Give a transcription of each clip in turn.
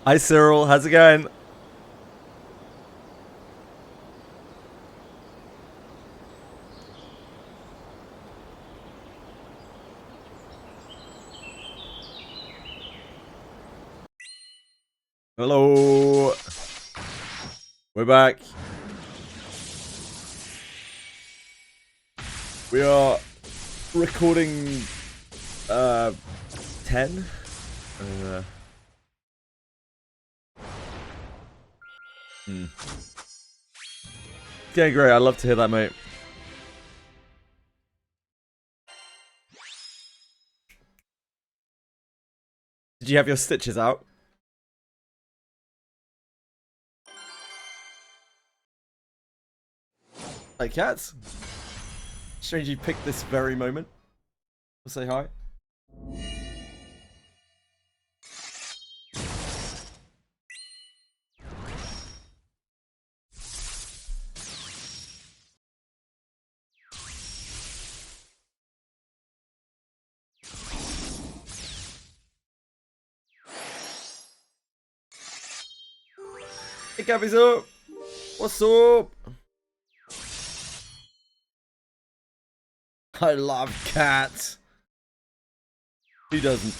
Hi Cyril, how's it going? Hello. We're back. We are recording 10. Okay, great. I'd love to hear that, mate. Did you have your stitches out? Like cats? Strange you picked this very moment. I'll say hi. Hey, Gabby's up. What's up? I love cats. Who doesn't?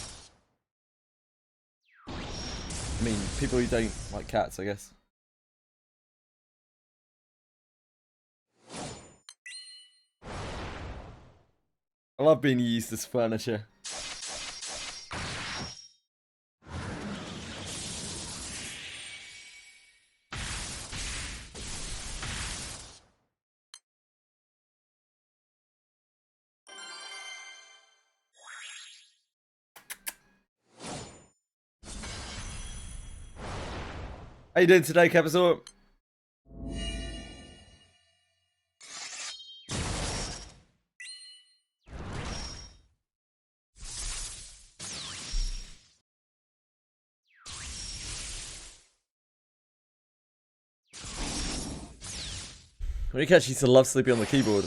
I mean, people who don't like cats, I guess. I love being used as furniture. How you doing today, Capizor? When you catch used to love sleeping on the keyboard.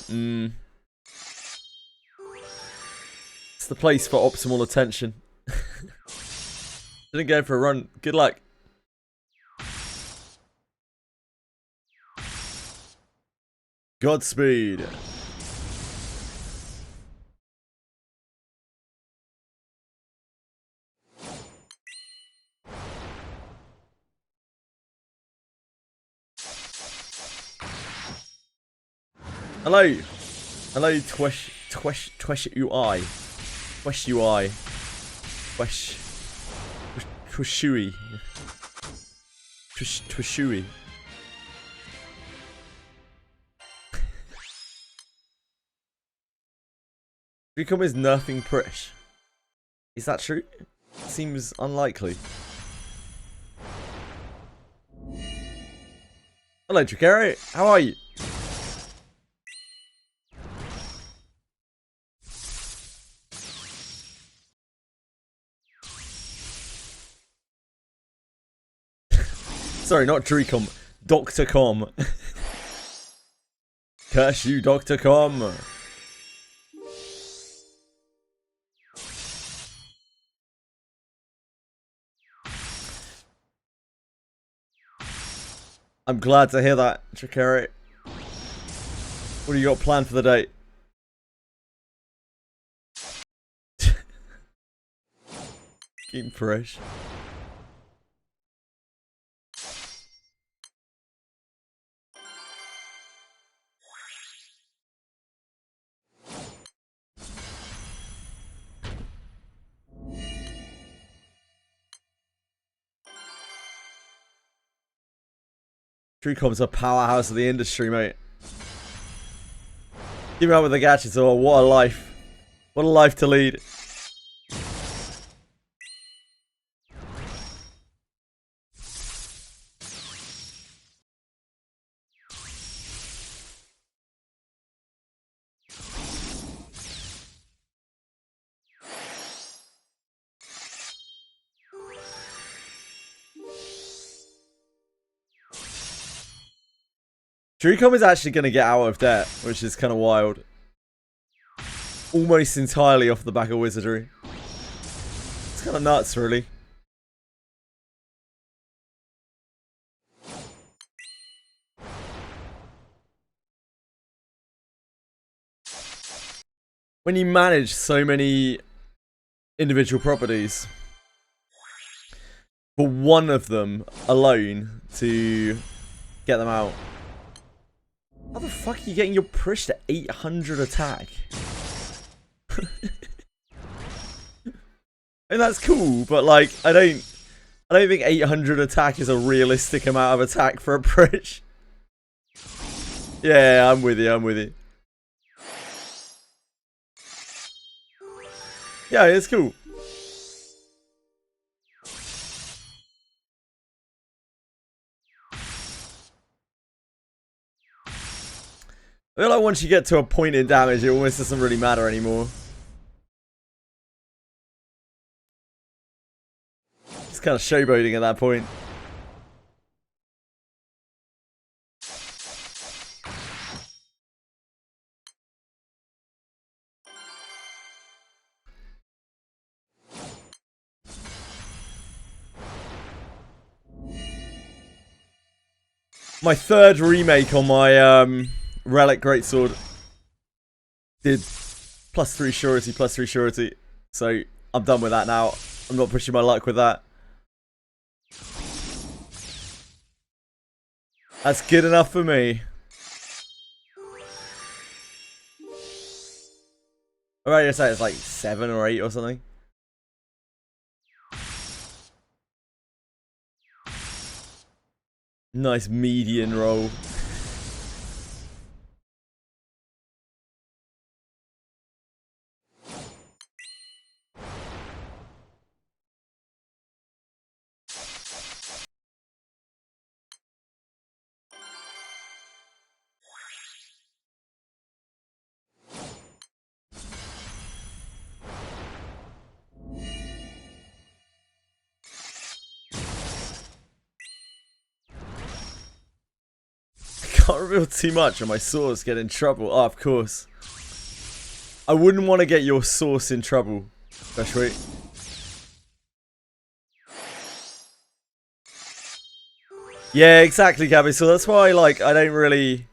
It's the place for optimal attention. Didn't go for a run. Good luck. Godspeed. Hello. Hello, Twish UI. Twish UI. Twishui. Twishui. Become is nerfing Prish. Is that true? Seems unlikely. Hello, Tricaro. How are you? Sorry, not Dricom. Dr. Com. Curse you, Dr. Com. I'm glad to hear that, Tricaro. What do you got planned for the date? Keep fresh. TrueCom's a powerhouse of the industry, mate. Keep up with the gadgets, oh, what a life. What a life to lead. TrueCom is actually going to get out of debt, which is kind of wild. Almost entirely off the back of Wizardry. It's kind of nuts, really. when you manage so many individual properties, for one of them alone to get them out. How the fuck are you getting your Prish to 800 attack? And that's cool, but like, I don't think 800 attack is a realistic amount of attack for a Prish. Yeah, I'm with you, I'm with you. Yeah, it's cool. I feel like once you get to a point in damage, it almost doesn't really matter anymore. It's kind of showboating at that point. My third remake on my Relic Greatsword did +3 surety, +3 surety. So I'm done with that now. I'm not pushing my luck with that. That's good enough for me. Alright, I say it's like 7 or 8 or something. Nice median roll. Can't reveal too much or my source get in trouble. Oh, of course. I wouldn't want to get your source in trouble. Especially. Yeah, exactly, Gabby. So that's why, like, I don't really...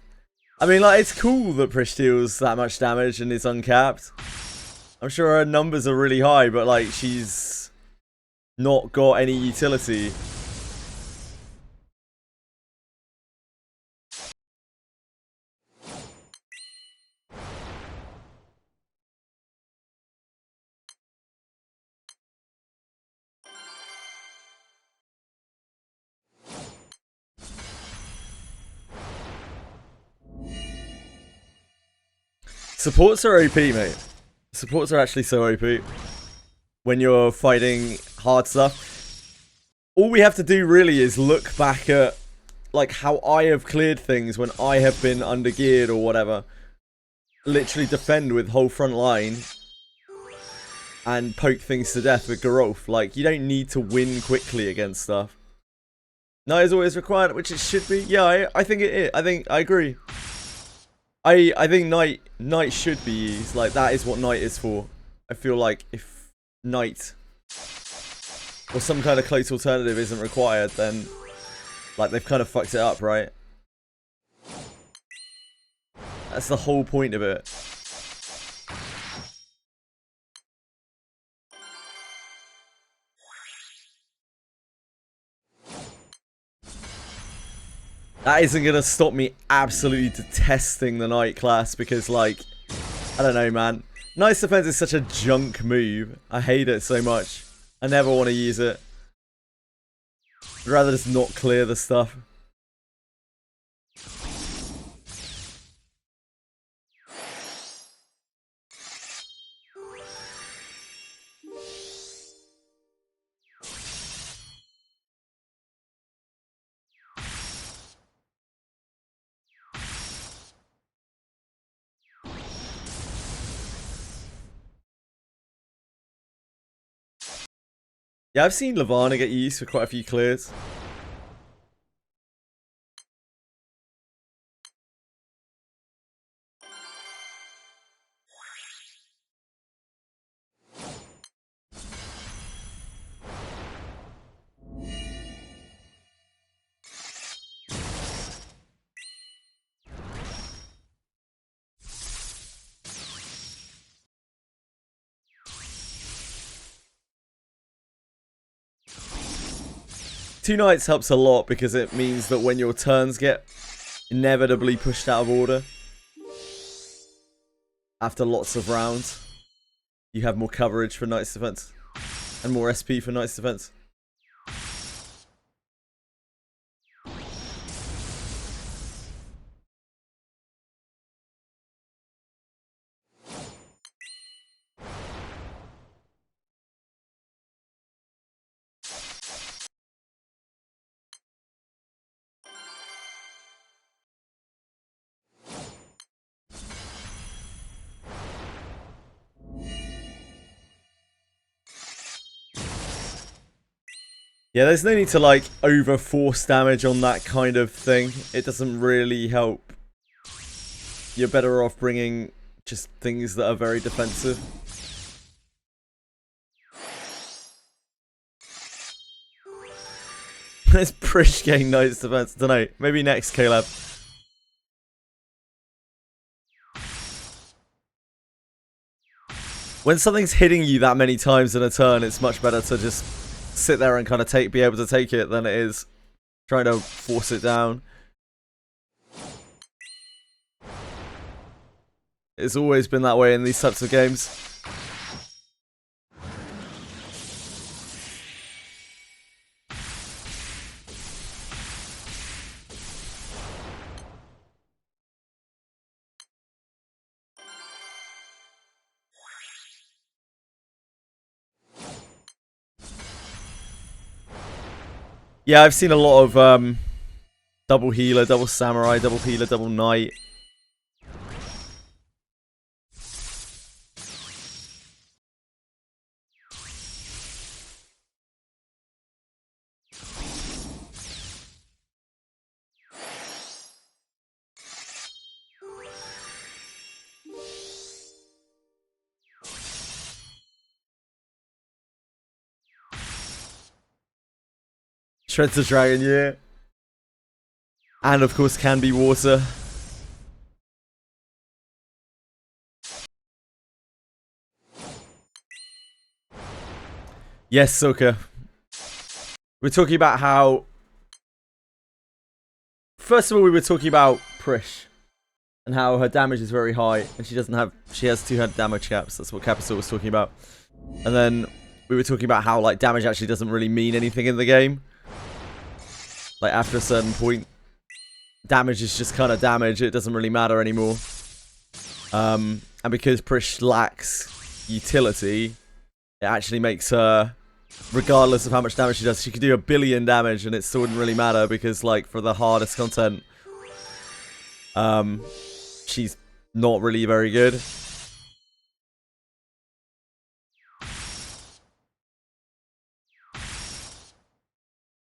I mean, like, it's cool that Prish deals that much damage and is uncapped. I'm sure her numbers are really high, but, like, she's not got any utility. Supports are OP, mate. Supports are actually so OP. When you're fighting hard stuff. All we have to do really is look back at like how I have cleared things when I have been undergeared or whatever. Literally defend with whole front line. And poke things to death with Geralf. Like, you don't need to win quickly against stuff. Knight is always required, which it should be. Yeah, I think it is. I agree. I think Knight should be used. Like, that is what Knight is for. I feel like if Knight or some kind of close alternative isn't required, then like they've kind of fucked it up, right? That's the whole point of it. That isn't gonna stop me absolutely detesting the Knight class because, like, I don't know, man. Knight's defense is such a junk move. I hate it so much. I never want to use it. I'd rather just not clear the stuff. Yeah, I've seen Lavana get used for quite a few clears. 2 knights helps a lot because it means that when your turns get inevitably pushed out of order after lots of rounds, you have more coverage for knight's defense and more SP for knight's defense. Yeah, there's no need to like over force damage on that kind of thing. It doesn't really help. You're better off bringing just things that are very defensive. There's Prish getting knight's defense. Don't know. Maybe next, Caleb. When something's hitting you that many times in a turn, it's much better to just sit there and kind of be able to take it than it is trying to force it down. It's always been that way in these types of games. Yeah, I've seen a lot of double healer, double samurai, double healer, double knight. Shreds the Dragon, yeah. And of course can be water. Yes, Soka. We're talking about how... First of all, we were talking about Prish. And how her damage is very high. And she doesn't have... She has 2 damage caps. That's what Capital was talking about. And then we were talking about how like damage actually doesn't really mean anything in the game. Like, after a certain point, damage is just kind of damage. It doesn't really matter anymore. And because Prish lacks utility, it actually makes her, regardless of how much damage she does, she could do 1 billion damage and it still wouldn't really matter because, like, for the hardest content, she's not really very good.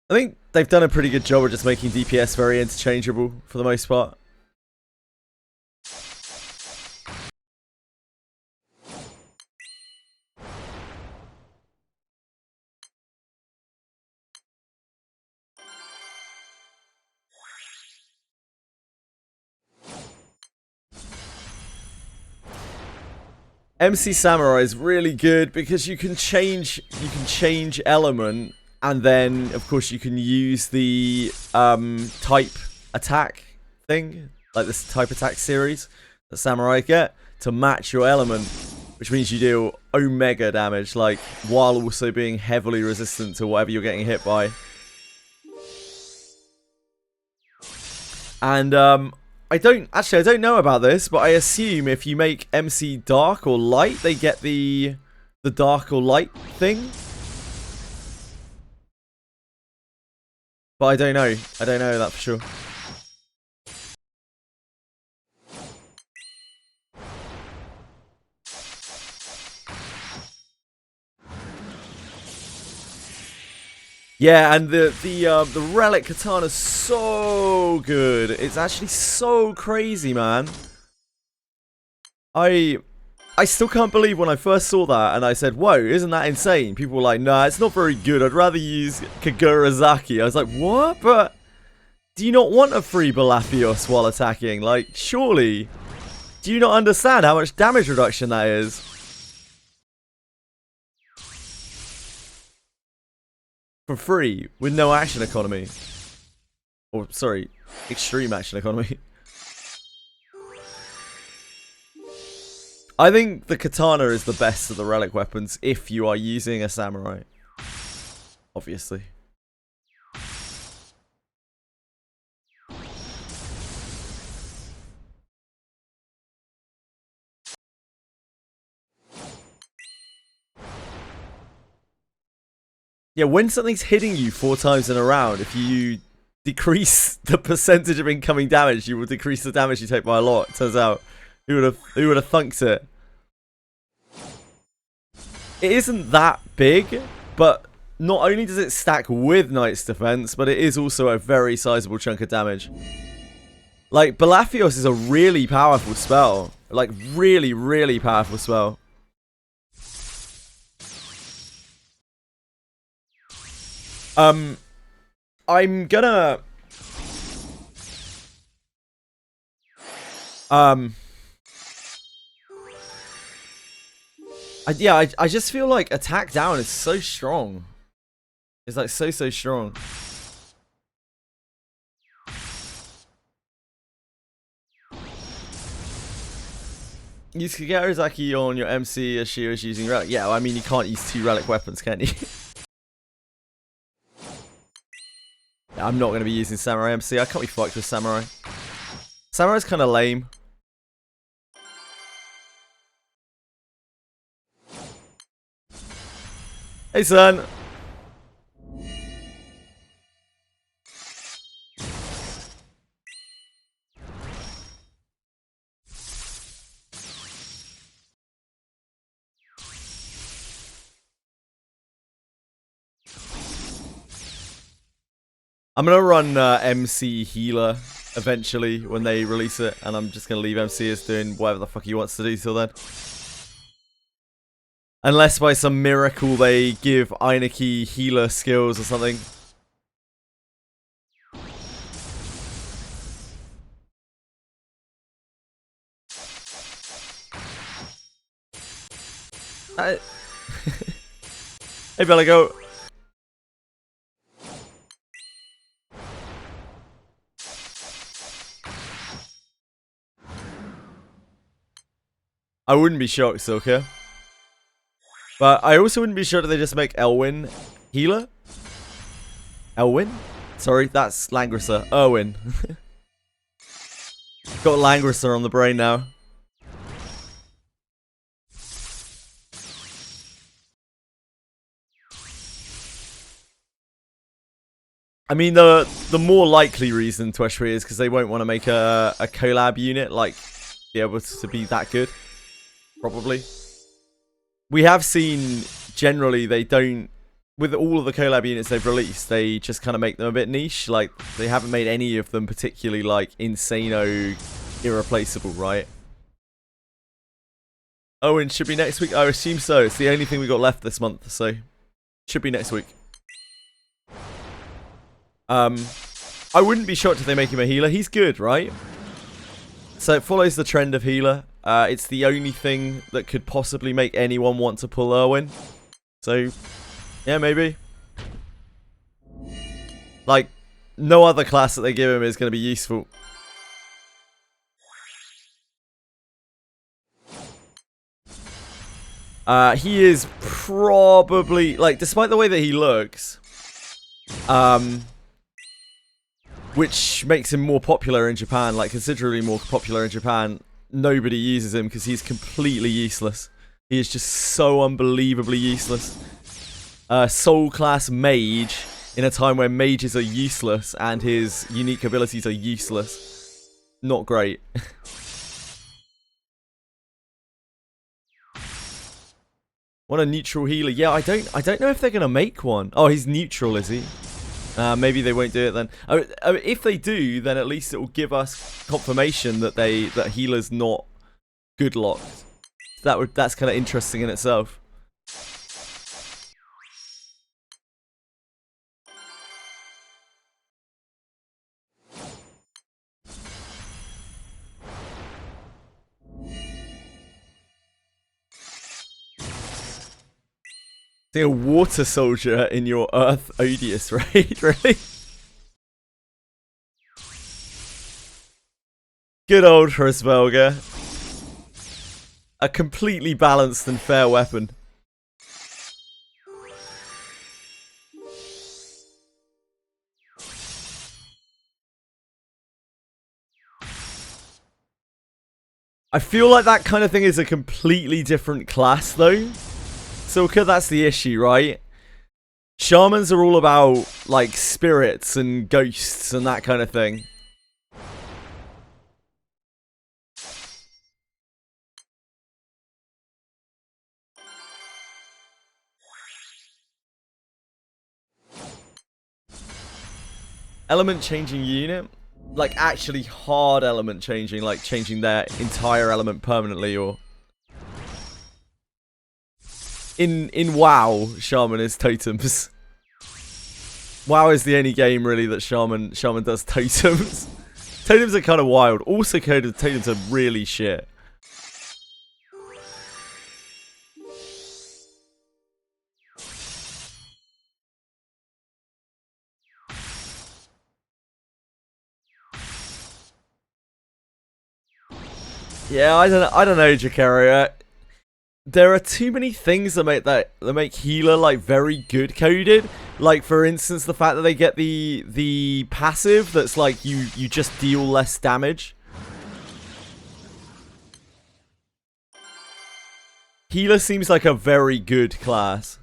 I think they've done a pretty good job of just making DPS very interchangeable for the most part. MC Samurai is really good because you can change element. And then, of course, you can use the type attack thing, like this type attack series that Samurai get, to match your element, which means you deal omega damage, like, while also being heavily resistant to whatever you're getting hit by. And I don't know about this, but I assume if you make MC dark or light, they get the dark or light thing. But I don't know. I don't know that for sure. Yeah, and the relic katana is so good. It's actually so crazy, man. I still can't believe when I first saw that and I said, whoa, isn't that insane? People were like, nah, it's not very good. I'd rather use Kagurazaki. I was like, what? But do you not want a free Balafios while attacking? Like, surely. Do you not understand how much damage reduction that is? for free with no action economy. Or, sorry, extreme action economy. I think the katana is the best of the relic weapons if you are using a samurai. Obviously. Yeah, when something's hitting you 4 times in a round, if you decrease the percentage of incoming damage, you will decrease the damage you take by a lot. Turns out, who would have thunked it? It isn't that big, but not only does it stack with Knight's Defense, but it is also a very sizable chunk of damage. Like, Balafios is a really powerful spell. Like, really, really powerful spell. I'm gonna... I just feel like attack down is so strong. It's like so strong. Use Kagerizaki on your MC as she was using relic. Yeah, well, I mean you can't use 2 relic weapons, can you? Yeah, I'm not going to be using Samurai MC. I can't be fucked with Samurai. Samurai's kind of lame. Hey, son. I'm going to run MC Healer eventually when they release it, and I'm just going to leave MC as doing whatever the fuck he wants to do till then. Unless by some miracle they give Eineki healer skills or something. Hey, Belligo. I wouldn't be shocked, Silka. But I also wouldn't be shocked if they just make Elwyn healer. Elwyn? Sorry, that's Langrisser. Erwin. Got Langrisser on the brain now. I mean, the more likely reason to Tweshry is because they won't want to make a collab unit, like, be able to be that good. Probably. We have seen, generally, they don't, with all of the collab units they've released, they just kind of make them a bit niche. Like, they haven't made any of them particularly, like, insano irreplaceable, right? Oh, and should be next week? I assume so. It's the only thing we got left this month, so should be next week. I wouldn't be shocked if they make him a healer. He's good, right? So it follows the trend of healer. It's the only thing that could possibly make anyone want to pull Erwin. So, yeah, maybe. Like, no other class that they give him is going to be useful. He is probably, like, despite the way that he looks, which makes him more popular in Japan, like considerably more popular in Japan, nobody uses him because he's completely useless. He is just so unbelievably useless. Soul class mage in a time where mages are useless and his unique abilities are useless. Not great. What a neutral healer. Yeah, I don't know if they're gonna make one. Oh, he's neutral, is he? Maybe they won't do it then. If they do, then at least it will give us confirmation that that healer's not good locked. That's kind of interesting in itself. See a water soldier in your Earth Odious raid, really? Good old Hrisvelga. A completely balanced and fair weapon. I feel like that kind of thing is a completely different class, though. Silka, that's the issue, right? Shamans are all about, like, spirits and ghosts and that kind of thing. Element changing unit? Like, actually hard element changing, like changing their entire element permanently, or... In WoW, Shaman is totems. WoW is the only game, really, that Shaman does totems. Totems are kind of wild. Also, coded totems are really shit. Yeah, I don't know, Jacaria. There are too many things that make healer like very good coded. Like, for instance, the fact that they get the passive that's like you just deal less damage. Healer seems like a very good class.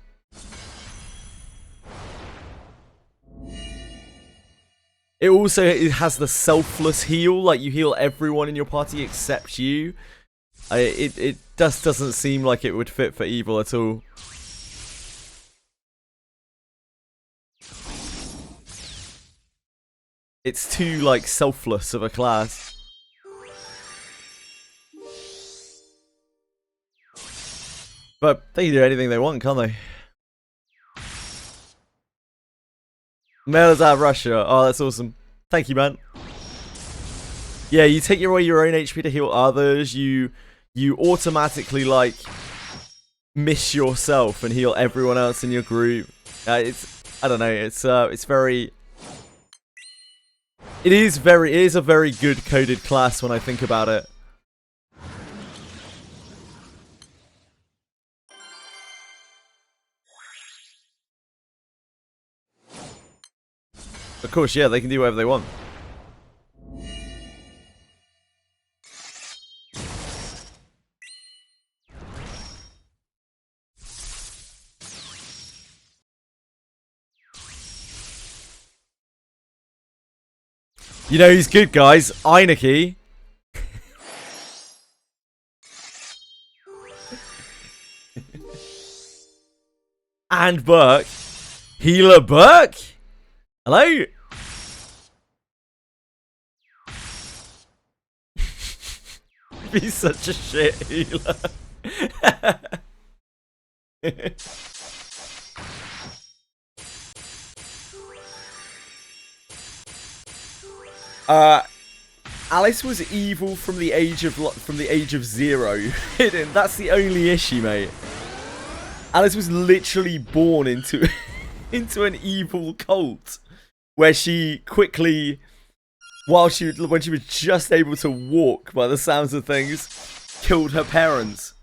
It has the selfless heal, like you heal everyone in your party except you. It just doesn't seem like it would fit for evil at all. It's too, like, selfless of a class. But they can do anything they want, can't they? Mailers out of Russia. Oh, that's awesome. Thank you, man. Yeah, you take away your own HP to heal others. You automatically, like, miss yourself and heal everyone else in your group. I don't know. It's very. It is a very good coded class when I think about it. Of course, yeah, they can do whatever they want. You know who's good, guys? Eineke. And Burke. Healer Burke? Hello? He's such a shit healer. Alice was evil from the age of 0. Hidden. That's the only issue, mate. Alice was literally born into an evil cult where she quickly, when she was just able to walk by the sounds of things, killed her parents.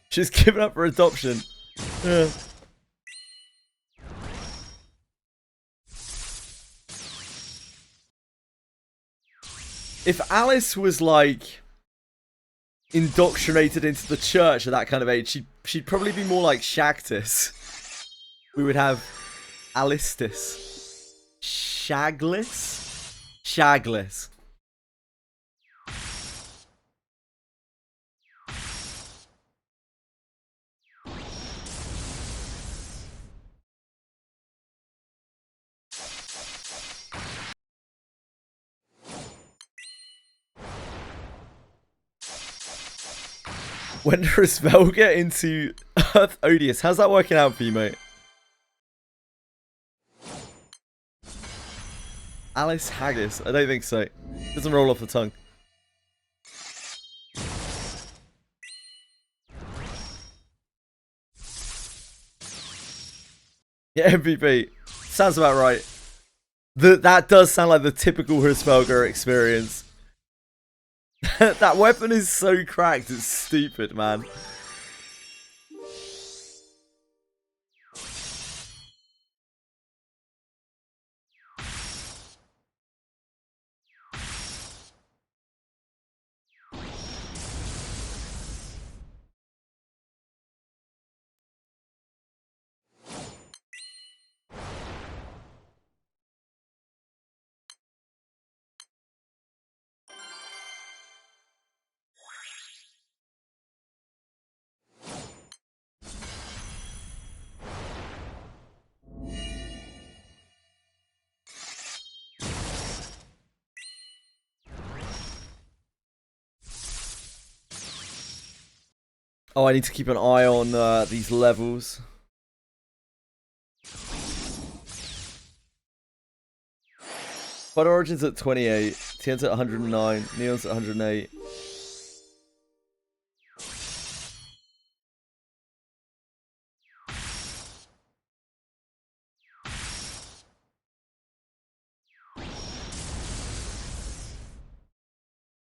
She's given up for adoption. If Alice was, like, indoctrinated into the church at that kind of age, she'd probably be more like Shagtis. We would have Alistis. Shaglis? Shaglis. When does Velga into Earth Odious? How's that working out for you, mate? Alice Haggis? I don't think so. Doesn't roll off the tongue. Yeah, MVP. Sounds about right. That does sound like the typical Husvelga experience. That weapon is so cracked, it's stupid, man. Oh, I need to keep an eye on these levels. But Origin's at 28, Tien's at 109, Neon's at 108.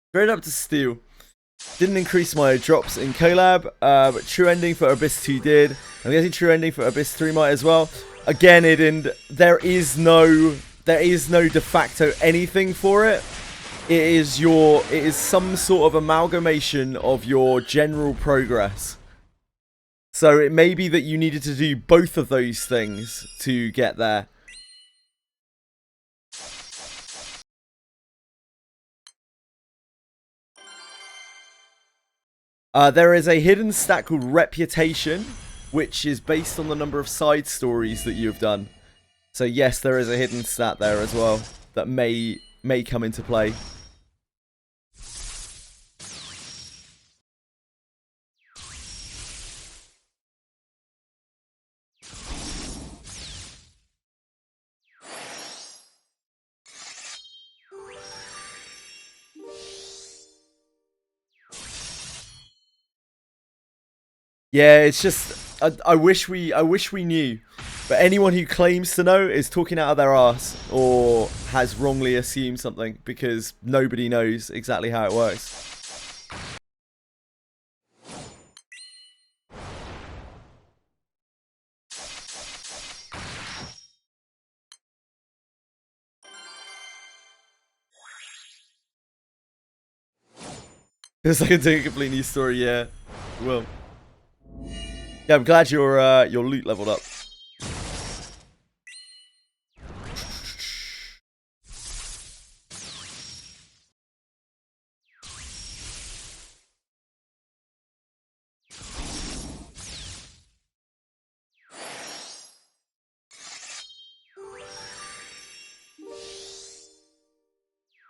Straight up to Steel. Didn't increase my drops in collab, but True Ending for Abyss 2 did. I'm guessing True Ending for Abyss 3 might as well. Again, there is no de facto anything for it. It is some sort of amalgamation of your general progress. So it may be that you needed to do both of those things to get there. There is a hidden stat called Reputation, which is based on the number of side stories that you've done. So yes, there is a hidden stat there as well that may come into play. Yeah, it's just I wish we knew, but anyone who claims to know is talking out of their ass or has wrongly assumed something because nobody knows exactly how it works. It's like a complete new story, yeah. Well. Yeah, I'm glad your loot leveled up.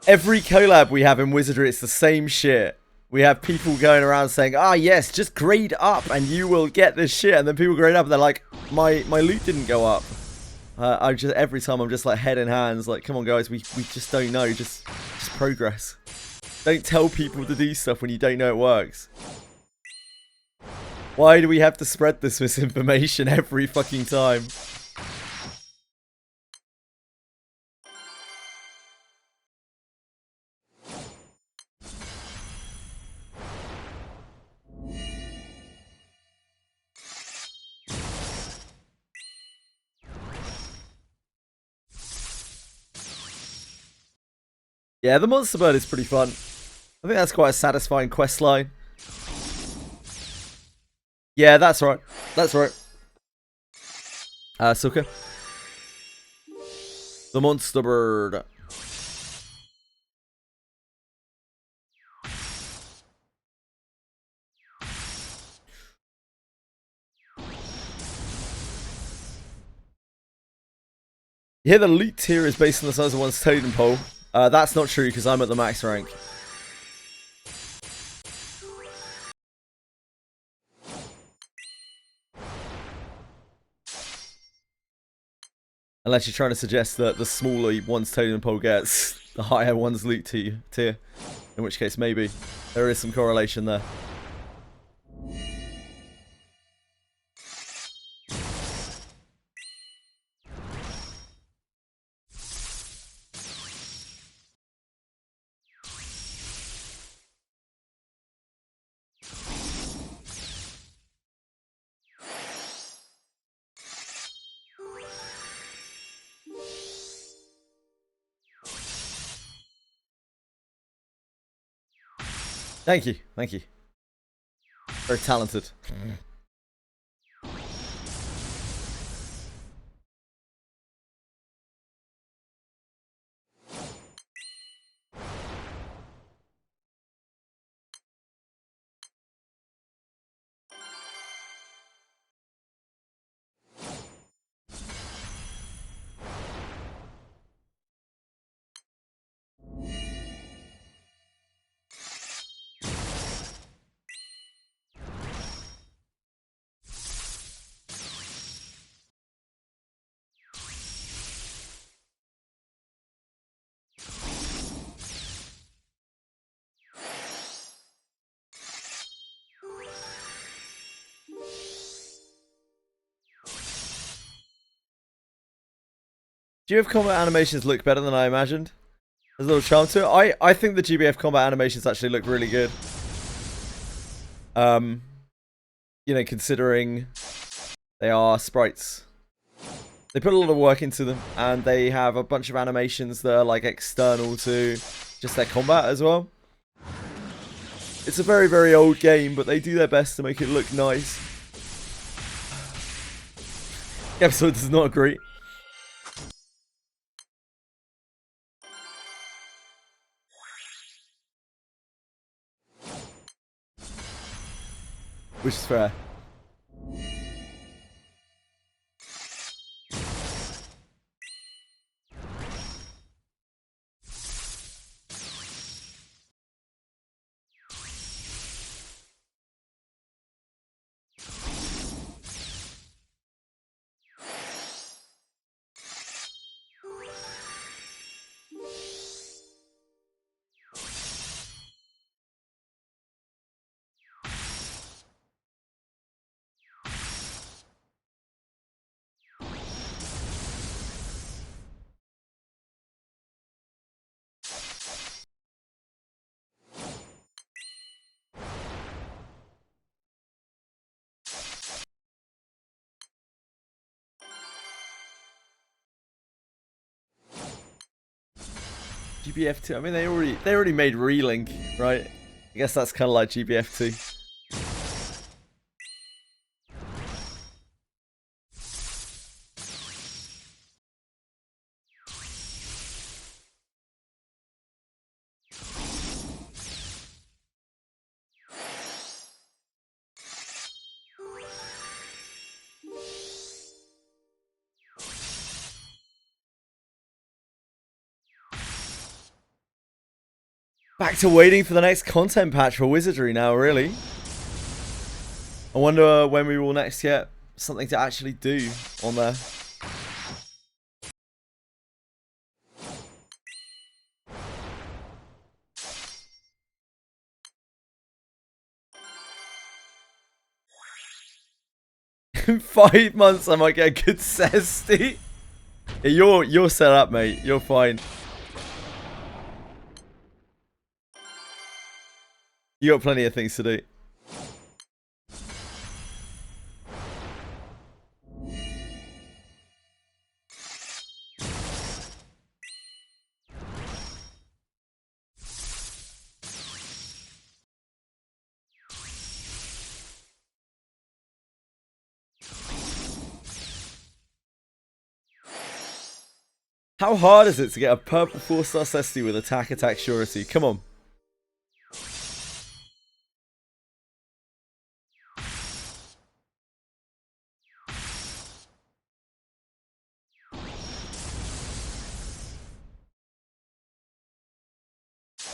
Every collab we have in Wizardry, it's the same shit. We have people going around saying, ah, yes, just grade up and you will get this shit. And then people grade up and they're like, my loot didn't go up. Every time I'm just like head in hands, like, come on guys, we just don't know, just progress. Don't tell people to do stuff when you don't know it works. Why do we have to spread this misinformation every fucking time? Yeah, the monster bird is pretty fun. I think that's quite a satisfying quest line. Yeah, that's right. That's right. Suka. The monster bird. Yeah, the loot tier is based on the size of one's totem pole. That's not true because I'm at the max rank. Unless you're trying to suggest that the smaller one's totem pole gets, the higher one's loot tier. In which case, maybe. There is some correlation there. Thank you, thank you. Very talented. GBF combat animations look better than I imagined. There's a little charm to it. I think the GBF combat animations actually look really good. You know, considering they are sprites. They put a lot of work into them, and they have a bunch of animations that are like external to just their combat as well. It's a very, very old game, but they do their best to make it look nice. The episode does not agree. Which is fair. GBF2. I mean, they already made Relink, right? I guess that's kind of like GBF2. 'Back to waiting for the next content patch for Wizardry now, really. I wonder when we will next get something to actually do on there. In 5 months, I might get a good cesty. Yeah, you're set up, mate. You're fine. You got plenty of things to do. How hard is it to get a purple 4-star cesty with attack surety? Come on.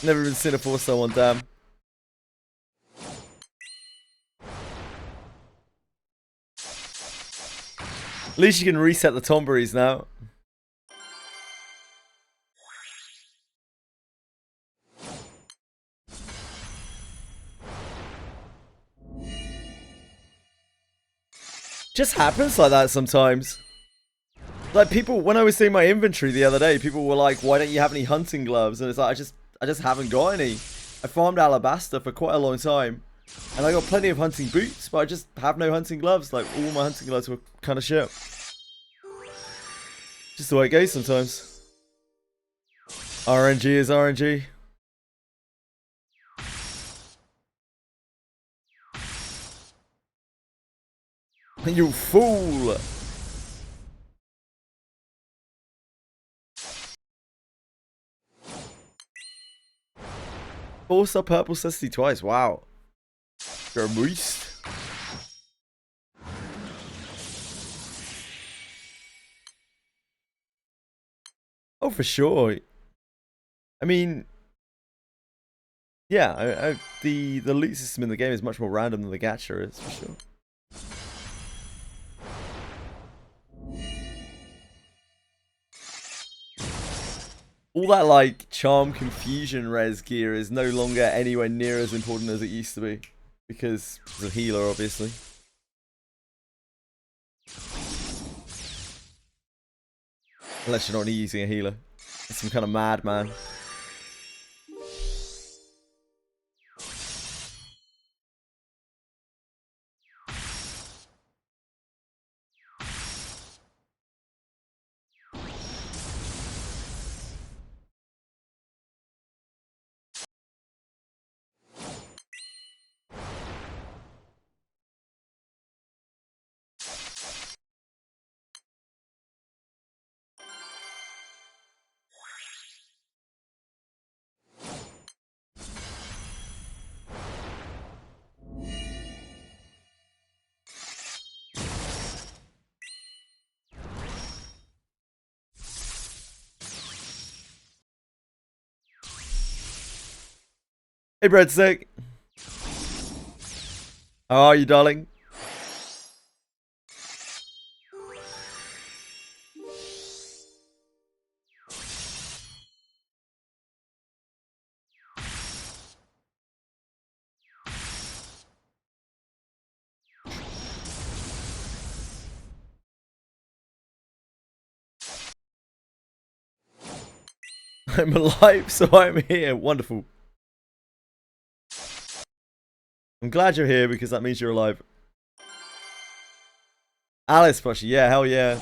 Never even seen a 4-star one, damn. At least you can reset the Tomberries now. Just happens like that sometimes. Like people, when I was doing my inventory the other day, people were like, "Why don't you have any hunting gloves?" And it's like, I just haven't got any. I farmed alabaster for quite a long time, and I got plenty of hunting boots, but I just have no hunting gloves. Like all my hunting gloves were kind of shit. Just the way it goes sometimes. RNG is RNG. You fool! 4-star purple necessity twice. Wow. You're a beast. Oh, for sure. I mean, yeah, the loot system in the game is much more random than the gacha is, for sure. All that, like, charm confusion res gear is no longer anywhere near as important as it used to be. Because it's a healer, obviously. Unless you're not using a healer. It's some kind of madman. Hey, Breadstick. How are you, darling? I'm alive, so I'm here. Wonderful. I'm glad you're here because that means you're alive. Alice plushie, yeah, hell yeah.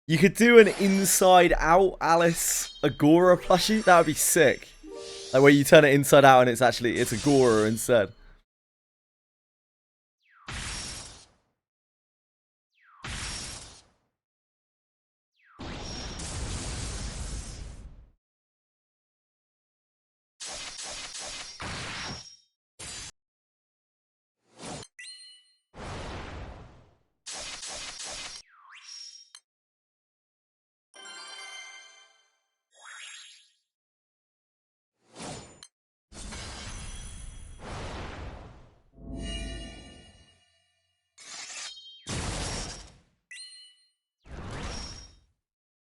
You could do an inside out Alice Agora plushie. That would be sick. Like where you turn it inside out and it's Agora instead.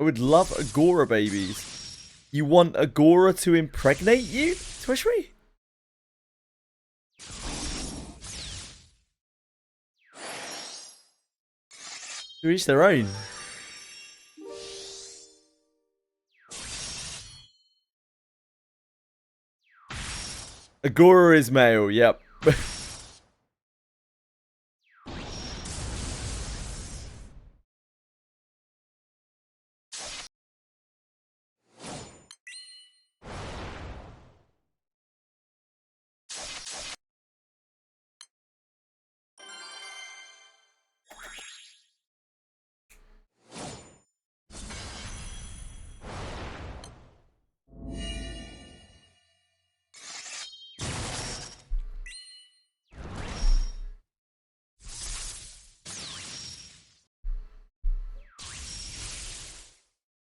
I would love Agora babies. You want Agora to impregnate you, Twishry? To each their own. Agora is male, yep.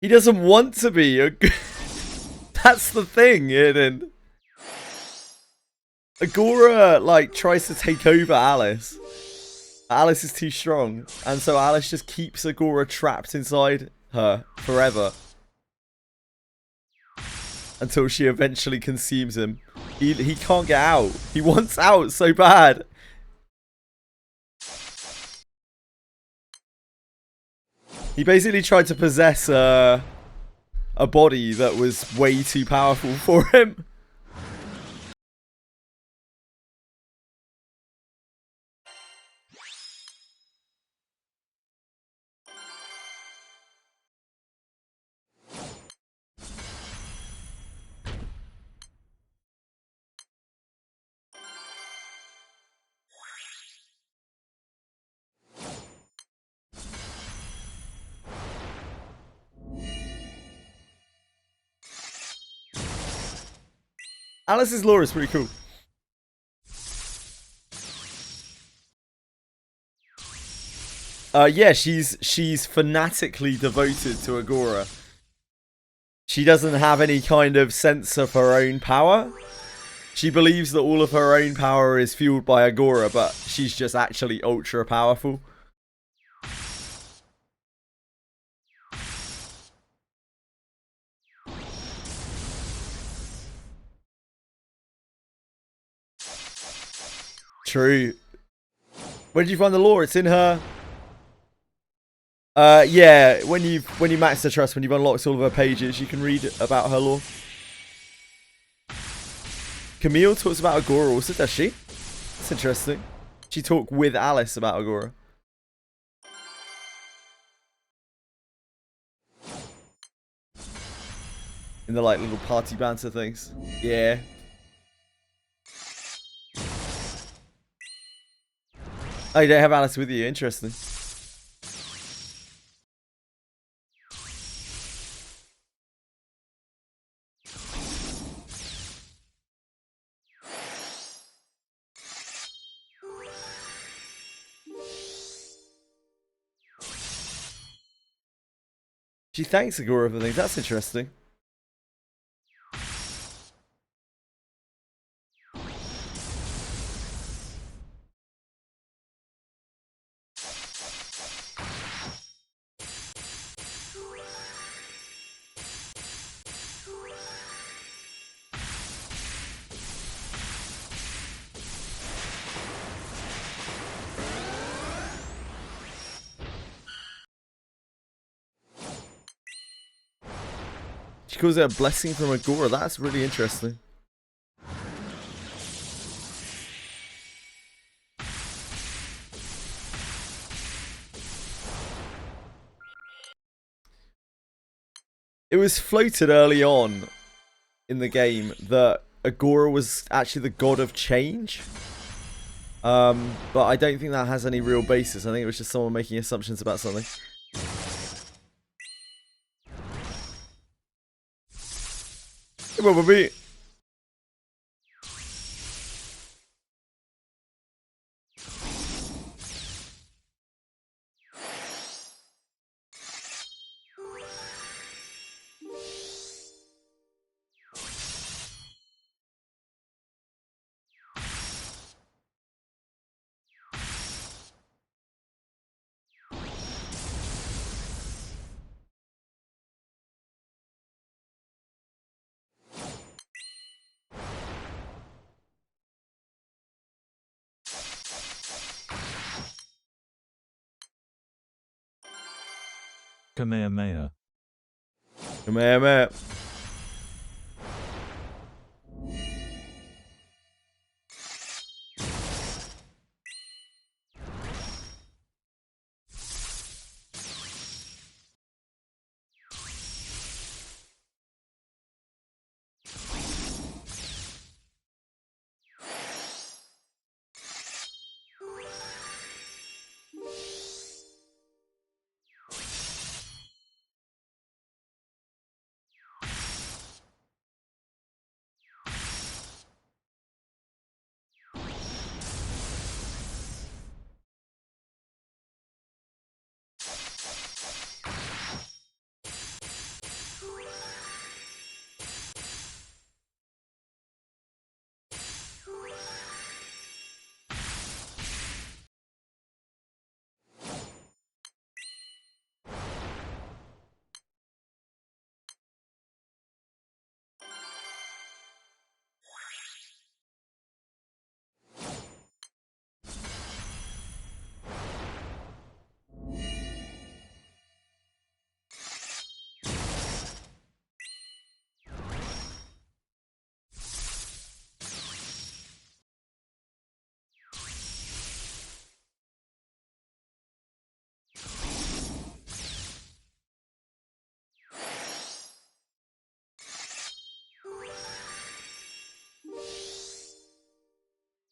He doesn't want to be. That's the thing, Eden. Agora, like, tries to take over Alice. Alice is too strong. And so Alice just keeps Agora trapped inside her forever. Until she eventually consumes him. He can't get out. He wants out so bad. He basically tried to possess a body that was way too powerful for him. Alice's lore is pretty cool. Yeah, she's fanatically devoted to Agora. She doesn't have any kind of sense of her own power. She believes that all of her own power is fueled by Agora, but she's just actually ultra powerful. True. Where did you find the lore? It's in her. Yeah, when you max the trust, when you've unlocked all of her pages, you can read about her lore. Camille talks about Agora also, does she? That's interesting. She talked with Alice about Agora. In the like little party banter things. Yeah. Oh, you don't have Alice with you. Interesting. She thanks Agora for things. That's interesting. She calls it a blessing from Agora. That's really interesting. It was floated early on in the game that Agora was actually the god of change. But I don't think that has any real basis. I think it was just someone making assumptions about something. Probably. Kamehameha. Kamehameha.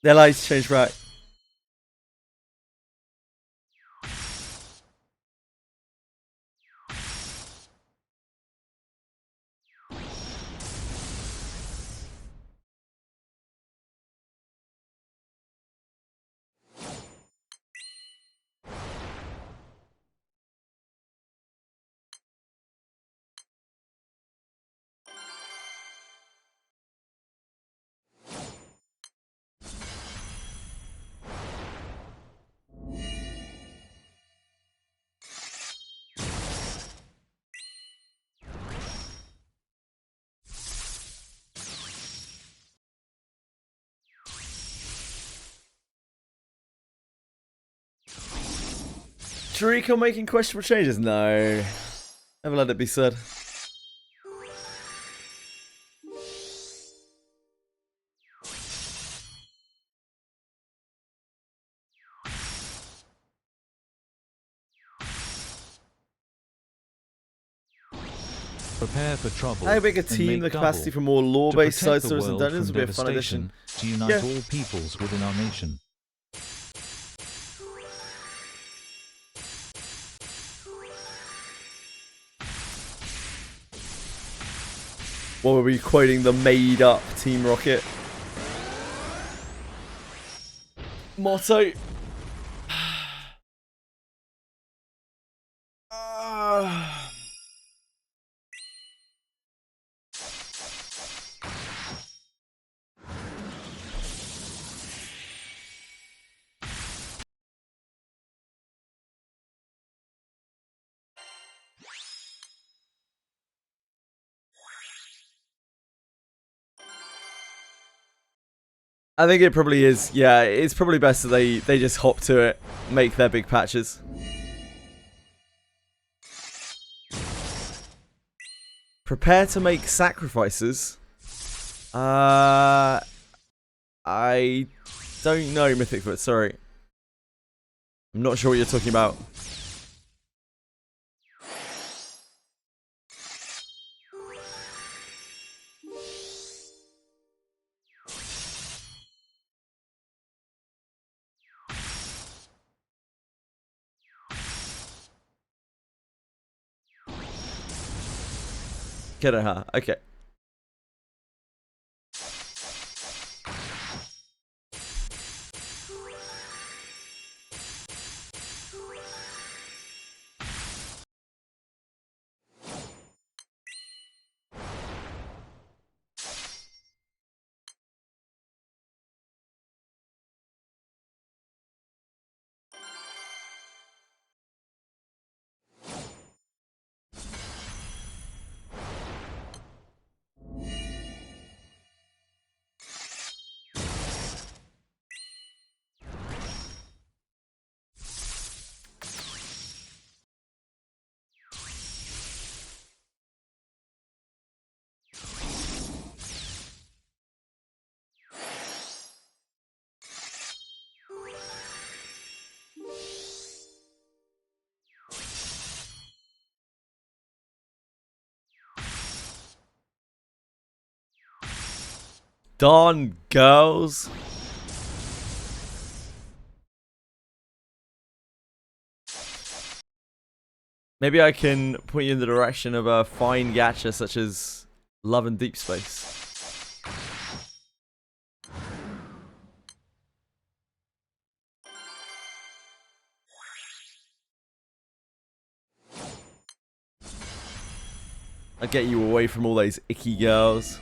Their lights change back. Jericho making questionable changes? No. Never let it be said. Prepare for trouble. How big a team, the capacity for more lore-based side stories and dungeons would be a fun addition. To unite all peoples within our nation. What were we quoting? The made-up Team Rocket motto. I think it probably is. Yeah, it's probably best that they just hop to it, make their big patches. Prepare to make sacrifices. I don't know, Mythicfoot, sorry. I'm not sure what you're talking about. Kiraha, okay. Darn girls. Maybe I can point you in the direction of a fine gacha such as Love and Deep Space. I'll get you away from all those icky girls.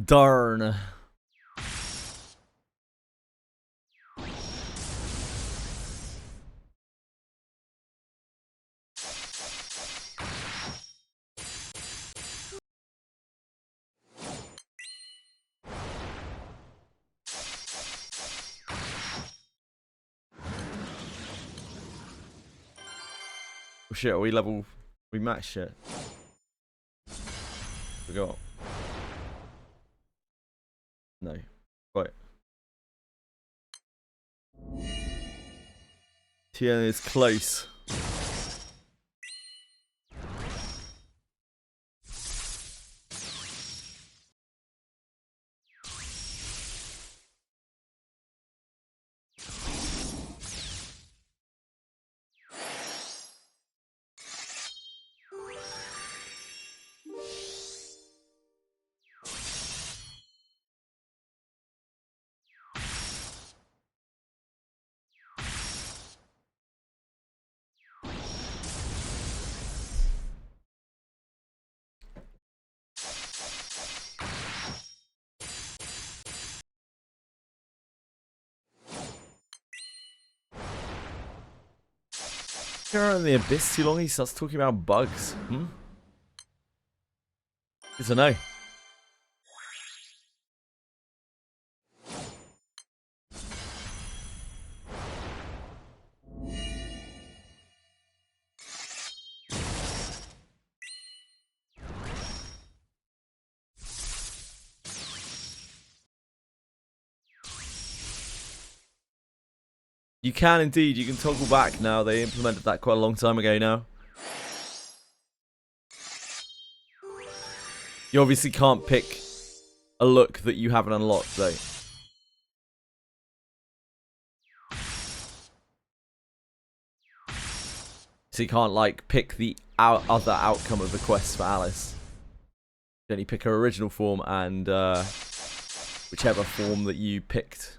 Darn. Oh shit, are we level... We max shit. Forgot. No. Right. Tiana is close. You're in the abyss too long, he starts talking about bugs. Good to know. You can indeed, you can toggle back now. They implemented that quite a long time ago now. You obviously can't pick a look that you haven't unlocked though. So you can't like pick the other outcome of the quest for Alice. You only pick her original form and whichever form that you picked.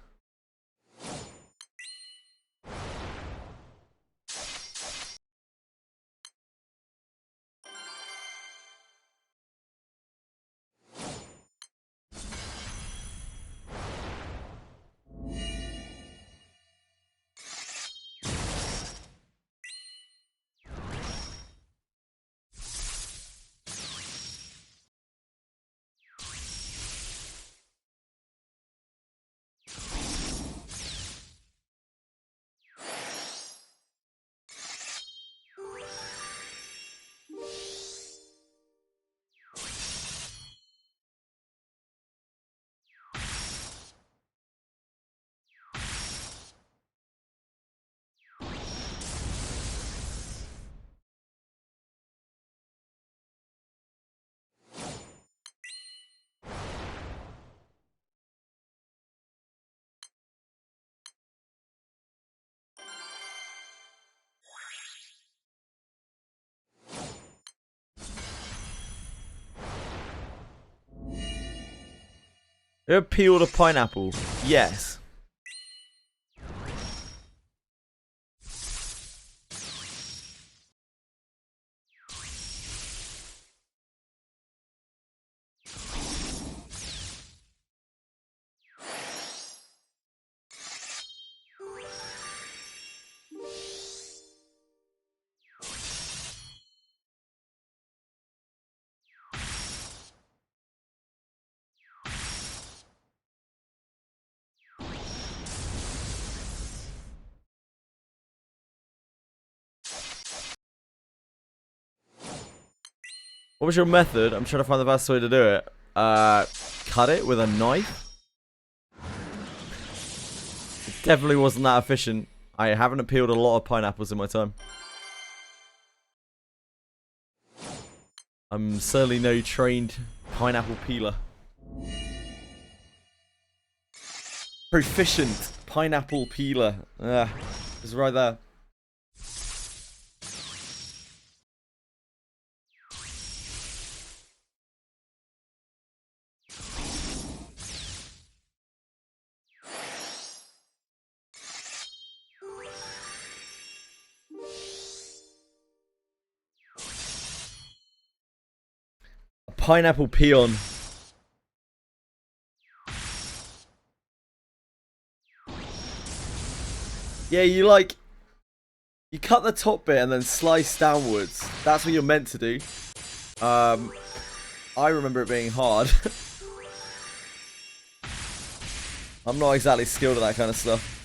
You ever peeled a pineapple? Yes. What was your method? I'm trying to find the best way to do it. Cut it with a knife? It definitely wasn't that efficient. I haven't peeled a lot of pineapples in my time. I'm certainly no trained pineapple peeler. Proficient pineapple peeler. It's right there. Pineapple peon. Yeah, you cut the top bit and then slice downwards. That's what you're meant to do. I remember it being hard. I'm not exactly skilled at that kind of stuff.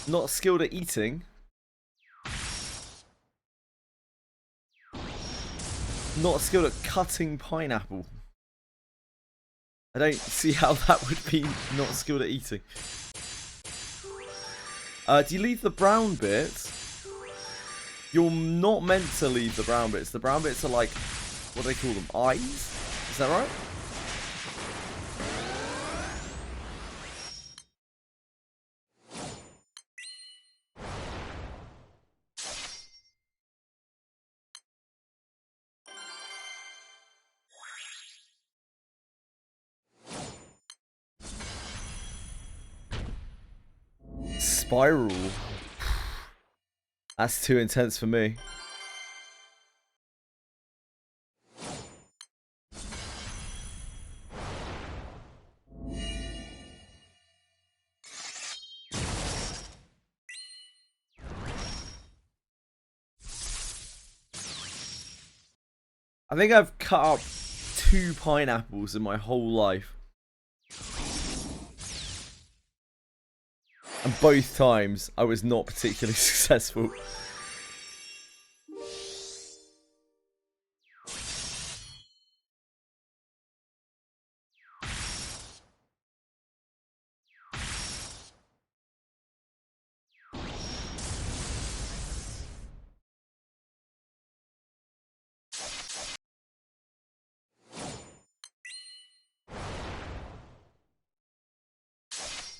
Not skilled at eating. Not skilled at cutting pineapple. I don't see how that would be not skilled at eating. Do you leave the brown bits? You're not meant to leave the brown bits. The brown bits are like, what do they call them? Eyes? Is that right? Spiral. That's too intense for me. I think I've cut up 2 pineapples in my whole life. And both times, I was not particularly successful.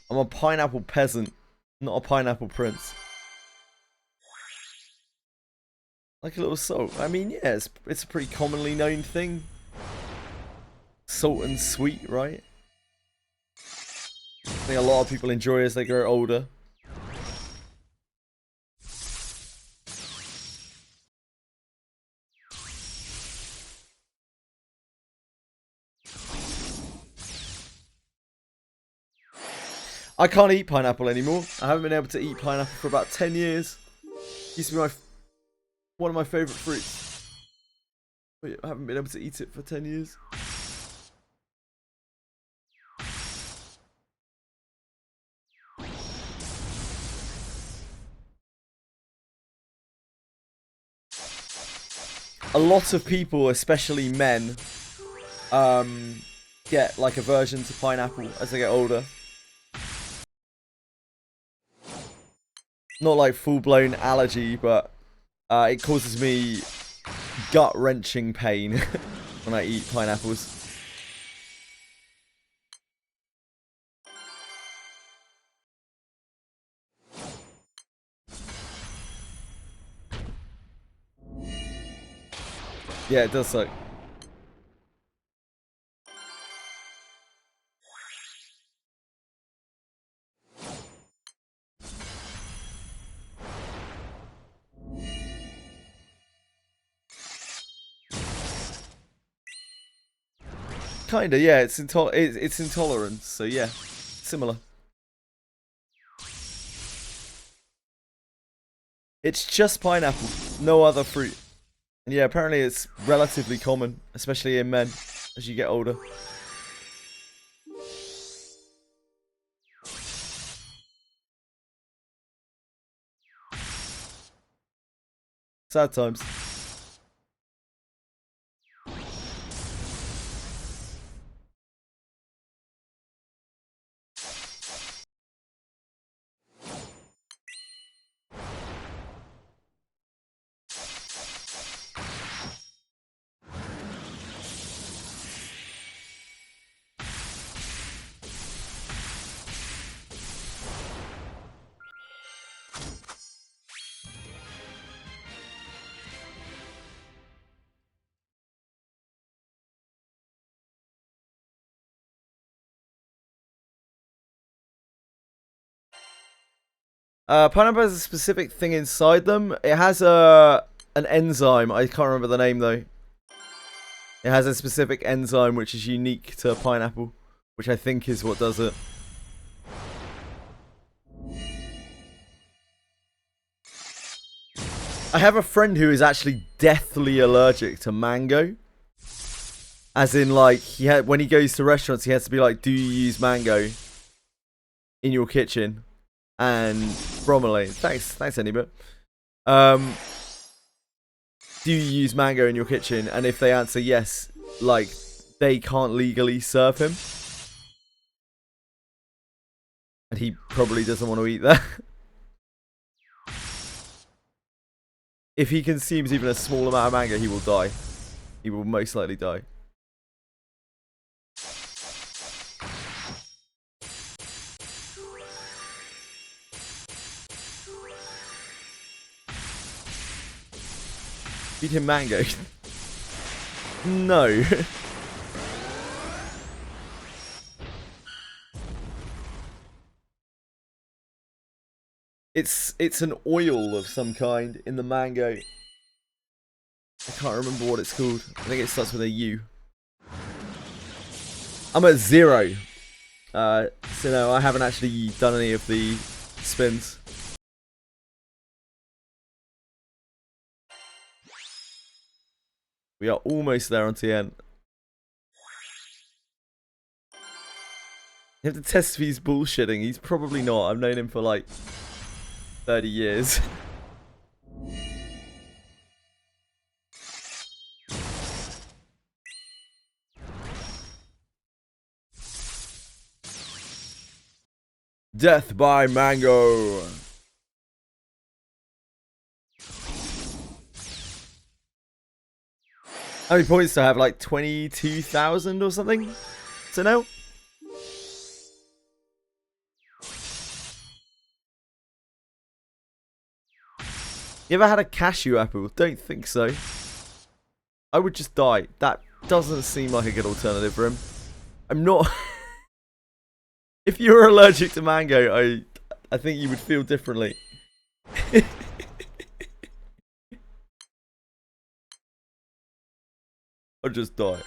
I'm a pineapple peasant, not a pineapple prince. Like a little salt. I mean, yeah, it's a pretty commonly known thing. Salt and sweet, right? I think a lot of people enjoy as they grow older. I can't eat pineapple anymore. I haven't been able to eat pineapple for about 10 years. Used to be one of my favourite fruits. But I haven't been able to eat it for 10 years. A lot of people, especially men, get like aversion to pineapple as they get older. Not like full-blown allergy, but it causes me gut-wrenching pain when I eat pineapples. Yeah, it does suck. Kinda, yeah. It's intolerance, so yeah, similar. It's just pineapple, no other fruit. And yeah, apparently it's relatively common, especially in men, as you get older. Sad times. Pineapple has a specific thing inside them. It has an enzyme. I can't remember the name though. It has a specific enzyme which is unique to pineapple, which I think is what does it. I have a friend who is actually deathly allergic to mango. As in, like, when he goes to restaurants, he has to be like, "Do you use mango in your kitchen?" and bromelain. Thanks, Anybit. Do you use mango in your kitchen? And if they answer yes, like, they can't legally serve him. And he probably doesn't want to eat that. If he consumes even a small amount of mango, he will die. He will most likely die. Feed him mango. No. It's an oil of some kind in the mango. I can't remember what it's called. I think it starts with a U. I'm at 0. So no, I haven't actually done any of the spins. We are almost there on TN. You have to test if he's bullshitting. He's probably not. I've known him for like 30 years. Death by mango. How many points do I have? Like 22,000 or something? So no? You ever had a cashew apple? Don't think so. I would just die. That doesn't seem like a good alternative for him. I'm not... If you were allergic to mango, I think you would feel differently. I'll just die.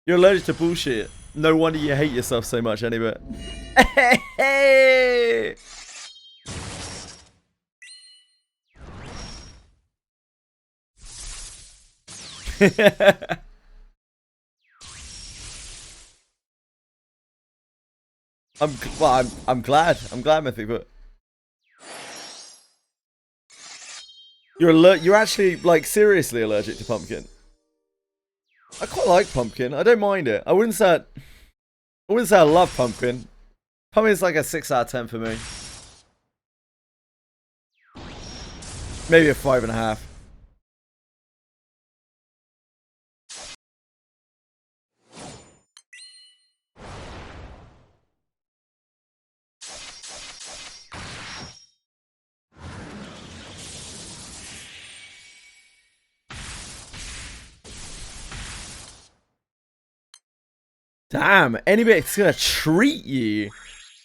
You're allergic to bullshit. No wonder you hate yourself so much anyway. Hey! I'm glad. I'm glad, Mythic, but you're actually like seriously allergic to pumpkin. I quite like pumpkin. I don't mind it. I wouldn't say I love pumpkin. Pumpkin's like a 6 out of 10 for me. Maybe a 5.5. Damn, anybody's gonna treat you.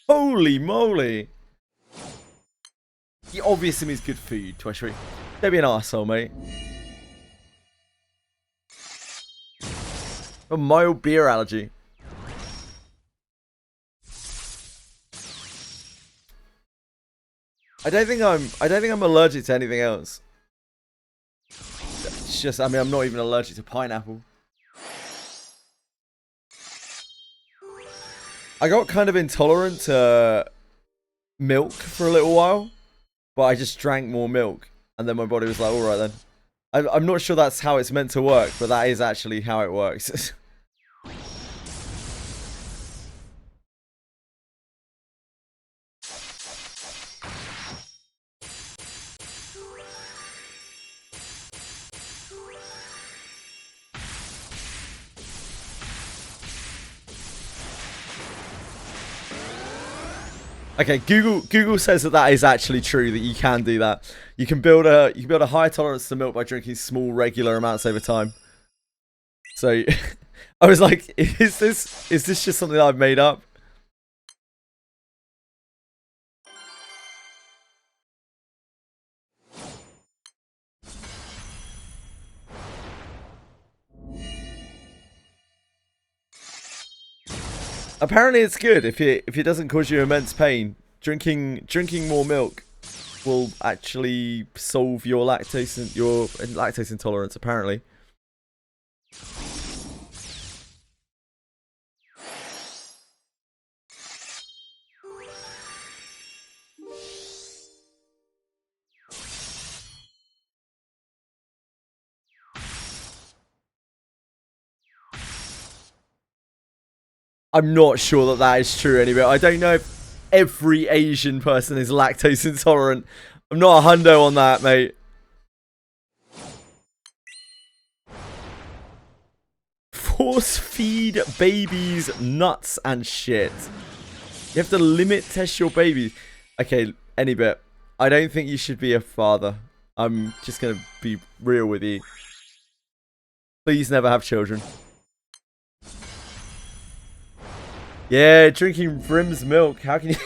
Holy moly. He obviously means good food, Twitchery. Don't be an arsehole, mate. A mild beer allergy. I don't think I'm allergic to anything else. It's just, I mean, I'm not even allergic to pineapple. I got kind of intolerant to milk for a little while, but I just drank more milk, and then my body was like, alright then. I'm not sure that's how it's meant to work, but that is actually how it works. Okay, Google says that is actually true, that you can do that. You can build a high tolerance to milk by drinking small regular amounts over time. So I was like, is this just something that I've made up? Apparently it's good if it doesn't cause you immense pain. Drinking more milk will actually solve your lactose intolerance, apparently. I'm not sure that that is true anyway. I don't know if every Asian person is lactose intolerant. I'm not a hundo on that, mate. Force feed babies nuts and shit. You have to limit test your babies. Okay, any bit. I don't think you should be a father. I'm just going to be real with you. Please never have children. Yeah, drinking Brim's milk. How can you...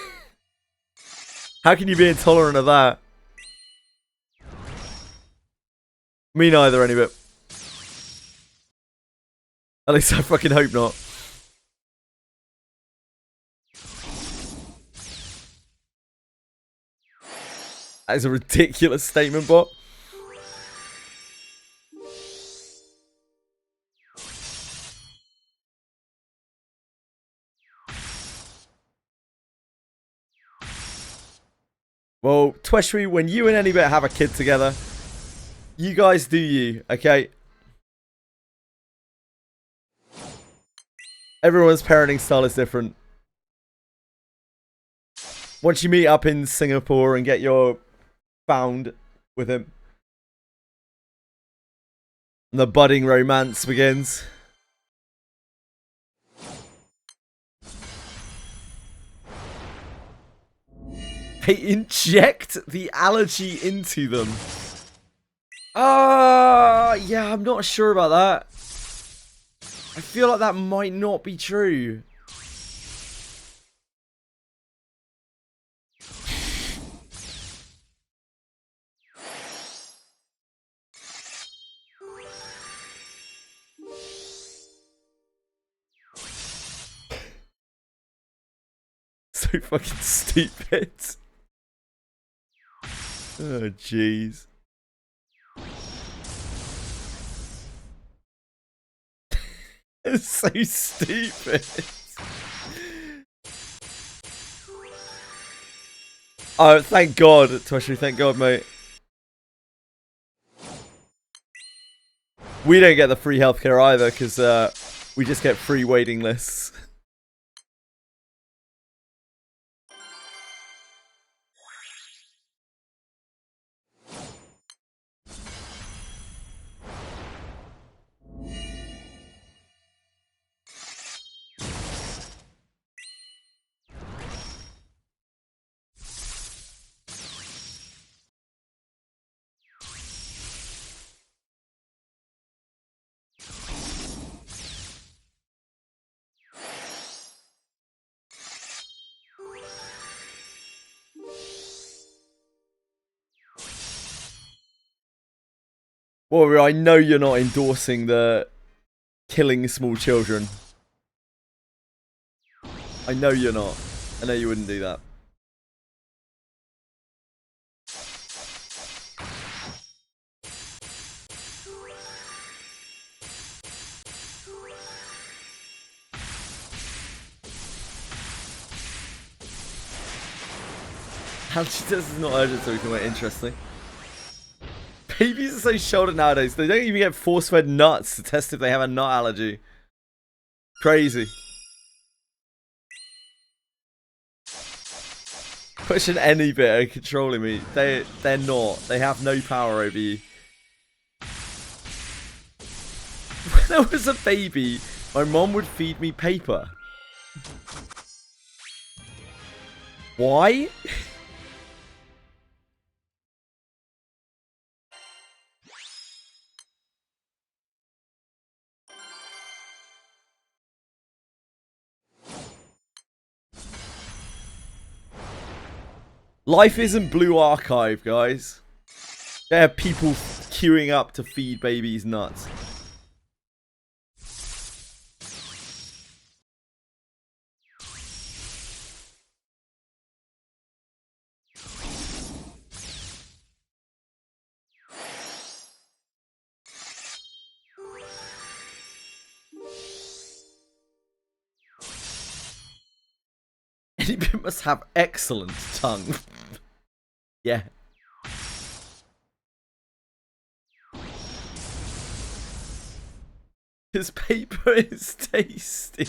How can you be intolerant of that? Me neither, any bit. At least I fucking hope not. That is a ridiculous statement, bot. Well, Tweshry, when you and Anybit have a kid together, you guys do you, okay? Everyone's parenting style is different. Once you meet up in Singapore and get your found with him, and the budding romance begins. They inject the allergy into them. Yeah, I'm not sure about that. I feel like that might not be true. So fucking stupid. Oh, jeez. It's so stupid. Oh, thank God, Twishry, thank God, mate. We don't get the free healthcare either, because we just get free waiting lists. Well, I know you're not endorsing the killing small children. I know you're not. I know you wouldn't do that. How she does is not urgent, so we can wait. Interesting. Babies are so shouldered nowadays. They don't even get force-fed nuts to test if they have a nut allergy. Crazy. Question any bit of controlling me. They're not. They have no power over you. When I was a baby, my mom would feed me paper. Why? Life isn't Blue Archive, guys. There are people queuing up to feed babies nuts. Anybit must have excellent tongue. Yeah. His paper is tasty.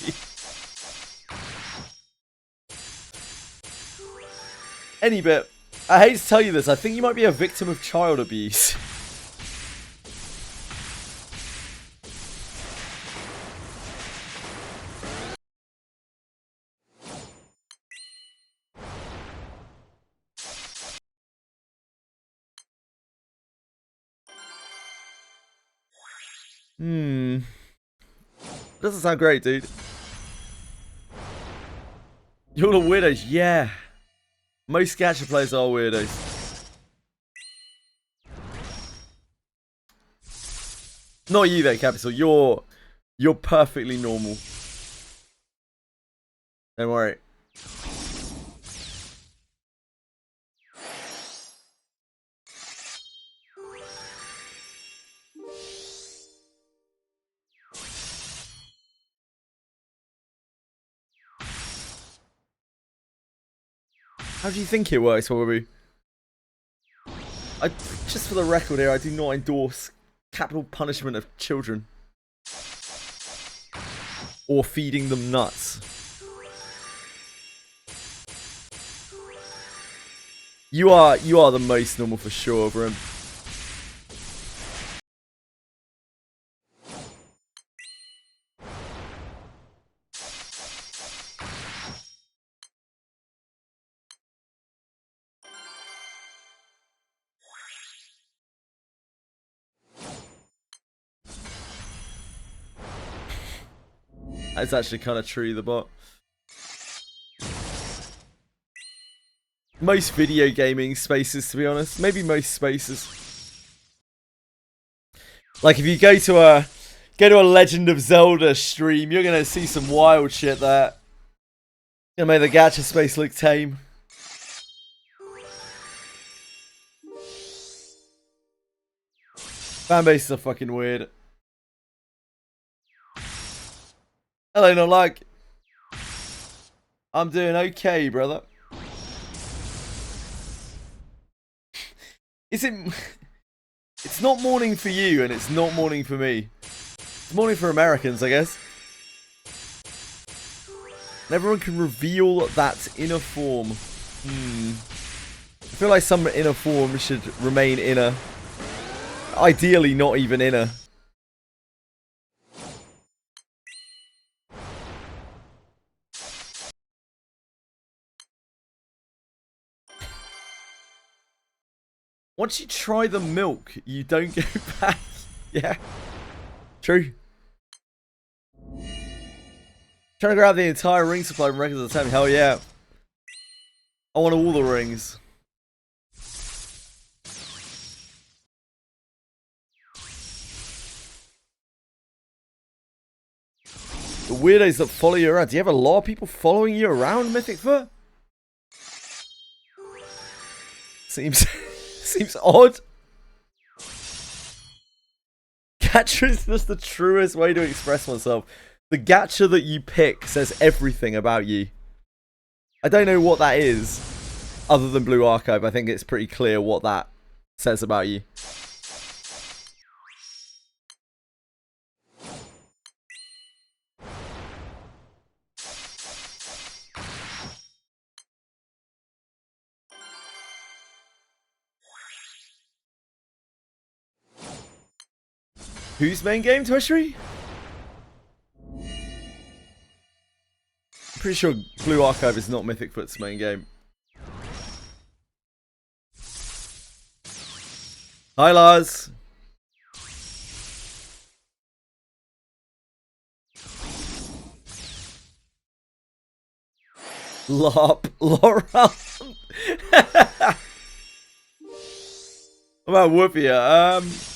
any bit. I hate to tell you this, I think you might be a victim of child abuse. Doesn't sound great, dude. You're all weirdos, yeah. Most gacha players are weirdos. Not you though, Capital. You're perfectly normal. Don't worry. How do you think it works, Wallaby? Just for the record here, I do not endorse capital punishment of children. Or feeding them nuts. You are the most normal for sure, Brim. That's actually kind of true, the bot. Most video gaming spaces, to be honest. Maybe most spaces. Like if you go to a Legend of Zelda stream, you're gonna see some wild shit there. Gonna make the gacha space look tame. Fanbases are fucking weird. Hello, no like. I'm doing okay, brother. Is it? It's not morning for you, and it's not morning for me. It's morning for Americans, I guess. And everyone can reveal that inner form. I feel like some inner form should remain inner. Ideally, not even inner. Once you try the milk, you don't go back. Yeah. True. Trying to grab the entire ring supply from records at the time. Hell yeah. I want all the rings. The weirdos that follow you around. Do you have a lot of people following you around, Mythic Foot? Seems odd. Gacha is just the truest way to express myself. The gacha that you pick says everything about you. I don't know what that is, other than Blue Archive. I think it's pretty clear what that says about you. Whose main game, Twitchery? I'm pretty sure Blue Archive is not Mythic Foot's main game. Hi, Lars. LARP. Laura. What about Whoopia?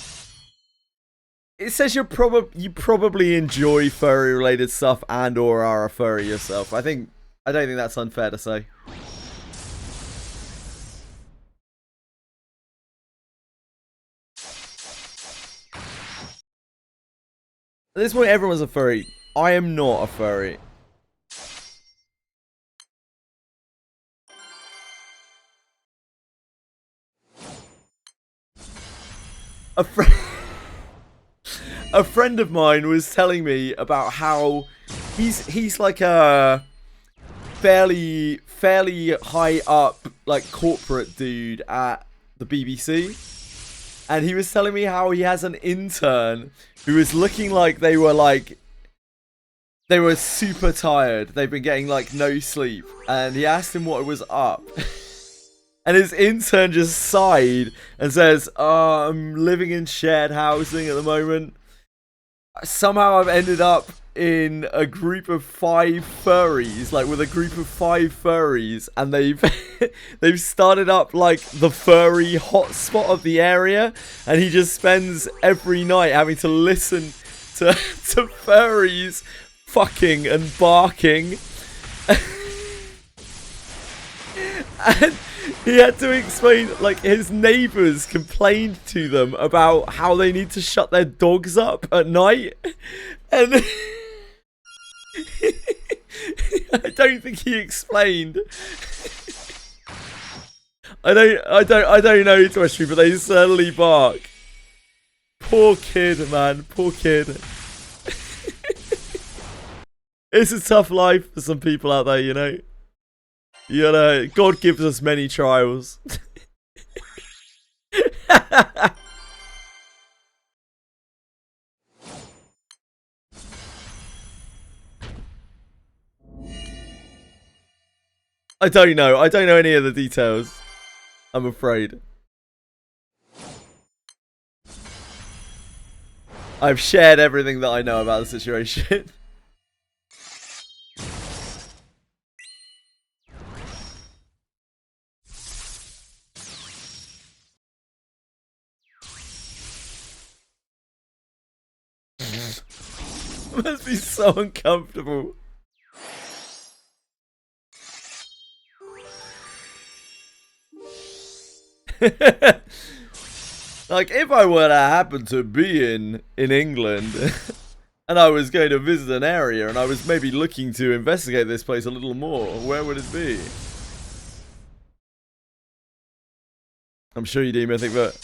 It says you probably enjoy furry related stuff and or are a furry yourself. I don't think that's unfair to say. At this point everyone's a furry. I am not a furry. A friend of mine was telling me about how he's like a fairly high up, like, corporate dude at the BBC. And he was telling me how he has an intern who was looking like they were super tired. They've been getting like no sleep. And he asked him what was up. And his intern just sighed and says, "Oh, I'm living in shared housing at the moment. Somehow I've ended up in a group of 5 furries, like with a group of 5 furries, and they've started up like the furry hotspot of the area, and he just spends every night having to listen to furries fucking and barking." And he had to explain, like, his neighbours complained to them about how they need to shut their dogs up at night, and I don't think he explained. I don't know, Twitchy, but they certainly bark. Poor kid, man, poor kid. It's a tough life for some people out there, you know. You know, God gives us many trials. I don't know. I don't know any of the details, I'm afraid. I've shared everything that I know about the situation. It must be so uncomfortable. Like, if I were to happen to be in England and I was going to visit an area and I was maybe looking to investigate this place a little more, where would it be? I'm sure you do, Mythic, but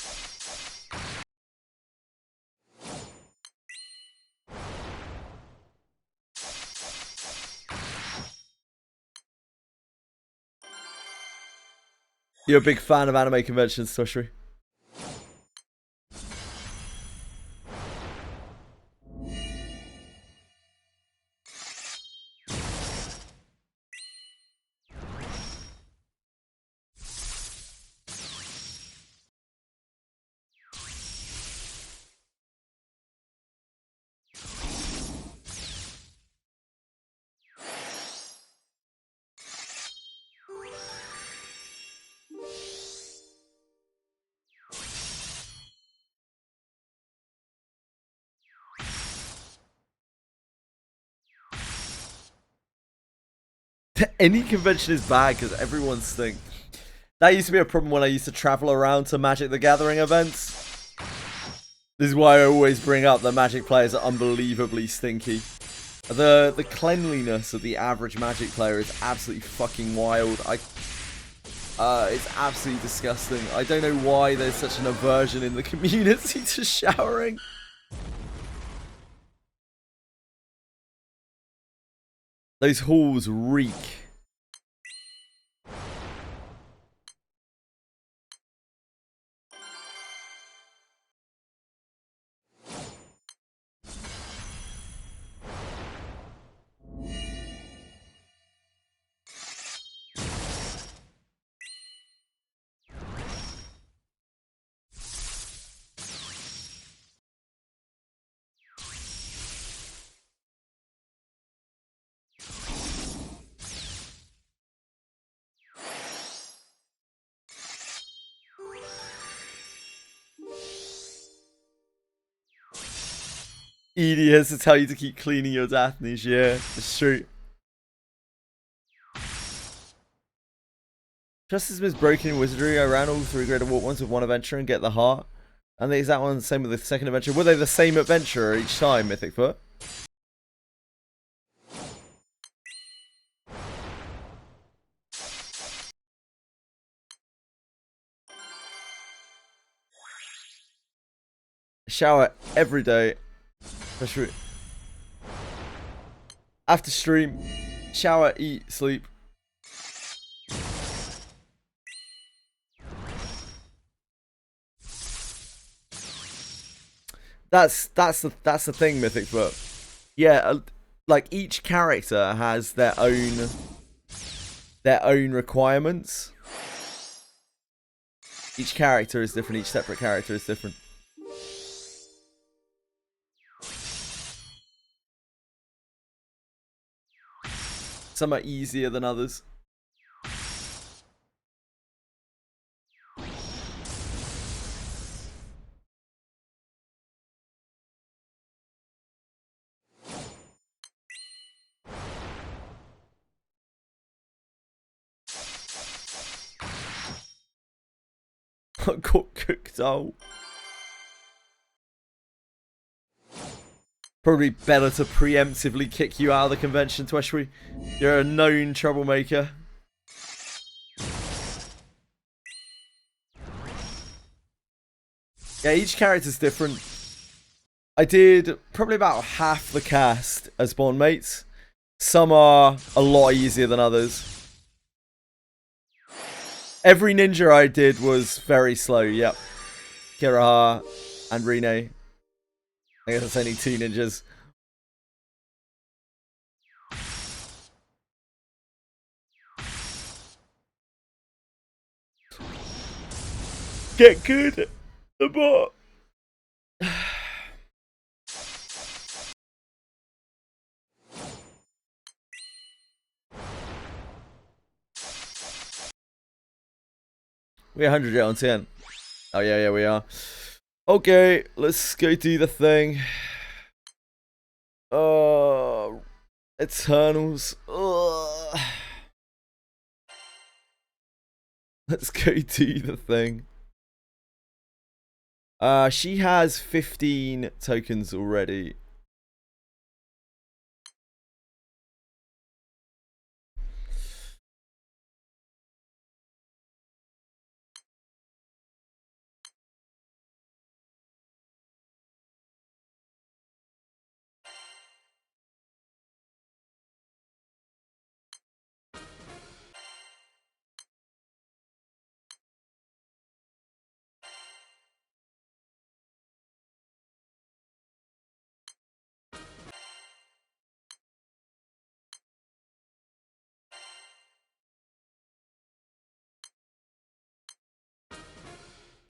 you're a big fan of anime conventions, Toshri. Any convention is bad because everyone's stink. That used to be a problem when I used to travel around to Magic the Gathering events. This is why I always bring up that Magic players are unbelievably stinky. The cleanliness of the average Magic player is absolutely fucking wild. It's absolutely disgusting. I don't know why there's such an aversion in the community to showering. Those halls reek. Edie has to tell you to keep cleaning your Daphnes, yeah, it's true. Just as Miss broken in Wizardry, I ran all 3 Greater Warp ones with 1 adventure and get the heart. And the exact one the same with the second adventure. Were they the same adventure each time, Mythic Foot? Shower every day. After stream, shower, eat, sleep. That's the thing, Mythic. But yeah, like each character has their own requirements. Each character is different. Each separate character is different. Some are easier than others. I got cooked out. Probably better to preemptively kick you out of the convention, Tweshwi. You're a known troublemaker. Yeah, each character's different. I did probably about half the cast as bond mates. Some are a lot easier than others. Every ninja I did was very slow, yep. Kiraha and Rene. I guess it's only 2 ninjas. Get good, the bot. We're 100 on 10. Oh yeah, we are. Okay, let's go do the thing. Eternals. Let's go do the thing. She has 15 tokens already.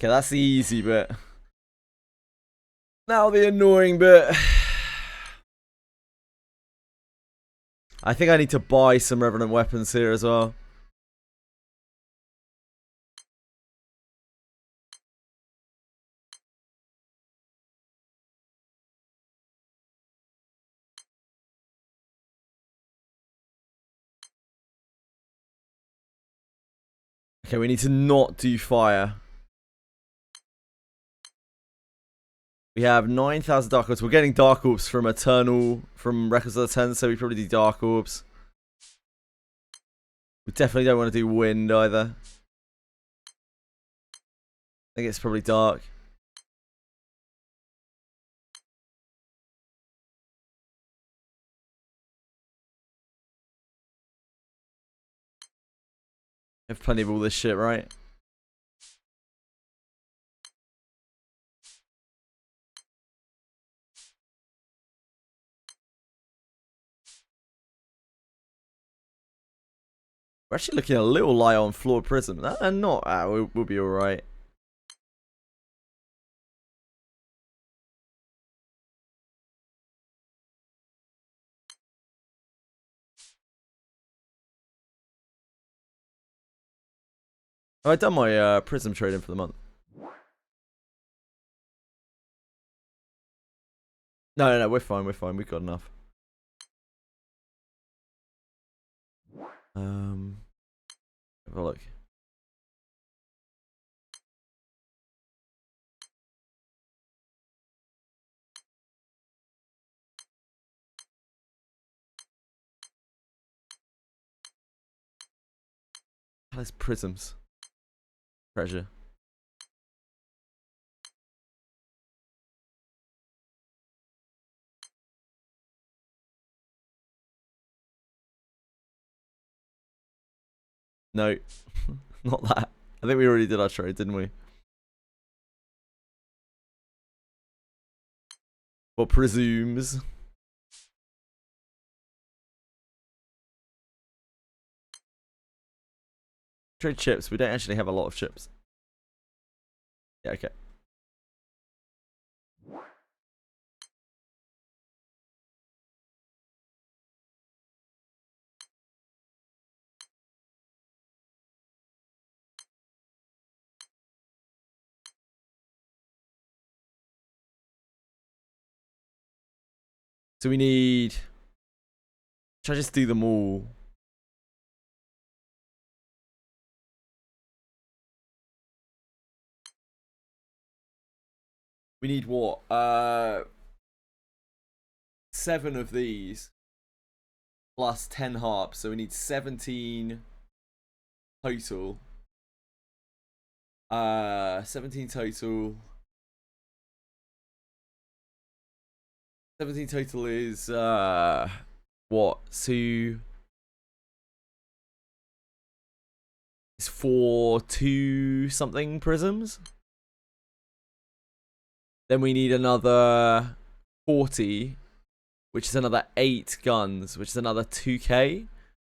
Okay, that's the easy bit. Now the annoying bit. I think I need to buy some Revenant weapons here as well. Okay, we need to not do fire. We have 9,000 Dark Orbs. We're getting Dark Orbs from Eternal, from Records of the 10, so we probably do Dark Orbs. We definitely don't want to do Wind either. I think it's probably Dark. We have plenty of all this shit, right? We're actually looking a little light on Flawed Prism. Not. We'll be alright. Have I done my Prism trading for the month? No, we're fine. We've got enough. Have a look. There's prisms. Treasure. No, not that. I think we already did our trade, didn't we? For presumes. Trade chips. We don't actually have a lot of chips. Yeah, okay. So we need... Should I just do them all? We need what? 7 of these. Plus 10 harps. So we need 17 total. 17 total. 17 total is... what? So... It's for 2 something prisms. Then we need another 40, which is another 8 guns, which is another 2k,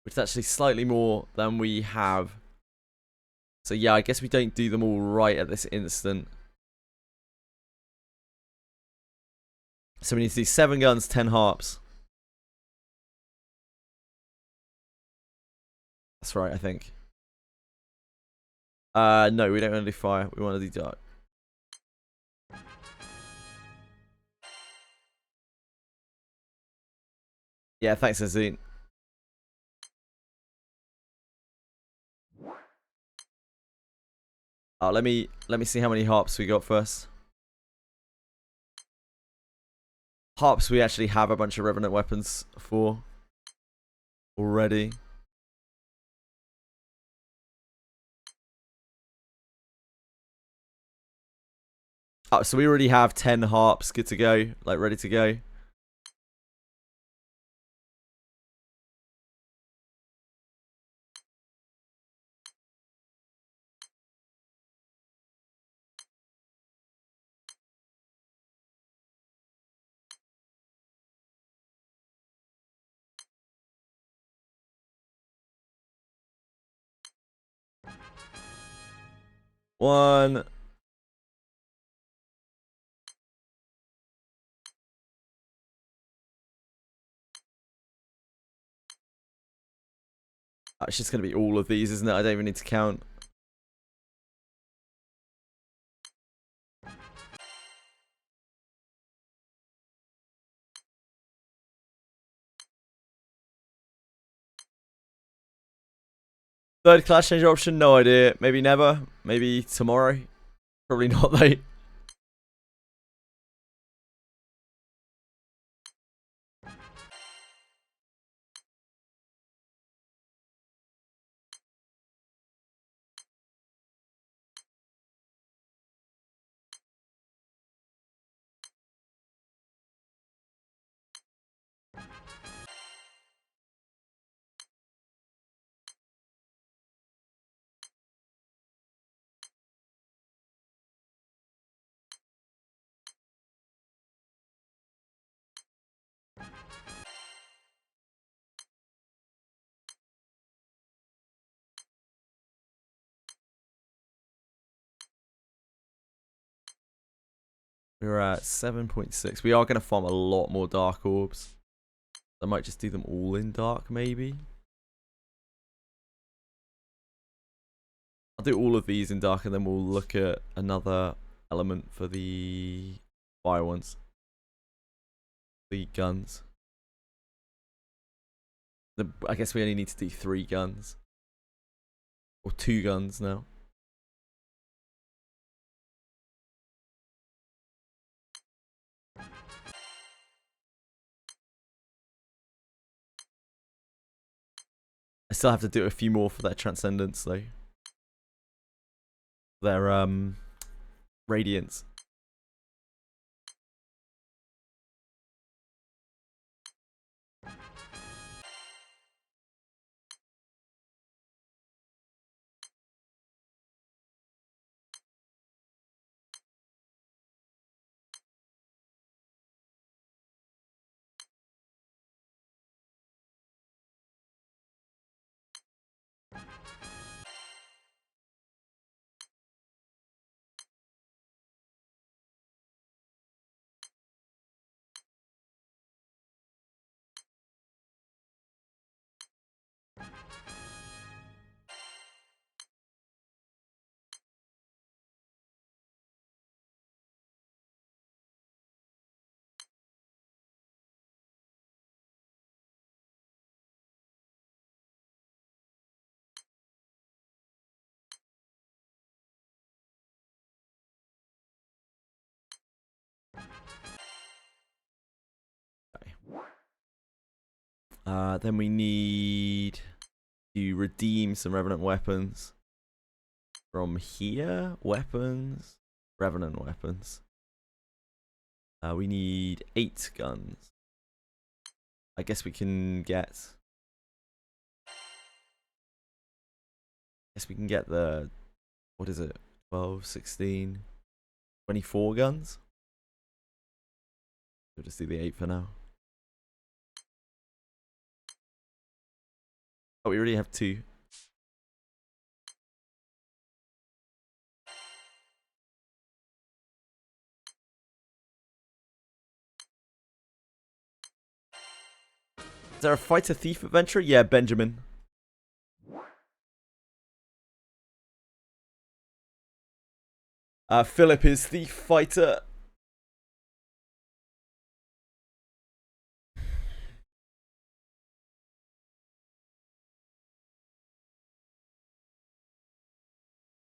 which is actually slightly more than we have. So yeah, I guess we don't do them all right at this instant. So we need to do 7 guns, 10 harps. That's right, I think. No, we don't want to do fire. We want to do dark. Yeah, thanks, Azine. Oh, let me see how many harps we got first. Harps we actually have a bunch of revenant weapons for already. Oh, so we already have 10 harps good to go, like ready to go. One. Oh, it's just going to be all of these, isn't it? I don't even need to count. Third class change option, no idea. Maybe never. Maybe tomorrow. Probably not, though. We're at 7.6. We are going to farm a lot more dark orbs. I might just do them all in dark, maybe. I'll do all of these in dark and then we'll look at another element for the fire ones. The guns. I guess we only need to do 3 guns. Or 2 guns now. I still have to do a few more for their transcendence though. Their radiance. Then we need to redeem some Revenant weapons from here. Weapons. Revenant weapons. We need 8 guns. I guess we can get... the... What is it? 12, 16, 24 guns? We'll just do the 8 for now. Oh, we already have 2. Is there a fighter thief adventurer? Yeah, Benjamin. Philip is thief fighter.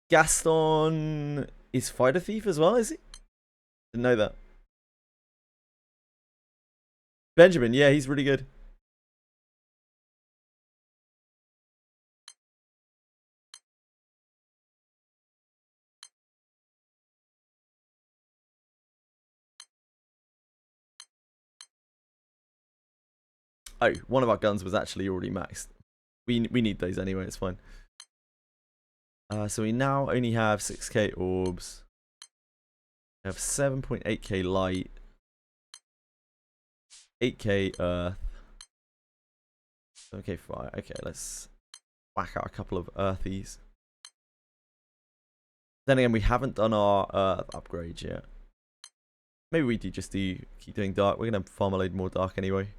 Gaston is fighter thief as well, is he? Didn't know that. Benjamin, yeah, he's really good. Oh, one of our guns was actually already maxed. We need those anyway, it's fine. So we now only have 6k orbs. We have 7.8k light. 8k earth. Okay, fire. Okay, let's whack out a couple of earthies. Then again, we haven't done our earth upgrade yet. Maybe we do just keep doing dark. We're gonna farm a load more dark anyway.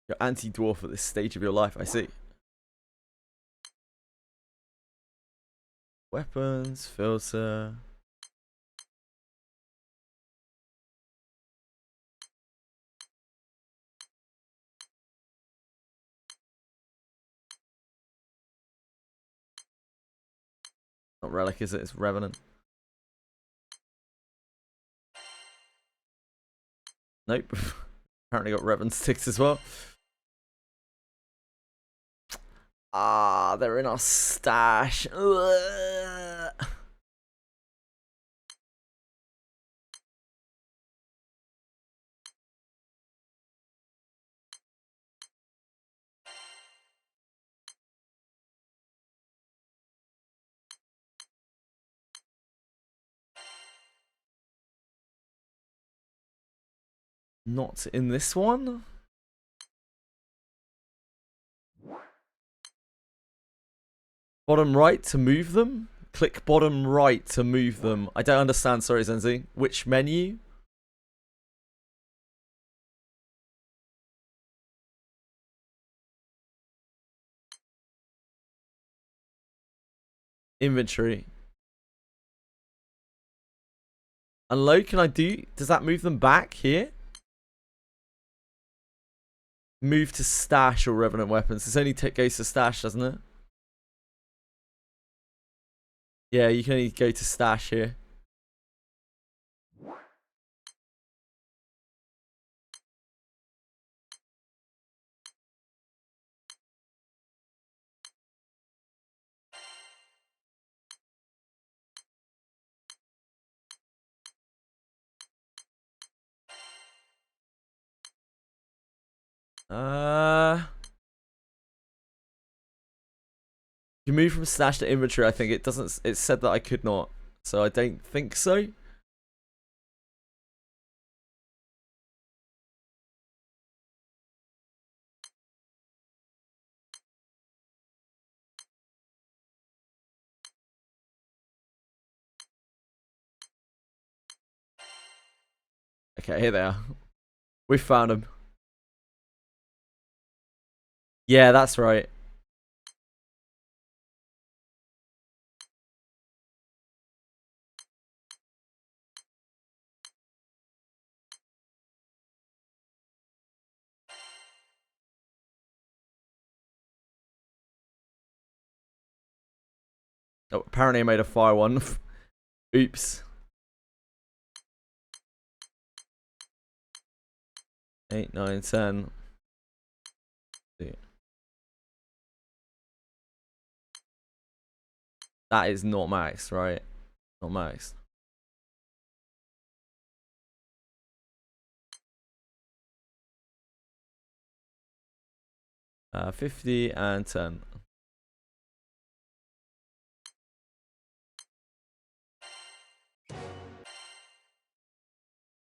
You're anti-dwarf at this stage of your life, I see. Weapons, filter. Not relic, is it? It's revenant. Nope. Apparently got revenant sticks as well. Ah, they're in our stash. Ugh. Not in this one. Bottom right to move them? Click bottom right to move them. I don't understand, sorry Zenzi. Which menu? Inventory. Unload, can I do? Does that move them back here? Move to stash or revenant weapons. This only goes to stash, doesn't it? Yeah, you can only go to stash here. You move from stash to inventory, I think. It doesn't. It said that I could not. So I don't think so. Okay, here they are. We found them. Yeah, that's right. Oh, apparently I made a fire one. Oops. 8, 9, 10. That is not max, right? Not max. Uh, 50 and 10.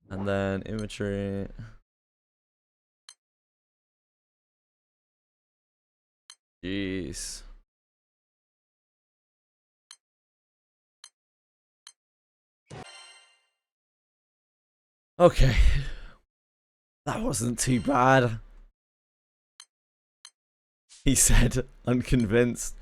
And then inventory. Jeez. Okay. That wasn't too bad. He said, unconvinced.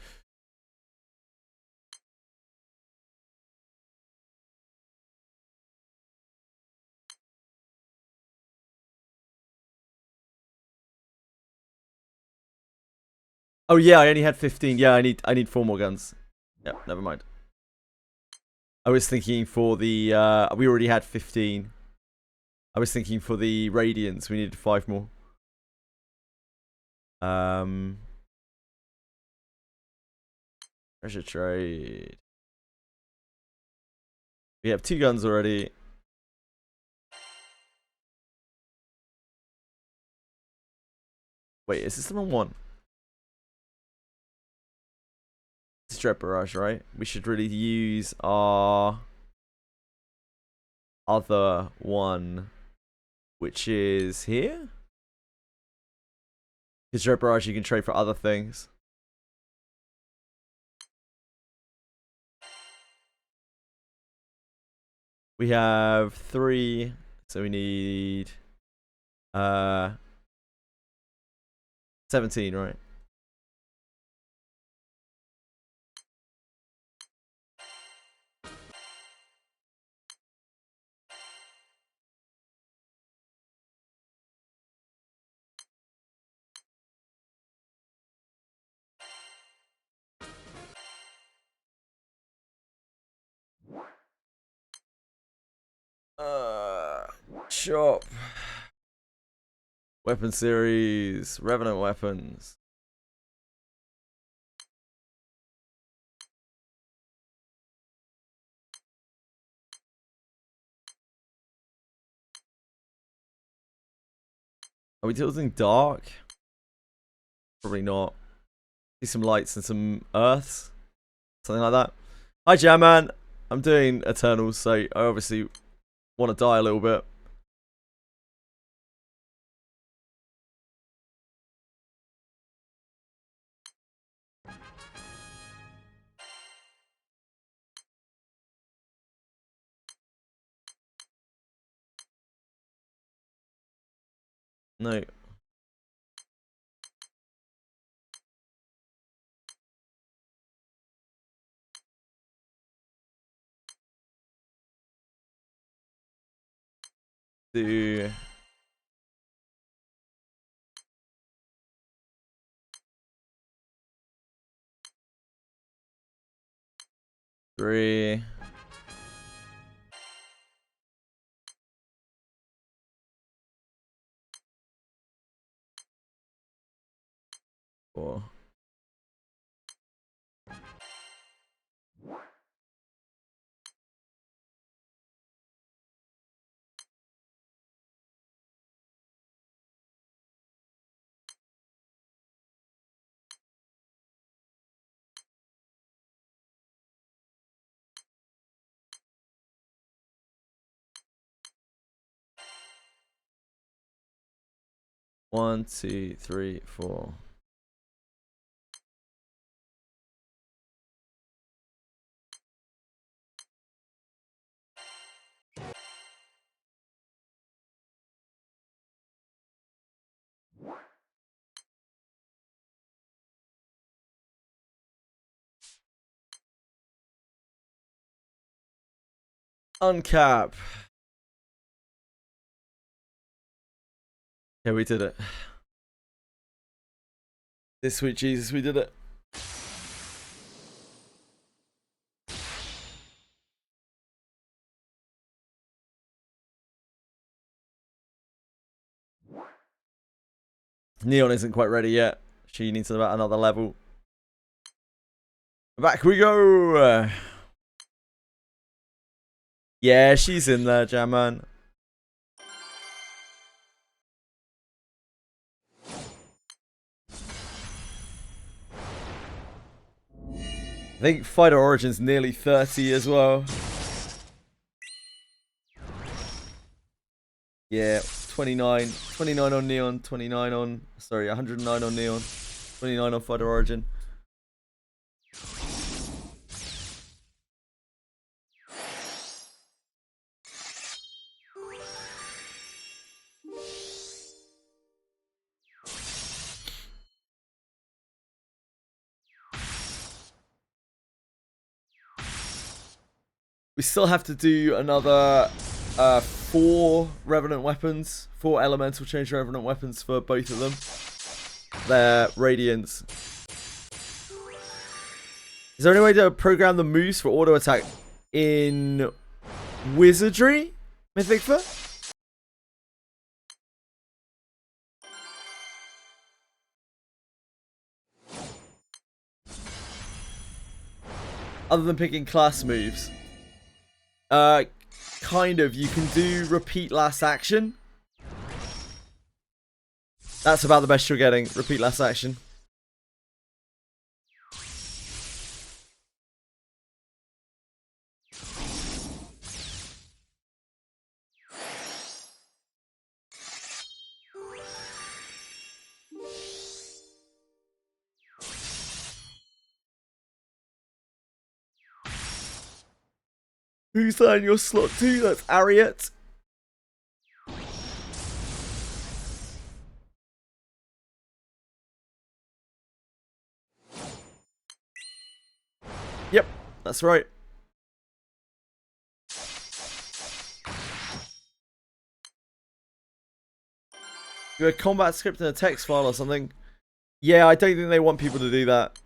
Oh yeah, I only had 15. Yeah, I need 4 more guns. Yep, never mind. I was thinking for the we already had 15. I was thinking for the Radiants we needed 5 more. Treasure trade. We have 2 guns already. Wait, is this the wrong one? It's Dread Barrage, right? We should really use our other one, which is here. Because Dread Barrage you can trade for other things. We have 3, so we need 17, right? Shop. Weapon series, Revenant weapons. Are we tilting dark? Probably not. See some lights and some earths. Something like that. Hi Jam Man. I'm doing Eternals, so I obviously want to die a little bit. No. Do 3. 4. One, 2, 3, 4. Uncap. Yeah, we did it. This sweet Jesus, we did it. Neon isn't quite ready yet. She needs about another level. Back we go. Yeah, she's in there, Jamman. I think Fighter Origin's nearly 30 as well. Yeah, 29. 29 on Neon, 29 on... Sorry, 109 on Neon. 29 on Fighter Origin. We still have to do another 4 Revenant weapons. 4 elemental change Revenant weapons for both of them. They're Radiance. Is there any way to program the moves for auto attack in Wizardry, Mythicfa? Other than picking class moves. Kind of. You can do repeat last action. That's about the best you're getting. Repeat last action. Who's that in your slot 2? That's Ariat. Yep, that's right. Do a combat script in a text file or something. Yeah, I don't think they want people to do that.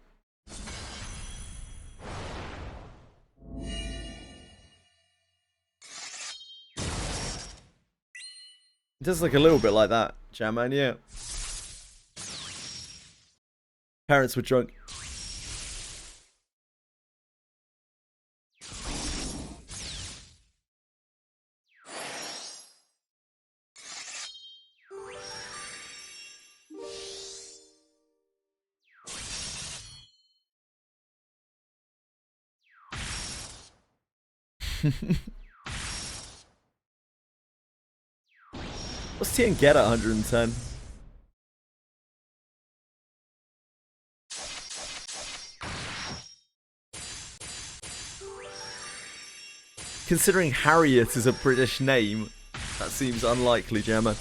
It does look a little bit like that, Jamman, yeah. Parents were drunk. What's Tien get at 110? Considering Harriet is a British name, that seems unlikely, Gemma.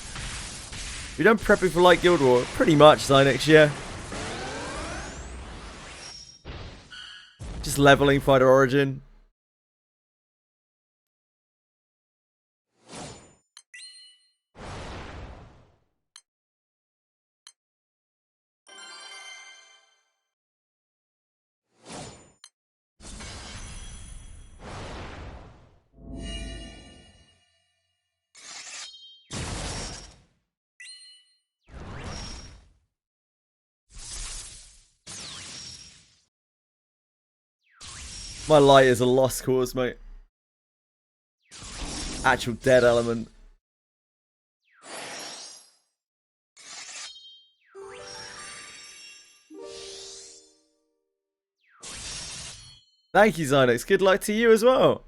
You're done prepping for Light Guild War? Pretty much, Zynex, yeah. Just leveling Fighter Origin. My light is a lost cause, mate. Actual dead element. Thank you, Zynex. Good luck to you as well.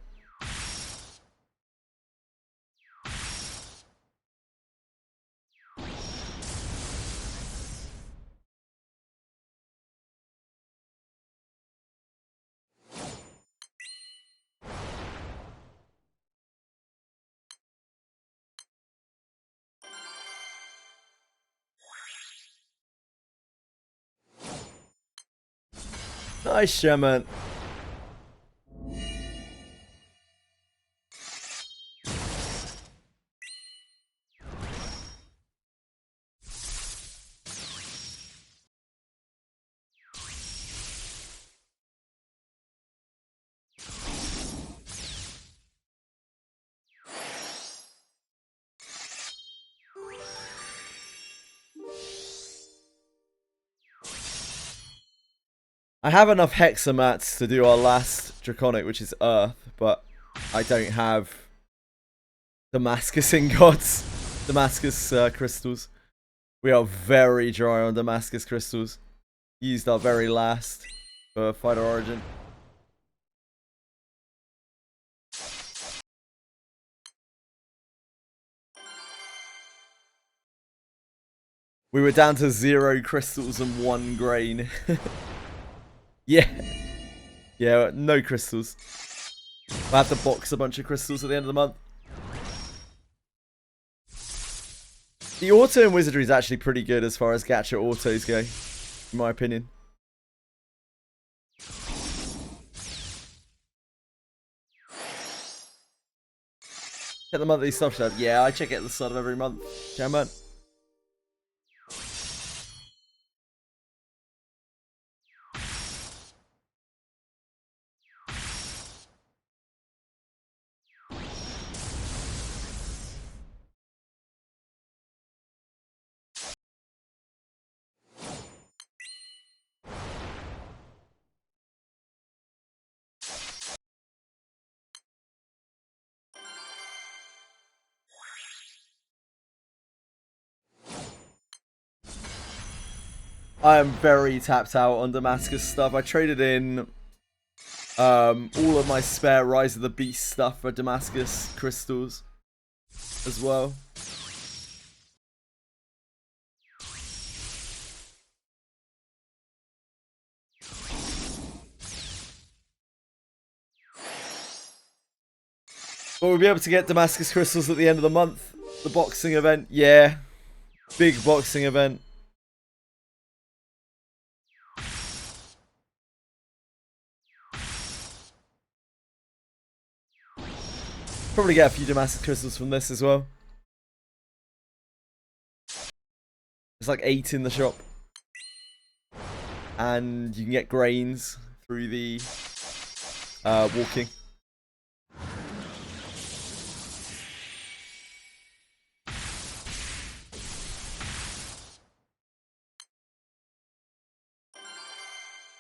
Nice, Shaman. I have enough hexamats to do our last Draconic, which is Earth, but I don't have Damascus ingots, Damascus crystals. We are very dry on Damascus crystals. Used our very last for Fighter Origin. We were down to 0 crystals and 1 grain. Yeah. Yeah, no crystals. We'll have to box a bunch of crystals at the end of the month. The auto in Wizardry is actually pretty good as far as gacha autos go, in my opinion. Check the monthly stuff shop. Yeah, I check it at the start of every month. Jam man. I am very tapped out on Damascus stuff. I traded in all of my spare Rise of the Beast stuff for Damascus crystals as well. But we'll be able to get Damascus crystals at the end of the month. The boxing event, yeah. Big boxing event. Probably get a few Damascus crystals from this as well. It's like 8 in the shop. And you can get grains through the walking.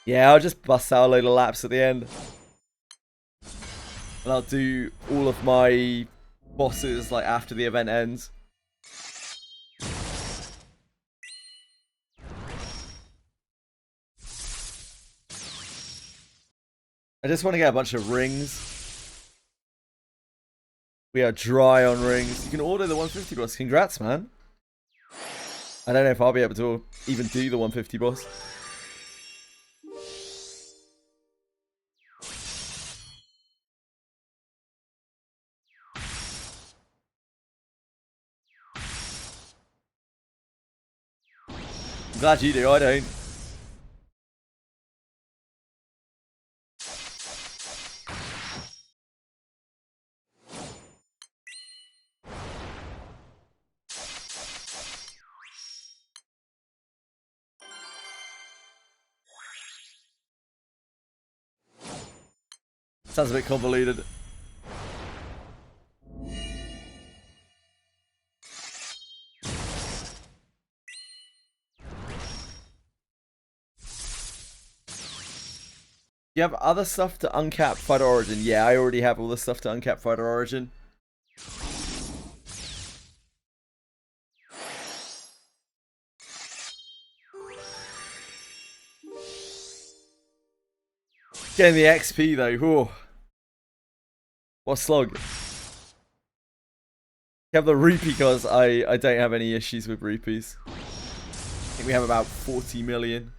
Yeah, I'll just bust out a load of laps at the end. And I'll do all of my bosses like after the event ends. I just want to get a bunch of rings. We are dry on rings. You can order the 150 boss. Congrats, man. I don't know if I'll be able to even do the 150 boss. I'm glad you do, I don't. Sounds a bit convoluted. You have other stuff to uncap Fighter Origin? Yeah, I already have all the stuff to uncap Fighter Origin. Getting the XP though, whew. What slog? You have the rupee cards. I don't have any issues with rupees. I think we have about 40 million.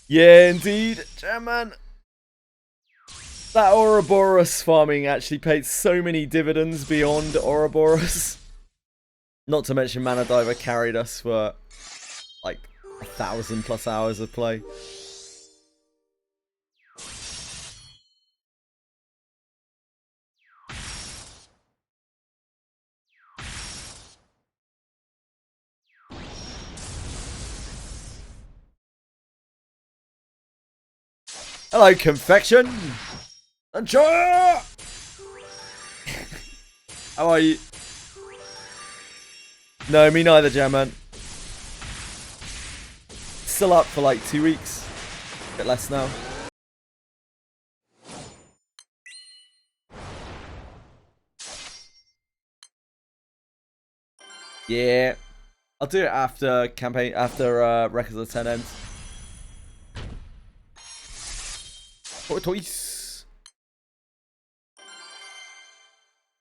Yeah, indeed. Jam man. That Ouroboros farming actually paid so many dividends beyond Ouroboros. Not to mention Mana Diver carried us for like 1,000+ hours of play. Hello, confection. How are you? No, me neither, Jamman. Still up for like 2 weeks. A bit less now. Yeah. I'll do it after campaign, after Records of 10 ends. Tortoise.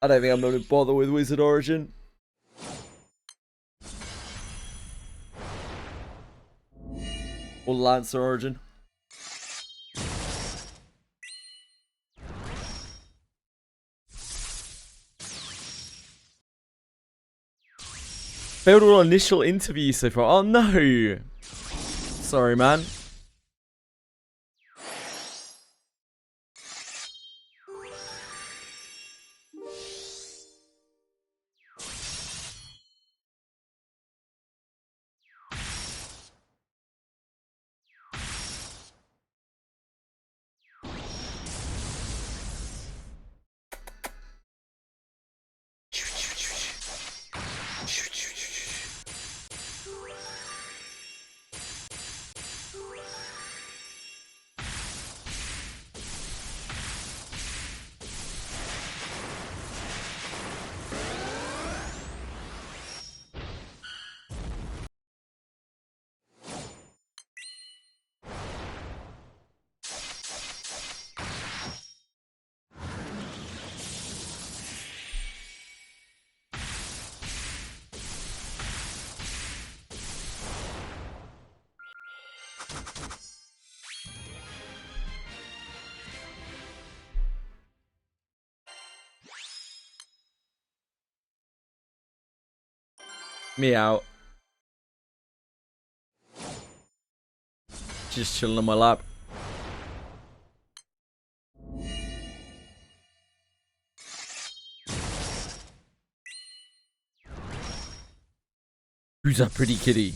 I don't think I'm going to bother with Wizard Origin. Or Lancer Origin. Failed all initial interviews so far. Oh no! Sorry, man. Me out. Just chilling on my lap. Who's that pretty kitty?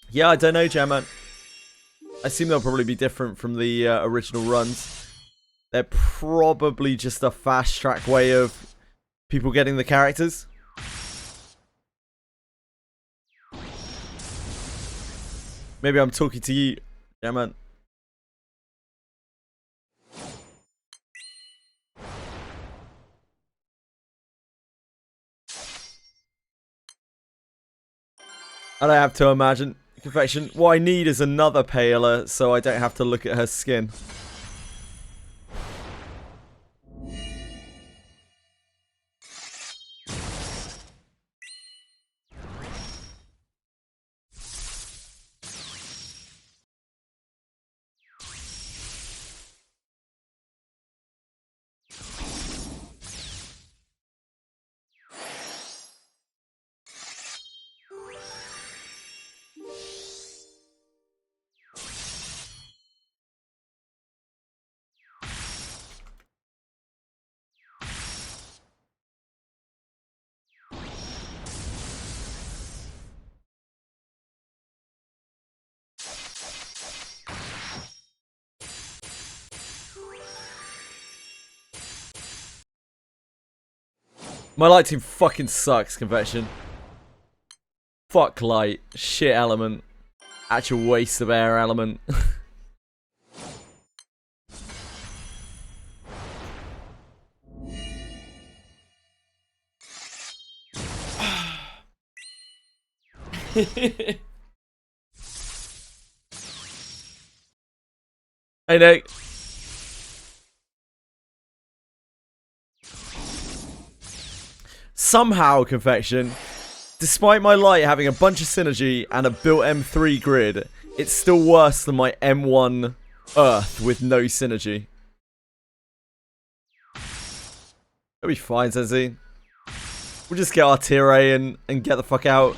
Yeah, I don't know, Jamman. I assume they'll probably be different from the original runs. They're probably just a fast track way of people getting the characters. Maybe I'm talking to you, Jamman. I don't have to imagine. Confection. What I need is another paler so I don't have to look at her skin. My light team fucking sucks, Confection. Fuck light. Shit element. Actual waste of air element. Hey Nick. Somehow, Confection, despite my light having a bunch of synergy and a built M3 grid, it's still worse than my M1 Earth with no synergy. It'll be fine, Sensi. We'll just get our tier A and get the fuck out.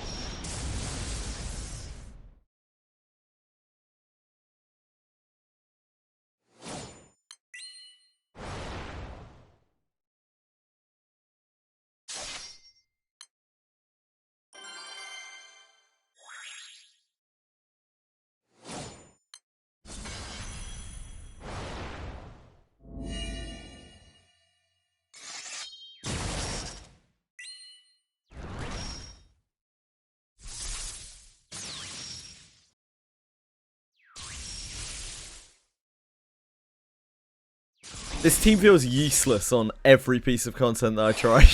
This team feels useless on every piece of content that I try.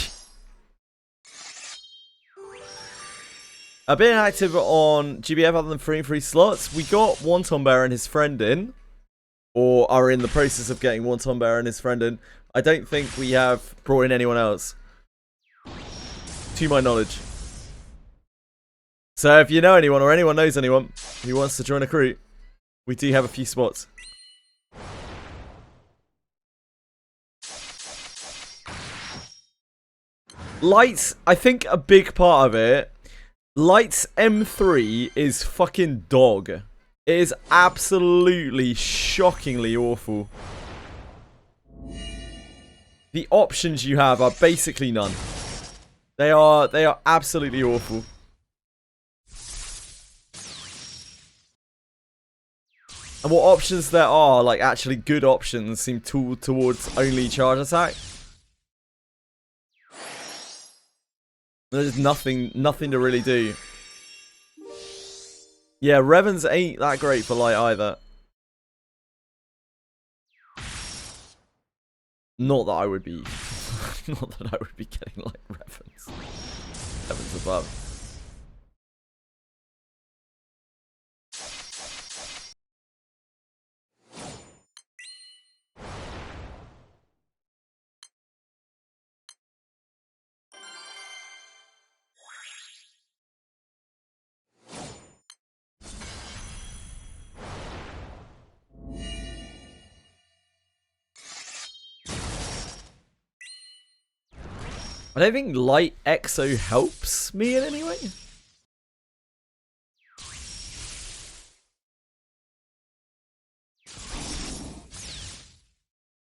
I've been active on GBF other than free slots. We got Wonton Bear and his friend in. Or are in the process of getting Wonton Bear and his friend in. I don't think we have brought in anyone else. To my knowledge. So if you know anyone or anyone knows anyone who wants to join a crew, we do have a few spots. Lights, I think a big part of it, Lights M3 is fucking dog. It is absolutely shockingly awful. The options you have are basically none. They are absolutely awful. And what options there are, like actually good options, seem towards only charge attack. There's nothing to really do. Yeah, Revens ain't that great for light either. Not that I would be not that I would be getting like Revens. Heavens above. I don't think Light Exo helps me in any way.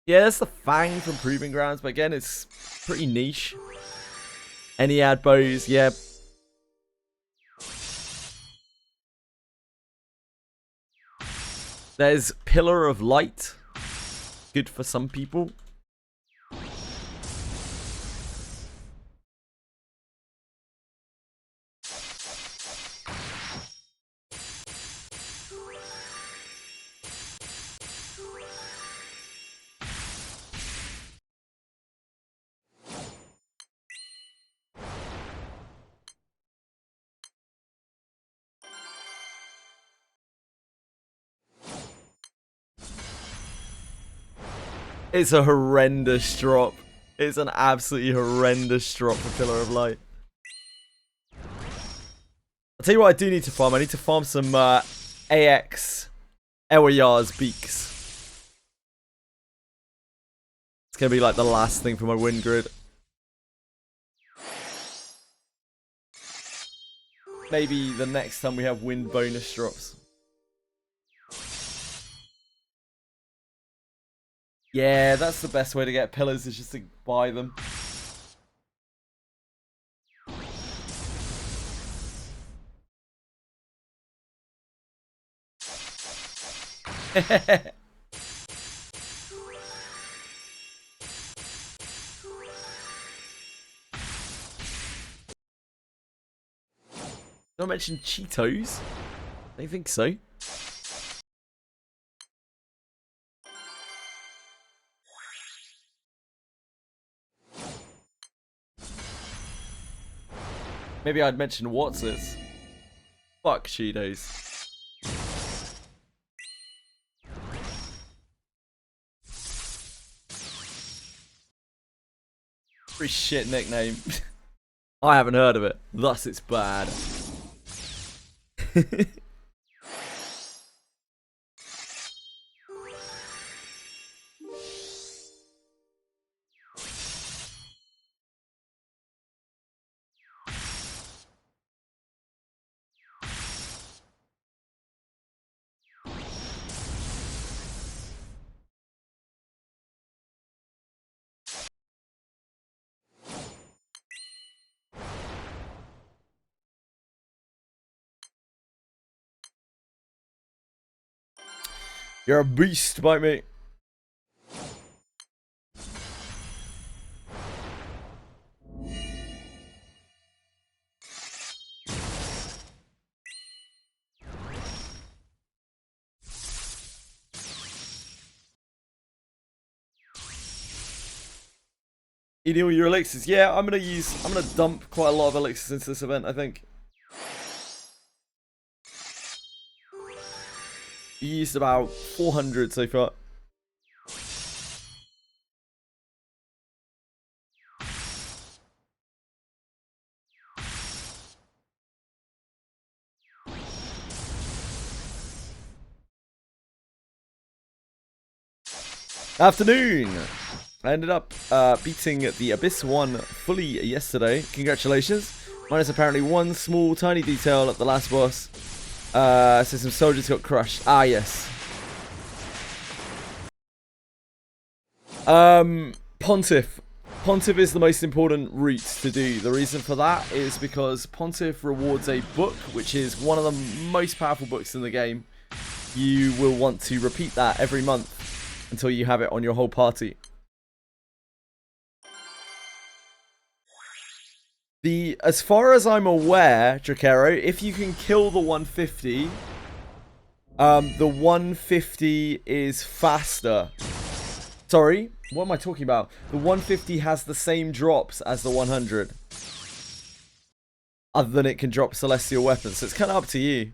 Yeah, that's the Fang from Proving Grounds, but again, it's pretty niche. Any ad bows, yeah. There's Pillar of Light. Good for some people. It's a horrendous drop. It's an absolutely horrendous drop for Pillar of Light. I'll tell you what I do need to farm. I need to farm some AX Ewayar's Beaks. It's going to be like the last thing for my win grid. Maybe the next time we have wind bonus drops. Yeah, that's the best way to get pillars, is just to buy them. Did I mention Cheetos? I don't think so. Maybe I'd mention what's this. Fuck Cheetos. Pretty shit nickname. I haven't heard of it, thus it's bad. You're a beast, bite me. Eating all your elixirs. Yeah, I'm gonna dump quite a lot of elixirs into this event, I think. We used about 400 so far. Afternoon! I ended up beating the Abyss 1 fully yesterday. Congratulations. Minus apparently one small tiny detail at the last boss. So some soldiers got crushed. Ah, yes. Pontiff. Pontiff is the most important route to do. The reason for that is because Pontiff rewards a book, which is one of the most powerful books in the game. You will want to repeat that every month until you have it on your whole party. As far as I'm aware, Drakero, if you can kill the 150, the 150 is faster. Sorry, what am I talking about? The 150 has the same drops as the 100. Other than it can drop celestial weapons, so it's kind of up to you.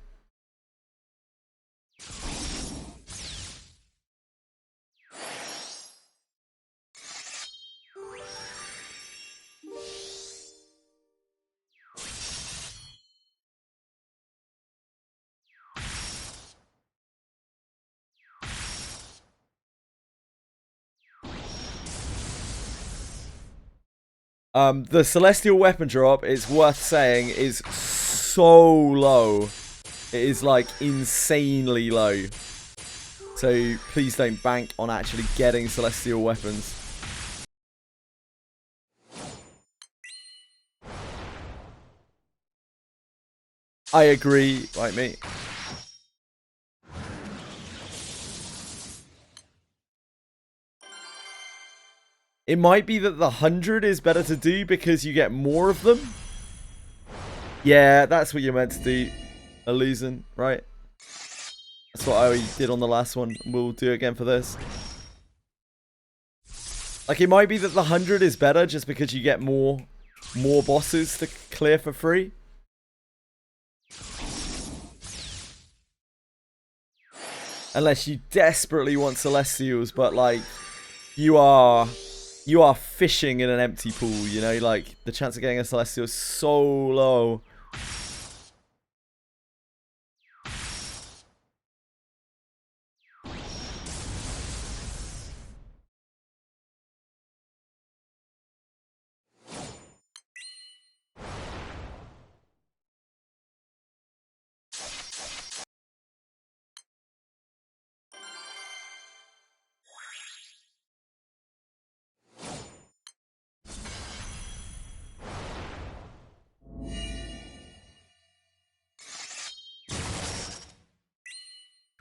The celestial weapon drop, it's worth saying, is so low. It is like insanely low. So please don't bank on actually getting celestial weapons. I agree, right, mate? It might be that the 100 is better to do because you get more of them. Yeah, that's what you're meant to do, Illusion, right? That's what I did on the last one. We'll do it again for this. Like, it might be that the 100 is better just because you get more bosses to clear for free. Unless you desperately want Celestials, but like, you are fishing in an empty pool, you know? Like, the chance of getting a Celestial is so low.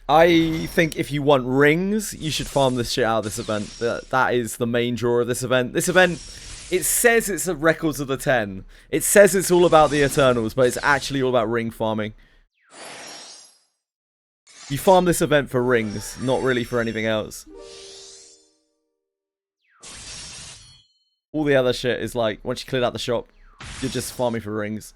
I think if you want rings, you should farm this shit out of this event. That is the main draw of this event. This event, it says it's a Records of the 10. It says it's all about the Eternals, but it's actually all about ring farming. You farm this event for rings, not really for anything else. All the other shit is like, once you clear out the shop, you're just farming for rings.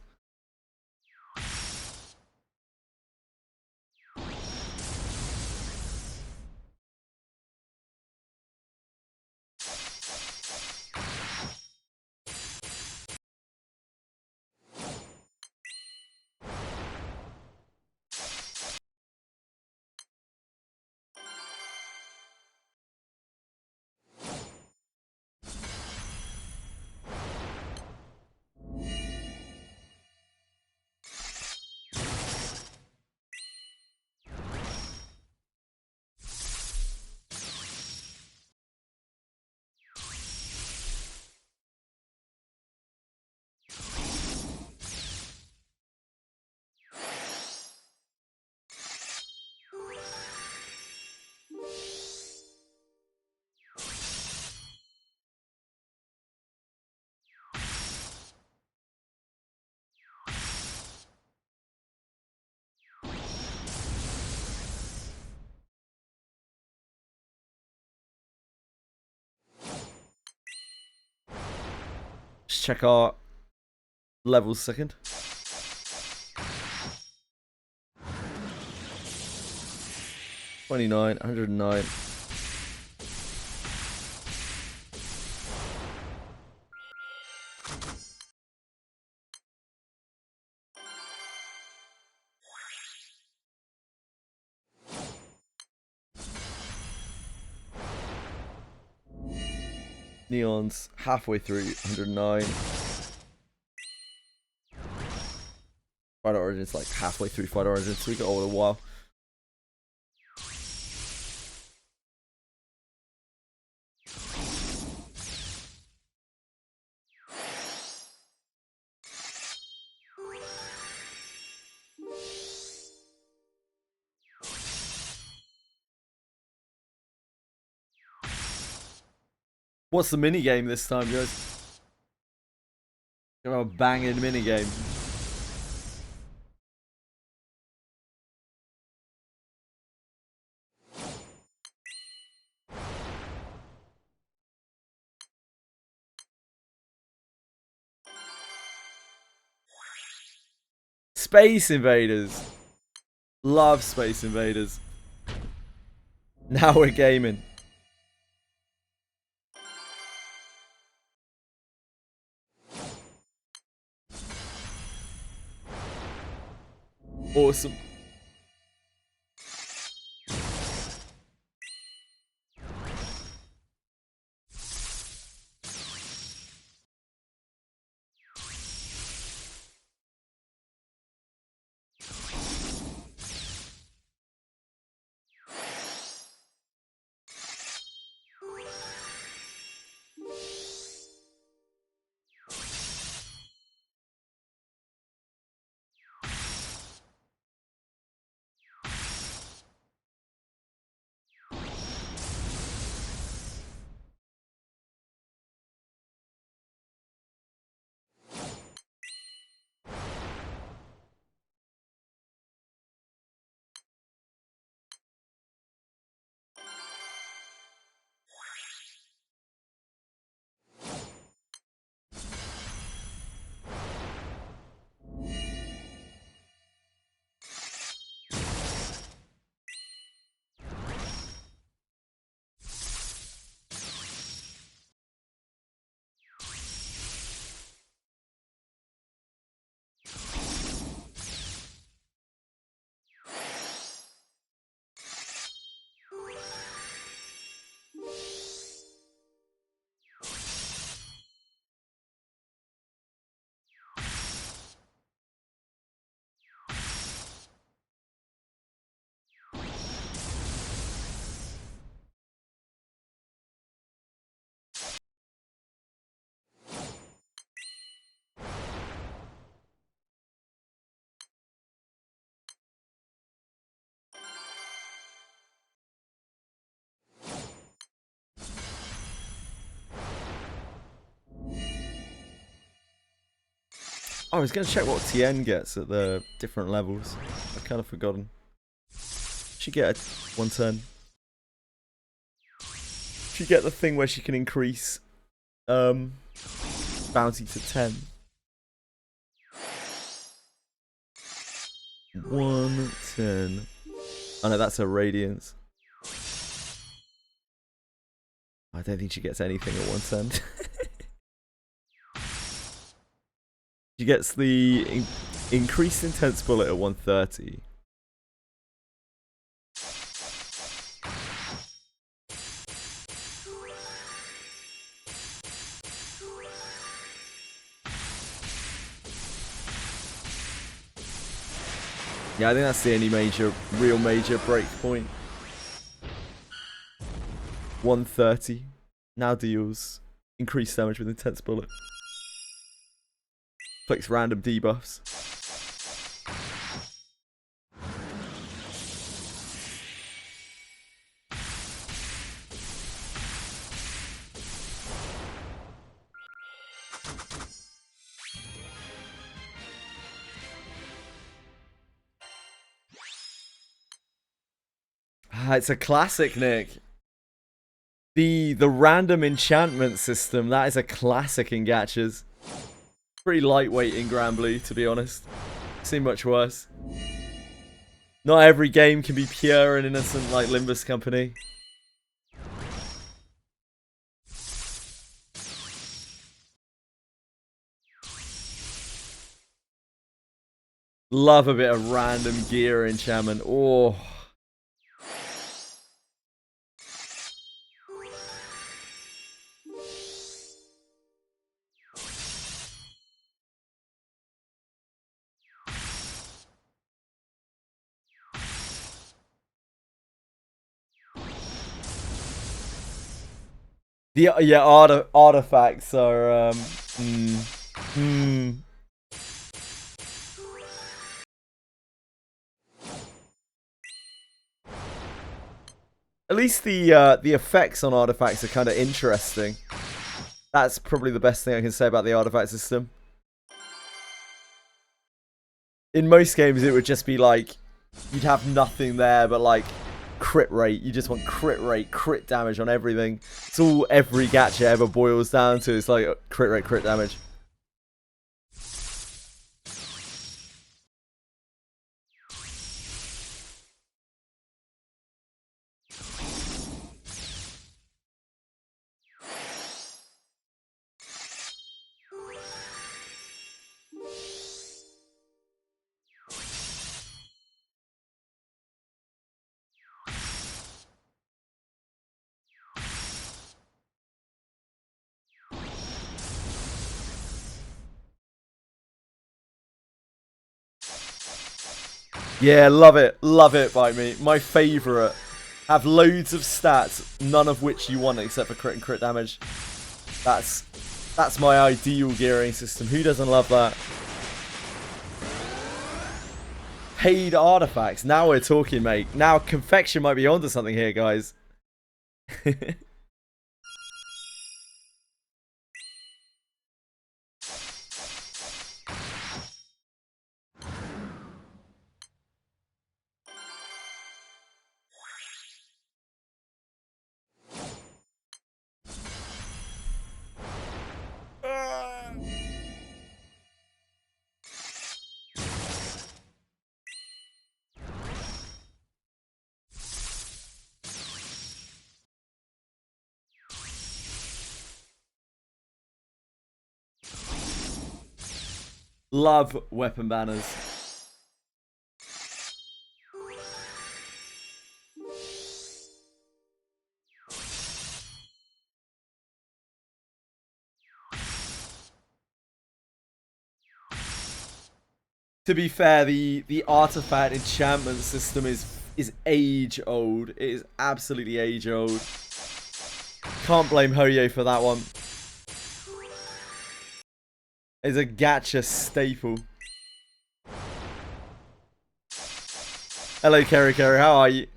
Let's check our levels second. $29, 109. Neon's halfway through, 109. Fight Origin's like halfway through Fight Origin, so we got all a while. What's the mini game this time, guys? Gonna have a banging mini game. Space Invaders. Love Space Invaders. Now we're gaming. Awesome. I was going to check what Tien gets at the different levels. I've kind of forgotten. She get a 110. She get the thing where she can increase bounty to 10. 110. Oh no, that's her radiance. I don't think she gets anything at 110. She gets the increased intense bullet at 130. Yeah, I think that's the only real major break point. 130. Now deals increased damage with intense bullet. Inflicts random debuffs. It's a classic, Nick. The random enchantment system, that is a classic in gachas. pretty lightweight in Granblue, to be honest. Seen much worse. Not every game can be pure and innocent like Limbus Company. Love a bit of random gear enchantment. Oh. Yeah, artifacts are At least the effects on artifacts are kind of interesting. That's probably the best thing I can say about the artifact system. In most games, it would just be like you'd have nothing there but like crit rate. You just want crit rate, crit damage on everything. It's all every gacha ever boils down to. It's like crit rate, crit damage. Yeah, love it, Bite Me. My favourite. Have loads of stats, none of which you want except for crit and crit damage. That's my ideal gearing system. Who doesn't love that? Paid artifacts. Now we're talking, mate. Now Confection might be onto something here, guys. Love weapon banners. To be fair, the artifact enchantment system is age old. It is absolutely age old. Can't blame Hoyo for that one. It's a gacha staple. Hello, Kerry, how are you?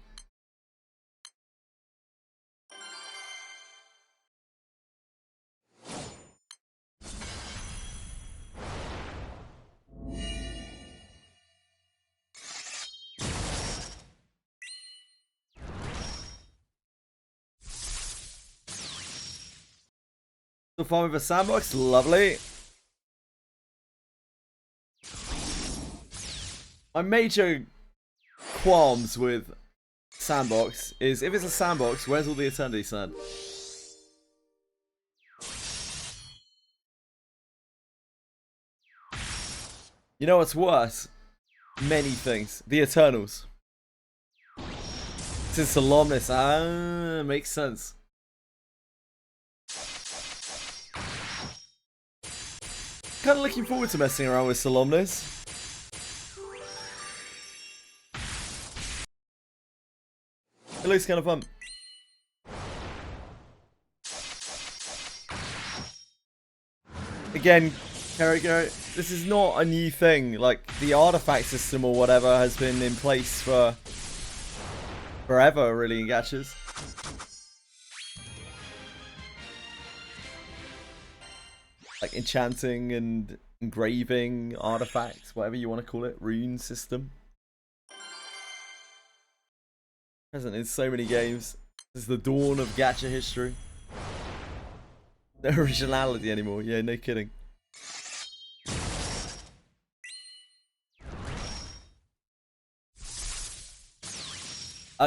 The farm of a sandbox, lovely. My major qualms with sandbox is if it's a sandbox, where's all the eternity sand? You know what's worse? Many things. The Eternals. This is Solemnis. Ah, makes sense. Kind of looking forward to messing around with Solemnis. It looks kind of fun. Again, Kerrigo, this is not a new thing. Like, the artifact system or whatever has been in place for forever, really, in gachas. Like enchanting and engraving artifacts, whatever you want to call it, rune system. Present in so many games. This is the dawn of gacha history. No originality anymore. Yeah, no kidding.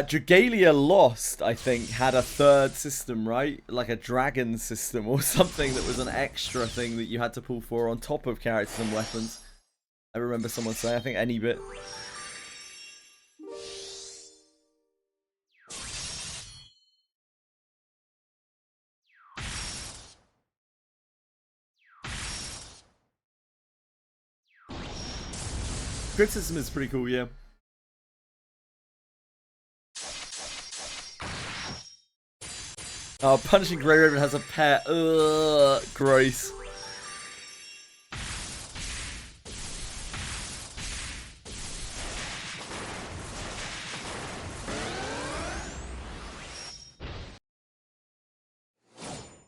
Dragalia Lost, I think, had a third system, right? Like a dragon system or something that was an extra thing that you had to pull for on top of characters and weapons. I remember someone saying, I think any bit. Grid system is pretty cool, yeah. Oh, Punishing Grey Raven has a pet. Ugh, gross.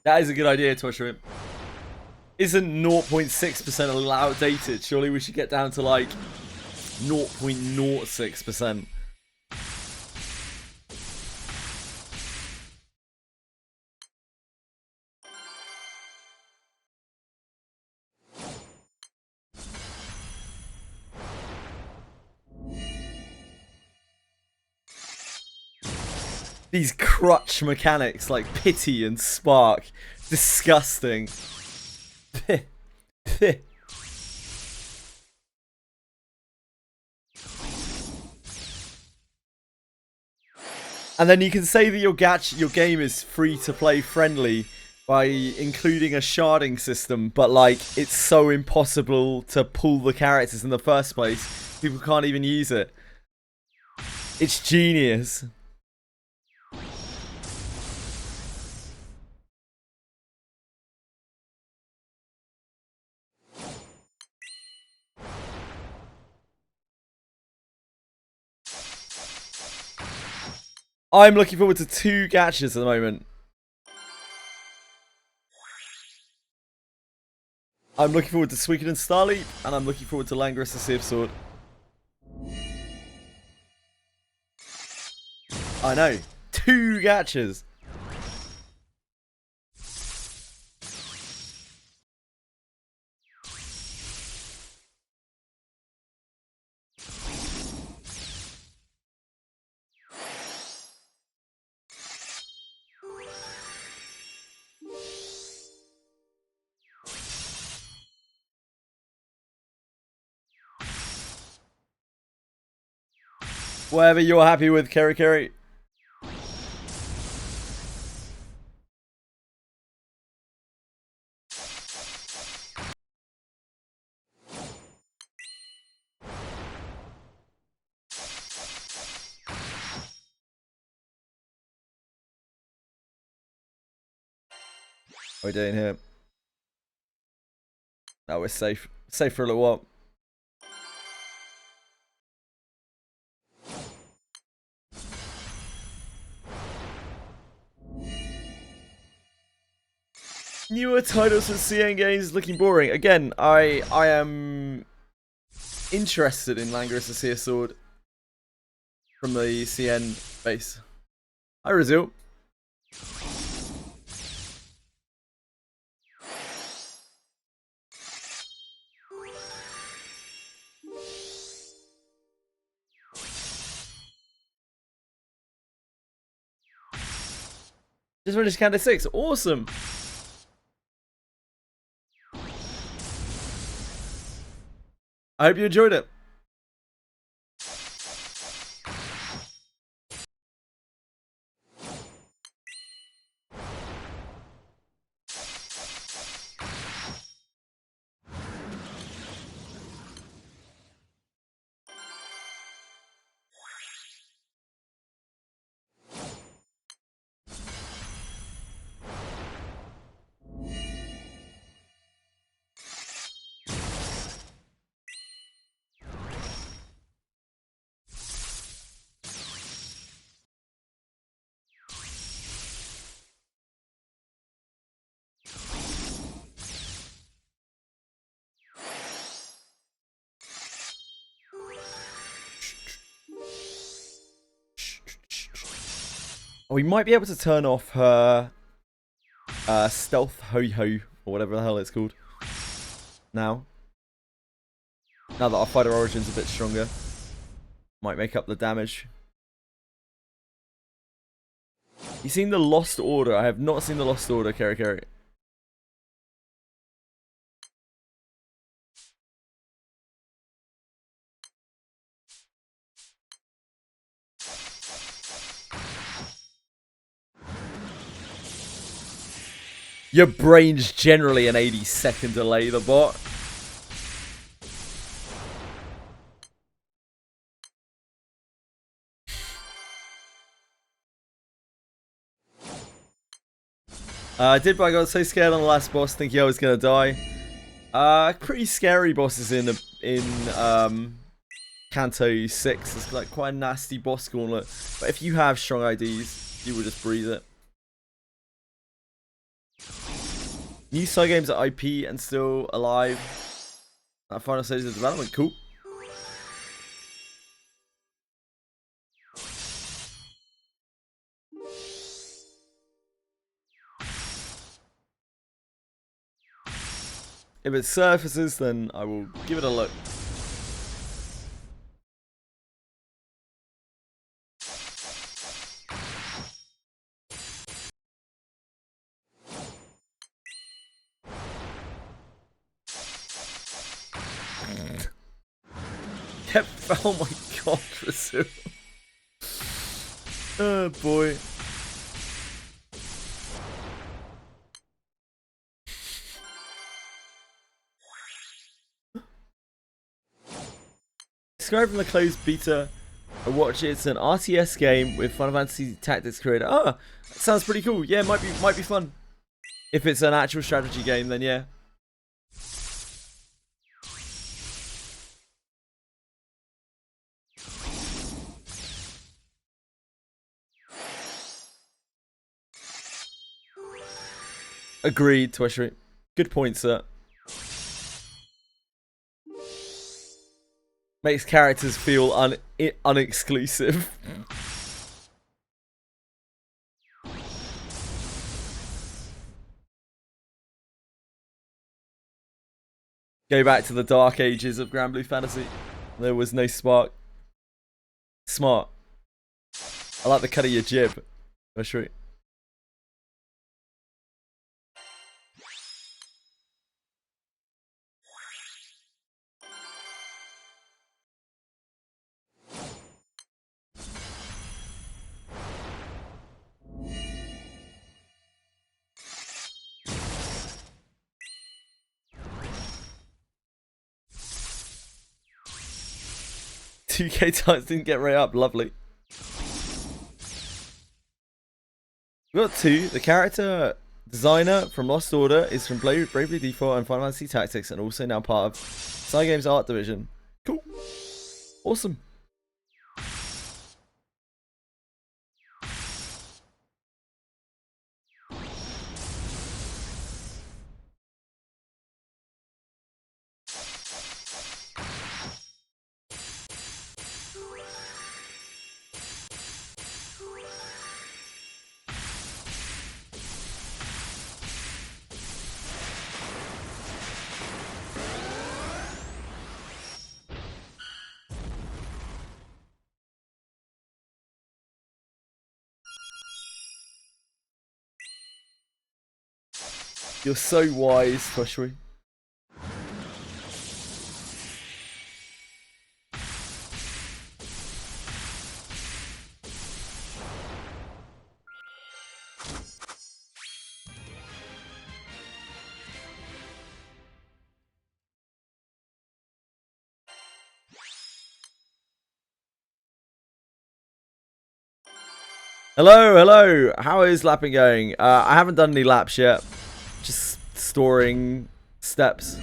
That is a good idea, Twitcher. Isn't 0.6% allowed outdated? Surely we should get down to like 0.06%. These crutch mechanics like Pity and Spark. Disgusting. And then you can say that your game is free to play friendly by including a sharding system, but like it's so impossible to pull the characters in the first place, people can't even use it. It's genius. I'm looking forward to 2 gachas at the moment. I'm looking forward to Suikoden and Starleap, and I'm looking forward to Langris the Sea of Sword. I know. 2 gachas. Whatever you're happy with, Kerry Kerry. What are we doing here? No, we're safe. Safe for a little while. Newer titles from CN games looking boring. Again, I am interested in Langris the Sea of Sword from the CN base. Hi, Razil. Just finished Canada 6. Awesome. I hope you enjoyed it. We might be able to turn off her stealth ho-ho, or whatever the hell it's called. Now that our fighter origin's a bit stronger. Might make up the damage. You seen the Lost Order? I have not seen the Lost Order, Kerry Kerry. Your brain's generally an 80-second delay, the bot. I did, but I got so scared on the last boss, thinking I was gonna die. Pretty scary bosses in Kanto 6. It's like quite a nasty boss gauntlet. But if you have strong IDs, you will just breeze it. New side games are IP and still alive. Final stages of development, cool. If it surfaces, then I will give it a look. Oh my god, Rasul. Oh boy. Describe from the closed beta. I watch it. It's an RTS game with Final Fantasy Tactics creator. Ah, that sounds pretty cool. Yeah, might be fun. If it's an actual strategy game, then yeah. Agreed, Twitchery. Good point, sir. Makes characters feel unexclusive. Go back to the dark ages of Granblue Fantasy. There was no spark. Smart. I like the cut of your jib. Twitchery. $2K times didn't get right up. Lovely. We got 2. The character designer from Lost Order is from Bravely Default and Final Fantasy Tactics, and also now part of Side Games Art Division. Cool. Awesome. You're so wise, Twitchery. Hello, hello. How is lapping going? I haven't done any laps yet. Just storing steps.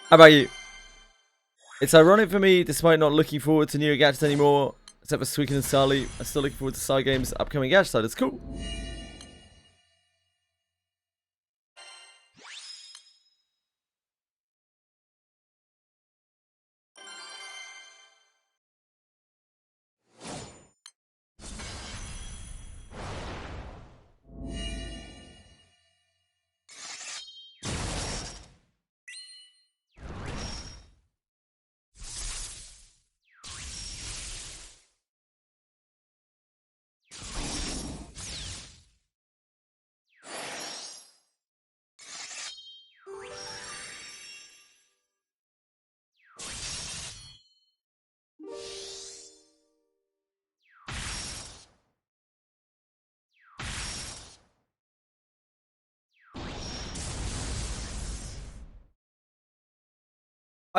How about you? It's ironic for me, despite not looking forward to new gadgets anymore, except for Squeakin' and Sally, I'm still looking forward to Side Games' upcoming gadget side. It's cool.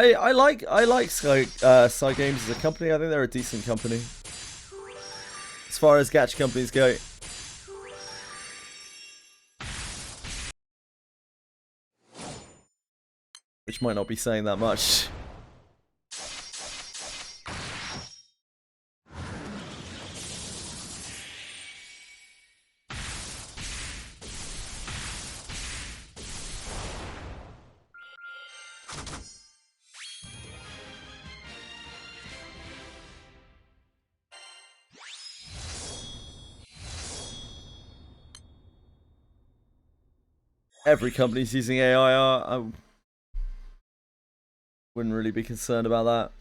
I like Sky Games as a company. I think they're a decent company as far as gacha companies go. Which might not be saying that much. Every company's using AI. I wouldn't really be concerned about that.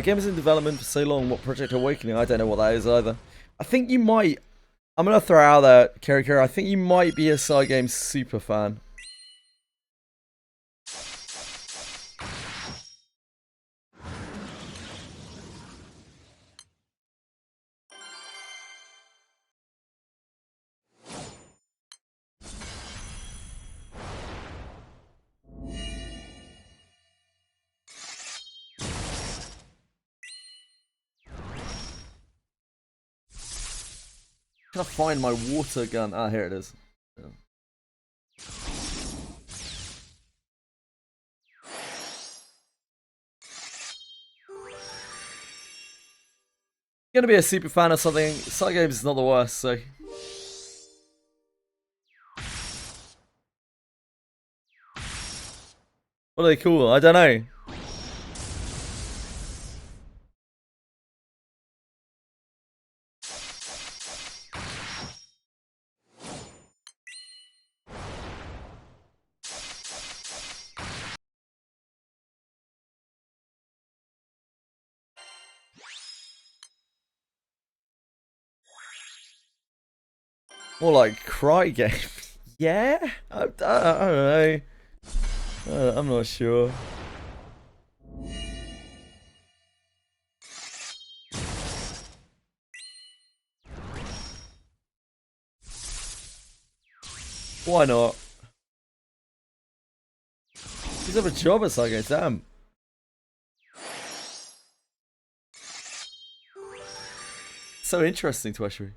Game is in development for so long. What Project Awakening? I don't know what that is either. I think you might. I'm gonna throw out there, Kerry. I think you might be a Side Games super fan. Can I find my water gun? Ah, here it is. Yeah. Gonna be a super fan of something. Side Games is not the worst, so. What are they called? I don't know. More like Cry Game. Yeah? I don't know. I'm not sure. Why not? He's have a job at Side Games, damn. So interesting, Tweshery.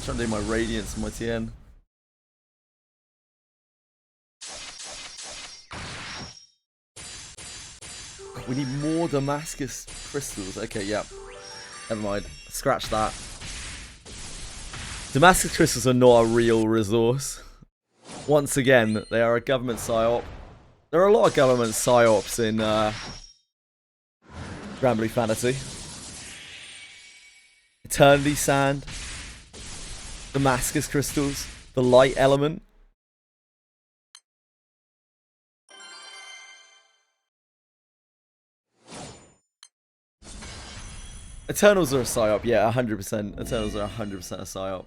Trying to do my Radiance and my TN. We need more Damascus crystals. Okay, yeah. Never mind. Scratch that. Damascus crystals are not a real resource. Once again, they are a government psyop. There are a lot of government psyops in Granblue Fantasy. Eternity Sand. Damascus crystals. The light element. Eternals are a psyop, yeah, 100%. Eternals are 100% a psyop.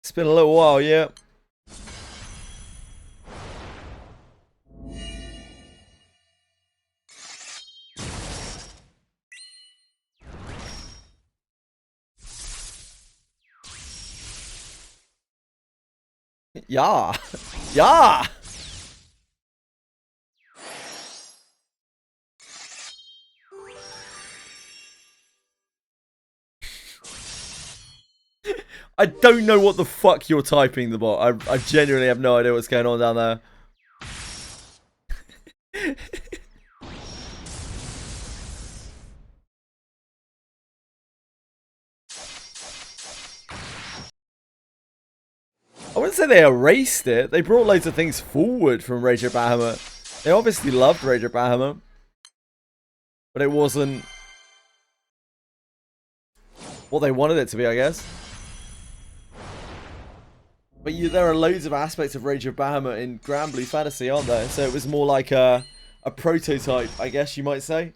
It's been a little while, yeah. Yeah. Yeah. I don't know what the fuck you're typing, the bot. I genuinely have no idea what's going on down there. I wouldn't say they erased it. They brought loads of things forward from Rage of Bahamut. They obviously loved Rage of Bahamut. But it wasn't what they wanted it to be, I guess. But there are loads of aspects of Rage of Bahamut in Granblue Fantasy, aren't there? So it was more like a prototype, I guess you might say.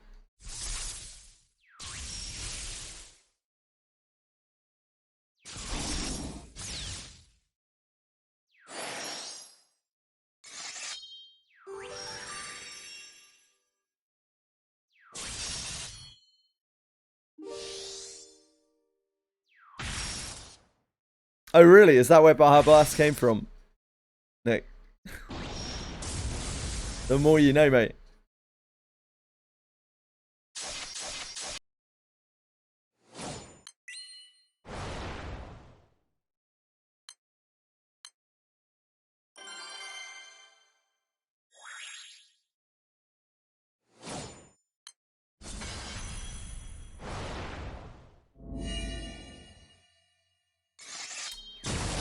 Oh, really? Is that where Baja Blast came from, Nick? The more you know, mate.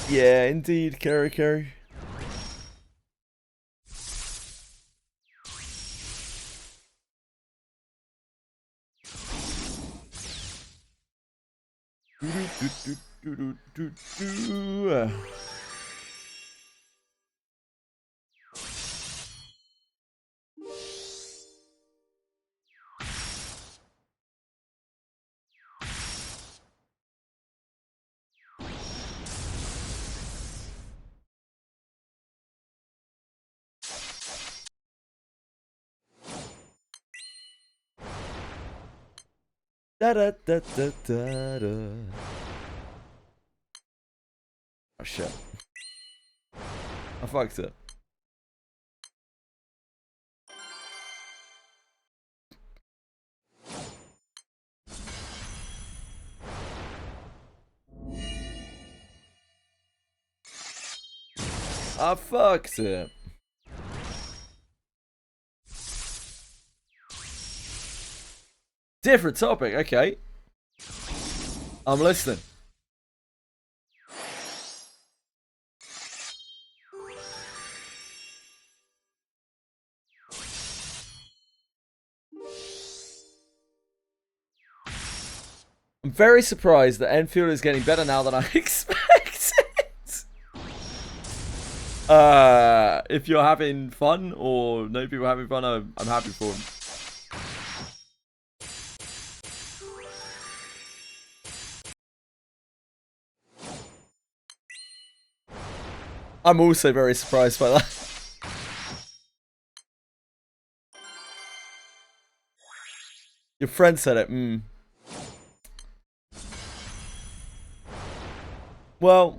Yeah, indeed, Kerry. Da da da da da da. Oh shit. I fucked it. I fucked it. Different topic, okay. I'm listening. I'm very surprised that Enfield is getting better now than I expected. If you're having fun or know people having fun, I'm happy for them. I'm also very surprised by that. Your friend said it. Well,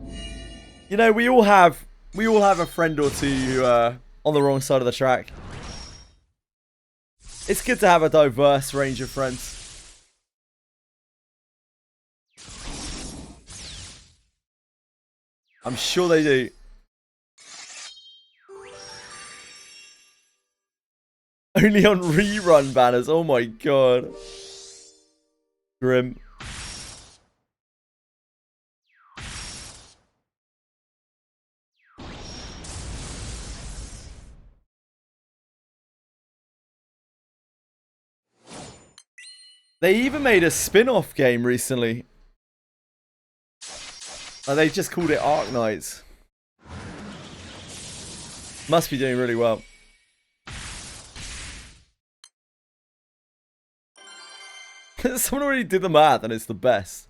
you know, we all have a friend or two who are on the wrong side of the track. It's good to have a diverse range of friends. I'm sure they do. Only on rerun banners. Oh my god. Grim. They even made a spin-off game recently. And they just called it Ark Knights. Must be doing really well. Someone already did the math and it's the best.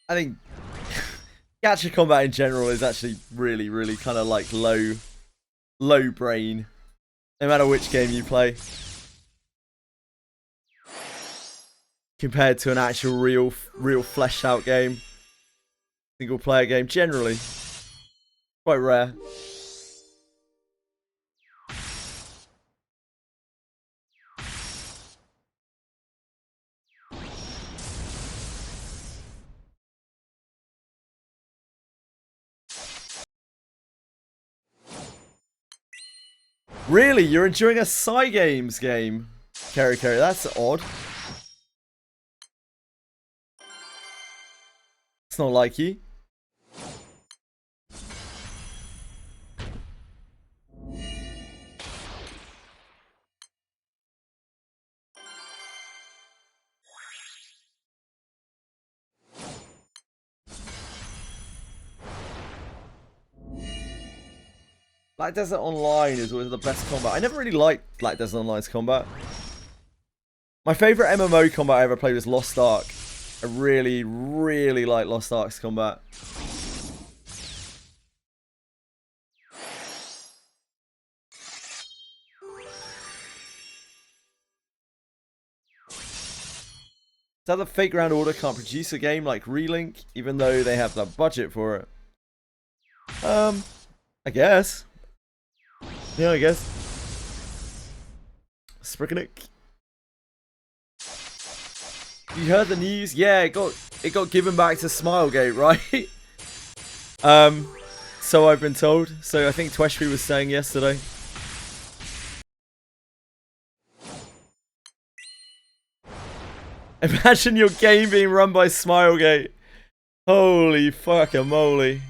I think gacha combat in general is actually really, really kind of like low brain, no matter which game you play, compared to an actual real fleshed out game, single player game. Generally, quite rare. Really? You're enjoying a Cygames game? Kerry, that's odd. It's not like you. Black Desert Online is always the best combat. I never really liked Black Desert Online's combat. My favourite MMO combat I ever played was Lost Ark. I really, really like Lost Ark's combat. So the Fake Ground Order can't produce a game like Relink, even though they have the budget for it. I guess. Yeah, I guess. Sprickenik. You heard the news? Yeah, it got given back to Smilegate, right? So I've been told. So I think Tweshby was saying yesterday. Imagine your game being run by Smilegate. Holy fucking moly.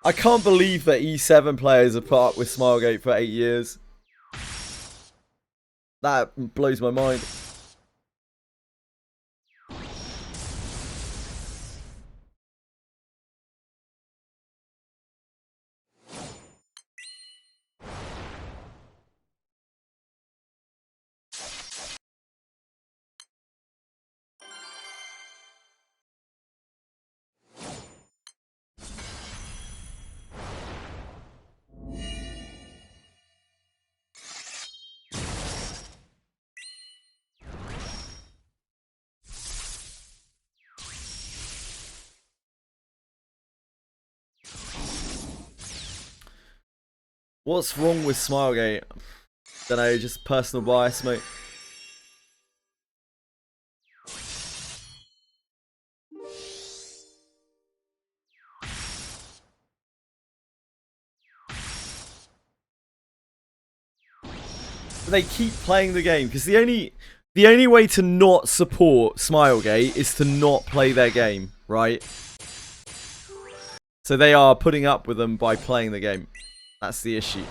I can't believe that E7 players have put up with Smilegate for 8 years. That blows my mind. What's wrong with Smilegate? Don't know, just personal bias, mate. They keep playing the game because the only way to not support Smilegate is to not play their game, right? So they are putting up with them by playing the game. That's the issue.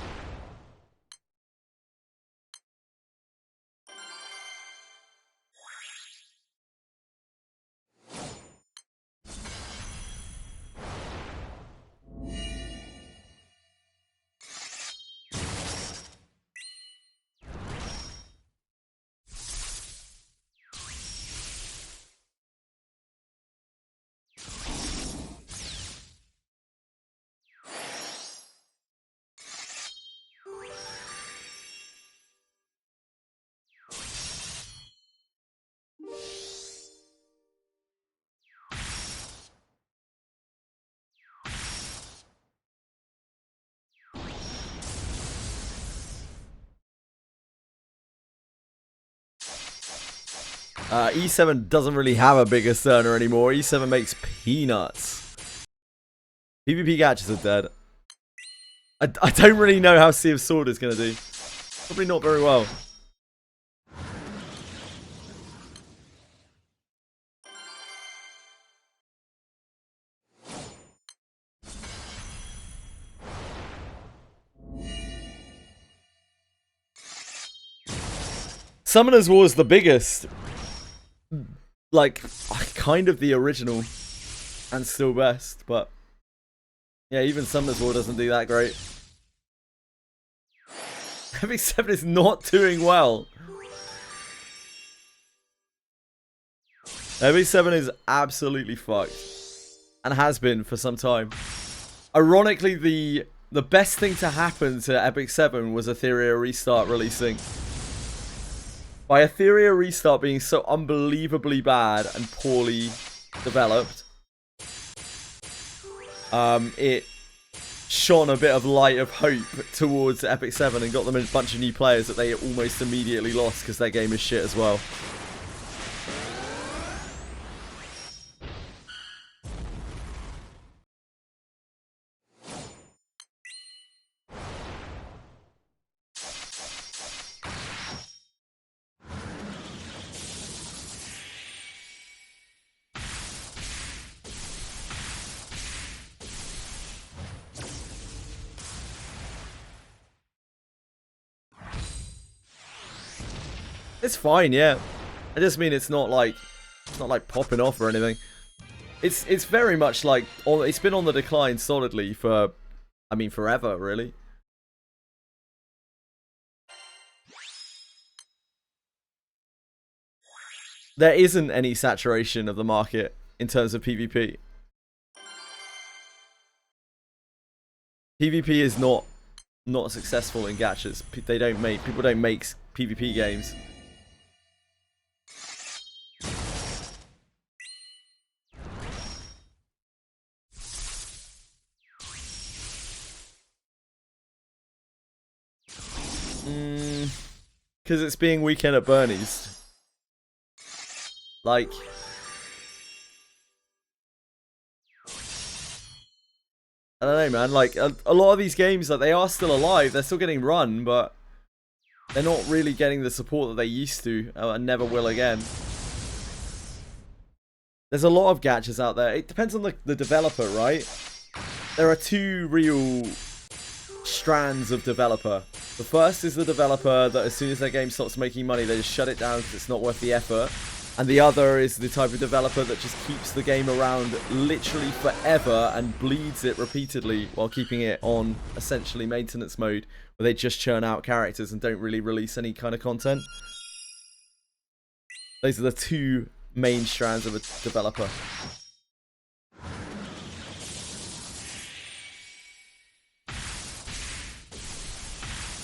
E7 doesn't really have a bigger Cerner anymore. E7 makes peanuts. PvP catches are dead. I don't really know how Sea of Sword is going to do. Probably not very well. Summoners War is the biggest. Like, kind of the original. And still best, but... Yeah, even Summoners War doesn't do that great. Epic 7 is not doing well. Epic 7 is absolutely fucked. And has been for some time. Ironically, the best thing to happen to Epic 7 was Etheria Restart releasing. By Etheria Restart being so unbelievably bad and poorly developed, it shone a bit of light of hope towards Epic 7 and got them a bunch of new players that they almost immediately lost because their game is shit as well. It's fine, yeah. I just mean it's not like popping off or anything. It's very much like it's been on the decline solidly for, I mean, forever really. There isn't any saturation of the market in terms of PvP. PvP is not successful in gachas. People don't make PvP games. Because it's being Weekend at Bernie's. Like, I don't know, man. Like, a lot of these games, like, they are still alive. They're still getting run, but they're not really getting the support that they used to and never will again. There's a lot of gachas out there. It depends on the developer, right? There are two real strands of developer. The first is the developer that as soon as their game stops making money, they just shut it down because it's not worth the effort. And the other is the type of developer that just keeps the game around literally forever and bleeds it repeatedly while keeping it on essentially maintenance mode, where they just churn out characters and don't really release any kind of content. Those are the two main strands of a developer.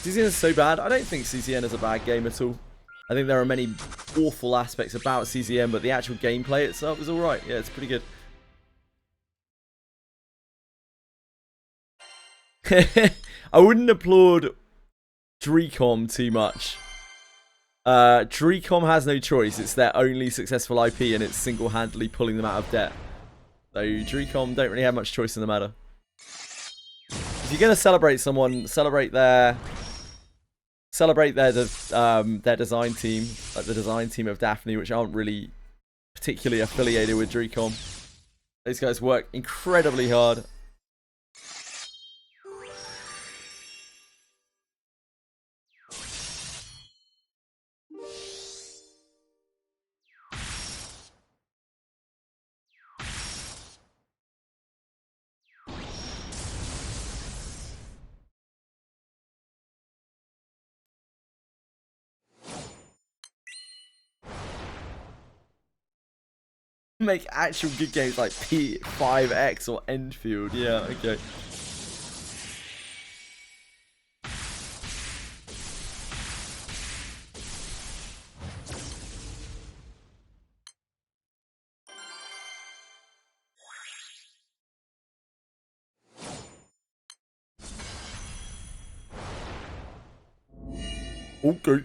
CZN is so bad. I don't think CZN is a bad game at all. I think there are many awful aspects about CZN, but the actual gameplay itself is alright. Yeah, it's pretty good. I wouldn't applaud Drcom too much. Drcom has no choice. It's their only successful IP and it's single-handedly pulling them out of debt. So Drcom don't really have much choice in the matter. If you're going to celebrate someone, celebrate their design team, like the design team of Daphne, which aren't really particularly affiliated with Drcom. Those guys work incredibly hard. Make actual good games like P5X or Enfield. Yeah, okay. Okay.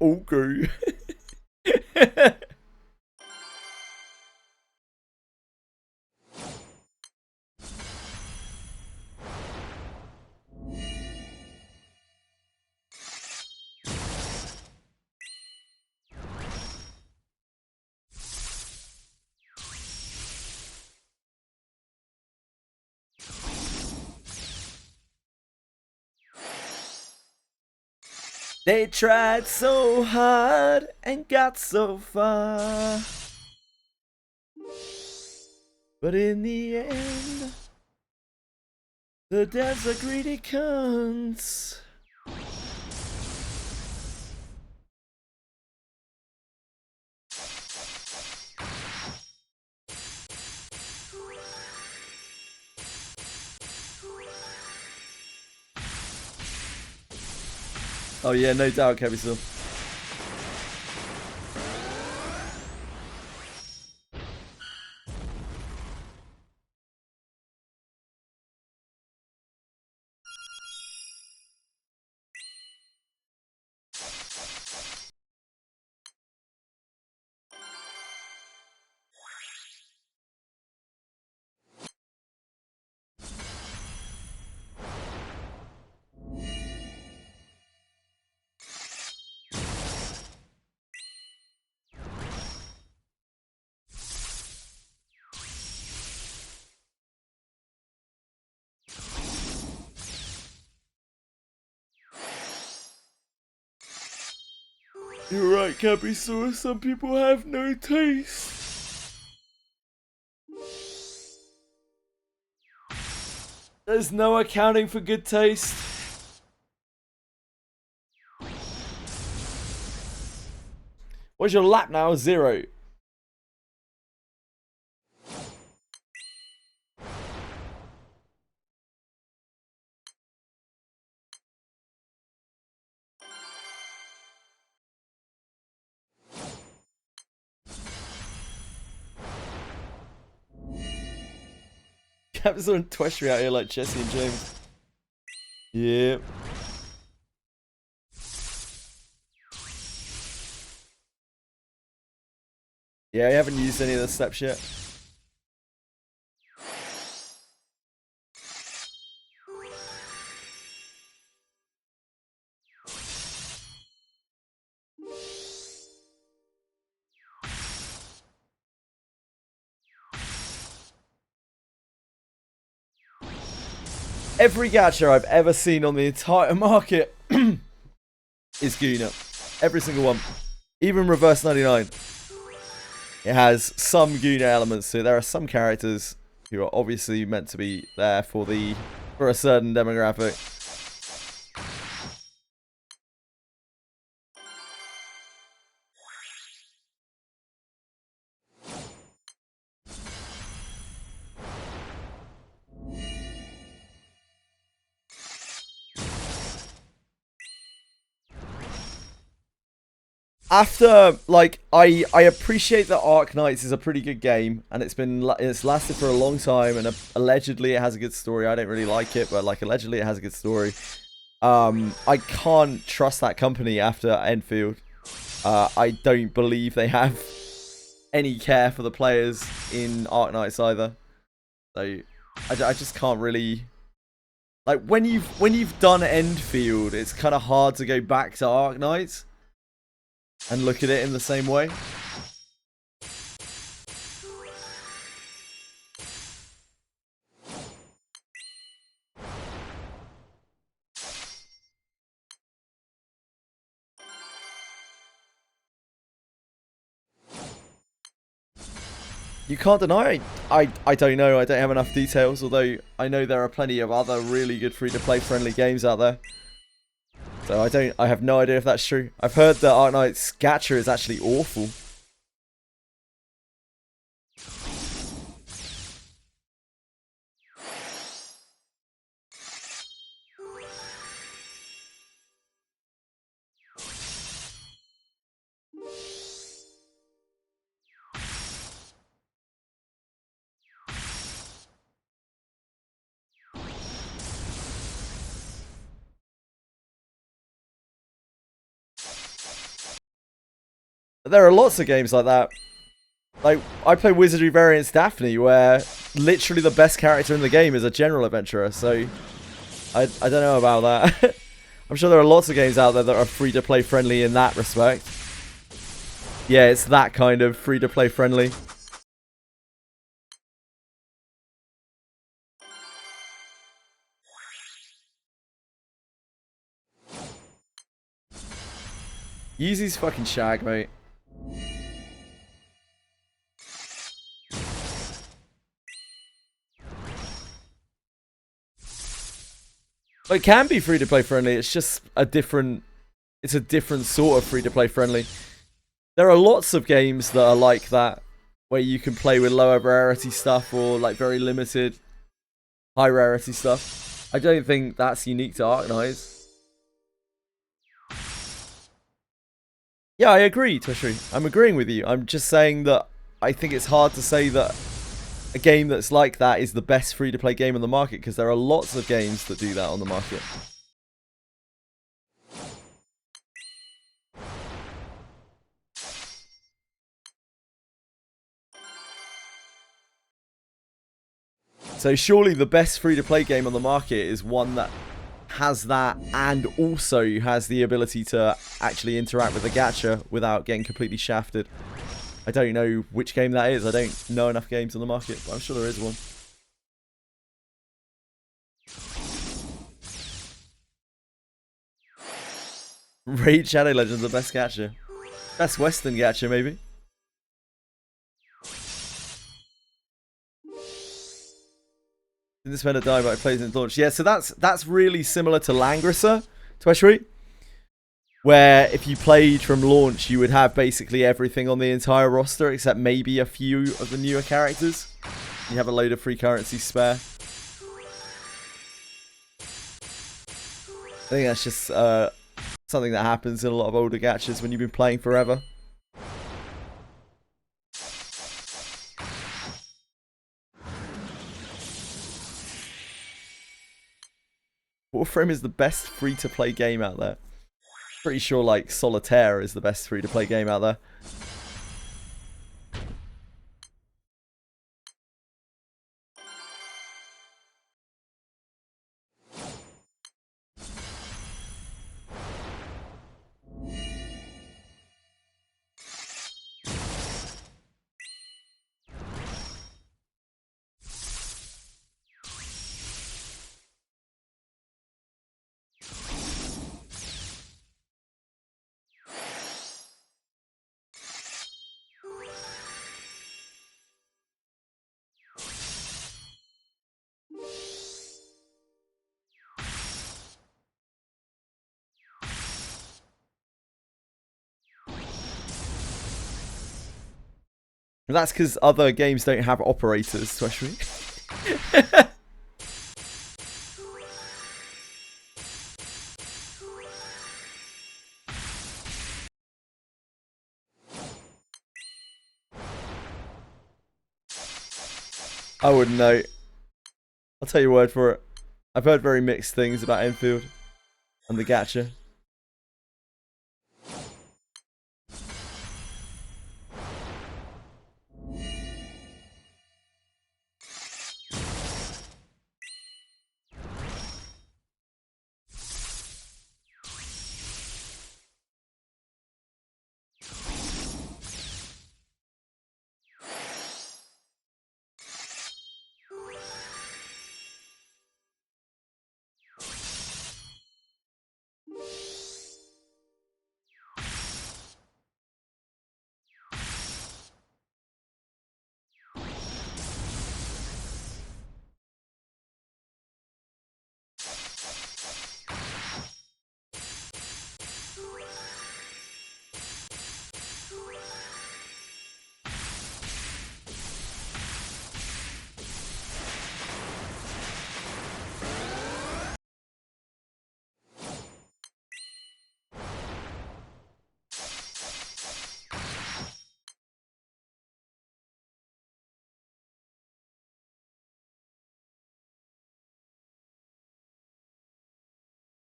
Okay. They tried so hard and got so far, but in the end, the devs are greedy cunts. Oh yeah, no doubt, Kevin. You're right, Caprisaur. Some people have no taste. There's no accounting for good taste. What's your lap now? 0. Caprisaur and Twestry out here like Jesse and James. Yep. Yeah, I haven't used any of the steps yet. Every gacha I've ever seen on the entire market is Guna. Every single one. Even Reverse 99. It has some Guna elements to it. There are some characters who are obviously meant to be there for a certain demographic. After, like, I appreciate that Arc Knights is a pretty good game, and it's lasted for a long time, and allegedly it has a good story. I don't really like it, but like allegedly it has a good story. I can't trust that company after Enfield. I don't believe they have any care for the players in Arc Knights either. So I just can't really, like, when you've done Enfield, it's kind of hard to go back to Arc Knights and look at it in the same way. You can't deny it. I don't know. I don't have enough details, although I know there are plenty of other really good free-to-play friendly games out there. So I have no idea if that's true. I've heard that Arc Knight's gacha is actually awful. There are lots of games like that. Like, I play Wizardry Variants Daphne, where literally the best character in the game is a general adventurer, so I don't know about that. I'm sure there are lots of games out there that are free-to-play friendly in that respect. Yeah, it's that kind of free-to-play friendly. Yeezy's fucking shag, mate. It can be free-to-play friendly, it's just a different... It's a different sort of free-to-play friendly. There are lots of games that are like that, where you can play with lower rarity stuff or like very limited high rarity stuff. I don't think that's unique to Arknights. Yeah, I agree, Tushri. I'm agreeing with you. I'm just saying that I think it's hard to say that a game that's like that is the best free-to-play game on the market, because there are lots of games that do that on the market. So surely the best free-to-play game on the market is one that has that and also has the ability to actually interact with the gacha without getting completely shafted. I don't know which game that is. I don't know enough games on the market, but I'm sure there is one. Raid Shadow Legends, the best gacha. Best Western gacha, maybe. Didn't spend a dime, but I played in launch. Yeah, so that's really similar to Langrisser, Tweshri, where if you played from launch, you would have basically everything on the entire roster except maybe a few of the newer characters. You have a load of free currency spare. I think that's just something that happens in a lot of older gachas when you've been playing forever. Warframe is the best free-to-play game out there. Pretty sure like Solitaire is the best free-to-play game out there. And that's because other games don't have operators, Tweshri. I wouldn't know. I'll tell you a word for it. I've heard very mixed things about Enfield and the gacha.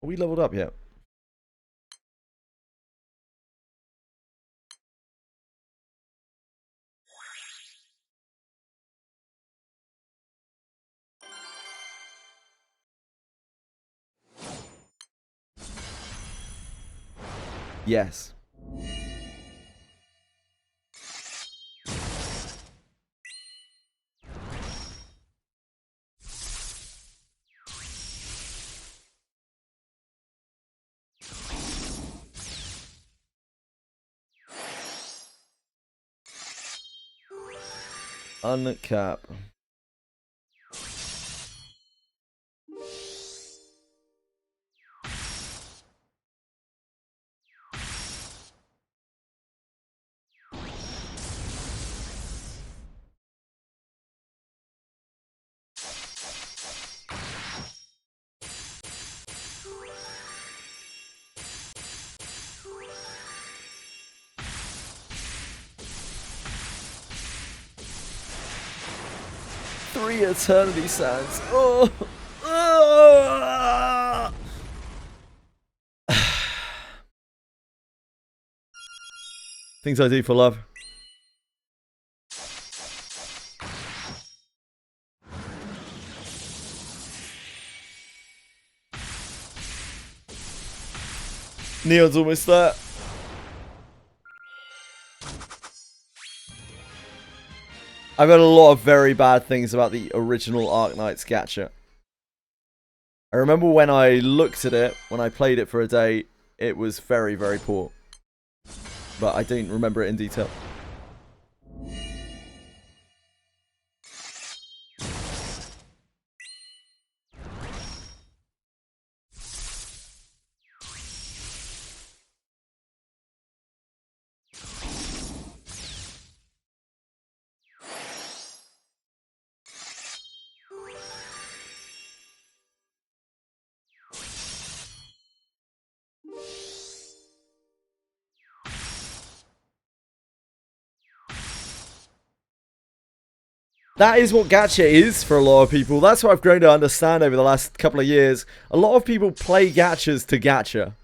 Are we leveled up yet? Yes. Uncap. Three eternity sands. Oh. Oh. Things I do for love. Neon's almost there. I've heard a lot of very bad things about the original Arknights gacha. I remember when I looked at it, when I played it for a day, it was very, very poor. But I don't remember it in detail. That is what gacha is for a lot of people. That's what I've grown to understand over the last couple of years. A lot of people play gachas to gacha.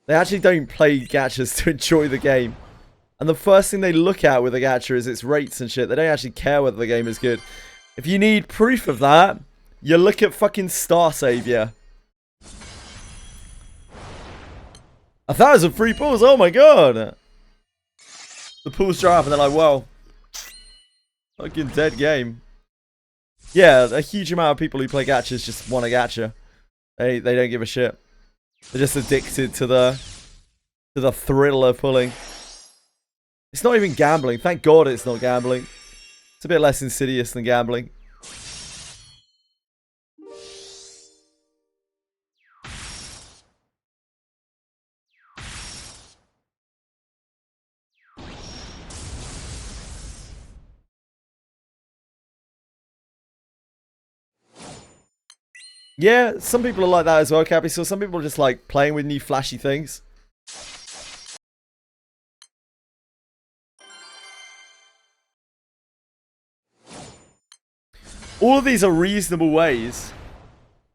They actually don't play gachas to enjoy the game. And the first thing they look at with a gacha is its rates and shit. They don't actually care whether the game is good. If you need proof of that, you look at fucking Star Savior. 1,000 free pulls, oh my god! The pulls dry up and they're like, well, fucking dead game. Yeah, a huge amount of people who play gachas just want a gacha. They don't give a shit. They're just addicted to the thrill of pulling. It's not even gambling. Thank God it's not gambling. It's a bit less insidious than gambling. Yeah, some people are like that as well, Cappy. So some people are just like playing with new flashy things. All of these are reasonable ways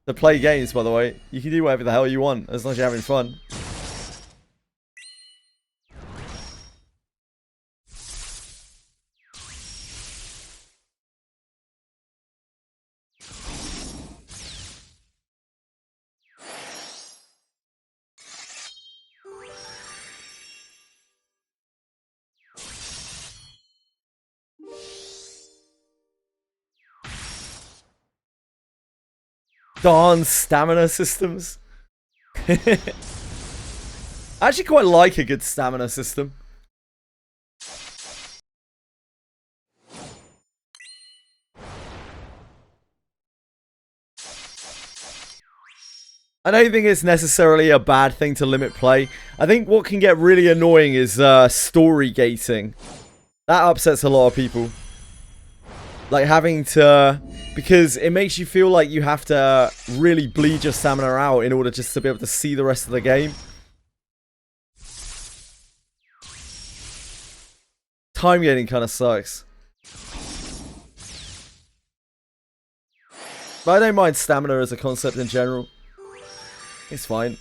to play games, by the way. You can do whatever the hell you want, as long as you're having fun. Darn stamina systems. I actually quite like a good stamina system. I don't think it's necessarily a bad thing to limit play. I think what can get really annoying is story gating. That upsets a lot of people. Like having to... Because it makes you feel like you have to really bleed your stamina out in order just to be able to see the rest of the game. Time gating kind of sucks. But I don't mind stamina as a concept in general. It's fine.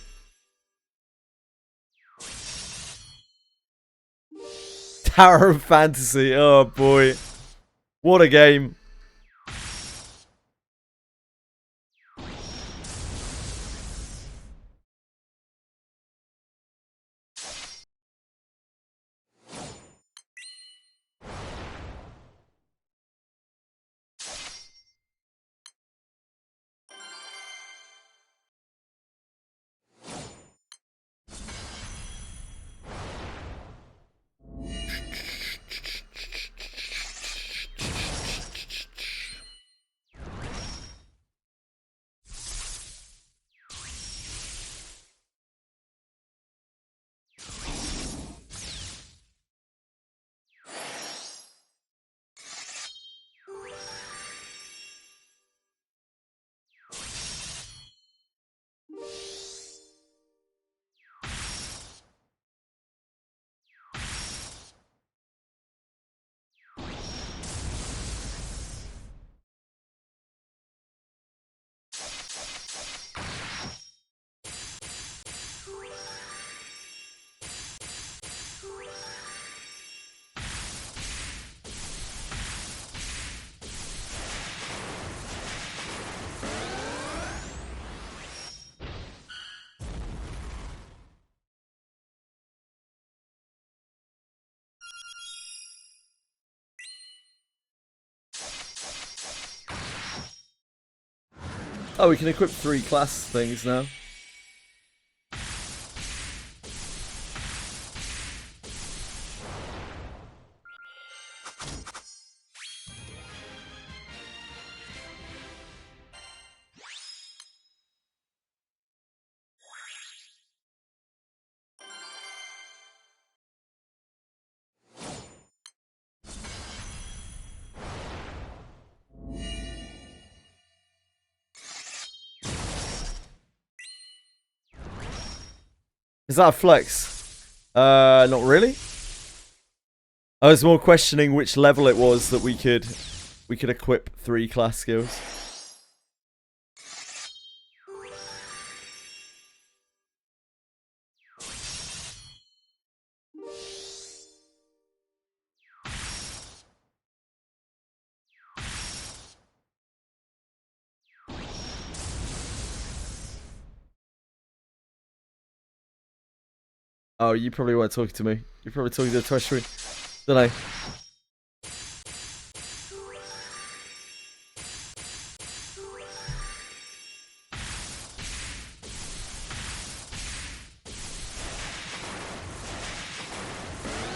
Tower of Fantasy. Oh boy. What a game. Oh, we can equip 3 class things now. Is that a flex? Not really. I was more questioning which level it was that we could equip 3 class skills. Oh, you probably weren't talking to me. You're probably talking to the Twitch screen. Don't know.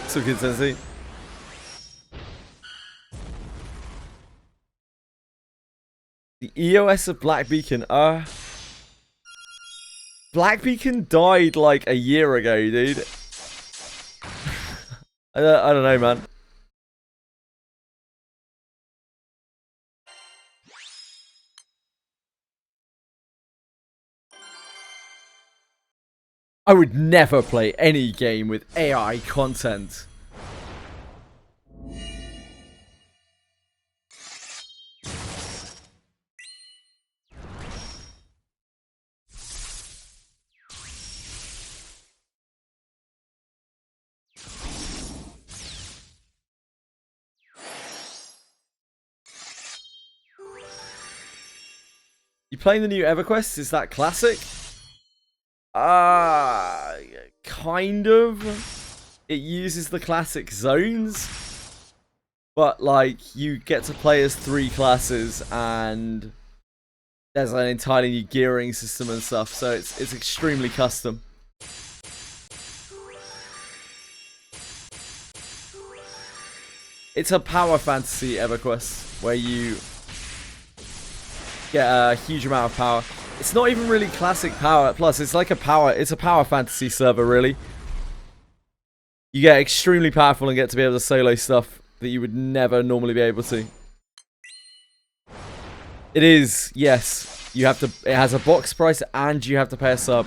So good, Sensei. The EOS of Black Beacon. Black Beacon died like a year ago, dude. I don't know, man. I would never play any game with AI content. You playing the new EverQuest? Is that classic? Kind of. It uses the classic zones, but like you get to play as 3 classes, and there's an entirely new gearing system and stuff. So it's extremely custom. It's a power fantasy EverQuest where you get a huge amount of power. It's not even really classic power. Plus, it's like it's a power fantasy server, really. You get extremely powerful and get to be able to solo stuff that you would never normally be able to. It is, yes. You have to. It has a box price and you have to pay a sub.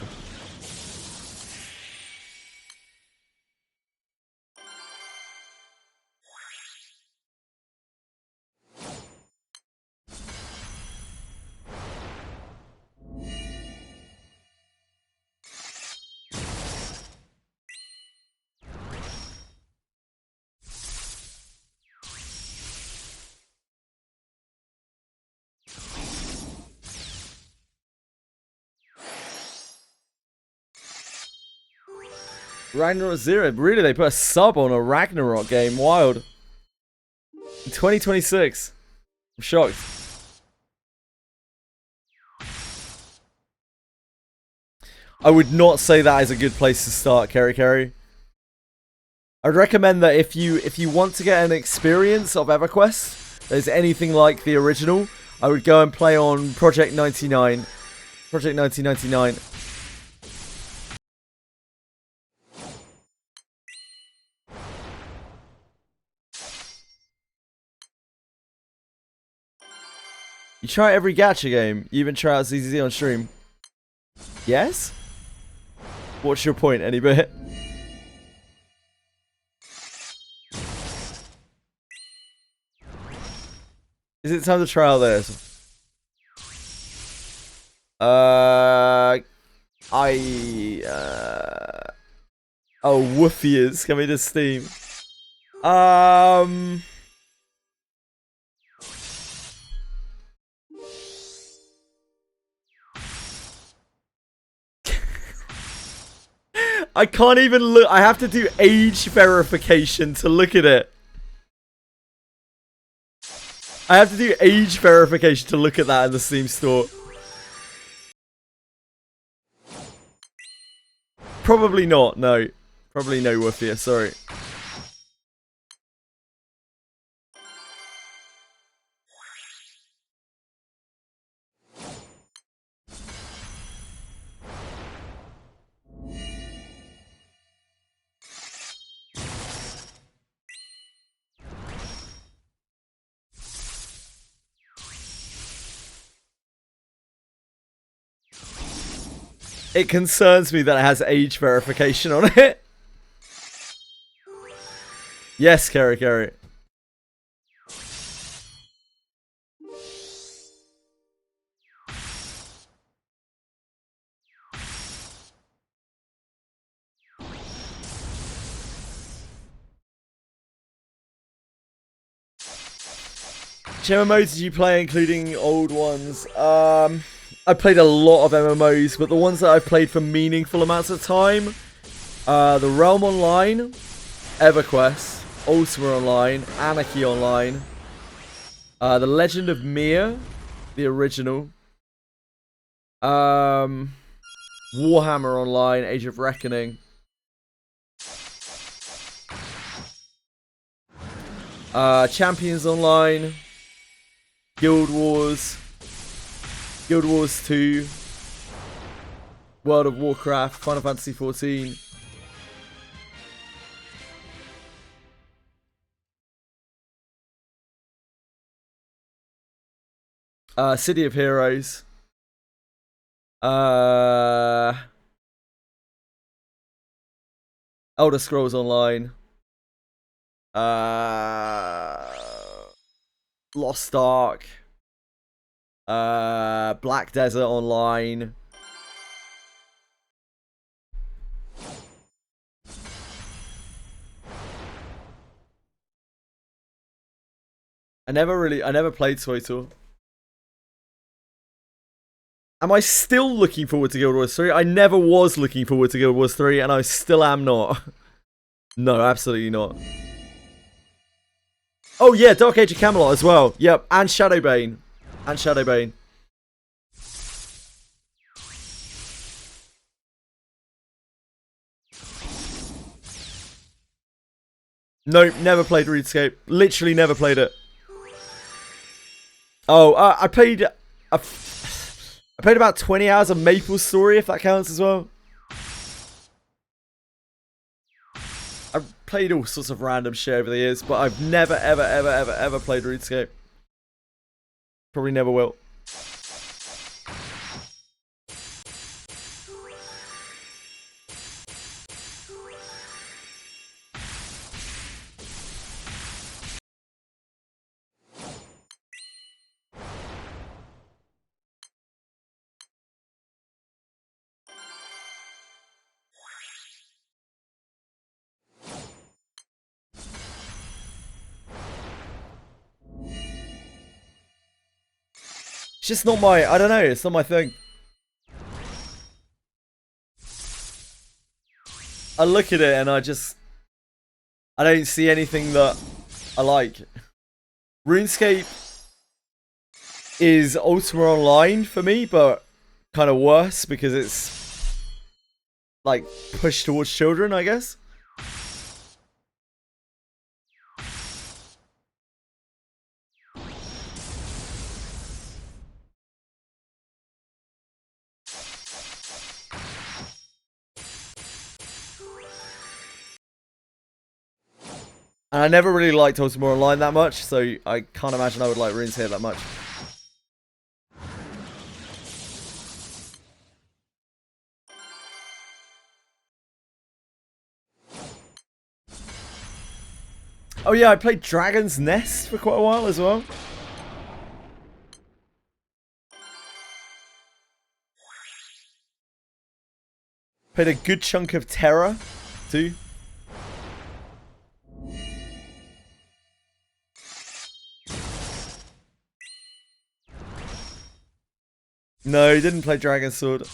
Ragnarok Zero. Really, they put a sub on a Ragnarok game. Wild. In 2026. I'm shocked. I would not say that is a good place to start, Kerry. I'd recommend that if you want to get an experience of EverQuest, there's anything like the original, I would go and play on Project 99. Project 1999. You try every gacha game. You even try out ZZZ on stream. Yes? What's your point, any bit? Is it time to try out this? Oh, Woofy is coming to Steam. I can't even look. I have to do age verification to look at it. I have to do age verification to look at that in the Steam store. Probably not, no. Probably no Woofia, sorry. It concerns me that it has age verification on it. Yes, Kerry. Which MMOs did you play, including old ones? I played a lot of MMOs, but the ones that I've played for meaningful amounts of time, The Realm Online, EverQuest, Ultima Online, Anarchy Online, The Legend of Mir, the original, Warhammer Online, Age of Reckoning, Champions Online, Guild Wars 2, World of Warcraft, Final Fantasy 14. City of Heroes. Elder Scrolls Online. Lost Ark. Black Desert Online. I never played SWTOR. Am I still looking forward to Guild Wars 3? I never was looking forward to Guild Wars 3, and I still am not. No, absolutely not. Oh yeah, Dark Age of Camelot as well. Yep, and Shadowbane. Nope, never played RuneScape. Literally never played it. Oh, I played about 20 hours of Maple Story, if that counts as well. I've played all sorts of random shit over the years, but I've never, ever played RuneScape. Probably never will. It's just not my, I don't know, it's not my thing. I look at it and I don't see anything that I like. RuneScape is Ultima Online for me, but kind of worse because it's like pushed towards children, I guess. And I never really liked Ultima Online that much, so I can't imagine I would like RuneScape that much. Oh yeah, I played Dragon's Nest for quite a while as well. Played a good chunk of Terra, too. No, he didn't play Dragon's Sword.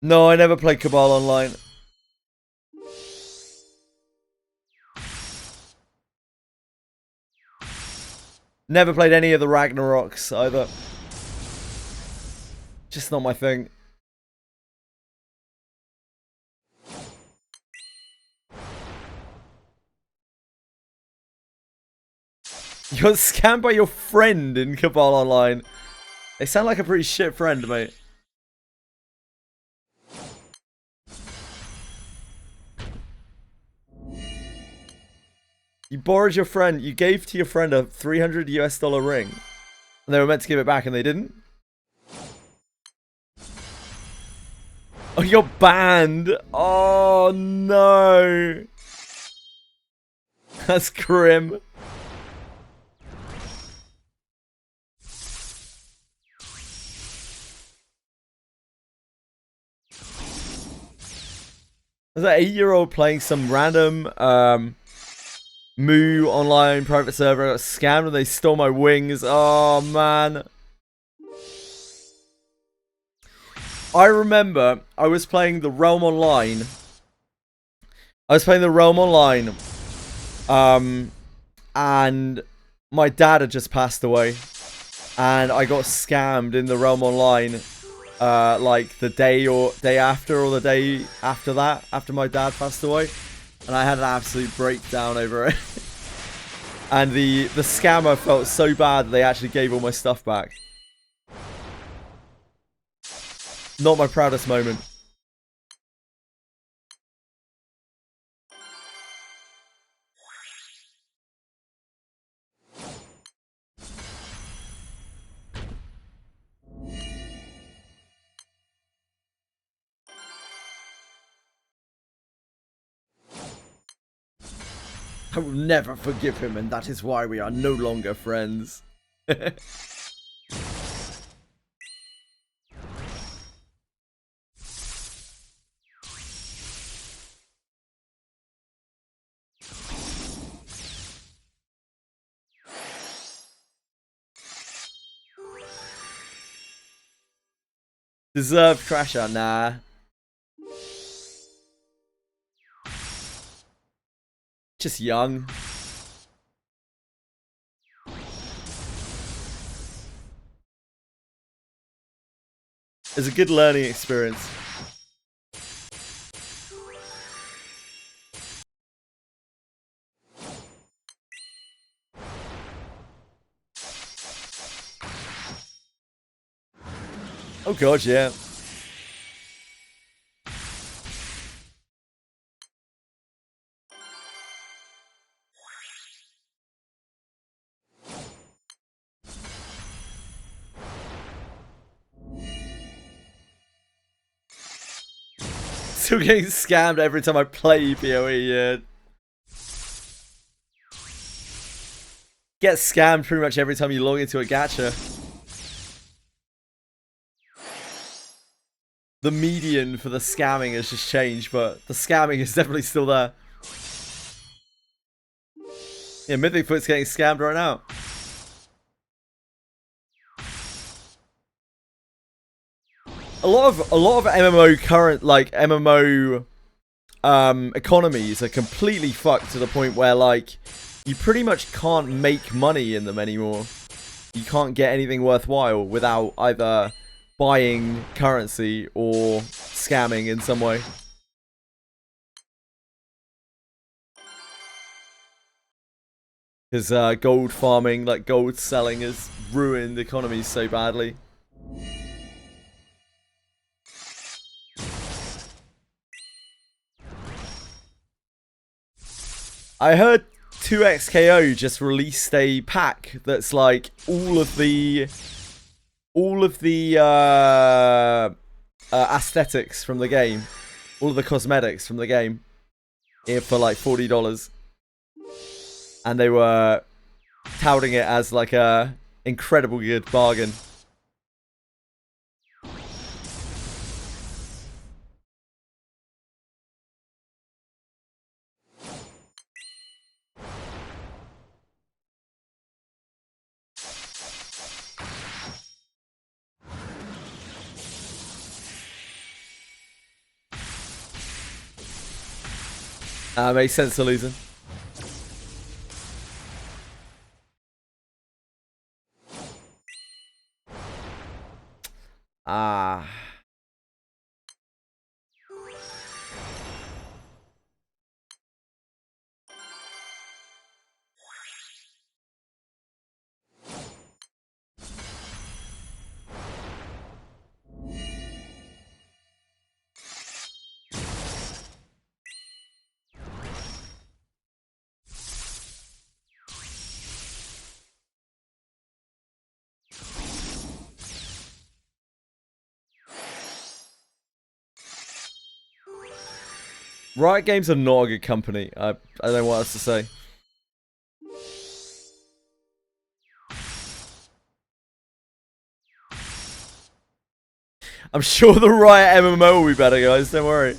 No, I never played Cabal Online. Never played any of the Ragnaroks either. Just not my thing. You got scammed by your friend in Cabal Online. They sound like a pretty shit friend, mate. You borrowed your friend, you gave to your friend a $300 US ring. And they were meant to give it back and they didn't? Oh, you're banned. Oh, no. That's grim. There's an 8-year-old playing some random Moo online private server. I got scammed and they stole my wings. Oh, man. I remember I was playing the Realm Online. And my dad had just passed away. And I got scammed in the Realm Online. Like the day after or the day after that, after my dad passed away, and I had an absolute breakdown over it. And the scammer felt so bad that they actually gave all my stuff back. Not my proudest moment. I will never forgive him, and that is why we are no longer friends. Deserved crash out, nah. Just young. It's a good learning experience. Oh god, yeah. Still getting scammed every time I play PoE, yeah. Get scammed pretty much every time you log into a gacha. The median for the scamming has just changed, but the scamming is definitely still there. Yeah, Mythic Foot's getting scammed right now. A lot of MMO economies are completely fucked to the point where like you pretty much can't make money in them anymore. You can't get anything worthwhile without either buying currency or scamming in some way. Because gold farming, like gold selling, has ruined economies so badly. I heard 2XKO just released a pack that's like all of the aesthetics from the game, all of the cosmetics from the game, here for like $40, and they were touting it as like a incredible good bargain. Makes sense to losing. Riot Games are not a good company. I don't know what else to say. I'm sure the Riot MMO will be better, guys. Don't worry.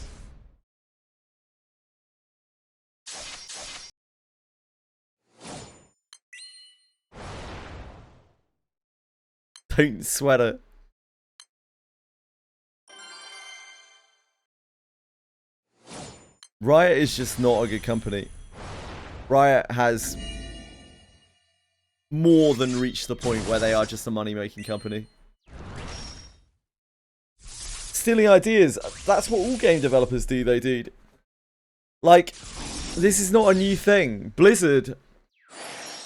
Don't sweat it. Riot is just not a good company. Riot has more than reached the point where they are just a money-making company. Stealing ideas, that's what all game developers do, though, dude. Like, this is not a new thing. Blizzard,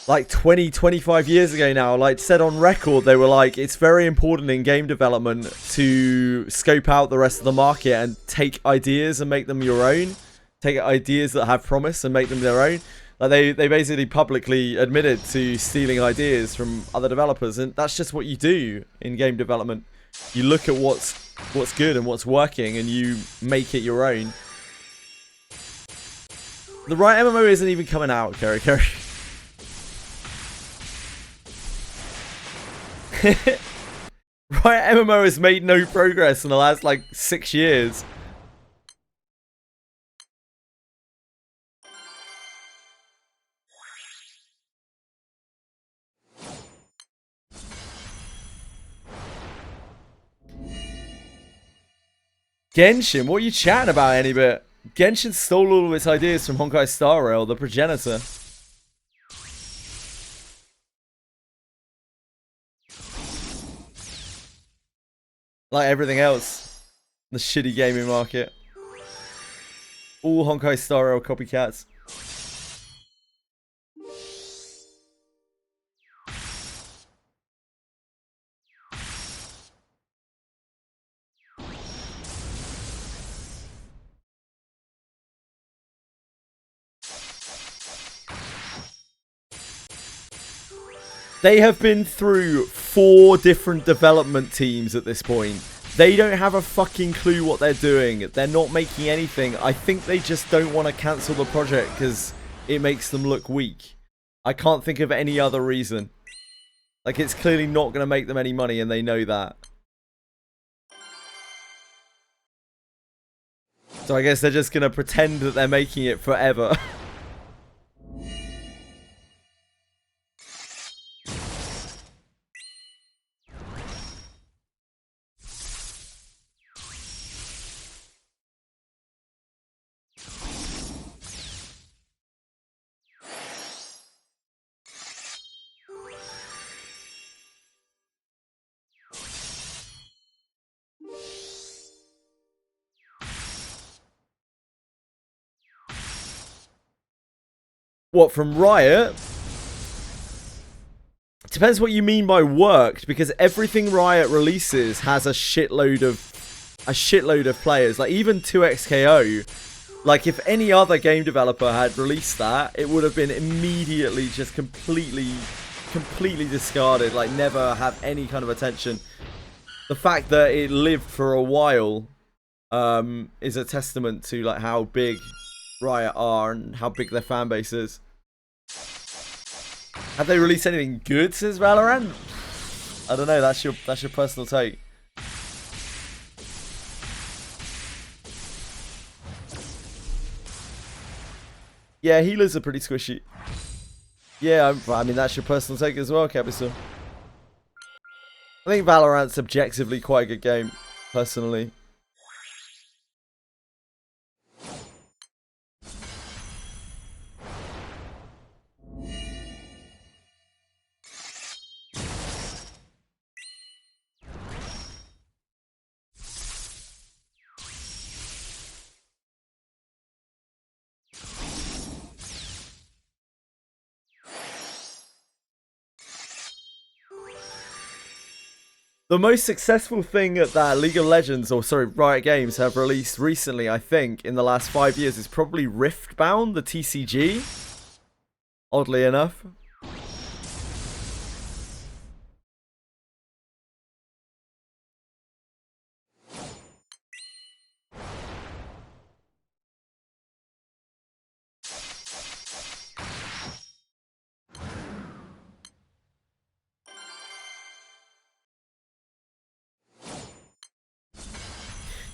like 20, 25 years ago now, like said on record, they were like, it's very important in game development to scope out the rest of the market and take ideas and make them your own. Take ideas that have promise and make them their own. Like they basically publicly admitted to stealing ideas from other developers, and that's just what you do in game development. You look at what's good and what's working, and you make it your own. The Riot MMO isn't even coming out, Kerry. Riot MMO has made no progress in the last like 6 years. Genshin, what are you chatting about any bit? Genshin stole all of its ideas from Honkai Star Rail, the progenitor. Like everything else, the shitty gaming market. All Honkai Star Rail copycats. They have been through 4 different development teams at this point. They don't have a fucking clue what they're doing. They're not making anything. I think they just don't want to cancel the project because it makes them look weak. I can't think of any other reason. Like, it's clearly not going to make them any money, and they know that. So I guess they're just going to pretend that they're making it forever. What, from Riot? Depends what you mean by worked, because everything Riot releases has a shitload of players. Like even 2XKO, like if any other game developer had released that, it would have been immediately just completely discarded, like never have any kind of attention. The fact that it lived for a while is a testament to like how big Riot are and how big their fan base is. Have they released anything good since Valorant? I don't know. That's your personal take. Yeah, healers are pretty squishy. Yeah, I mean that's your personal take as well, Capital. I think Valorant's objectively quite a good game, personally. The most successful thing that League of Legends, or sorry, Riot Games have released recently, I think, in the last 5 years is probably Riftbound, the TCG. Oddly enough.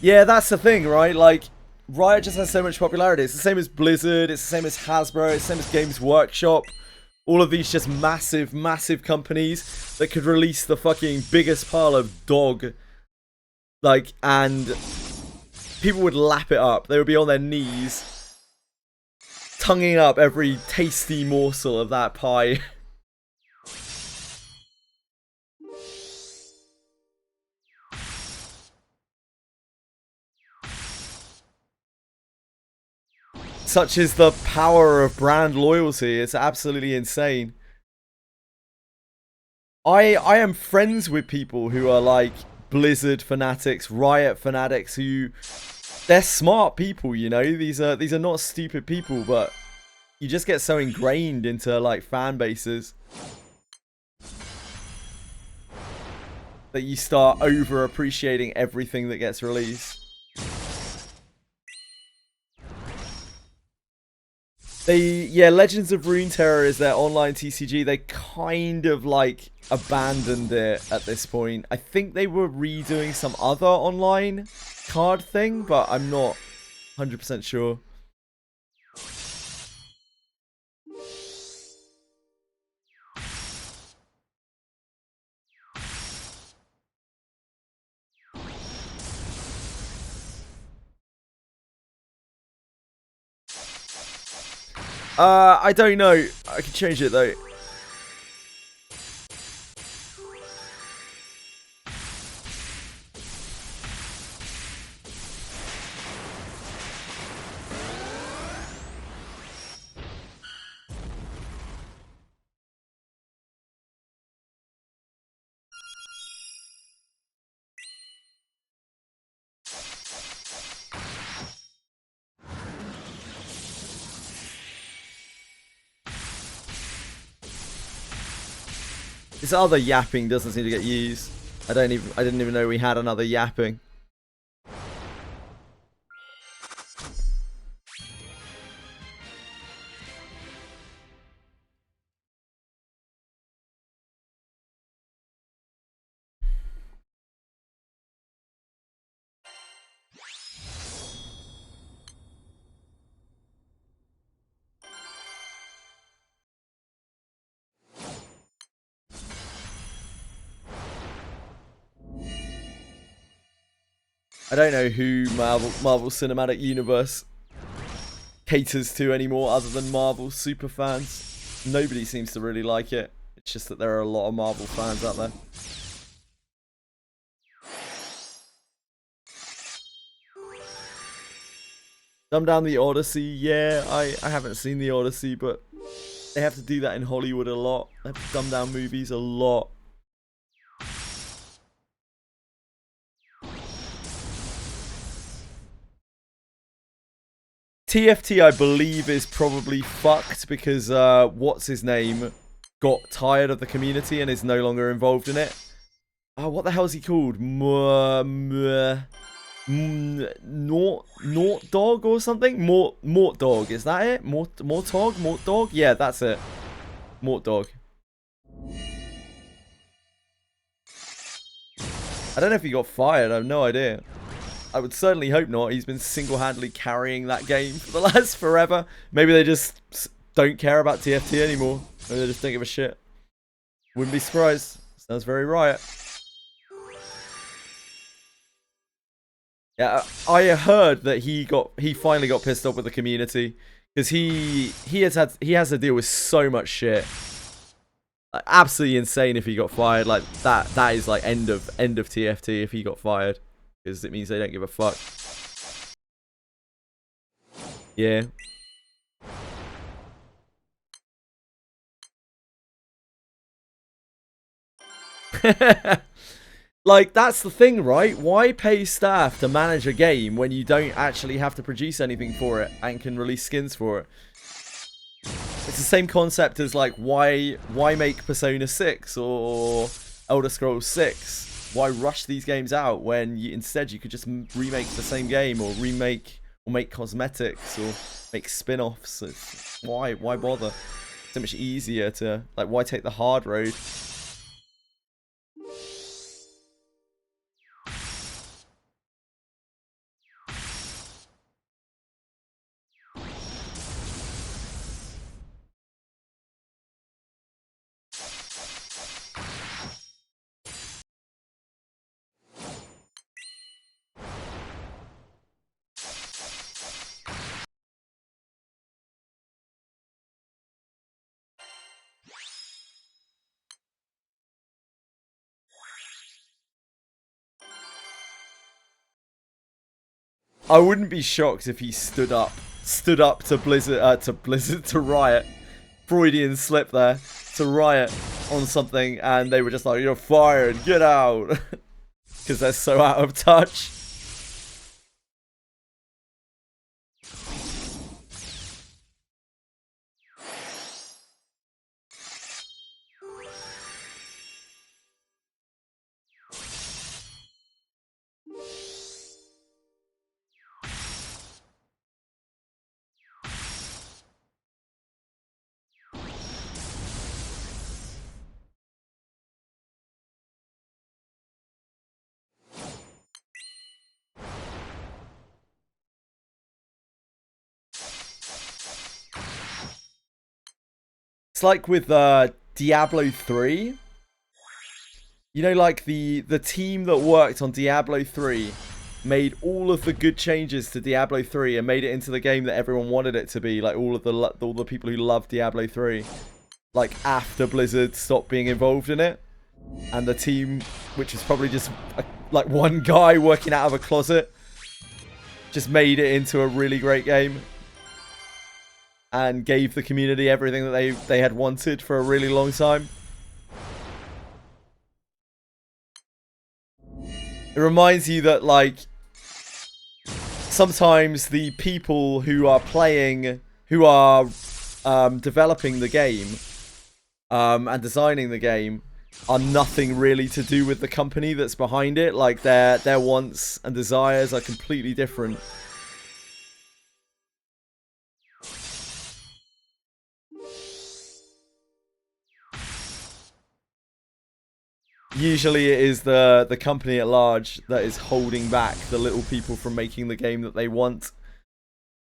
Yeah, that's the thing, right? Like, Riot just has so much popularity. It's the same as Blizzard, it's the same as Hasbro, it's the same as Games Workshop. All of these just massive, massive companies that could release the fucking biggest pile of dog. Like, and people would lap it up. They would be on their knees, tonguing up every tasty morsel of that pie. Such is the power of brand loyalty. It's absolutely insane. I am friends with people who are like Blizzard fanatics, Riot fanatics, who they're smart people, you know. These are not stupid people, but you just get so ingrained into like fan bases that you start over appreciating everything that gets released. Yeah, Legends of Runeterra is their online TCG. They kind of like abandoned it at this point. I think they were redoing some other online card thing, but I'm not 100% sure. I don't know. I can change it though. This other yapping doesn't seem to get used. I didn't even know we had another yapping. I don't know who Marvel Cinematic Universe caters to anymore other than Marvel super fans. Nobody seems to really like it. It's just that there are a lot of Marvel fans out there. Dumb down the Odyssey. Yeah, I haven't seen the Odyssey, but they have to do that in Hollywood a lot. They have to dumb down movies a lot. TFT, I believe, is probably fucked because what's his name got tired of the community and is no longer involved in it. What the hell is he called? Nort Dog or something? Mort Dog, is that it? Mort Dog? Yeah, that's it. Mort Dog. I don't know if he got fired. I have no idea. I would certainly hope not. He's been single-handedly carrying that game for the last forever. Maybe they just don't care about TFT anymore. Maybe they just don't give a shit. Wouldn't be surprised. Sounds very Riot. Yeah, I heard that he finally got pissed off with the community because he has to deal with so much shit. Like, absolutely insane if he got fired. Like that is like end of TFT if he got fired. Because it means they don't give a fuck. Yeah. Like, that's the thing, right? Why pay staff to manage a game when you don't actually have to produce anything for it and can release skins for it? It's the same concept as, like, why make Persona 6 or Elder Scrolls 6? Why rush these games out when instead you could just remake the same game or make cosmetics or make spin-offs? Why bother? It's so much easier to, like, why take the hard road? I wouldn't be shocked if he stood up to to Riot. Freudian slip there. To Riot on something, and they were just like, "You're fired, get out," because they're so out of touch. It's like with Diablo 3. You know, like the team that worked on Diablo 3 made all of the good changes to Diablo 3 and made it into the game that everyone wanted it to be. Like all the people who loved Diablo 3. Like after Blizzard stopped being involved in it, and the team, which was probably just like one guy working out of a closet, just made it into a really great game. And gave the community everything that they had wanted for a really long time. It reminds you that, like, sometimes the people who are playing, who are developing the game and designing the game, are nothing really to do with the company that's behind it. Like, their wants and desires are completely different. Usually it is the company at large that is holding back the little people from making the game that they want.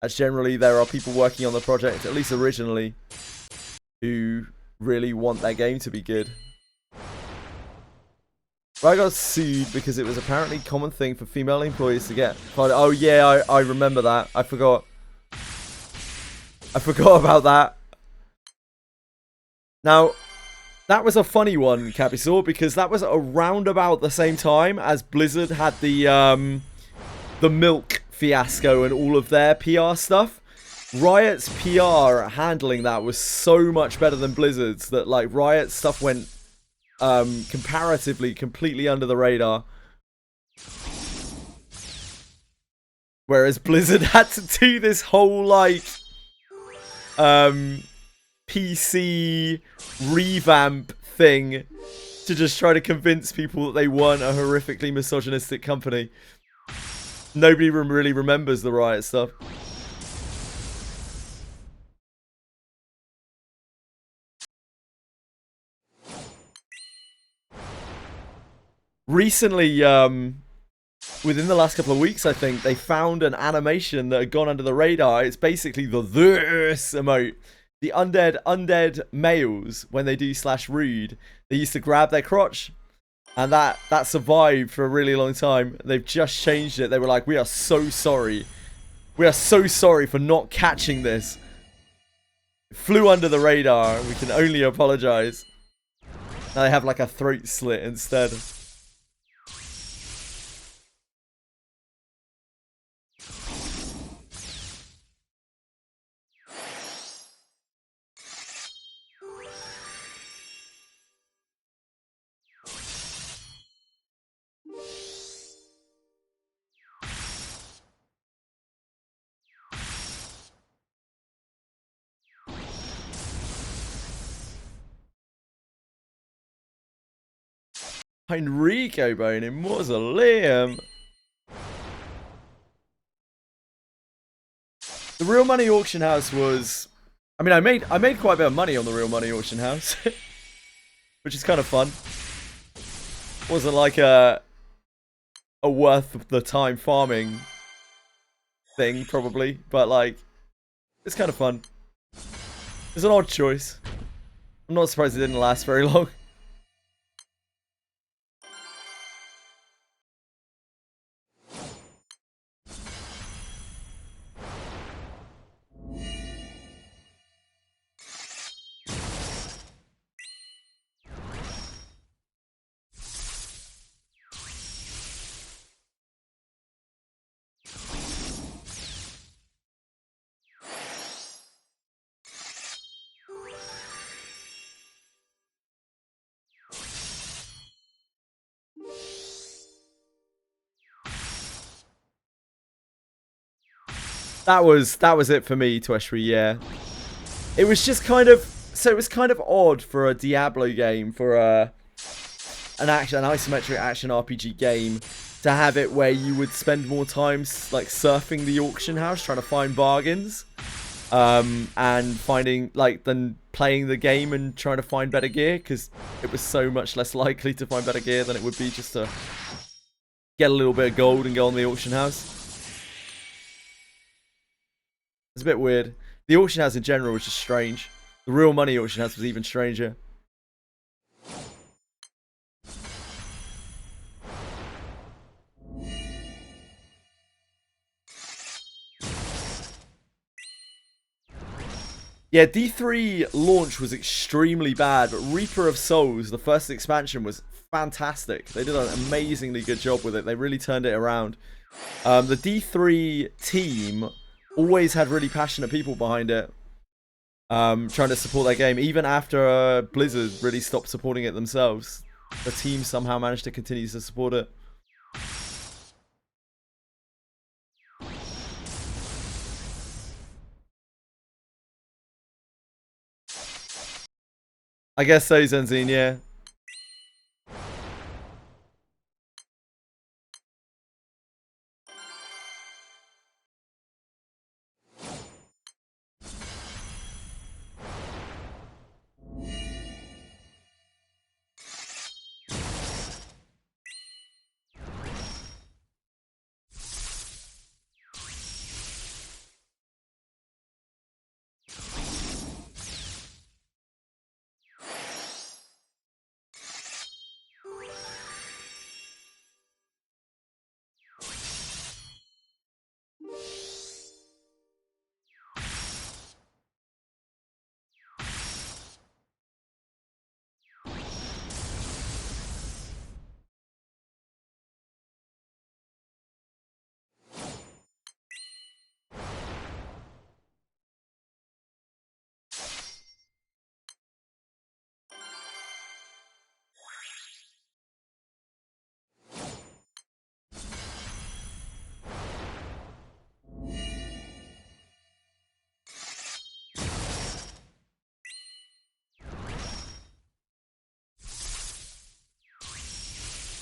As generally there are people working on the project, at least originally, who really want their game to be good. I got sued because it was apparently a common thing for female employees to get fired. Oh yeah, I remember that. I forgot about that. Now, that was a funny one, Capisaur, because that was around about the same time as Blizzard had the milk fiasco and all of their PR stuff. Riot's PR handling that was so much better than Blizzard's that, like, Riot's stuff went comparatively completely under the radar. Whereas Blizzard had to do this whole, like, PC revamp thing to just try to convince people that they weren't a horrifically misogynistic company. Nobody really remembers the Riot stuff. Recently, within the last couple of weeks, I think, they found an animation that had gone under the radar. It's basically the this emote. The undead males, when they do /rude, they used to grab their crotch. And that survived for a really long time. They've just changed it. They were like, we are so sorry. We are so sorry for not catching this. It flew under the radar. We can only apologize. Now they have like a throat slit instead. Enrico Bone in Mausoleum. The Real Money Auction House was... I mean, I made quite a bit of money on the Real Money Auction House. Which is kind of fun. Wasn't like a worth the time farming thing, probably. But, like, it's kind of fun. It's an odd choice. I'm not surprised it didn't last very long. That was it for me, Tweshry, yeah. It was just kind of, so it was kind of odd for a Diablo game, for an isometric action RPG game, to have it where you would spend more time like surfing the auction house trying to find bargains, and finding than playing the game and trying to find better gear, because it was so much less likely to find better gear than it would be just to get a little bit of gold and go on the auction house. It's a bit weird. The auction house in general was just strange. The real money auction house was even stranger. Yeah, D3 launch was extremely bad, but Reaper of Souls, the first expansion, was fantastic. They did an amazingly good job with it. They really turned it around. The D3 team always had really passionate people behind it, trying to support their game. Even after Blizzard really stopped supporting it themselves, the team somehow managed to continue to support it. I guess so, Zenzine, yeah.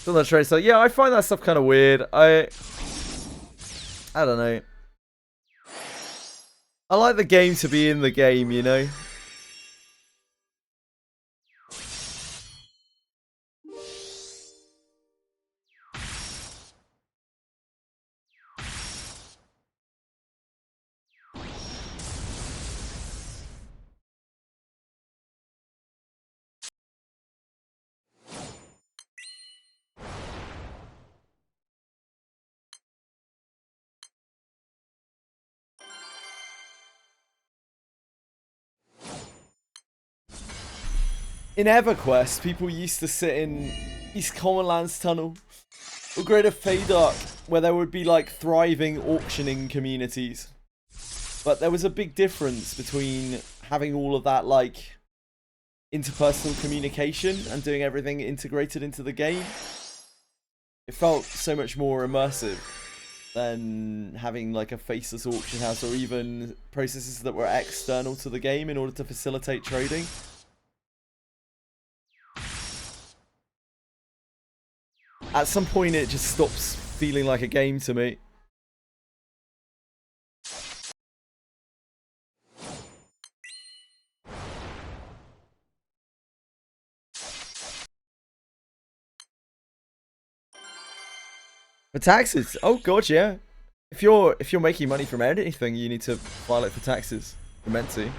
Still not sure. So yeah, I find that stuff kind of weird. I don't know. I like the game to be in the game, you know? In EverQuest, people used to sit in East Commonlands Tunnel or Greater Feydark, where there would be like thriving auctioning communities. But there was a big difference between having all of that like interpersonal communication and doing everything integrated into the game. It felt so much more immersive than having like a faceless auction house, or even processes that were external to the game in order to facilitate trading. At some point it just stops feeling like a game to me. For taxes? Oh god, yeah. If you're making money from anything, you need to file it for taxes. You're meant to.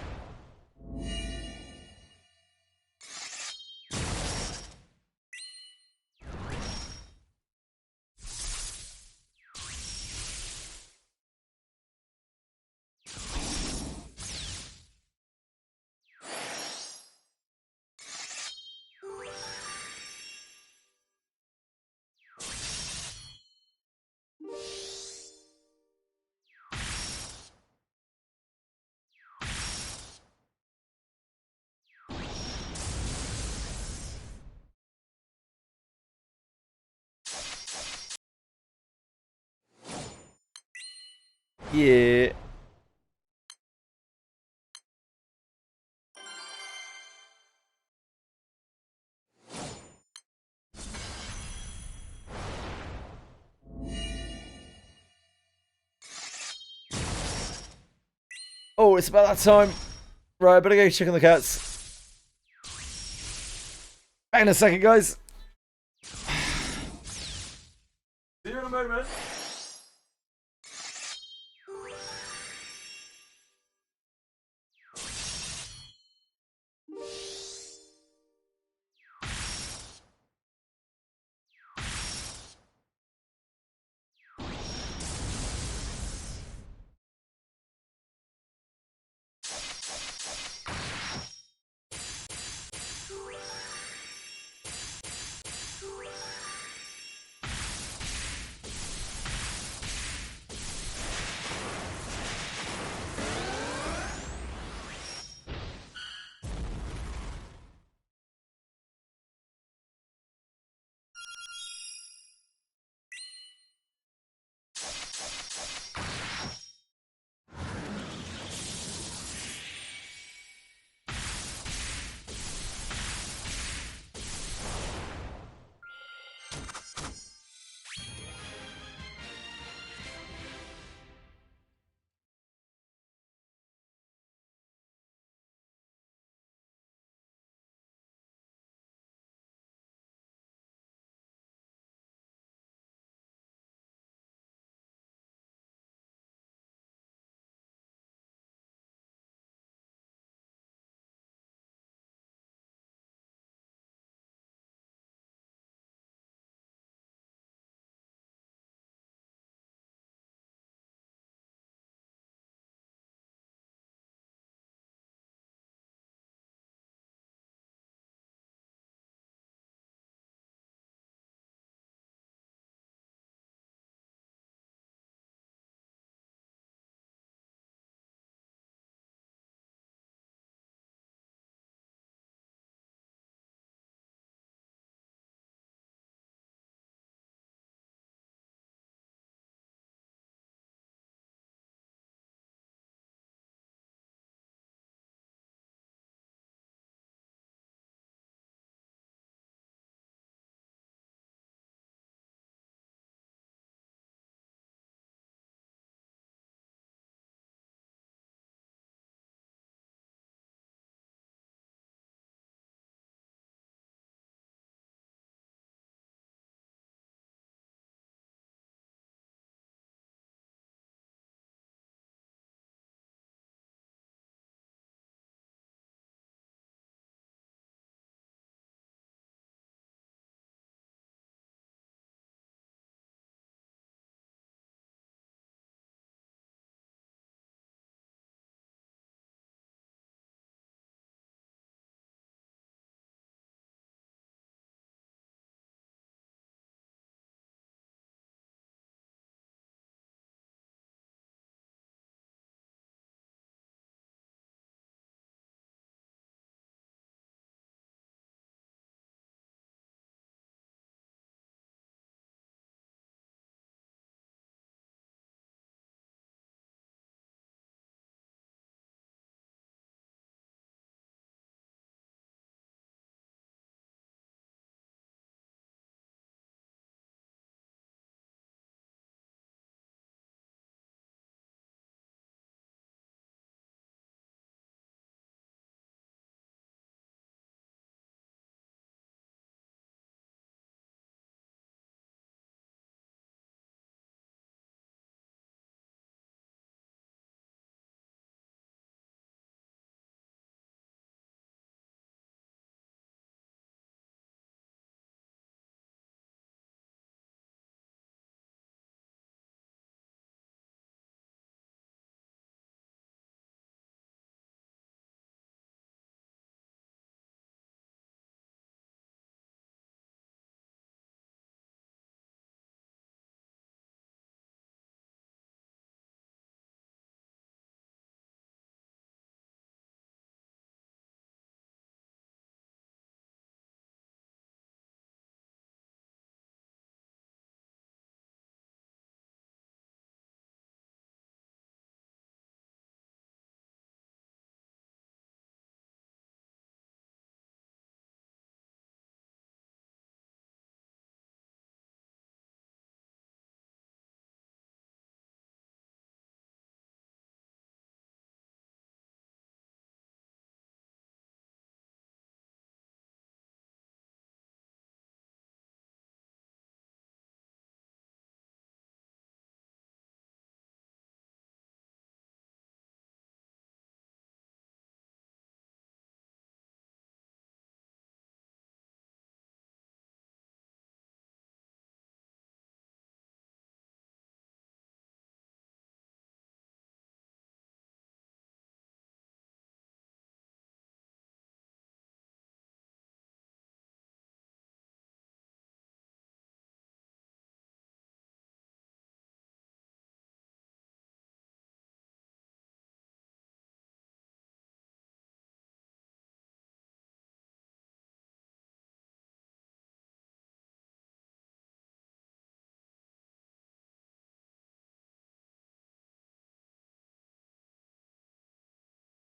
Yeah. Oh, it's about that time. Right, I better go check on the cats. Back in a second, guys. See you in a moment.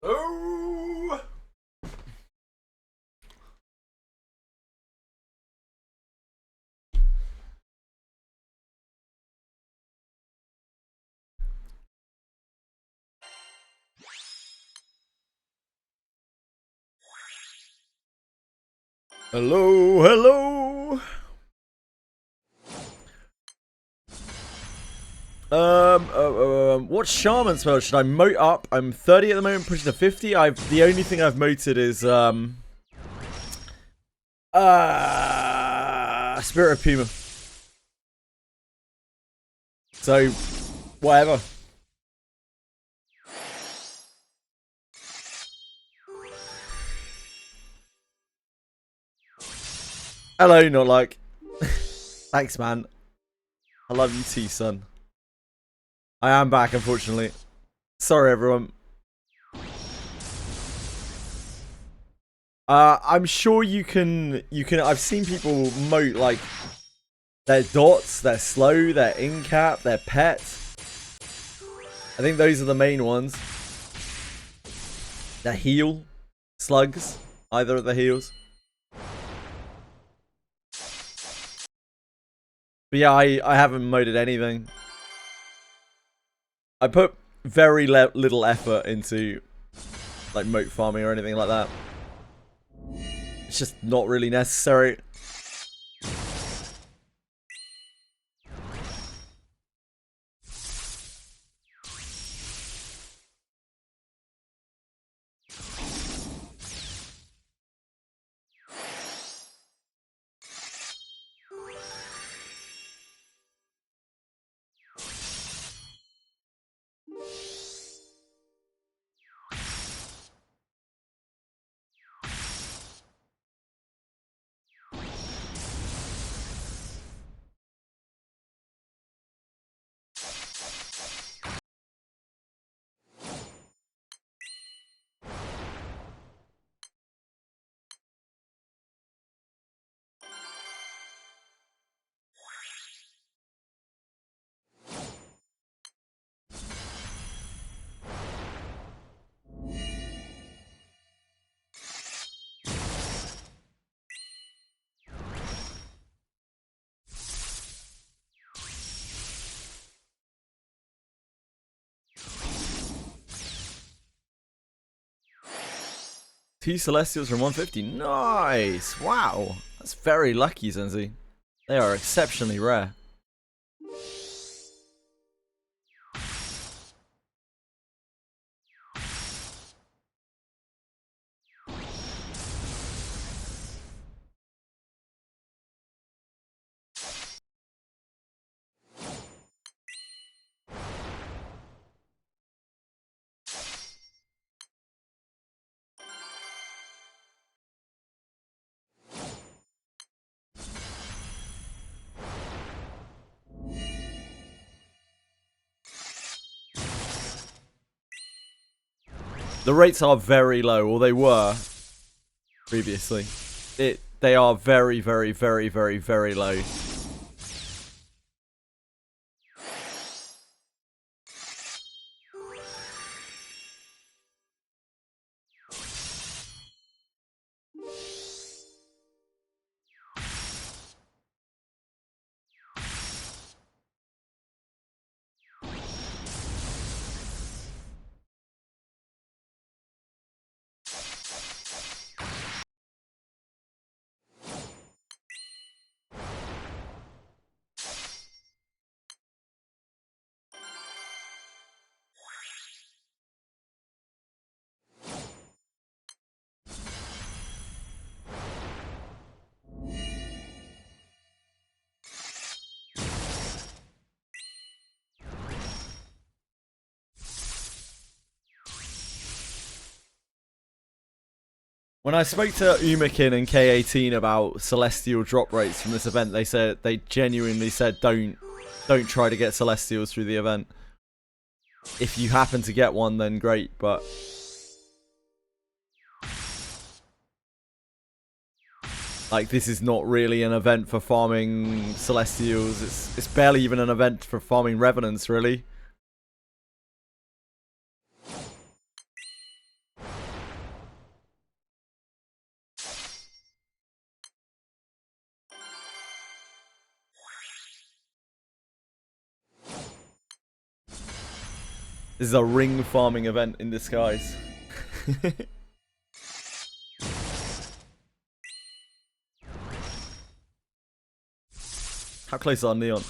Oh! Hello, hello. What shaman spell should I moat up? I'm 30 at the moment, pushing to 50. The only thing I've moated is Spirit of Puma. So whatever. Hello, not like. Thanks, man. I love you too, son. I am back, unfortunately. Sorry, everyone. I'm sure you can. I've seen people moat like their dots, their slow, their incap, their pet. I think those are the main ones. Their heal, slugs, either of the heals. But yeah, I haven't moated anything. I put very little effort into like moat farming or anything like that. It's just not really necessary. Two Celestials from 150. Nice! Wow! That's very lucky, Zenzi. They are exceptionally rare. The rates are very low, or they were previously. They are very, very, very, very, very low. When I spoke to Umakin and K18 about Celestial drop rates from this event, they genuinely said don't try to get Celestials through the event. If you happen to get one, then great, but like, this is not really an event for farming Celestials. It's barely even an event for farming Revenants, really. This is a ring farming event in disguise. How close are Neon?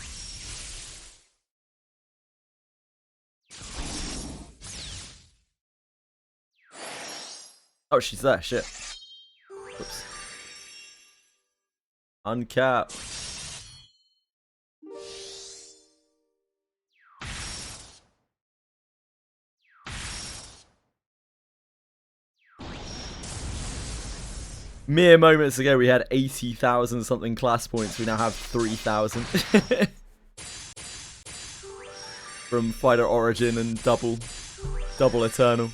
Oh, she's there. Shit. Oops. Uncap. Mere moments ago, we had 80,000 something class points. We now have 3,000 from Fighter Origin and double Eternal.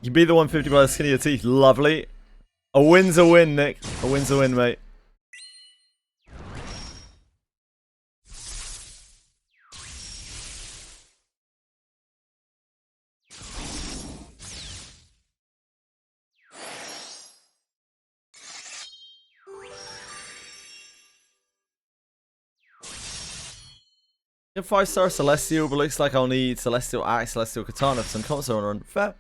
You can be the 150 by the skin of your teeth. Lovely. A win's a win, Nick. A win's a win, mate. Get 5-star Celestial, but looks like I'll need Celestial Axe, Celestial Katana for some console on run. Fair.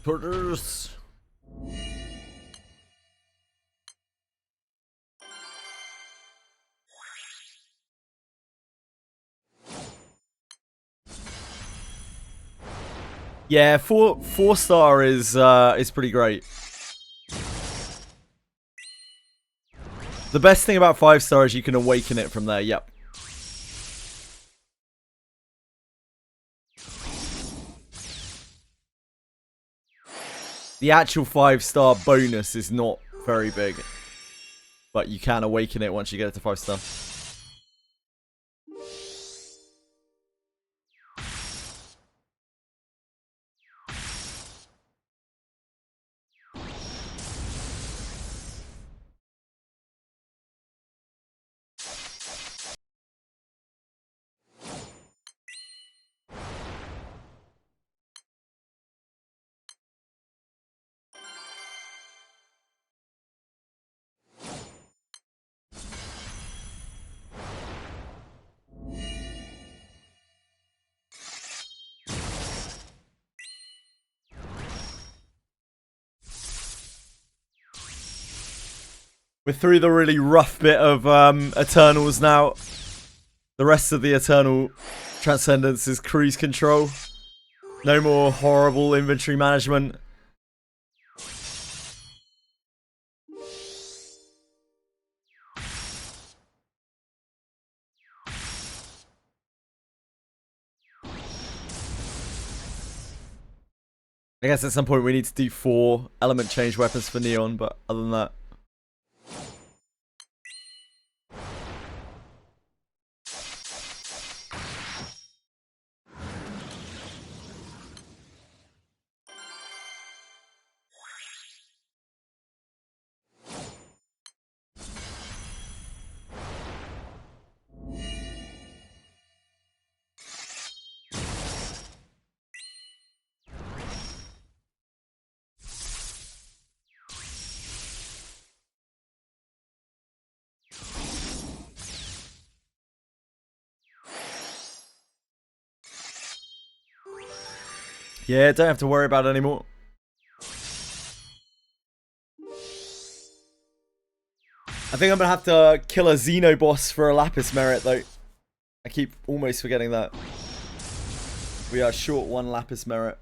Porters. Yeah, 4-star is pretty great. The best thing about 5-star is you can awaken it from there. Yep. The actual 5-star bonus is not very big, but you can awaken it once you get it to 5-star. We're through the really rough bit of Eternals now. The rest of the Eternal Transcendence is cruise control. No more horrible inventory management. I guess at some point we need to do 4 element change weapons for Neon, but other than that. Yeah, don't have to worry about it anymore. I think I'm gonna have to kill a Xeno boss for a Lapis merit though. I keep almost forgetting that. We are short 1 Lapis merit.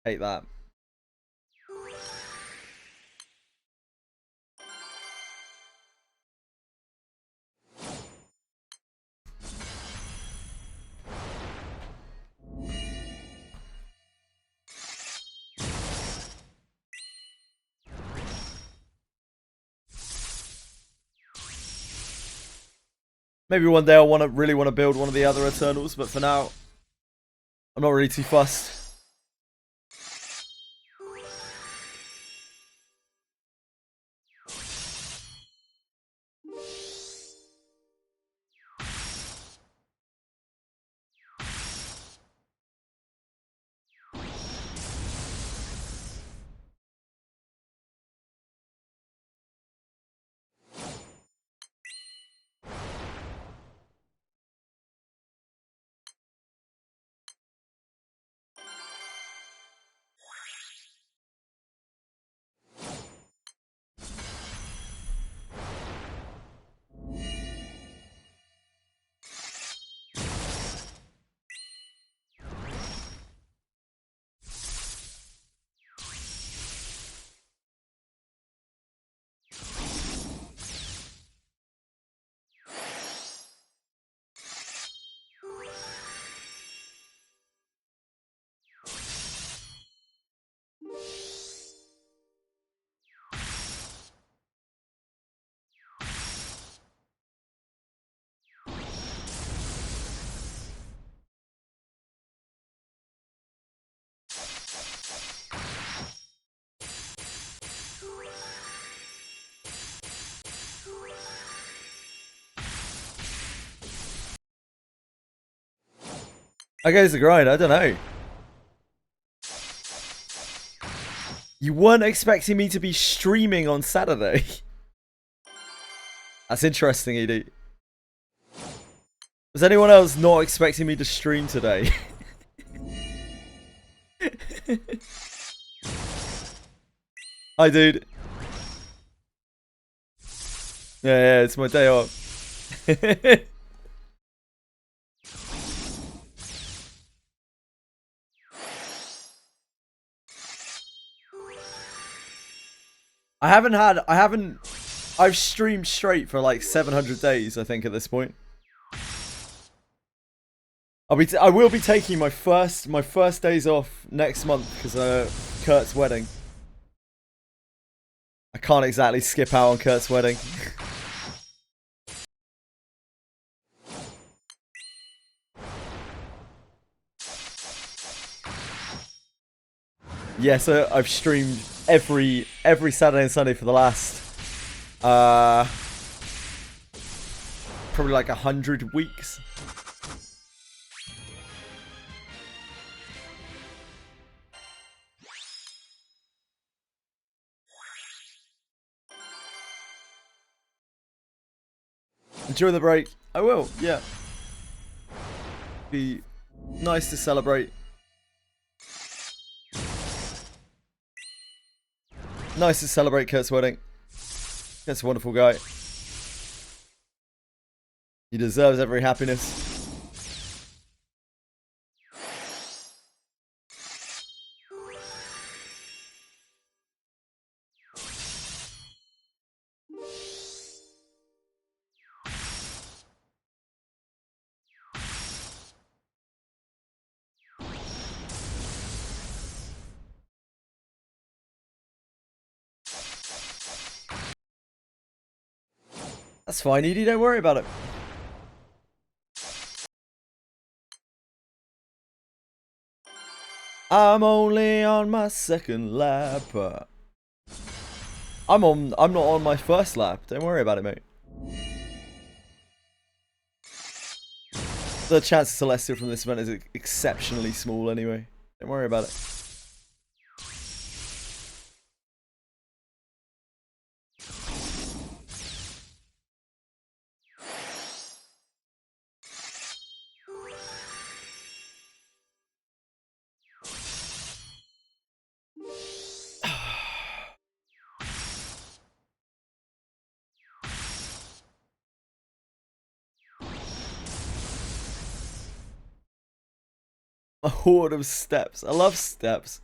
Hate that. Maybe one day I'll really want to build one of the other Eternals, but for now, I'm not really too fussed. I guess the grind, I don't know. You weren't expecting me to be streaming on Saturday. That's interesting, ED. Was anyone else not expecting me to stream today? Hi, dude. Yeah, it's my day off. I've streamed straight for like 700 days, I think, at this point. I will be taking my first days off next month because Kurt's wedding. I can't exactly skip out on Kurt's wedding. Yeah, so I've streamed every Saturday and Sunday for the last probably like 100 weeks. Enjoy the break. I will, yeah. Be nice to celebrate. Nice to celebrate Kurt's wedding. Kurt's a wonderful guy. He deserves every happiness. That's fine, Edie, don't worry about it. I'm only on my second lap. I'm not on my first lap. Don't worry about it, mate. The chance of Celestial from this event is exceptionally small anyway. Don't worry about it. A horde of steps. I love steps.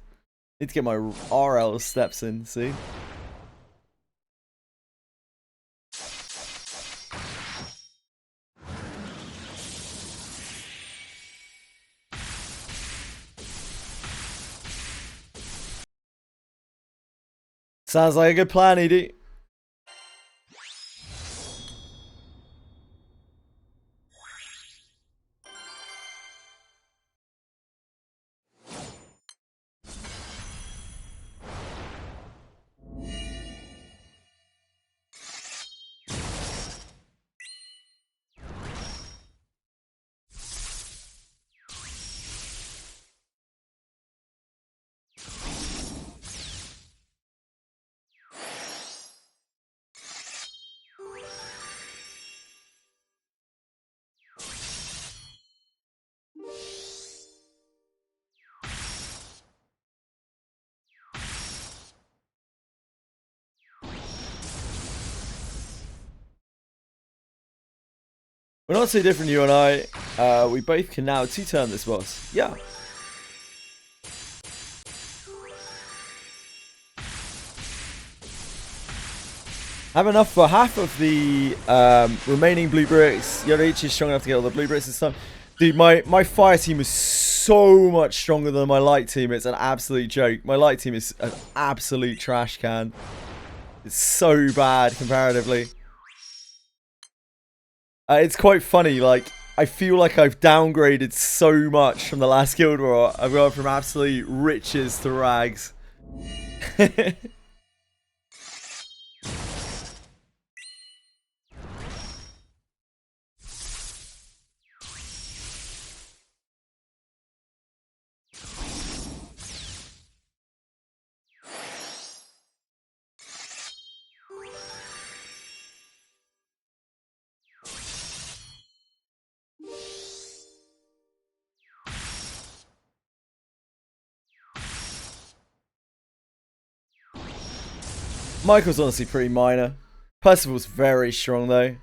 Need to get my RL steps in, see? Sounds like a good plan, Edie. We're not so different, you and I. We both can now two-turn this boss. Yeah. Have enough for half of the remaining blue bricks. Yorichi is strong enough to get all the blue bricks this time. Dude, my fire team is so much stronger than my light team. It's an absolute joke. My light team is an absolute trash can. It's so bad comparatively. It's quite funny, like, I feel like I've downgraded so much from the last Guild War. I've gone from absolute riches to rags. Michael's honestly pretty minor. Percival's very strong though.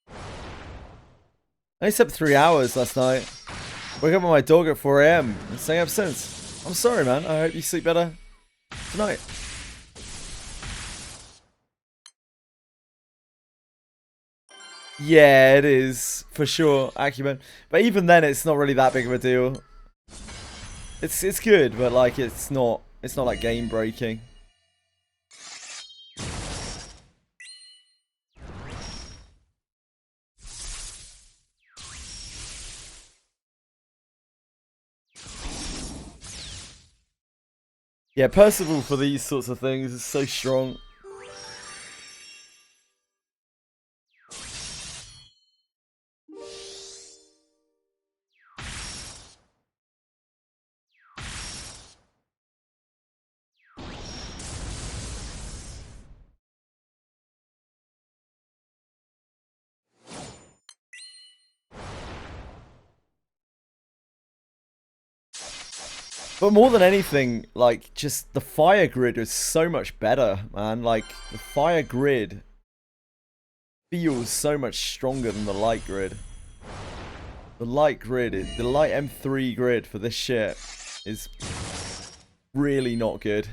I only slept 3 hours last night. Woke up with my dog at 4 AM and staying up since. I'm sorry, man. I hope you sleep better tonight. Yeah, it is for sure, Acumen. But even then, it's not really that big of a deal. It's good, but like it's not like game breaking. Yeah, Percival for these sorts of things is so strong. But more than anything, like, just the fire grid is so much better, man. Like, the fire grid feels so much stronger than the light grid. The light M3 grid for this shit is really not good.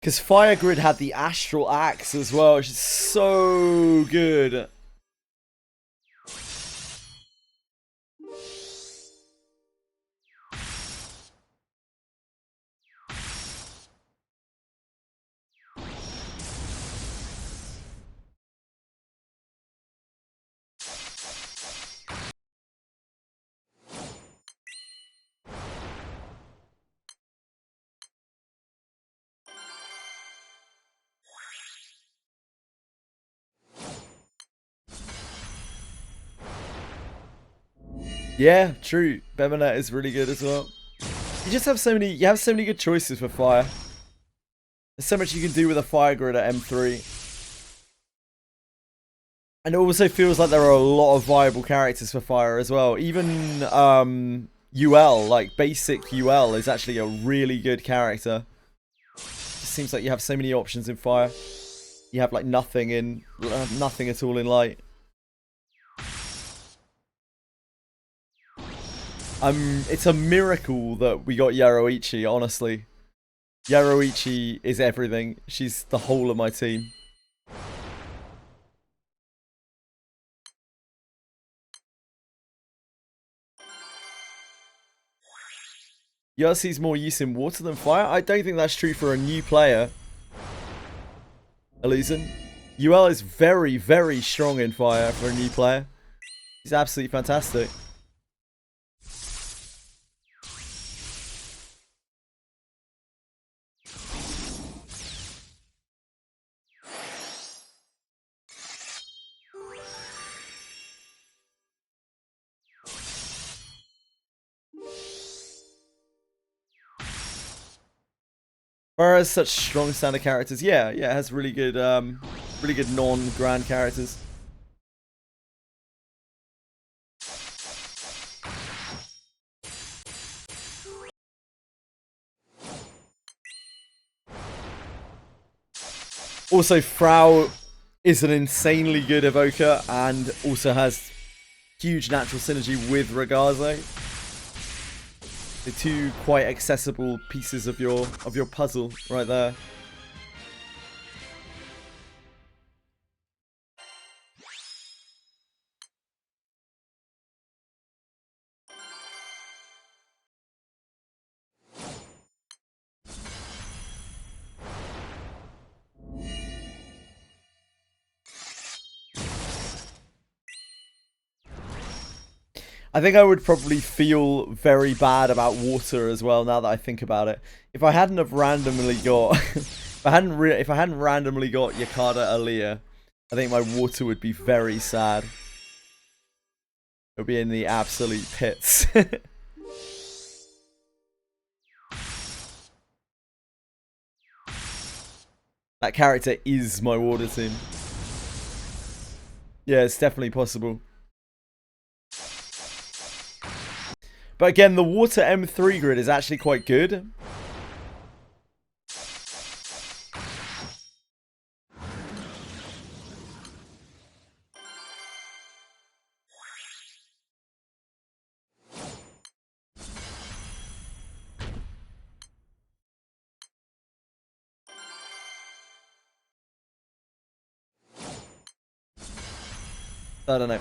Because Fire Grid had the Astral Axe as well, which is so good. Yeah, true. Bemonet is really good as well. You just have so many. You have so many good choices for fire. There's so much you can do with a fire grid at M3. And it also feels like there are a lot of viable characters for fire as well. Even UL, like basic UL, is actually a really good character. It seems like you have so many options in fire. You have like nothing at all in light. It's a miracle that we got Yaroichi, honestly. Yaroichi is everything. She's the whole of my team. Yara sees more use in water than fire? I don't think that's true for a new player. Elysian. UL is very, very strong in fire for a new player. He's absolutely fantastic. Fire has such strong standard characters. Yeah, it has really good non-grand characters. Also, Frau is an insanely good evoker and also has huge natural synergy with Ragazzo. The two quite accessible pieces of your puzzle right there. I think I would probably feel very bad about water as well now that I think about it. If I hadn't have randomly got, if I hadn't randomly got Yakada Aaliyah, I think my water would be very sad. It would be in the absolute pits. That character is my water team. Yeah, it's definitely possible. But again, the water M3 grid is actually quite good. I don't know.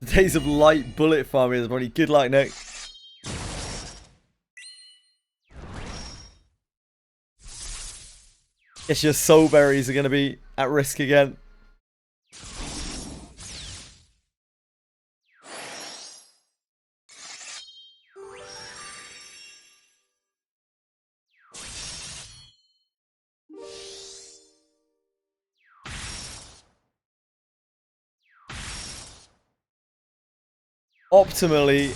The days of light bullet farming is probably good luck, Nick. Guess your soul berries are going to be at risk again. Optimally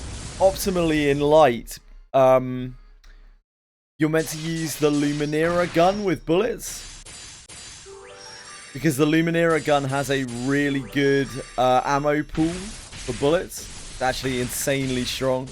in light, you're meant to use the Luminera gun with bullets. Because the Luminera gun has a really good ammo pool for bullets. It's actually insanely strong.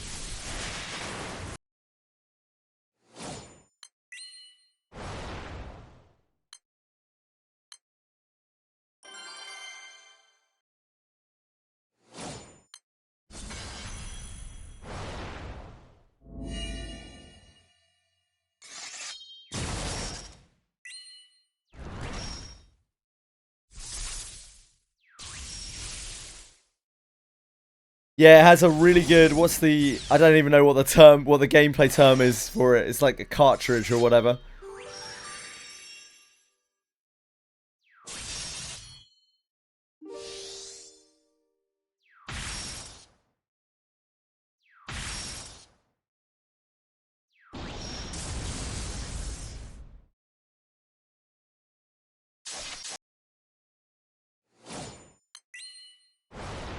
Yeah, it has a really good, I don't even know what the gameplay term is for it. It's like a cartridge or whatever.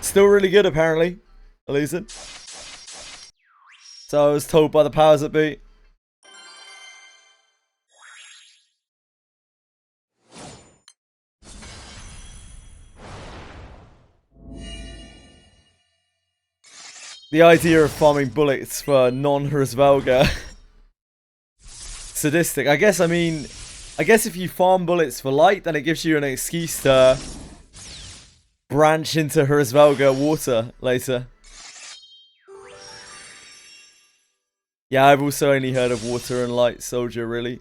Still really good, apparently. At least it. So I was told by the powers that be. The idea of farming bullets for non-Hrisvelga. Sadistic. I guess if you farm bullets for light, then it gives you an excuse to branch into Hrisvelga water later. Yeah, I've also only heard of water and light soldier, really.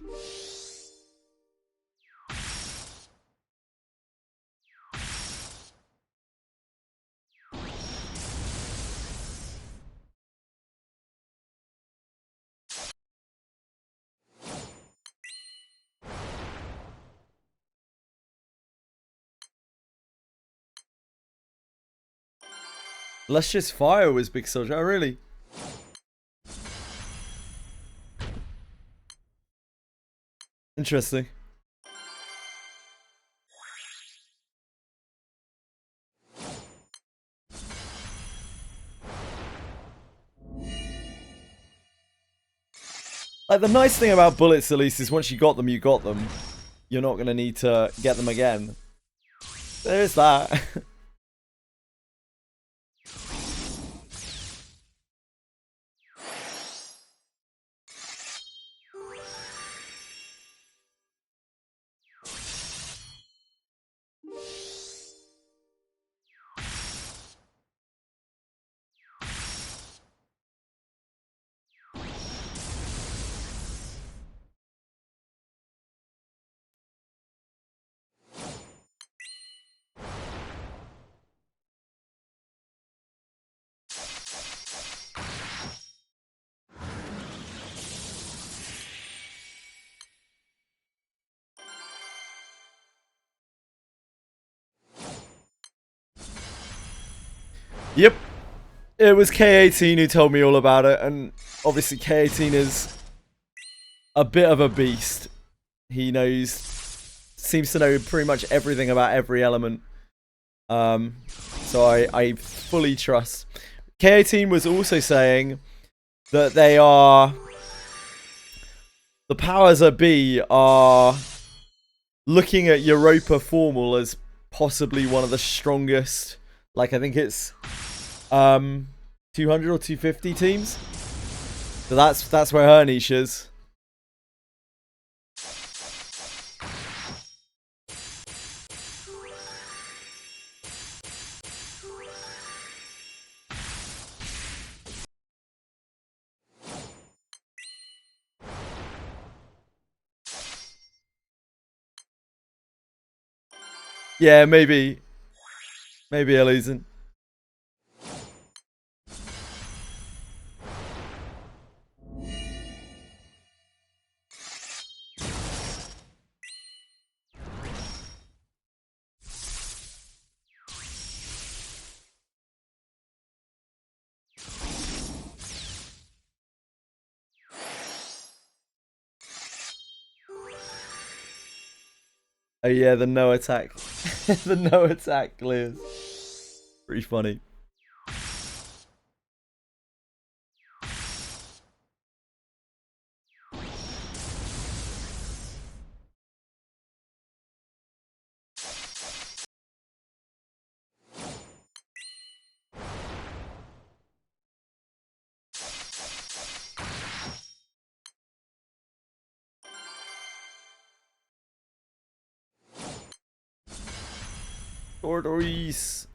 Luscious Fire was Big Soldier. Oh, really? Interesting. Like, the nice thing about bullets, at least, is once you got them, you got them. You're not going to need to get them again. There's that. Yep. It was K18 who told me all about it, and obviously K18 is a bit of a beast. He seems to know pretty much everything about every element. So I fully trust. K18 was also saying that the powers that be are looking at Europa Formal as possibly one of the strongest, like I think it's 200 or 250 teams. So that's where her niche is. Yeah, maybe Elysian. Oh yeah, the no attack. The no attack clears. Pretty funny. Tortoise.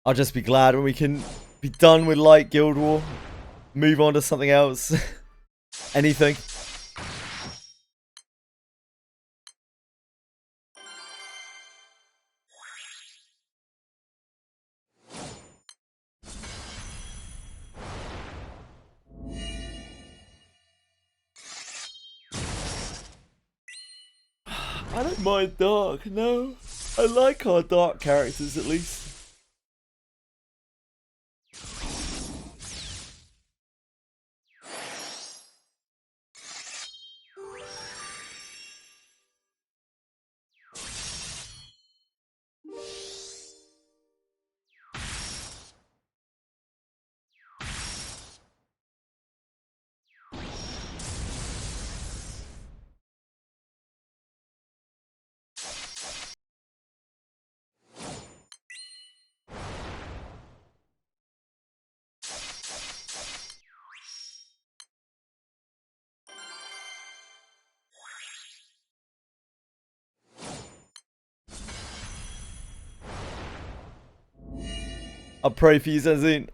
I'll just be glad when we can be done with Light Guild War. Move on to something else. Anything. I don't mind dark, no. I like our dark characters at least. I'll pray for you, Zenzine.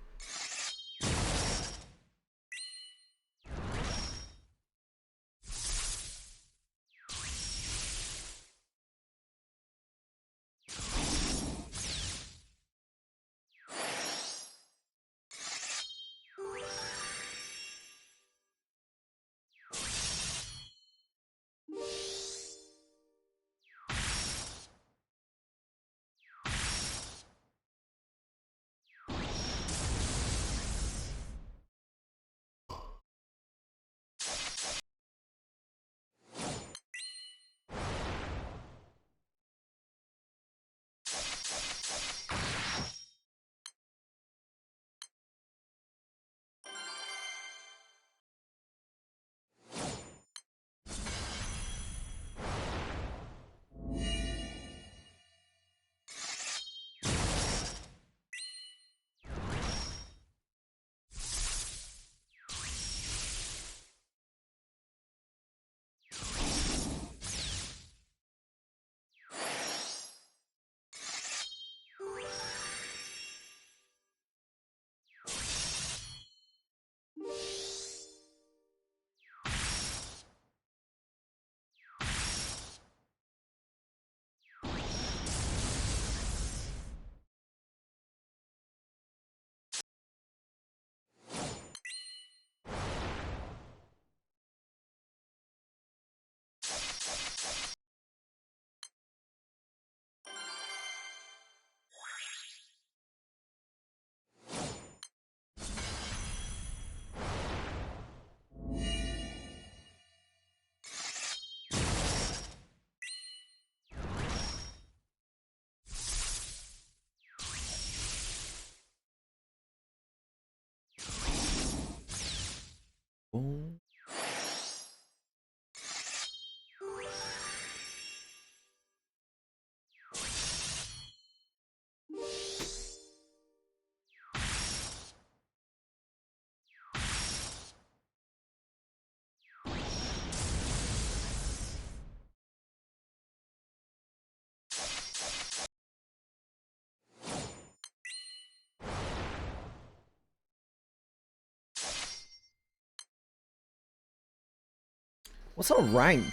What's our rank?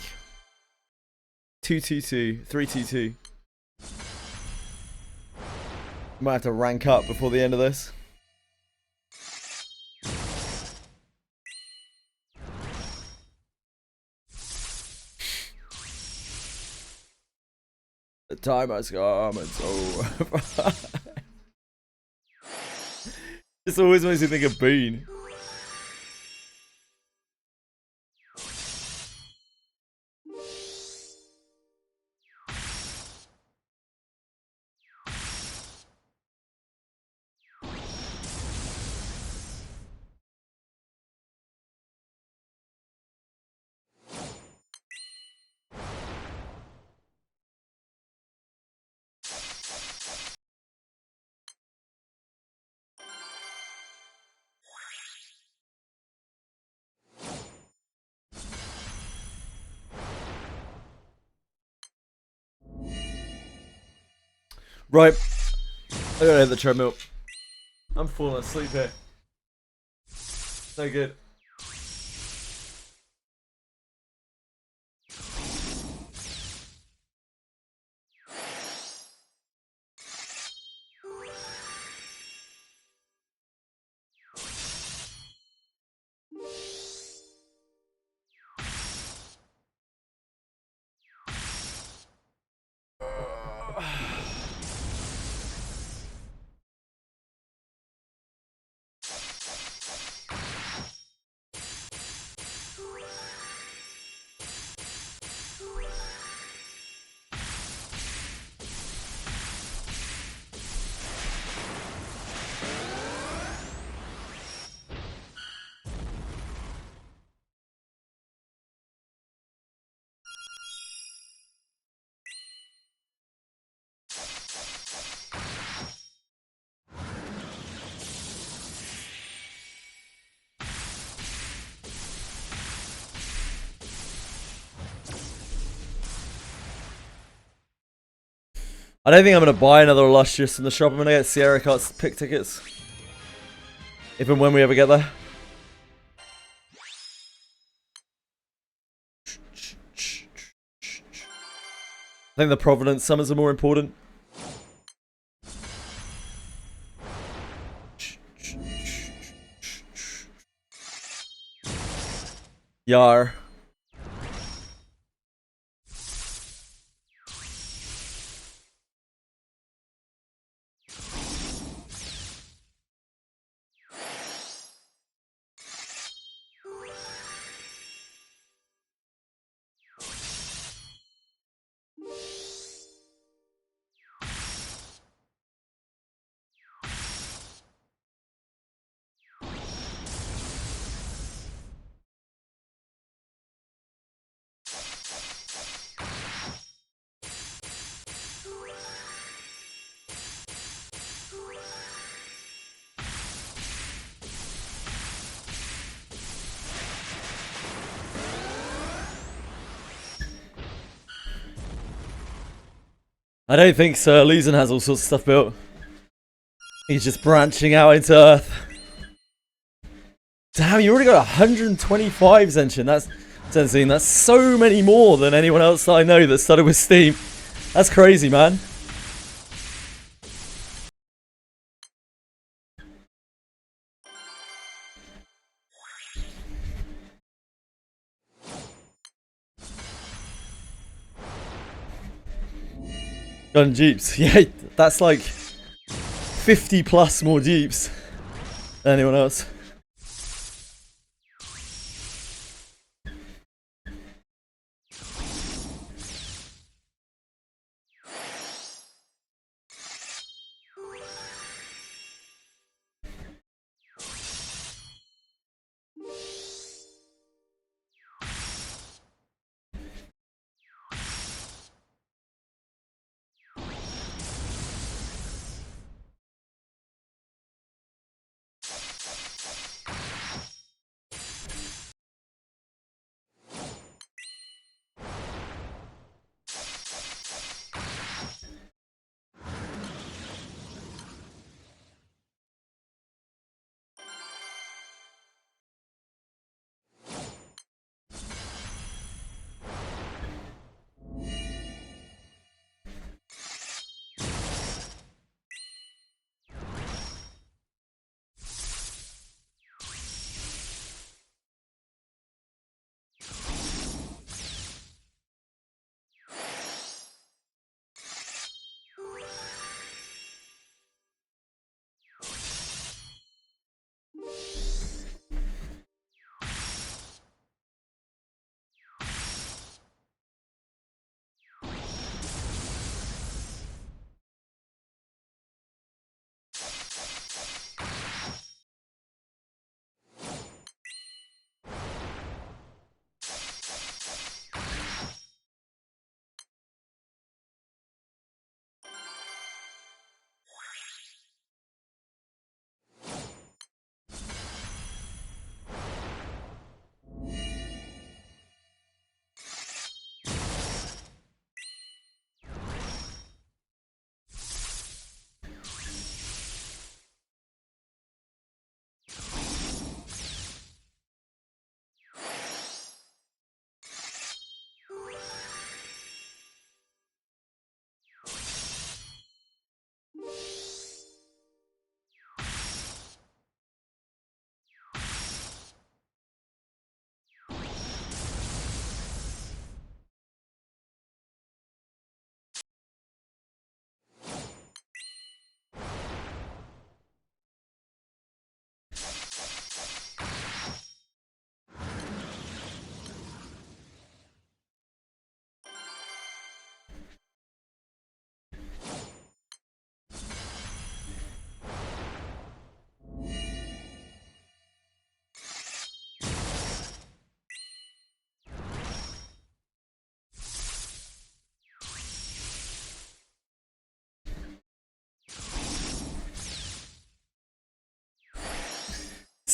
222, 322. Might have to rank up before the end of this. The time has come and so. This always makes me think of Bean. Right, I gotta hit the treadmill. I'm falling asleep here. No good. I don't think I'm going to buy another Illustrious in the shop. I'm going to get Sierra Carts pick tickets. If and when we ever get there. I think the Providence summons are more important. Yar. I don't think Sir Leeson has all sorts of stuff built. He's just branching out into Earth. Damn, you already got 125 Zenshin. That's so many more than anyone else that I know that started with Steam. That's crazy, man. Gun Jeeps. Yeah, that's like 50 plus more Jeeps than anyone else.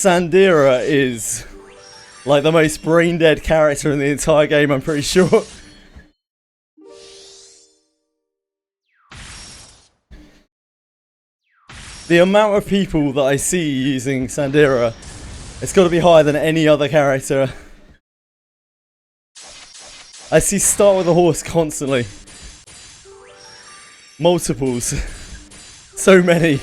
Sandira is like the most brain dead character in the entire game, I'm pretty sure. The amount of people that I see using Sandira, it's got to be higher than any other character. I see start with a horse constantly. Multiples. So many.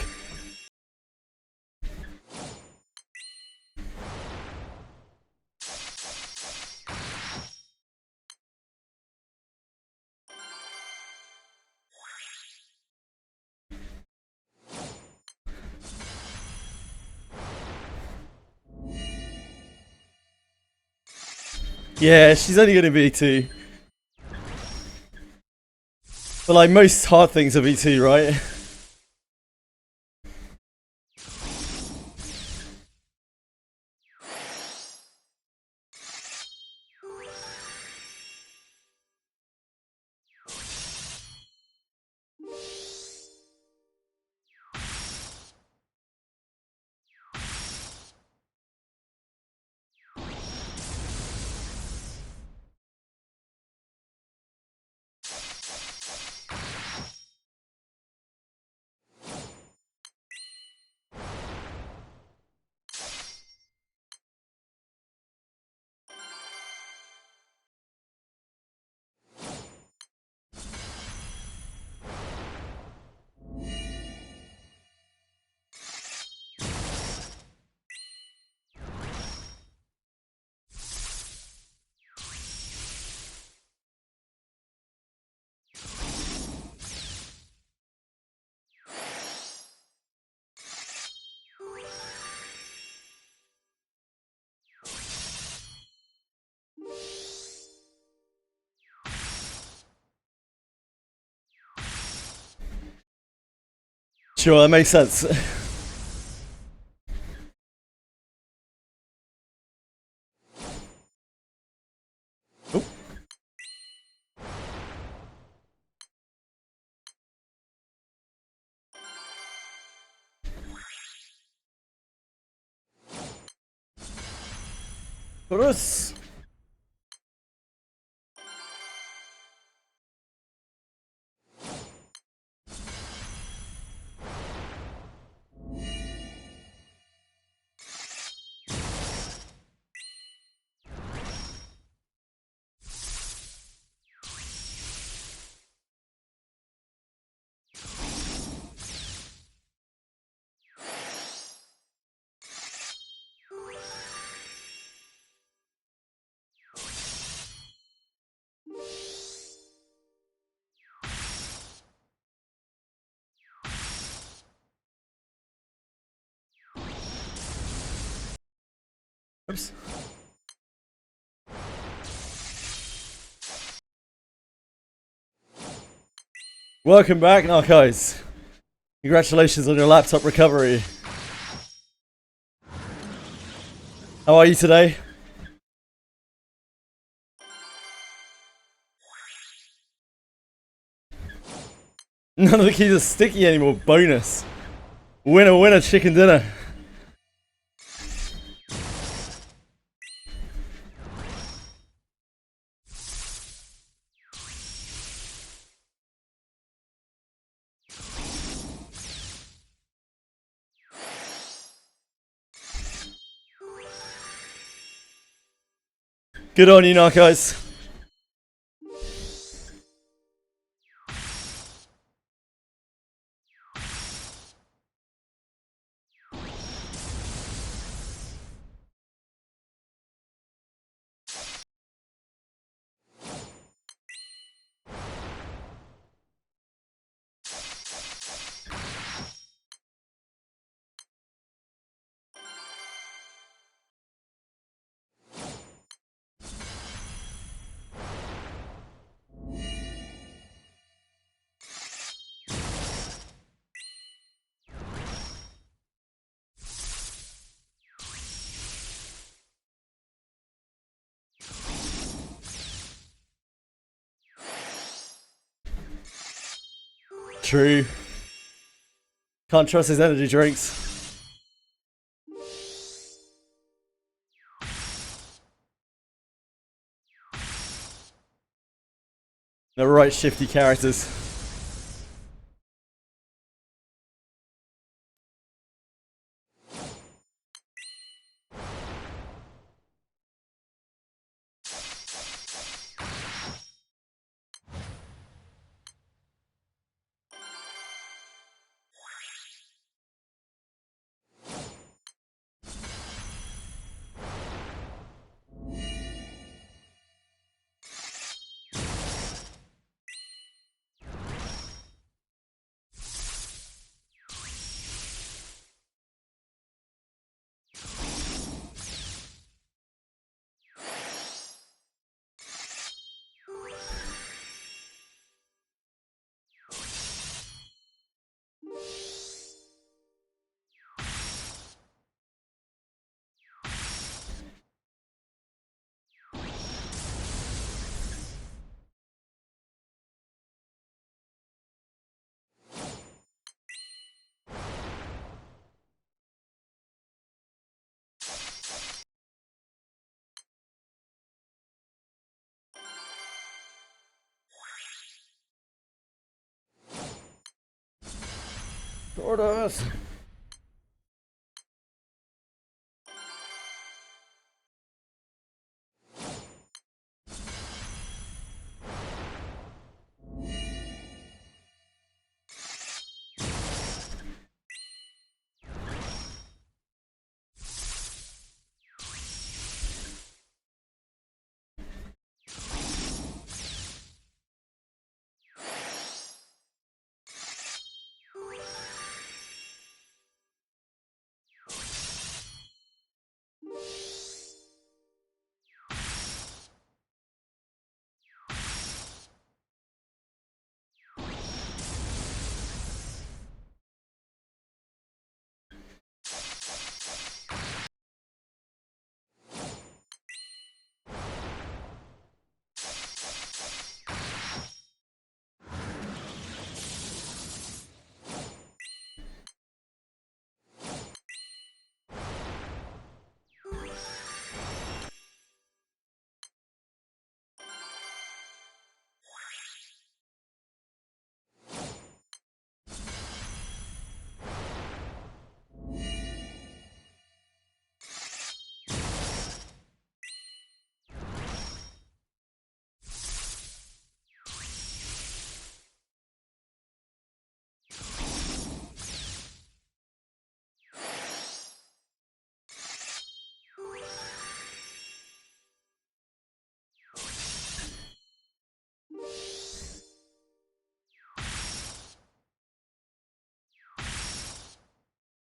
Yeah, she's only going to be 2. But like most hard things are V2, right? Sure, that makes sense. Oh. Chorus. Oops. Welcome back, Narcos. Congratulations on your laptop recovery. How are you today? None of the keys are sticky anymore. Bonus. Winner, winner, chicken dinner. Good on you, Narcos. True. Can't trust his energy drinks. Never write shifty characters. Orders.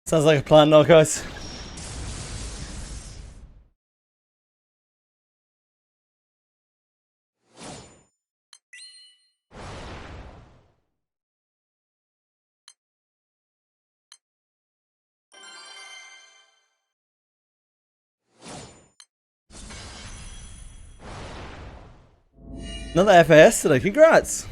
Sounds like a plan now, guys. Another FAS today, congrats!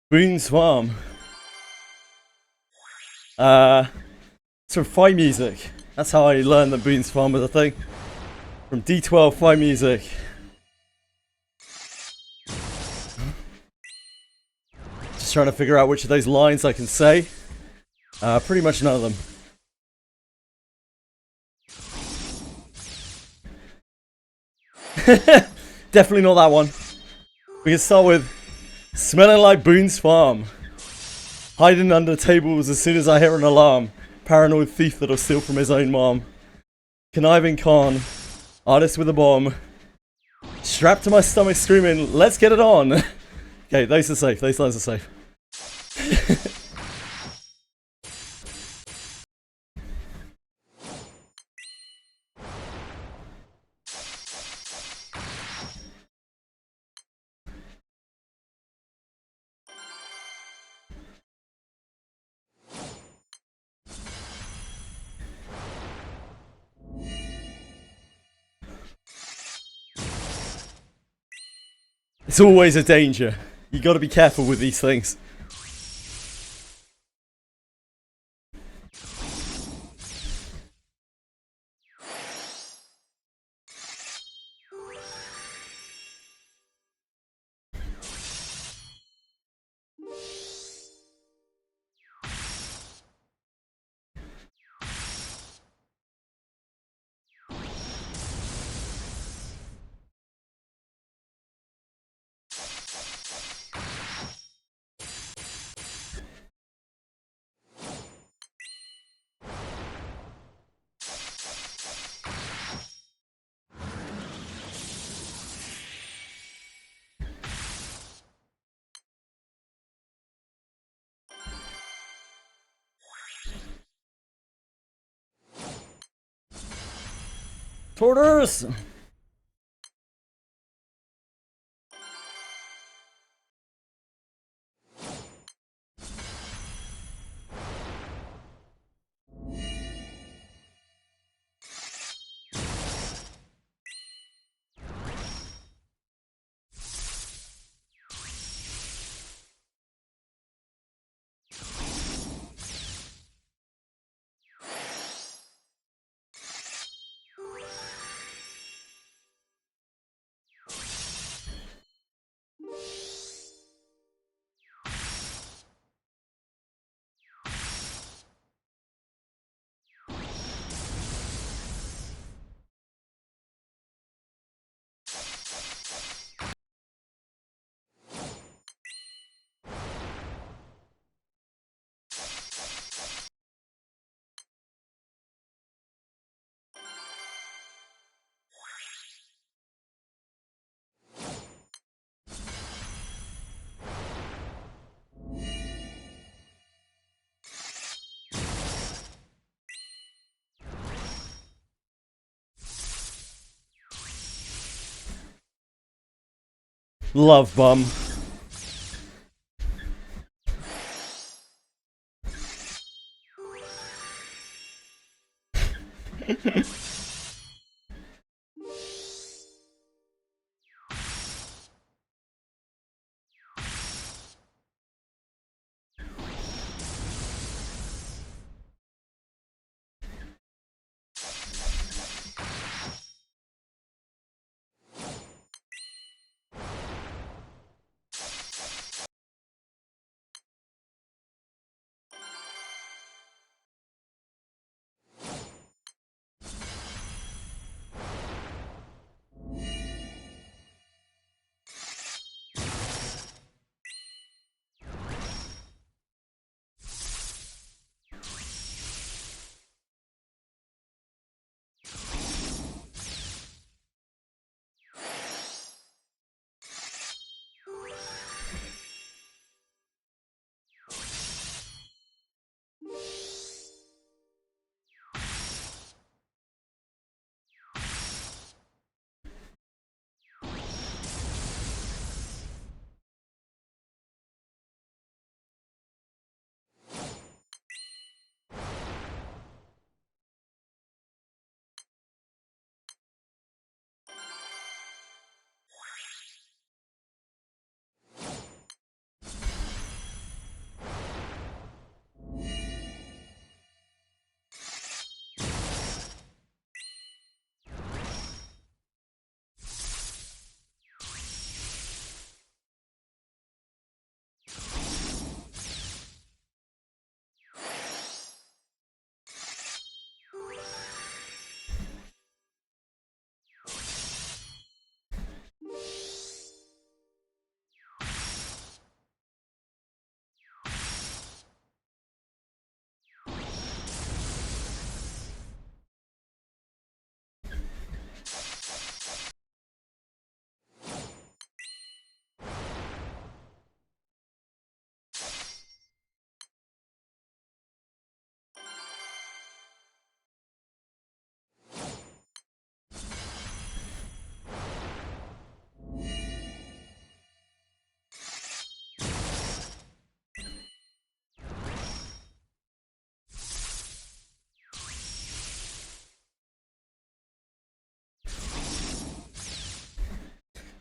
Boon Swarm. It's from Fight Music. That's how I learned that Boon Swarm was a thing. From D12 Fight Music. Just trying to figure out which of those lines I can say. Pretty much none of them. Definitely not that one. We can start with smelling like Boone's farm. Hiding under tables as soon as I hear an alarm. Paranoid thief that'll steal from his own mom. Conniving con. Artist with a bomb. Strapped to my stomach screaming, let's get it on. Okay, those are safe. Those lines are safe. It's always a danger. You gotta be careful with these things. Tortoise! Love bum.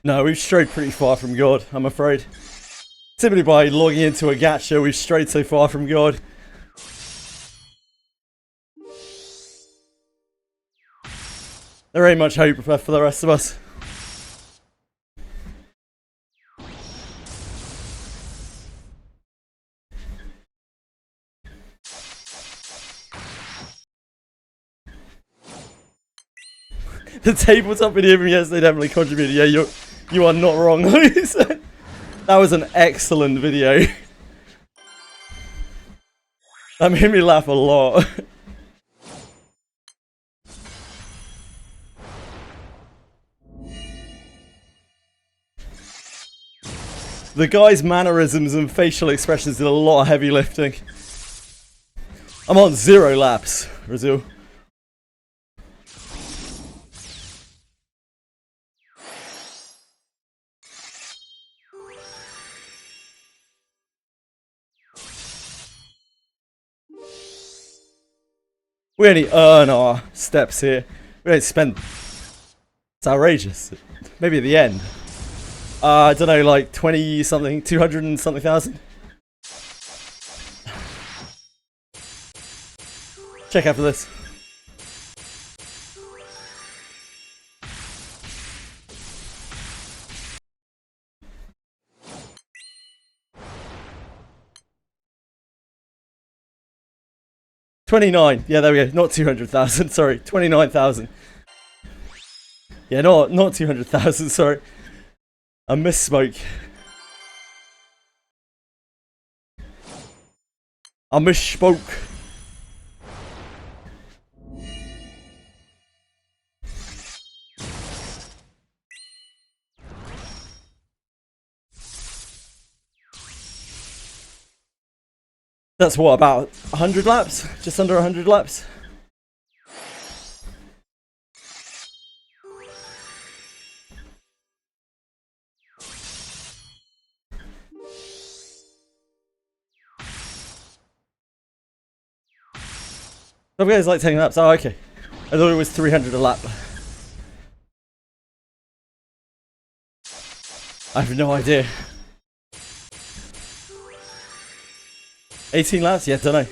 No, we've strayed pretty far from God, I'm afraid. Simply by logging into a gacha, we've strayed so far from God. There ain't much hope for the rest of us. The tabletop video from yesterday definitely contributed. Yeah, you are not wrong. That was an excellent video. That made me laugh a lot. The guy's mannerisms and facial expressions did a lot of heavy lifting. I'm on 0 laps, Brazil. We only earn our steps here. We don't spend. It's outrageous. Maybe at the end. I don't know, like 20 something, 200 and something thousand. Check out for this. $29. Yeah, there we go. Not 200,000. Sorry, 29,000. Yeah, not 200,000. Sorry. I misspoke. I misspoke. That's what, about 100 laps? Just under 100 laps? Some guys like 10 laps. Oh, okay. I thought it was 300 a lap. I have no idea. 18 laps? Yeah, don't know.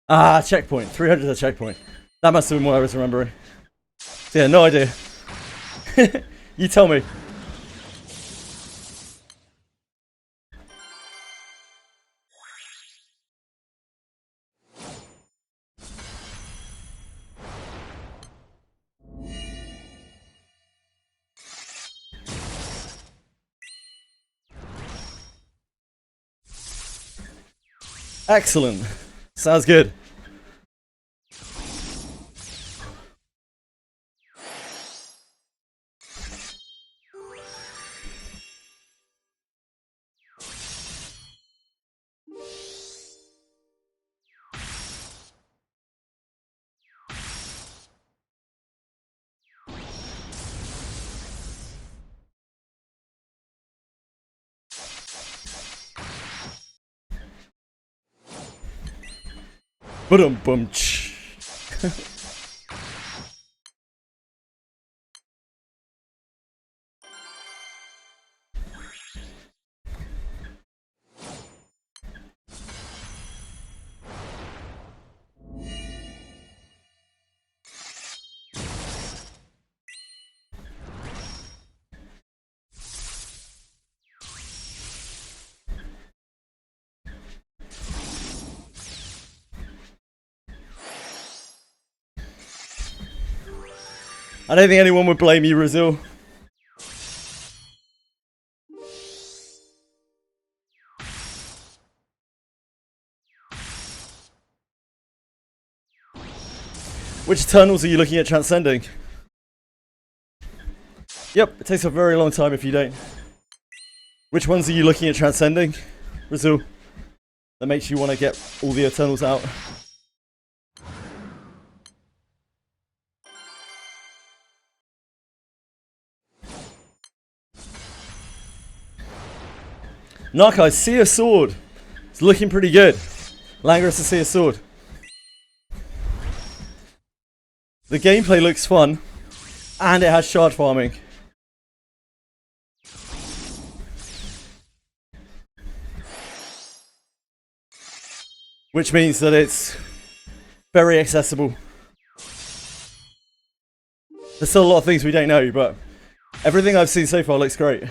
Ah, checkpoint. 300 is a checkpoint. That must have been what I was remembering. So yeah, no idea. You tell me. Excellent. Sounds good. Boom. I don't think anyone would blame you, Brazil. Which Eternals are you looking at transcending? Yep, it takes a very long time if you don't. Which ones are you looking at transcending, Brazil? That makes you want to get all the Eternals out. Narc, I see a sword. It's looking pretty good. Langris, I see a sword. The gameplay looks fun, and it has shard farming. which means that it's very accessible. There's still a lot of things we don't know, but everything I've seen so far looks great.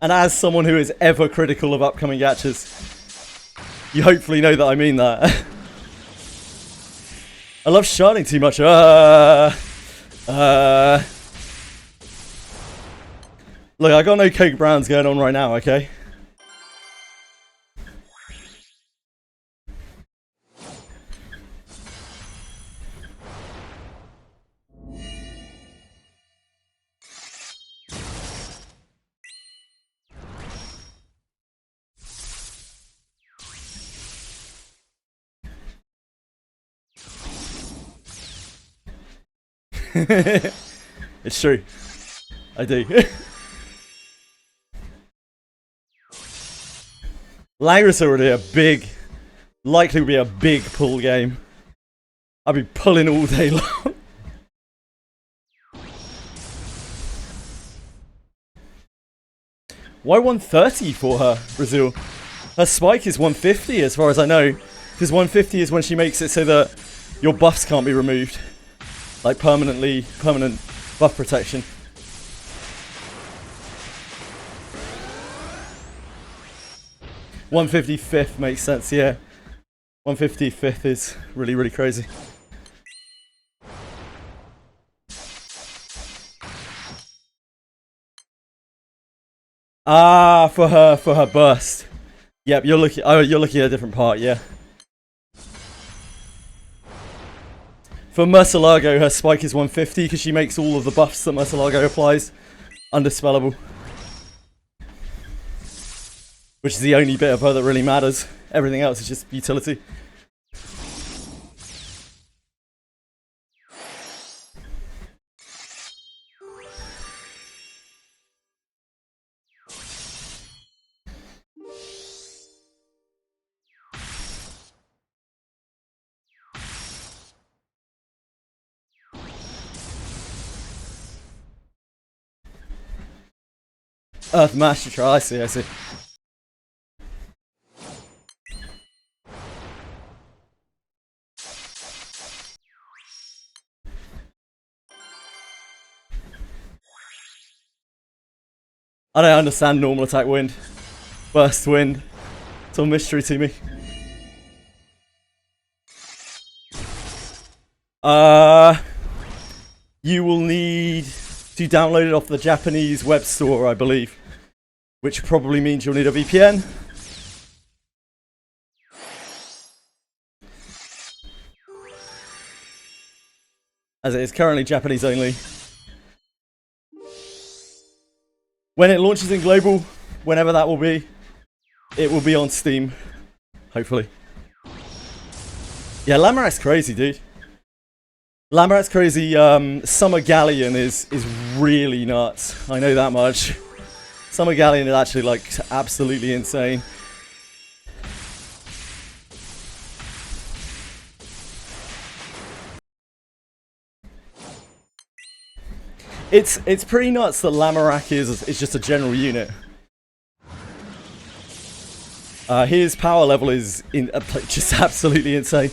And as someone who is ever critical of upcoming gachas, you hopefully know that I mean that. I love sharding too much. Look, I got no Coke Browns going on right now, okay? It's true. I do. Langris already a big, likely will be a big pull game. I'll be pulling all day long. Why 130 for her, Brazil? Her spike is 150 as far as I know. Because 150 is when she makes it so that your buffs can't be removed. Like permanent buff protection. $155 makes sense, yeah. 155 is really, really crazy. Ah, for her burst. Yep, you're looking at a different part, yeah. For Murcielago, her spike is 150 because she makes all of the buffs that Murcielago applies undispellable. Which is the only bit of her that really matters. Everything else is just utility. Earth Master Trial, I see. I don't understand normal attack wind. Burst wind. It's all mystery to me. You will need to download it off the Japanese web store, I believe. Which probably means you'll need a VPN. As it is currently Japanese only. When it launches in global, whenever that will be, it will be on Steam. Hopefully. Yeah, Lamorak's crazy, dude. Lamorak's crazy. Summer Galleon is really nuts. I know that much. Summer Galleon is actually like absolutely insane. It's pretty nuts that Lamorak is just a general unit. His power level is just absolutely insane.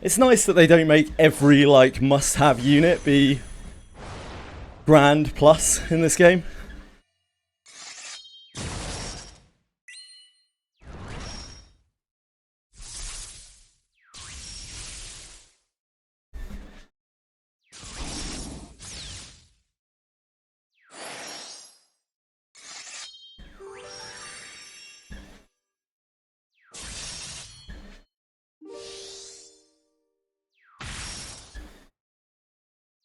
It's nice that they don't make every like must-have unit be Grand Plus in this game.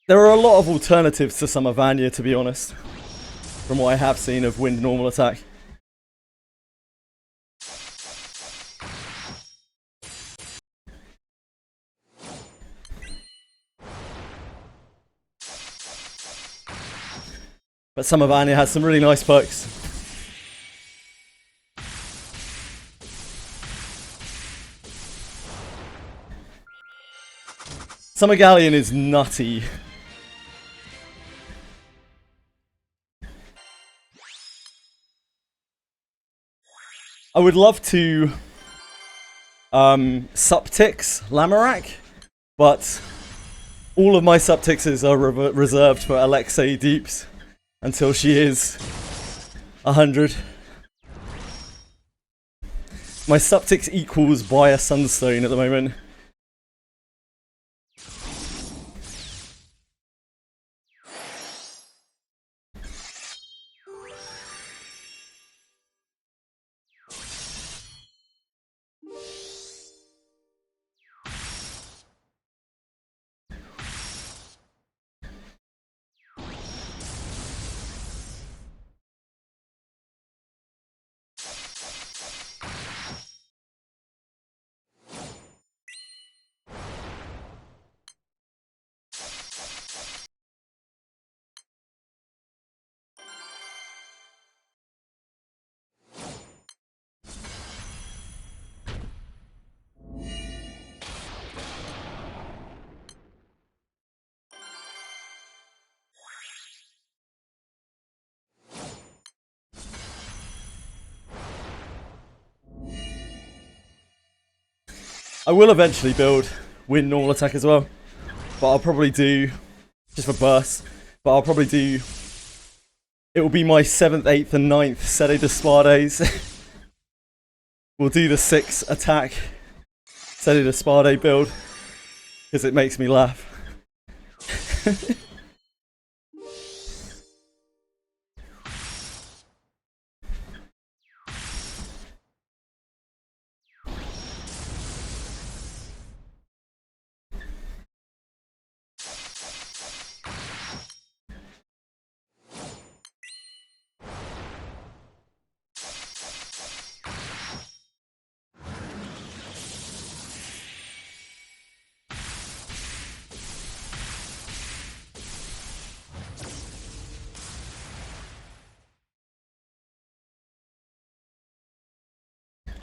There are a lot of alternatives to Summer Vanya, to be honest, from what I have seen of Wind Normal Attack. But Summer Vanya has some really nice perks. Summer Galleon is nutty. I would love to Suptix Lamorak, but all of my Suptixes are reserved for Alexei Deeps until she is 100. My Suptix equals buy a Sunstone at the moment. I will eventually build Wind Normal Attack as well, but I'll probably do, just for bursts, but I'll probably do, it will be my 7th, 8th and 9th Sede de Spades. We'll do the 6 attack Sede de Spade build, because it makes me laugh.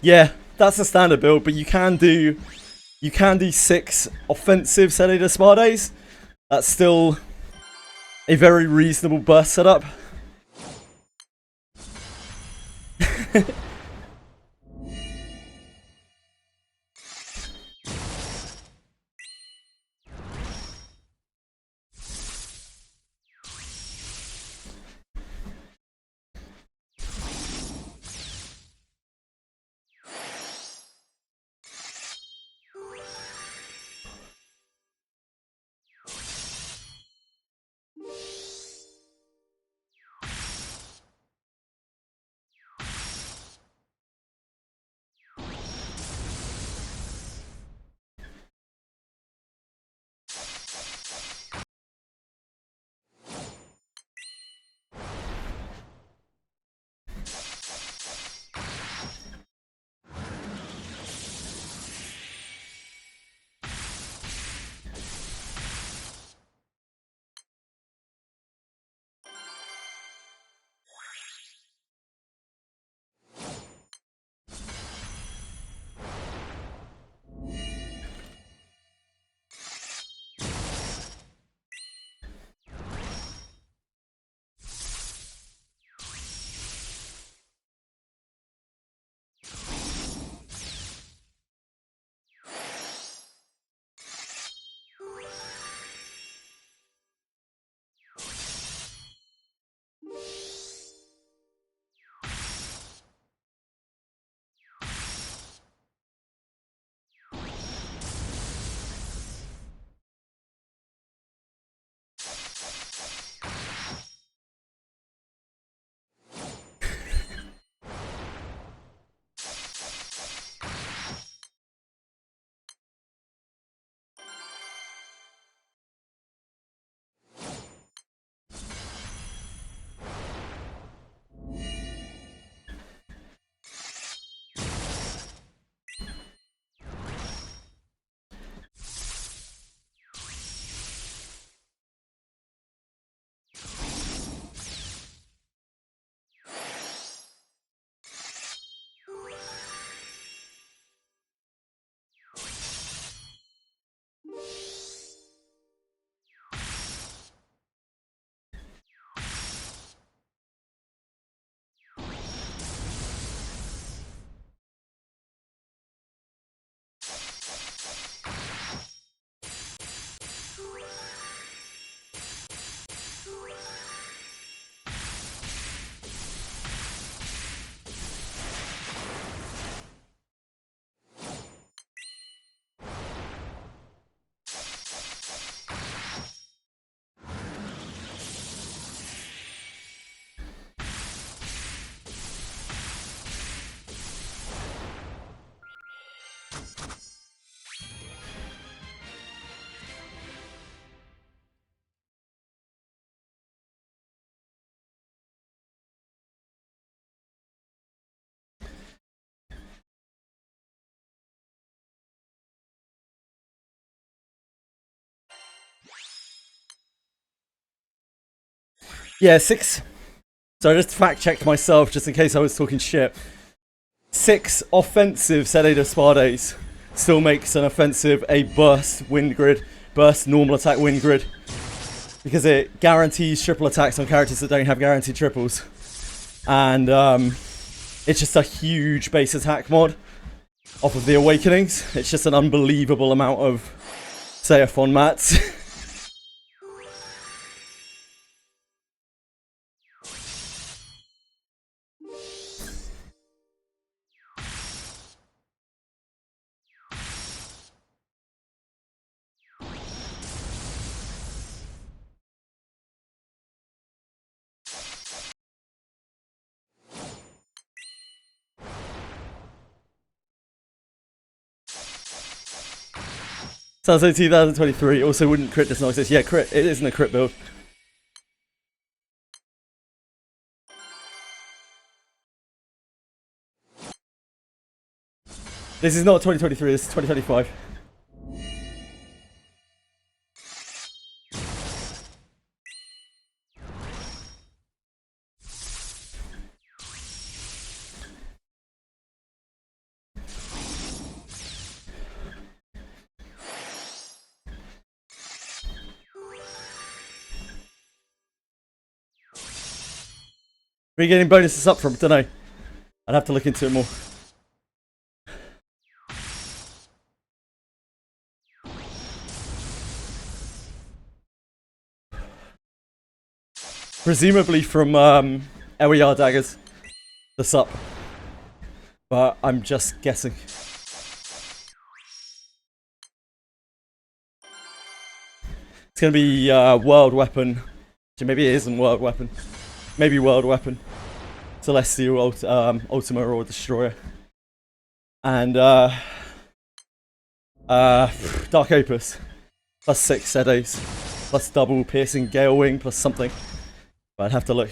Yeah, that's the standard build, but you can do 6 offensive Sede de Spades. That's still a very reasonable burst setup. Yeah, 6. So I just fact checked myself just in case I was talking shit. 6 offensive Sede de Spades still makes an offensive a burst wind grid, burst normal attack wind grid, because it guarantees triple attacks on characters that don't have guaranteed triples. And it's just a huge base attack mod off of the Awakenings. It's just an unbelievable amount of Seaphon mats. Sounds like 2023 also wouldn't crit this Noxus. Yeah, crit. It isn't a crit build. This is not 2023, this is 2025. Where are you getting bonuses up from? Don't know. I'd have to look into it more. Presumably from LER daggers. The sup. But I'm just guessing. It's gonna be world weapon. Maybe it isn't world weapon. Maybe world weapon. Celestial, Ultima, or Destroyer. And Dark Opus. Plus 6 Sedes. Plus double piercing Gale Wing, plus something. But I'd have to look.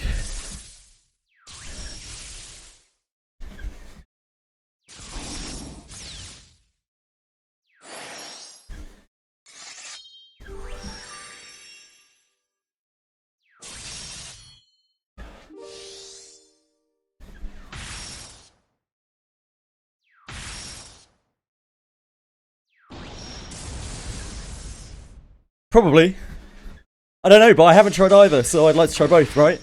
Probably. I don't know, but I haven't tried either, so I'd like to try both, right?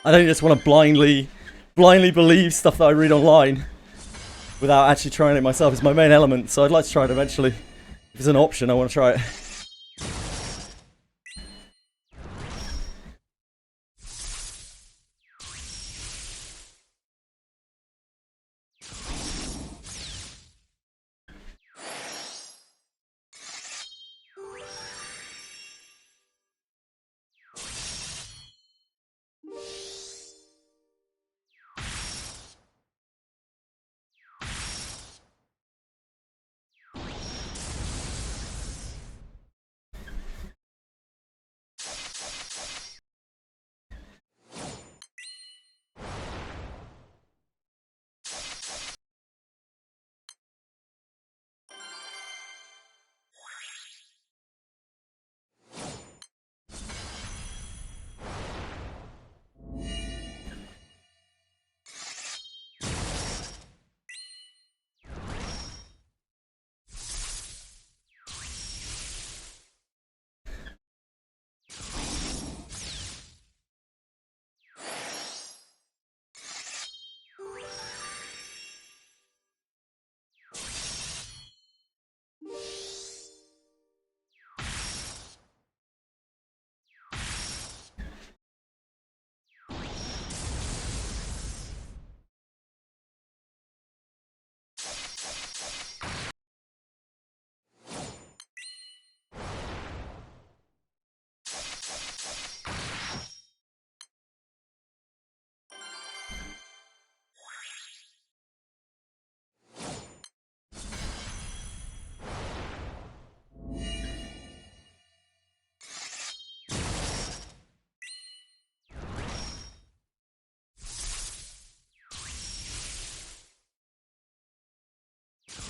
I don't just want to blindly believe stuff that I read online without actually trying it myself. It's my main element, so I'd like to try it eventually. If it's an option, I want to try it.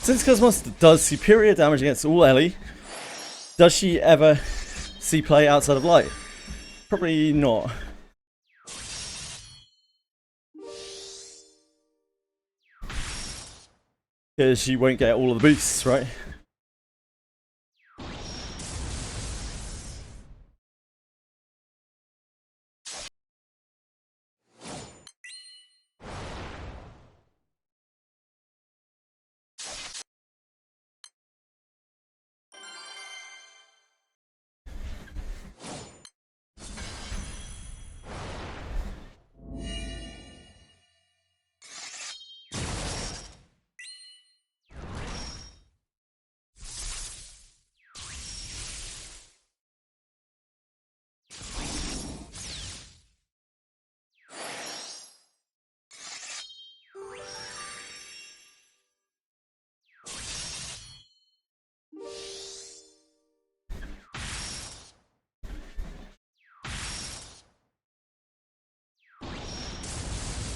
Since Cosmos does superior damage against all Ellie, does she ever see play outside of light? Probably not. Because she won't get all of the boosts, right?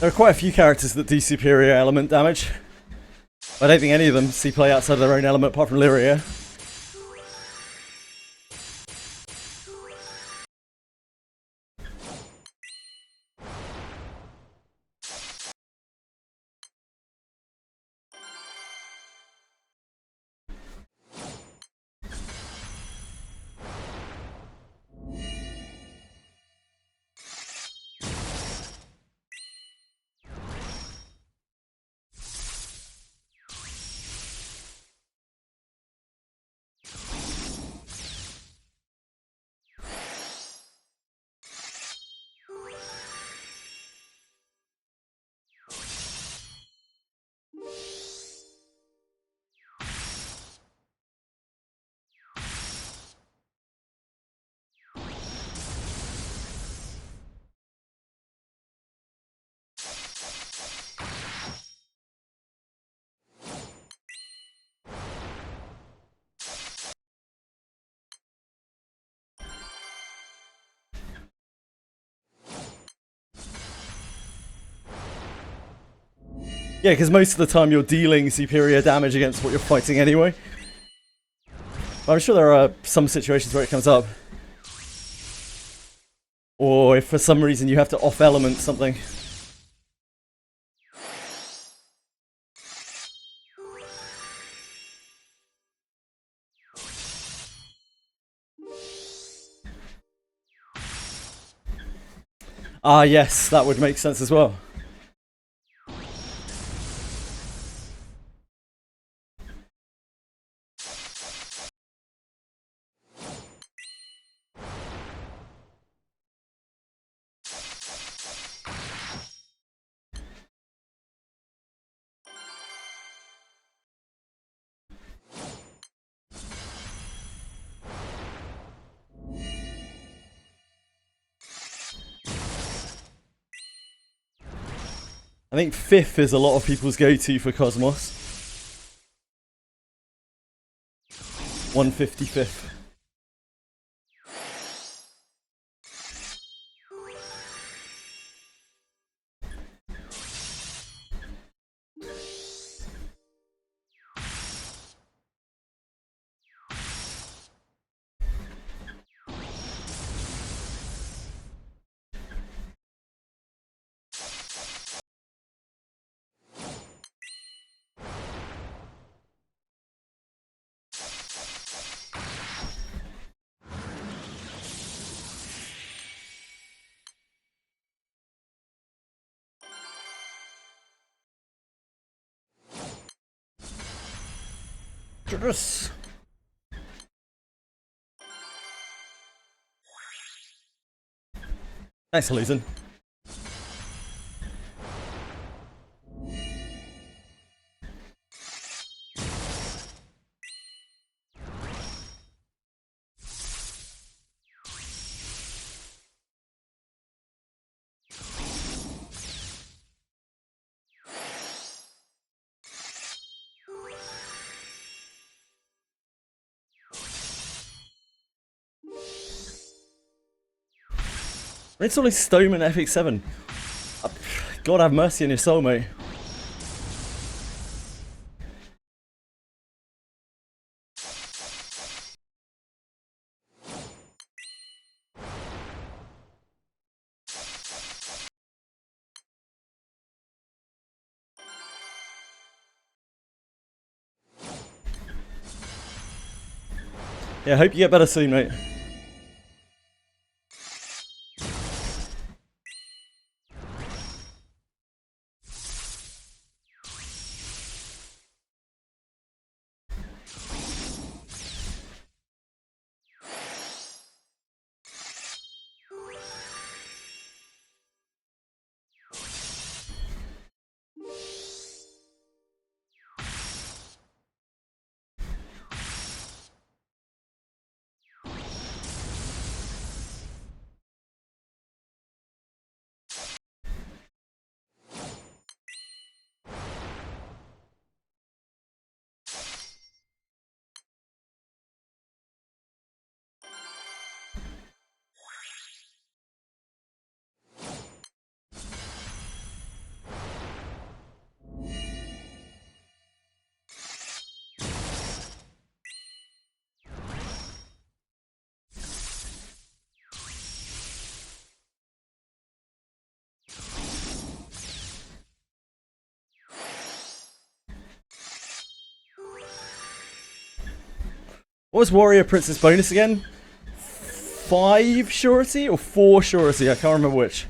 There are quite a few characters that do superior element damage. I don't think any of them see play outside of their own element apart from Lyria. Yeah, because most of the time you're dealing superior damage against what you're fighting anyway. But I'm sure there are some situations where it comes up. Or if for some reason you have to off-element something. Ah, yes, that would make sense as well. I think 5th is a lot of people's go-to for Cosmos. 155th. Yes. Nice, Luzon. It's only Stoneman Epic 7. God have mercy on your soul, mate. Yeah, hope you get better soon, mate. What was Warrior Princess bonus again? 5 surety or 4 surety? I can't remember which.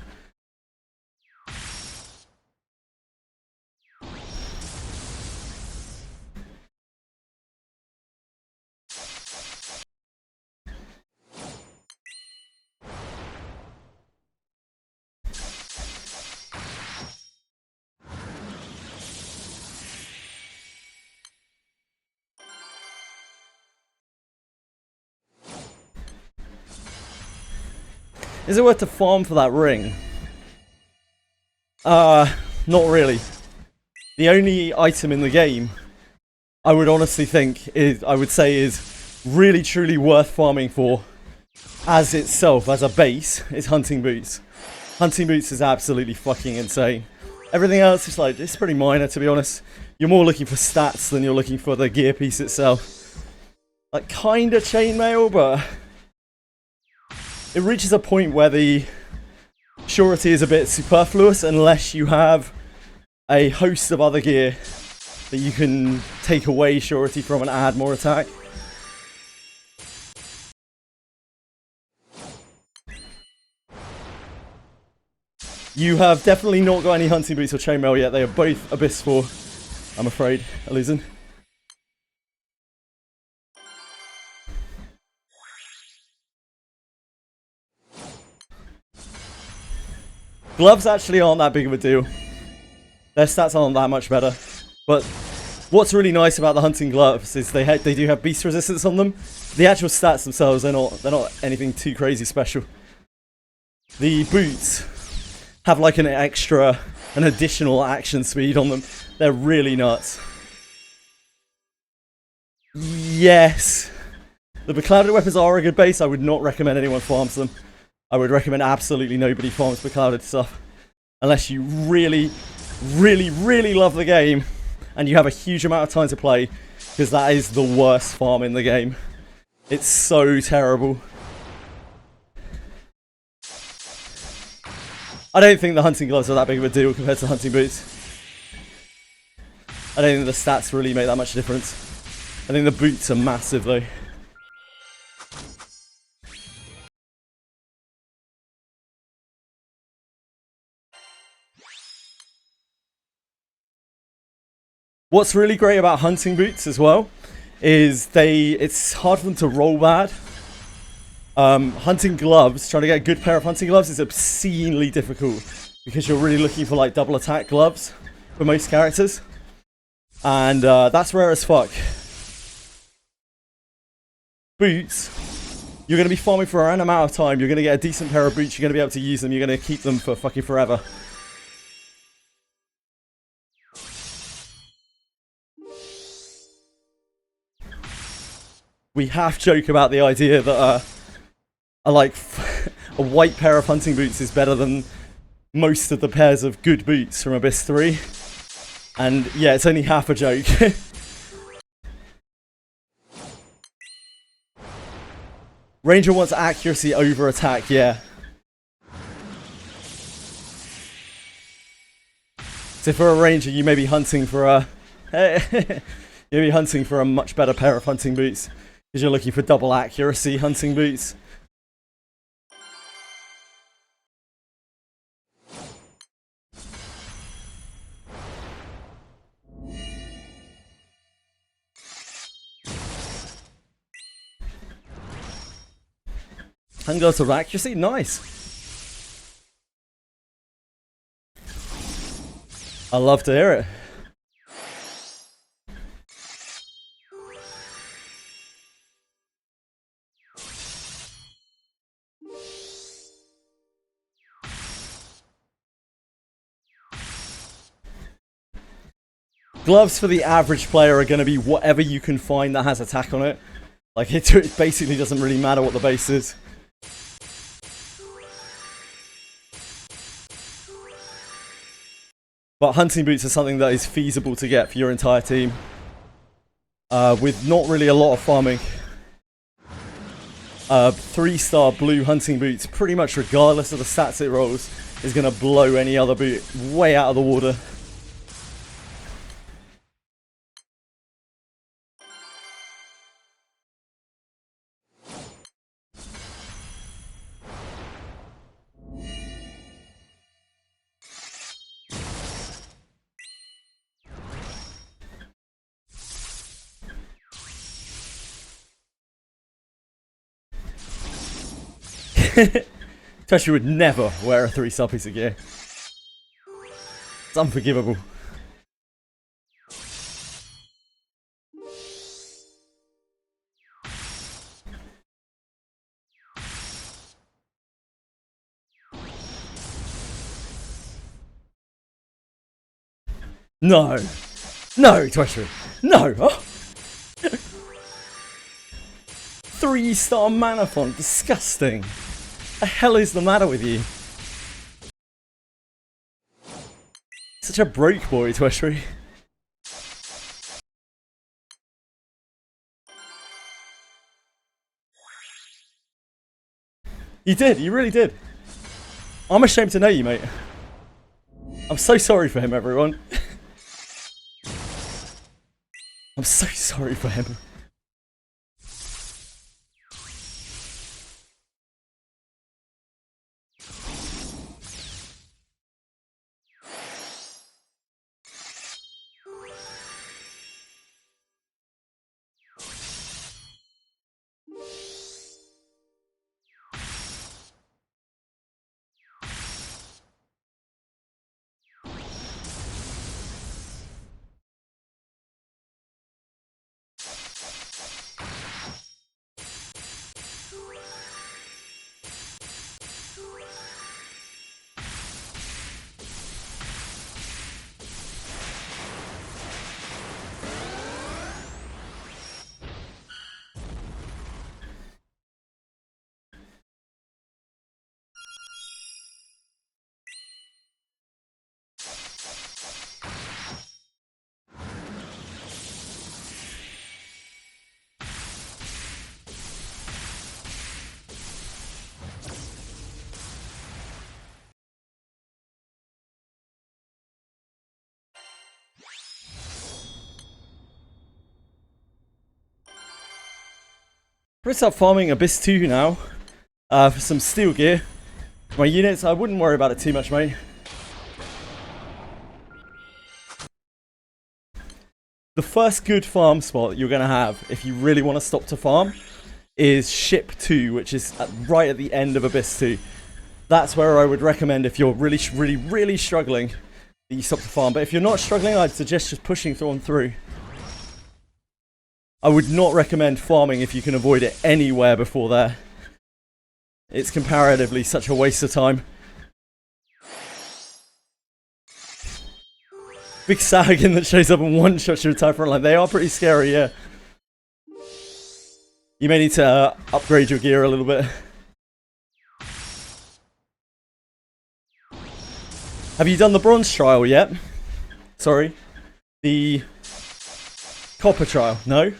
Is it worth to farm for that ring? Not really. The only item in the game I would honestly think is really truly worth farming for as itself, as a base, is Hunting Boots. Hunting Boots is absolutely fucking insane. Everything else is like, it's pretty minor, to be honest. You're more looking for stats than you're looking for the gear piece itself. Like, kinda chainmail, but it reaches a point where the surety is a bit superfluous unless you have a host of other gear that you can take away surety from and add more attack. You have definitely not got any Hunting Boots or Chainmail yet. They are both Abyss 4, I'm afraid, Illusion. Gloves actually aren't that big of a deal. Their stats aren't that much better. But what's really nice about the hunting gloves is they do have beast resistance on them. The actual stats themselves, they're not anything too crazy special. The boots have like an additional action speed on them. They're really nuts. Yes. The beclouded weapons are a good base. I would not recommend anyone farms them. I would recommend absolutely nobody farms beclouded stuff. Unless you really, really, really love the game and you have a huge amount of time to play, because that is the worst farm in the game. It's so terrible. I don't think the hunting gloves are that big of a deal compared to hunting boots. I don't think the stats really make that much difference. I think the boots are massive though. What's really great about hunting boots as well is it's hard for them to roll bad. Hunting gloves, trying to get a good pair of hunting gloves is obscenely difficult because you're really looking for like double attack gloves for most characters. And that's rare as fuck. Boots, you're going to be farming for a random amount of time. You're going to get a decent pair of boots. You're going to be able to use them. You're going to keep them for fucking forever. We half joke about the idea that a white pair of hunting boots is better than most of the pairs of good boots from Abyss 3. And yeah, it's only half a joke. Ranger wants accuracy over attack, yeah. So for a ranger, you may be hunting for a much better pair of hunting boots. Because you're looking for double accuracy hunting boots. Handguards of accuracy? Nice. I love to hear it. Gloves for the average player are going to be whatever you can find that has attack on it. Like, it basically doesn't really matter what the base is. But hunting boots are something that is feasible to get for your entire team. With not really a lot of farming. 3-star blue hunting boots, pretty much regardless of the stats it rolls, is going to blow any other boot way out of the water. Toshi would never wear a 3-star piece of gear. It's unforgivable. No. No, Toshi. No. Oh. 3-star mana font. Disgusting. What the hell is the matter with you? Such a broke boy, Tweshry. You did, you really did. I'm ashamed to know you, mate. I'm so sorry for him, everyone. I'm so sorry for him. I'm gonna start farming Abyss 2 now. For some steel gear. My units, I wouldn't worry about it too much, mate. The first good farm spot that you're going to have, if you really want to stop to farm, is Ship 2, which is right at the end of Abyss 2. That's where I would recommend, if you're really struggling, that you stop to farm. But if you're not struggling, I'd suggest just pushing on through. I would not recommend farming if you can avoid it anywhere before there. It's comparatively such a waste of time. Big Sagan that shows up and one-shots your entire front line. They are pretty scary, yeah. You may need to upgrade your gear a little bit. Have you done the bronze trial yet? Sorry. The copper trial? No?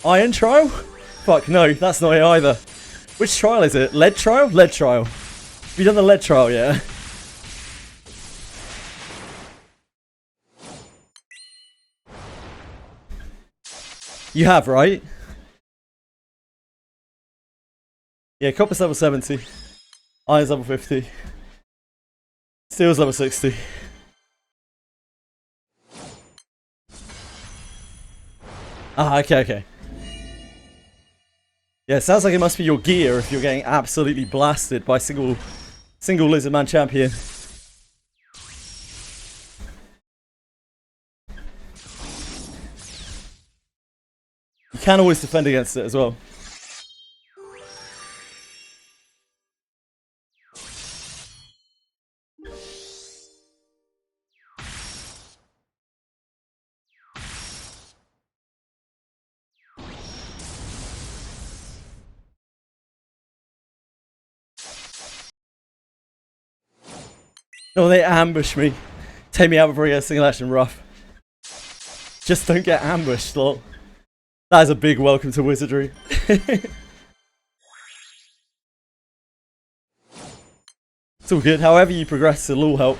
Iron trial? Fuck, no, that's not it either. Which trial is it? Lead trial? Lead trial. Have you done the lead trial yet? You have, right? Yeah, copper's level 70. Iron's level 50. Steel's level 60. Ah, okay. Yeah, it sounds like it must be your gear if you're getting absolutely blasted by single Lizardman champion. You can always defend against it as well. No, they ambush me. Take me out before I get a single action rough. Just don't get ambushed, lol. That is a big welcome to Wizardry. It's all good. However you progress, it'll all help.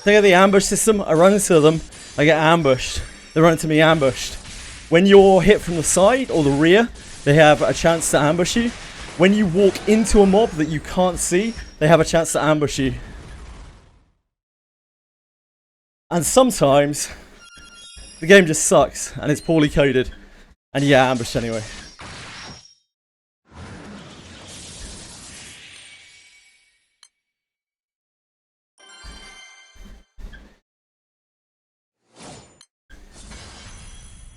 Think of the ambush system. I run into them, I get ambushed. They run into me ambushed. When you're hit from the side or the rear, they have a chance to ambush you. When you walk into a mob that you can't see, they have a chance to ambush you. And sometimes, the game just sucks and it's poorly coded. And you get ambushed anyway.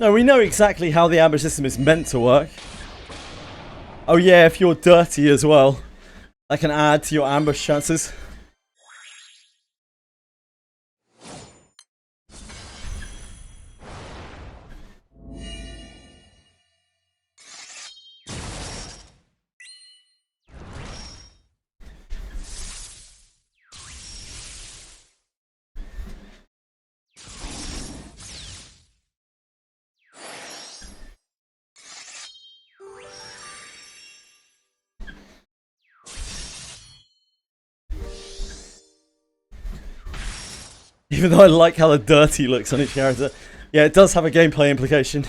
No, we know exactly how the ambush system is meant to work. Oh yeah, if you're dirty as well, that can add to your ambush chances. Even though I like how the dirty looks on each character. Yeah, it does have a gameplay implication.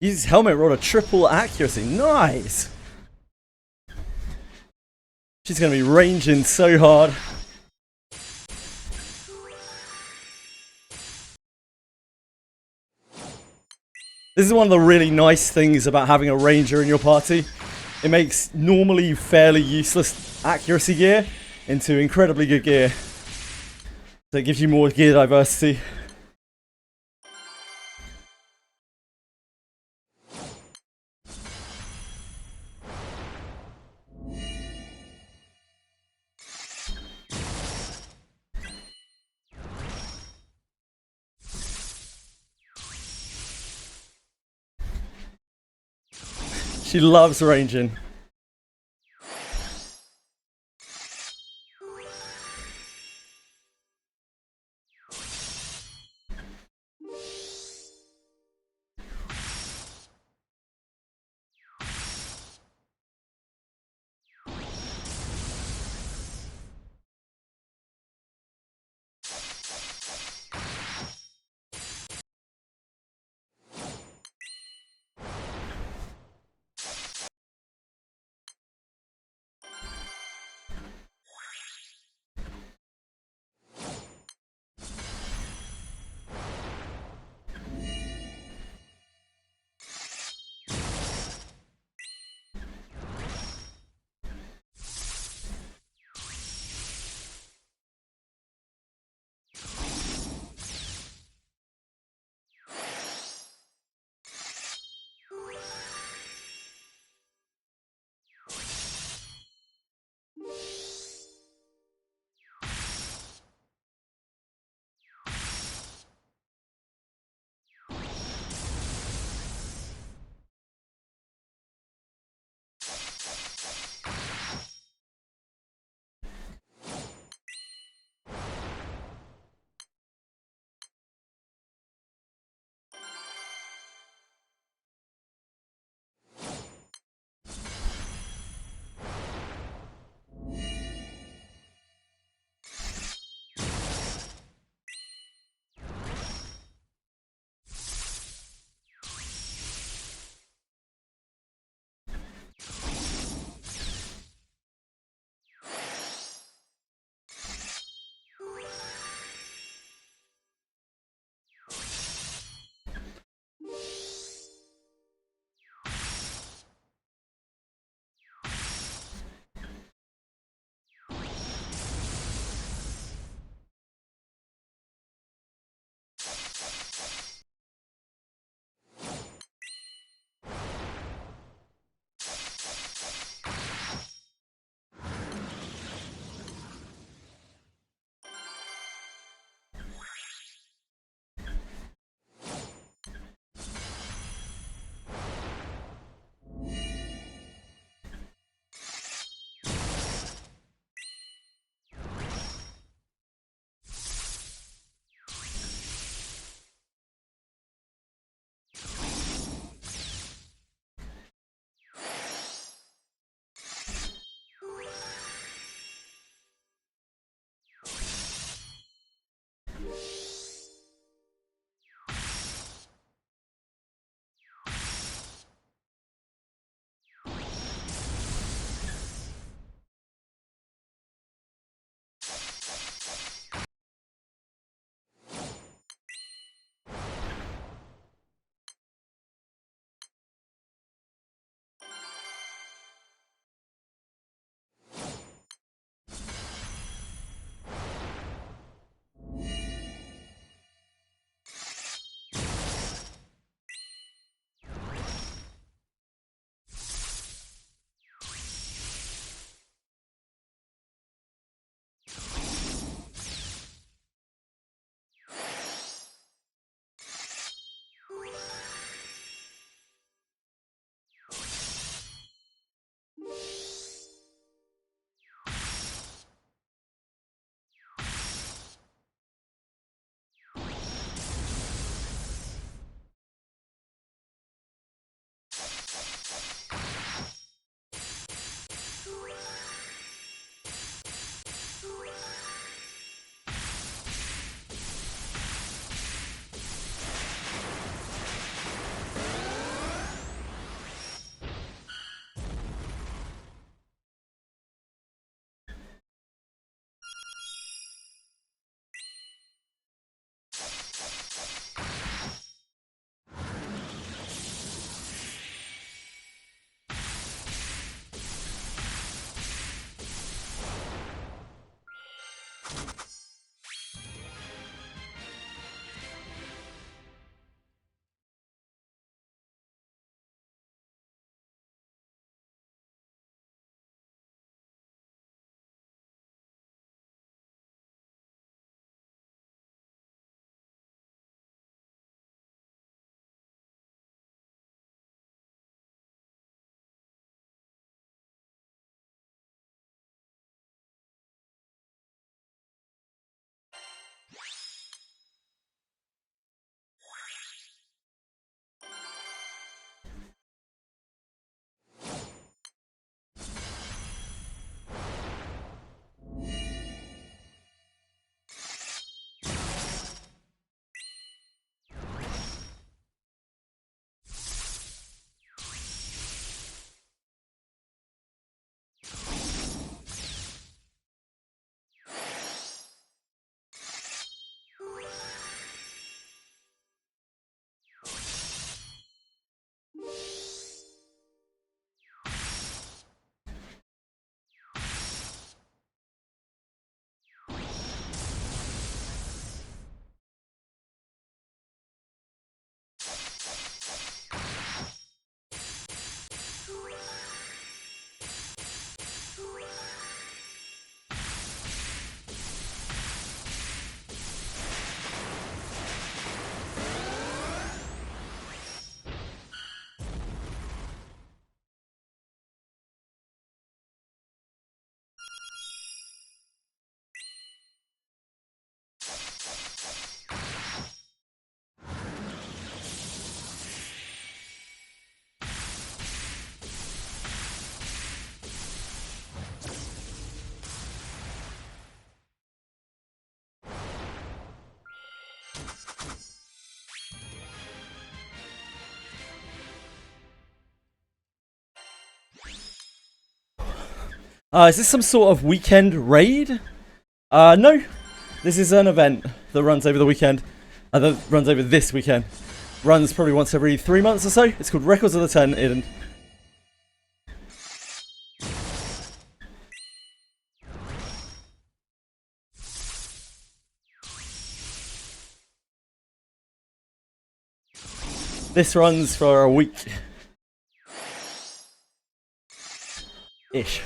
His helmet rolled a triple accuracy. Nice! She's gonna be ranging so hard. This is one of the really nice things about having a ranger in your party. It makes normally fairly useless accuracy gear into incredibly good gear. So it gives you more gear diversity. She loves ranging. Is this some sort of weekend raid? No. This is an event that runs over the weekend. That runs over this weekend. Runs probably once every 3 months or so. It's called Records of the 10. This runs for a week. Ish.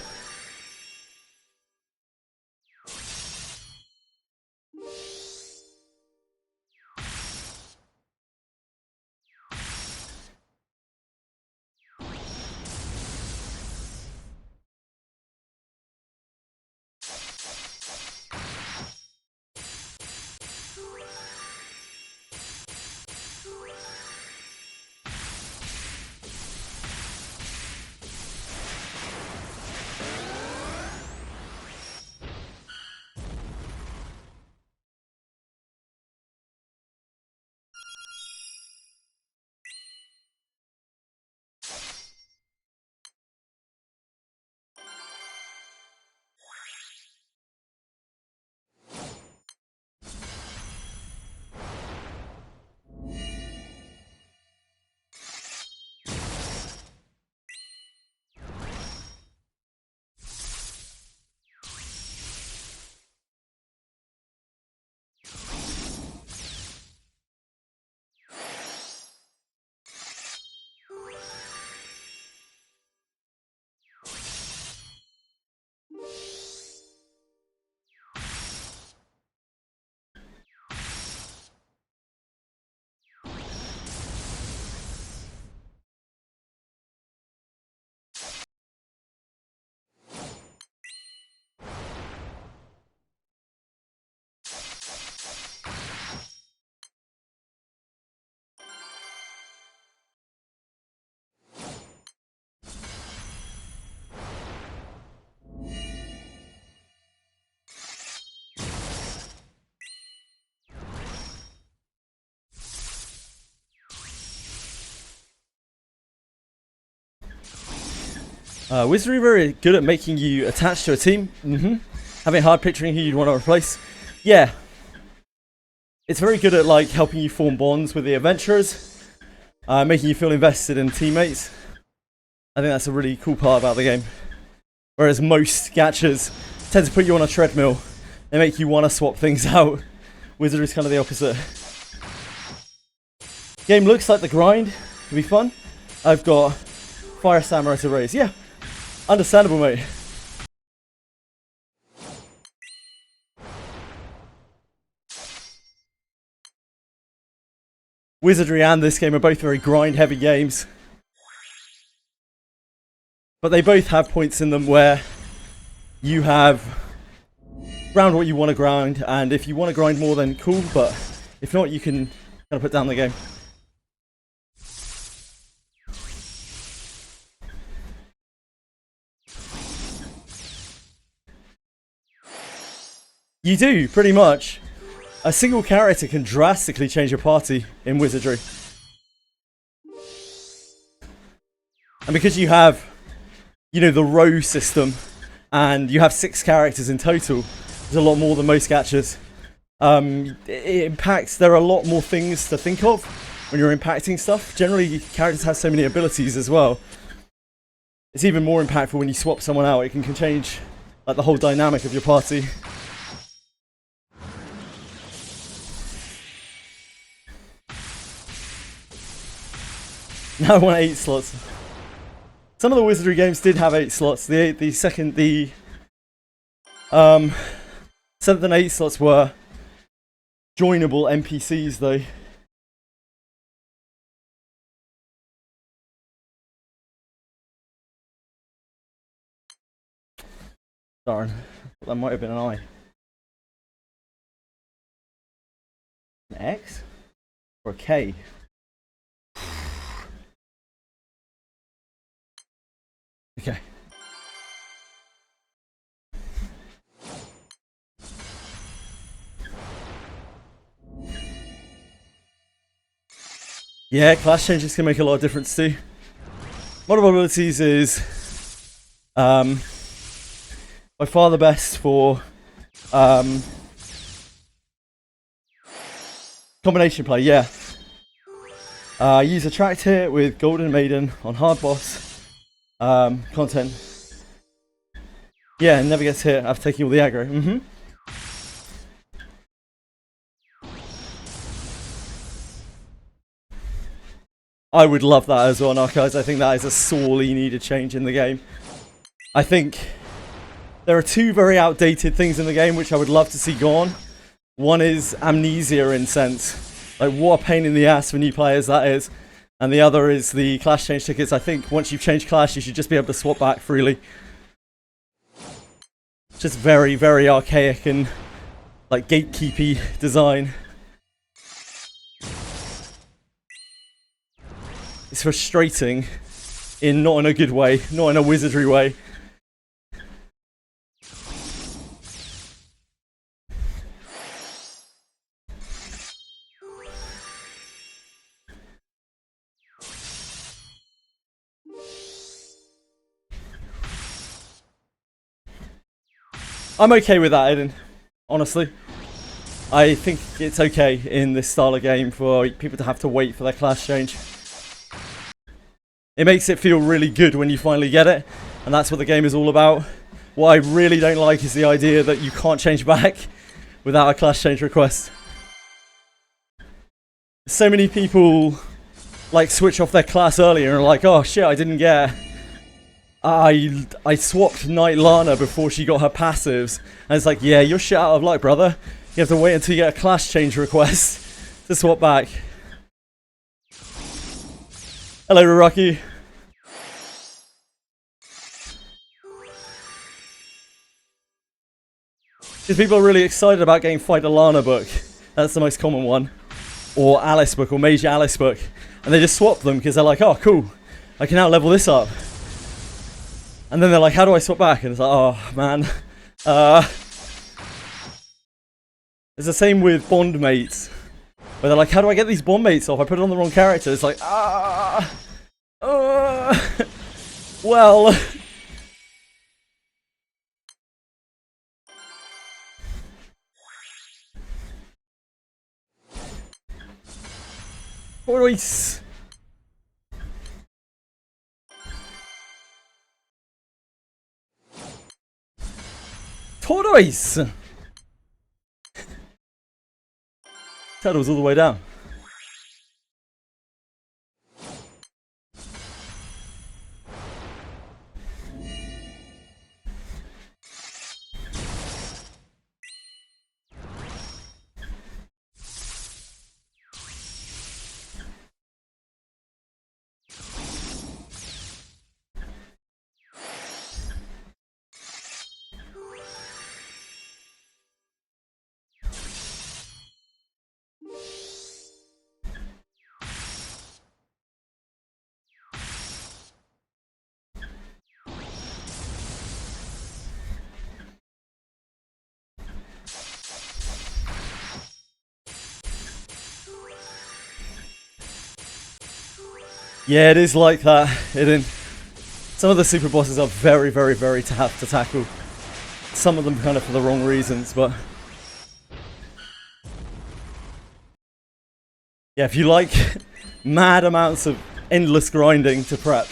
Wizardry very good at making you attached to a team. Having hard picturing who you'd want to replace. Yeah. It's very good at like helping you form bonds with the adventurers. Making you feel invested in teammates. I think that's a really cool part about the game. Whereas most gachas tend to put you on a treadmill. They make you want to swap things out. Wizardry is kind of the opposite. Game looks like the grind. It'll be fun. I've got Fire Samurai to raise. Yeah. Understandable, mate. Wizardry and this game are both very grind-heavy games. But they both have points in them where you have ground what you want to grind, and if you want to grind more, then cool, but if not, you can kind of put down the game. You do, pretty much. A single character can drastically change your party in Wizardry. And because you have, you know, the row system, and you have 6 characters in total, there's a lot more than most gachas. It impacts, there are a lot more things to think of when you're impacting stuff. Generally, characters have so many abilities as well. It's even more impactful when you swap someone out. It can change like the whole dynamic of your party. Now I want 8 slots. Some of the Wizardry games did have 8 slots. The 7th and 8th slots were joinable NPCs though. Darn, that might have been an I. An X? Or a K? Okay. Yeah, class changes can make a lot of difference too. One of our abilities is by far the best for combination play, yeah. Use Attract here with Golden Maiden on hard boss content. Yeah, never gets hit after taking all the aggro. I would love that as well, Narcos. I think that is a sorely needed change in the game. I think there are two very outdated things in the game which I would love to see gone. One is amnesia in sense. Like, what a pain in the ass for new players that is. And the other is the class change tickets. I think once you've changed class, you should just be able to swap back freely. Just very, very archaic and like gatekeepy design. It's frustrating not in a good way, not in a wizardry way. I'm okay with that, Aiden. Honestly. I think it's okay in this style of game for people to have to wait for their class change. It makes it feel really good when you finally get it, and that's what the game is all about. What I really don't like is the idea that you can't change back without a class change request. So many people like switch off their class earlier and are like, oh shit, I didn't get... I swapped Knight Lana before she got her passives. And it's like, yeah, you're shit out of luck, brother. You have to wait until you get a class change request to swap back. Hello, Rocky. Because people are really excited about getting Fighter Lana book. That's the most common one. Or Alice book, or Major Alice book. And they just swap them because they're like, oh, cool. I can now level this up. And then they're like, how do I swap back? And it's like, oh, man. It's the same with bond mates. Where they're like, how do I get these bond mates off? I put it on the wrong character. It's like, well. Tortoise. Tortoise! Turtle's all the way down. Yeah, it is like that. Some of the super bosses are very, very, very tough to tackle. Some of them kind of for the wrong reasons, but... yeah, if you like mad amounts of endless grinding to prep,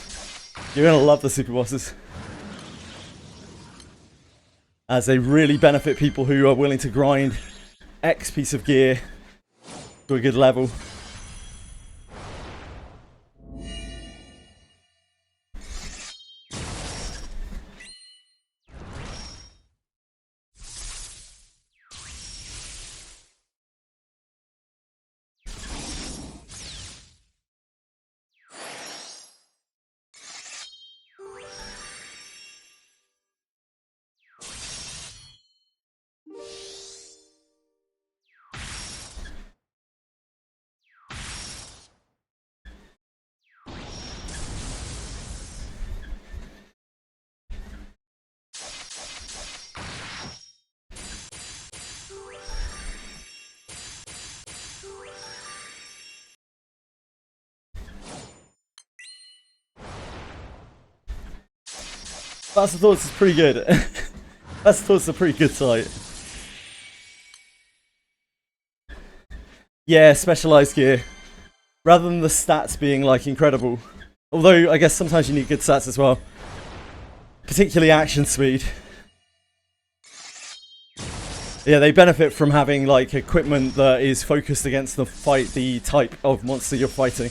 you're gonna love the super bosses. As they really benefit people who are willing to grind X piece of gear to a good level. That's the thoughts is pretty good. That's a pretty good sight. Yeah, specialized gear. Rather than the stats being like incredible. Although I guess sometimes you need good stats as well. Particularly action speed. Yeah, they benefit from having like equipment that is focused against the type of monster you're fighting.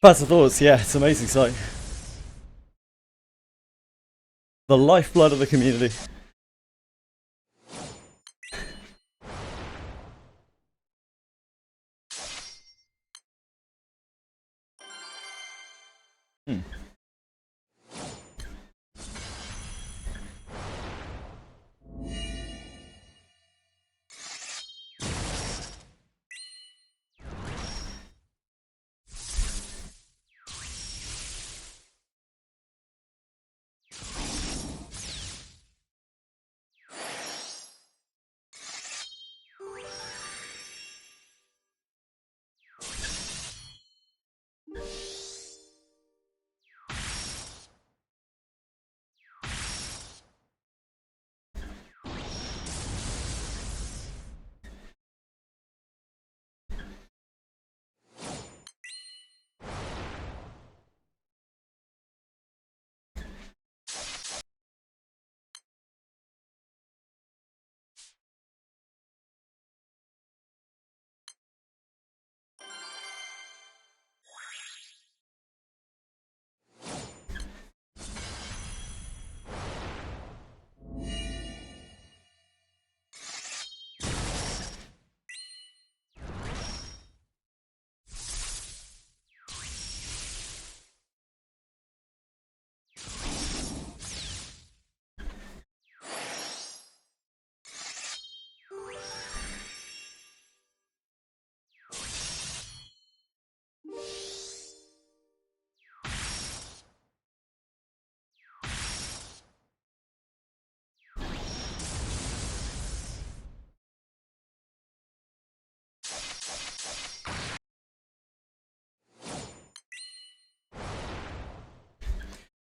Passive thoughts, yeah, it's an amazing sight. The lifeblood of the community.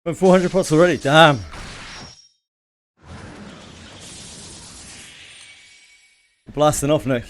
Went 400 pots already, damn. Blasting off, Nick.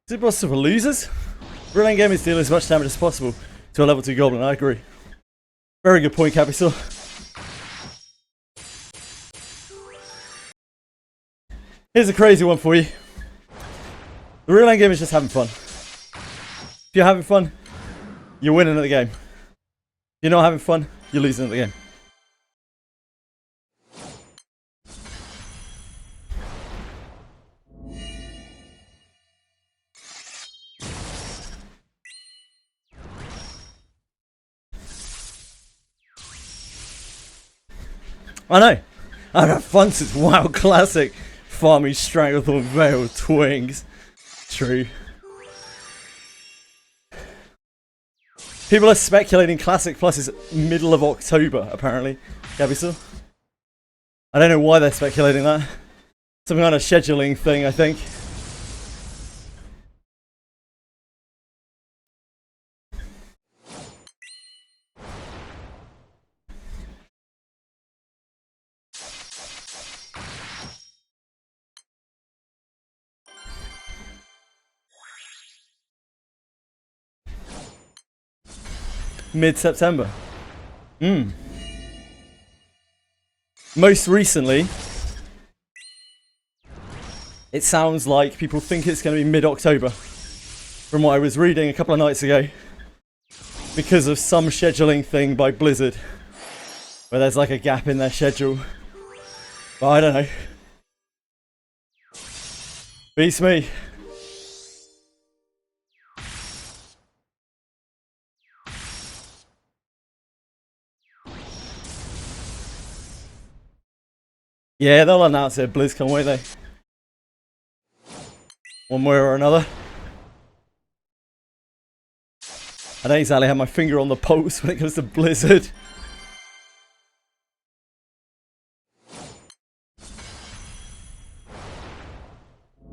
Is it possible for losers? Real end game is deal as much damage as possible to a level 2 goblin, I agree. Very good point, Capital. Here's a crazy one for you. The real end game is just having fun. If you're having fun, you're winning at the game. If you're not having fun, you're losing at the game. I know. I've had fun since WoW Classic. Farming Stranglethorn Veil Twings. True. People are speculating Classic Plus is middle of October, apparently. Gabby, I don't know why they're speculating that. Some kind of scheduling thing, I think. Mid-September. Most recently, it sounds like people think it's going to be mid-October. From what I was reading a couple of nights ago. Because of some scheduling thing by Blizzard. Where there's like a gap in their schedule. But I don't know. Beats me. Yeah, they'll announce it at BlizzCon, won't they? One way or another. I don't exactly have my finger on the pulse when it comes to Blizzard.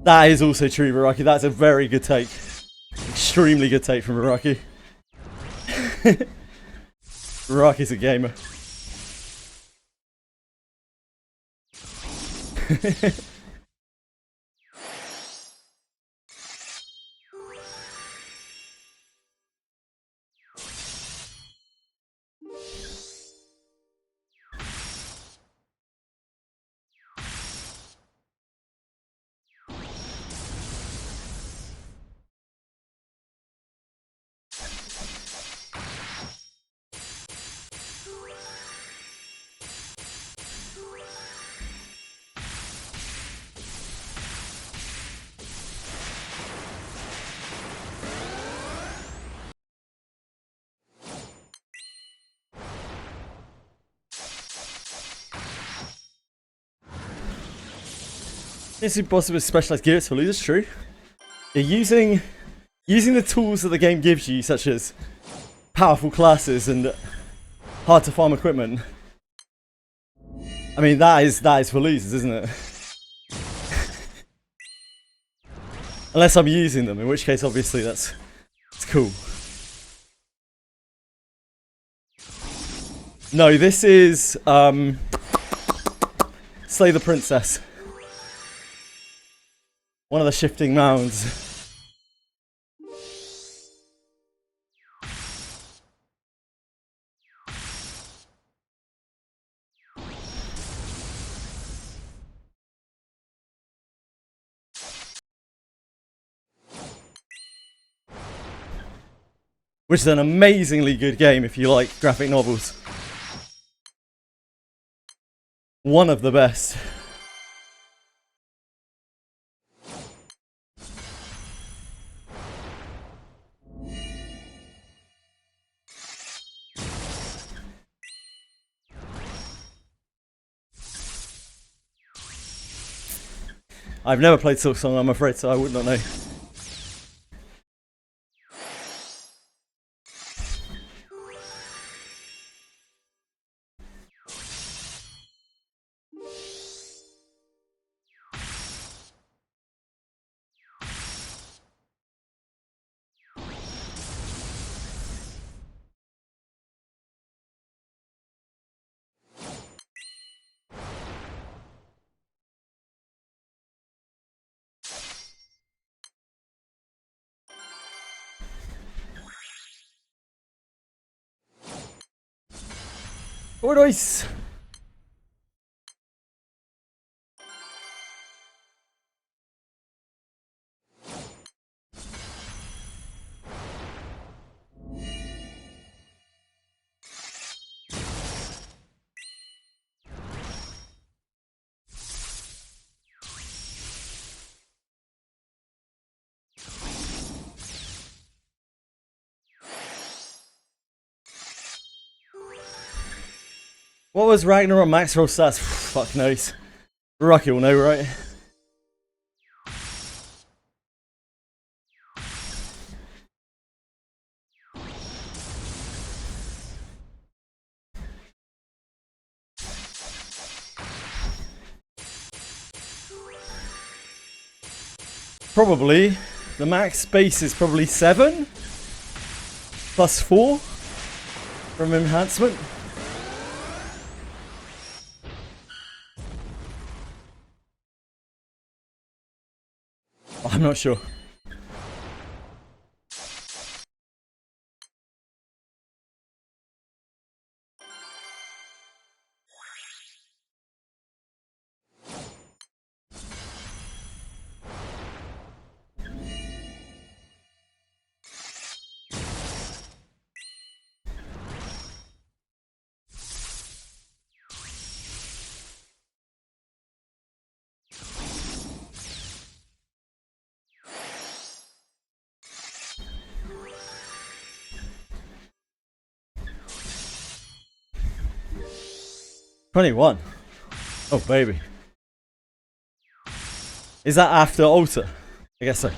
That is also true, Baraki. That's a very good take. Extremely good take from Baraki. Baraki's a gamer. It's impossible with specialized gear for losers, true. You're using the tools that the game gives you, such as powerful classes and hard to farm equipment. I mean, that is for losers, isn't it? Unless I'm using them, in which case, obviously, it's cool. No, this is Slay the Princess. One of the shifting mounds. Which is an amazingly good game if you like graphic novels. One of the best. I've never played Silksong, I'm afraid, so I would not know. Oh, nice. What was Ragnar on max roll stats? Fuck knows. Rocky will know, right? Probably. The max base is probably 7 plus 4 from enhancement. I'm not sure. $21. Oh, baby. Is that after altar? I guess so.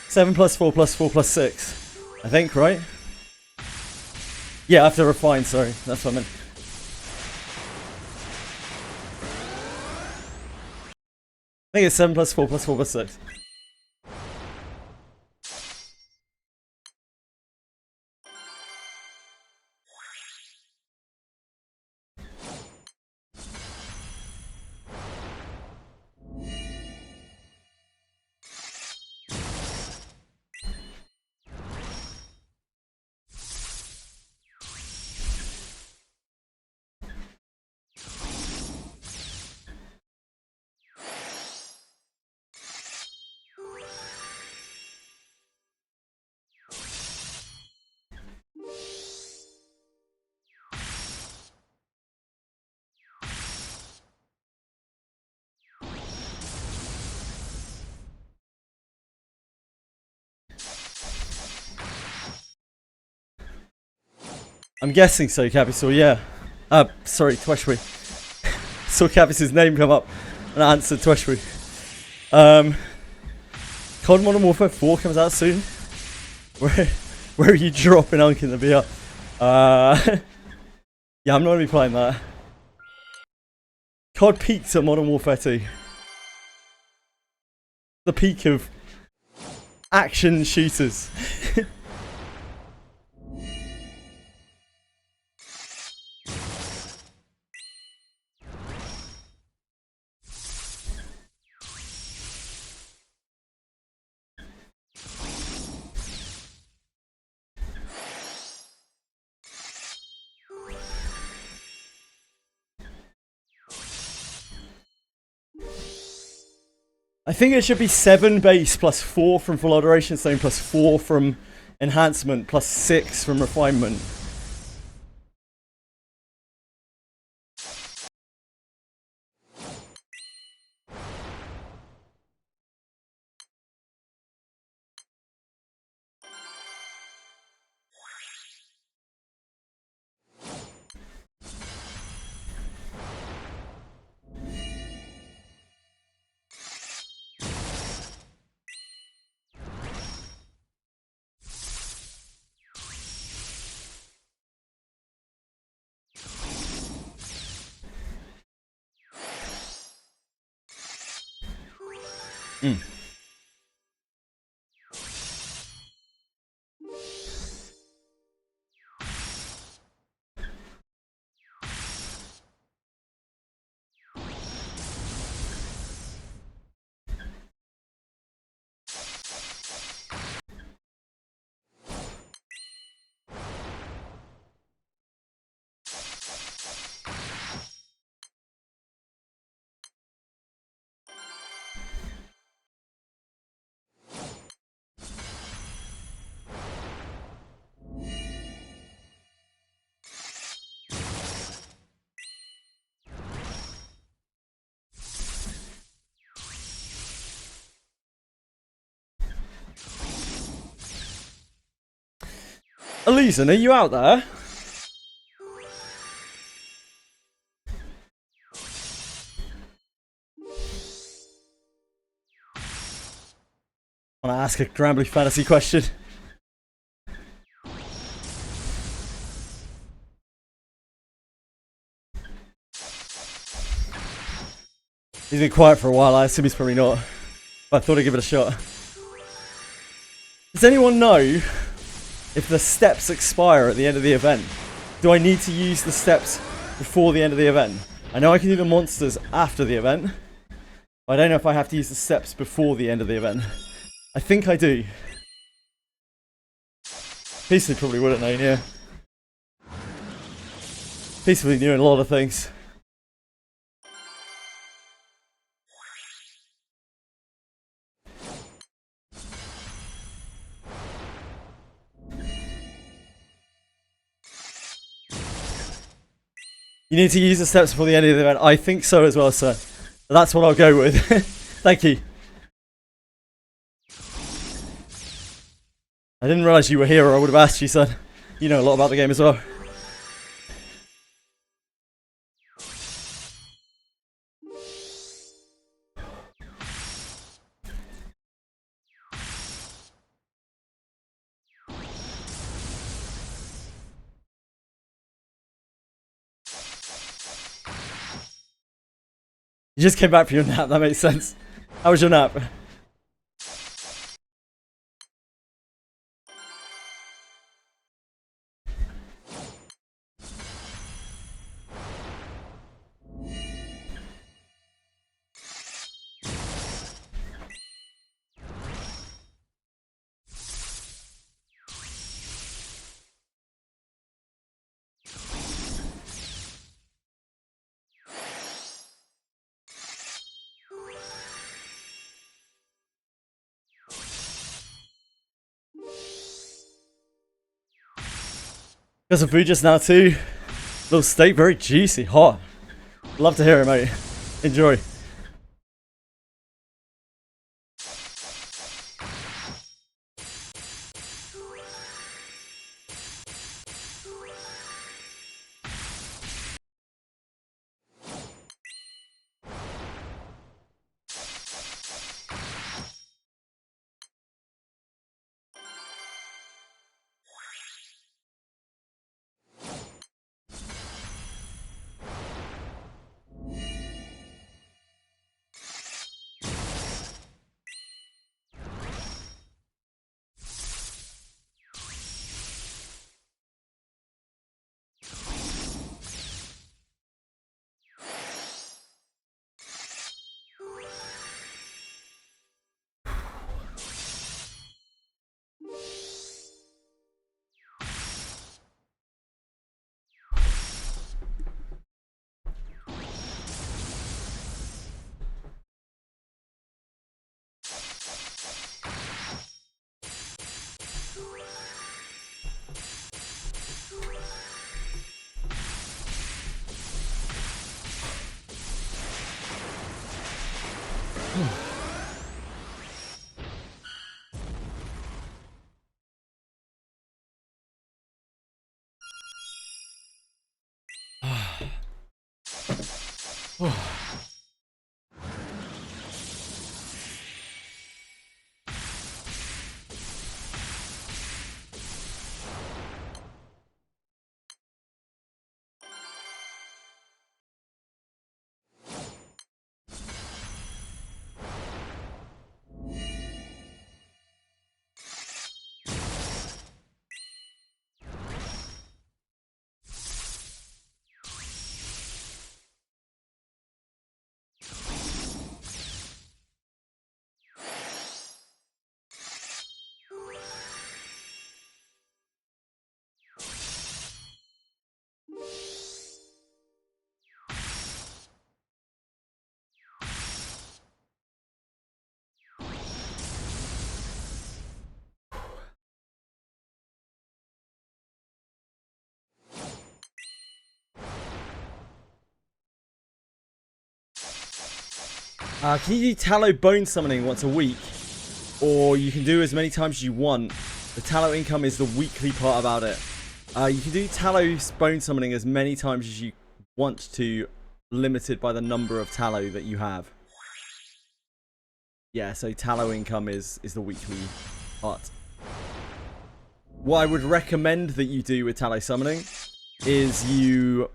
Seven plus 4 plus 4 plus 6. I think, right? Yeah, after refine, sorry. That's what I meant. I think it's 7 plus 4 plus 4 plus 6. I'm guessing so, Capital, yeah. Sorry, Tweshry. Saw Capital's name come up and I answered Tweshry. COD Modern Warfare 4 comes out soon. Where are you dropping Unk in the VR? Yeah, I'm not going to be playing that. COD peaked at Modern Warfare 2. The peak of action shooters. I think it should be 7 base plus 4 from full alteration stone plus 4 from enhancement plus 6 from refinement. Mm. Elisen, are you out there? I want to ask a Granblue Fantasy question. He's been quiet for a while, I assume he's probably not. But I thought I'd give it a shot. Does anyone know if the steps expire at the end of the event? Do I need to use the steps before the end of the event? I know I can do the monsters after the event. But I don't know if I have to use the steps before the end of the event. I think I do. Peacefully probably wouldn't know, yeah. Peacefully knew a lot of things. You need to use the steps before the end of the event. I think so as well, sir. That's what I'll go with. Thank you. I didn't realise you were here, or I would have asked you, son. You know a lot about the game as well. You just came back from your nap, that makes sense. How was your nap? Got some food just now too. Little steak, very juicy, hot. Love to hear it, mate. Enjoy. Can you do tallow bone summoning once a week? Or you can do as many times as you want. The tallow income is the weekly part about it. You can do tallow bone summoning as many times as you want to, limited by the number of tallow that you have. Yeah, so tallow income is the weekly part. What I would recommend that you do with tallow summoning is you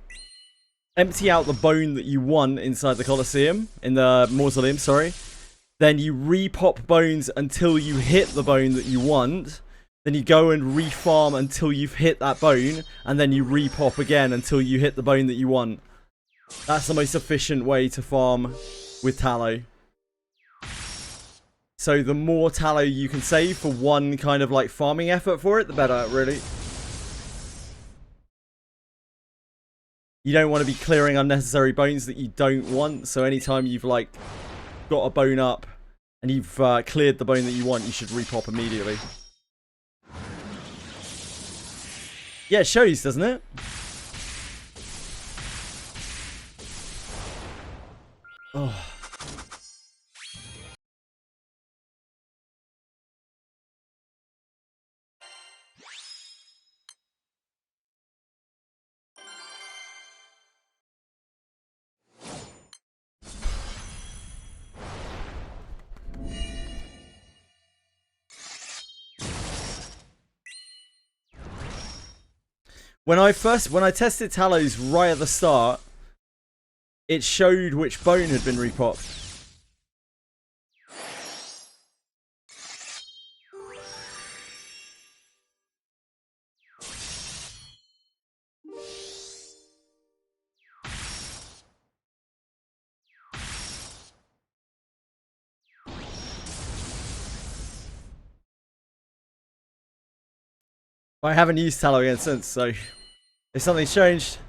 empty out the bone that you want inside the Colosseum, in the mausoleum, sorry. Then you repop bones until you hit the bone that you want. Then you go and refarm until you've hit that bone, and then you repop again until you hit the bone that you want. That's the most efficient way to farm with tallow. So the more tallow you can save for one kind of like farming effort for it, the better, really. You don't want to be clearing unnecessary bones that you don't want, so anytime you've like got a bone up and you've cleared the bone that you want, you should repop immediately. Yeah, it shows, doesn't it? Oh. When I tested tallows right at the start, it showed which bone had been repopped. I haven't used tallow again since, so if something's changed.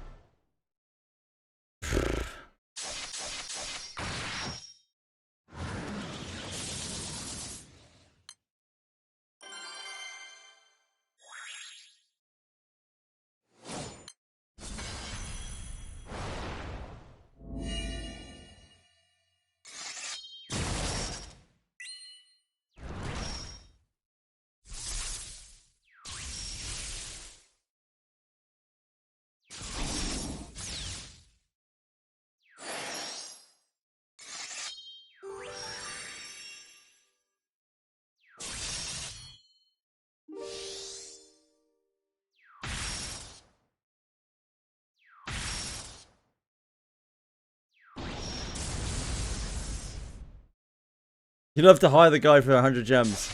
You'd love to hire the guy for 100 gems.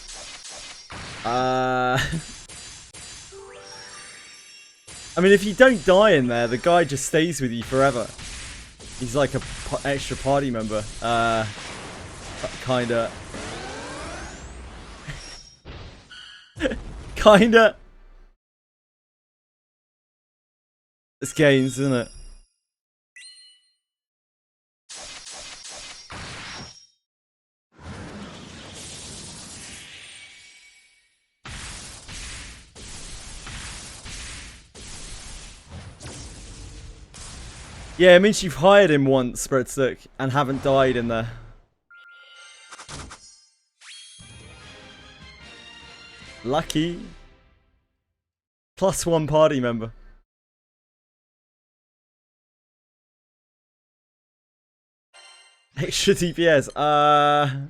I mean, if you don't die in there, the guy just stays with you forever. He's like a extra party member. Kinda. Kinda. It's games, isn't it? Yeah, it means you've hired him once, Spreadstick, and haven't died in there. Lucky. +1 party member. Extra DPS. I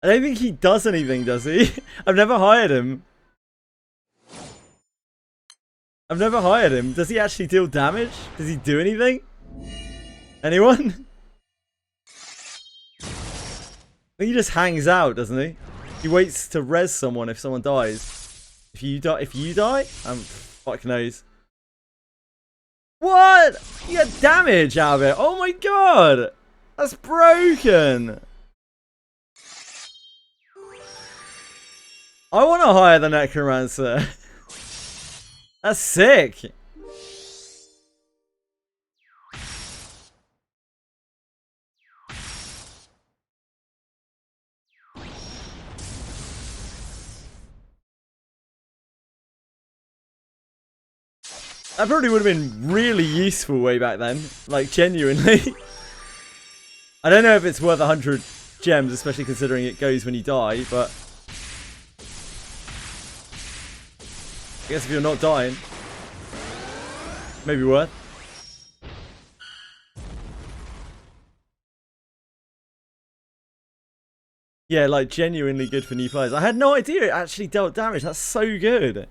don't think he does anything, does he? I've never hired him. I've never hired him. Does he actually deal damage? Does he do anything? Anyone? I think he just hangs out, doesn't he? He waits to res someone if someone dies. If you die, fuck knows. What? You get damage out of it. Oh my god. That's broken. I want to hire the Necromancer. That's sick. That probably would have been really useful way back then. Like, genuinely. I don't know if it's worth 100 gems, especially considering it goes when you die, but... guess if you're not dying, maybe worth. Yeah, like genuinely good for new players. I had no idea it actually dealt damage. That's so good.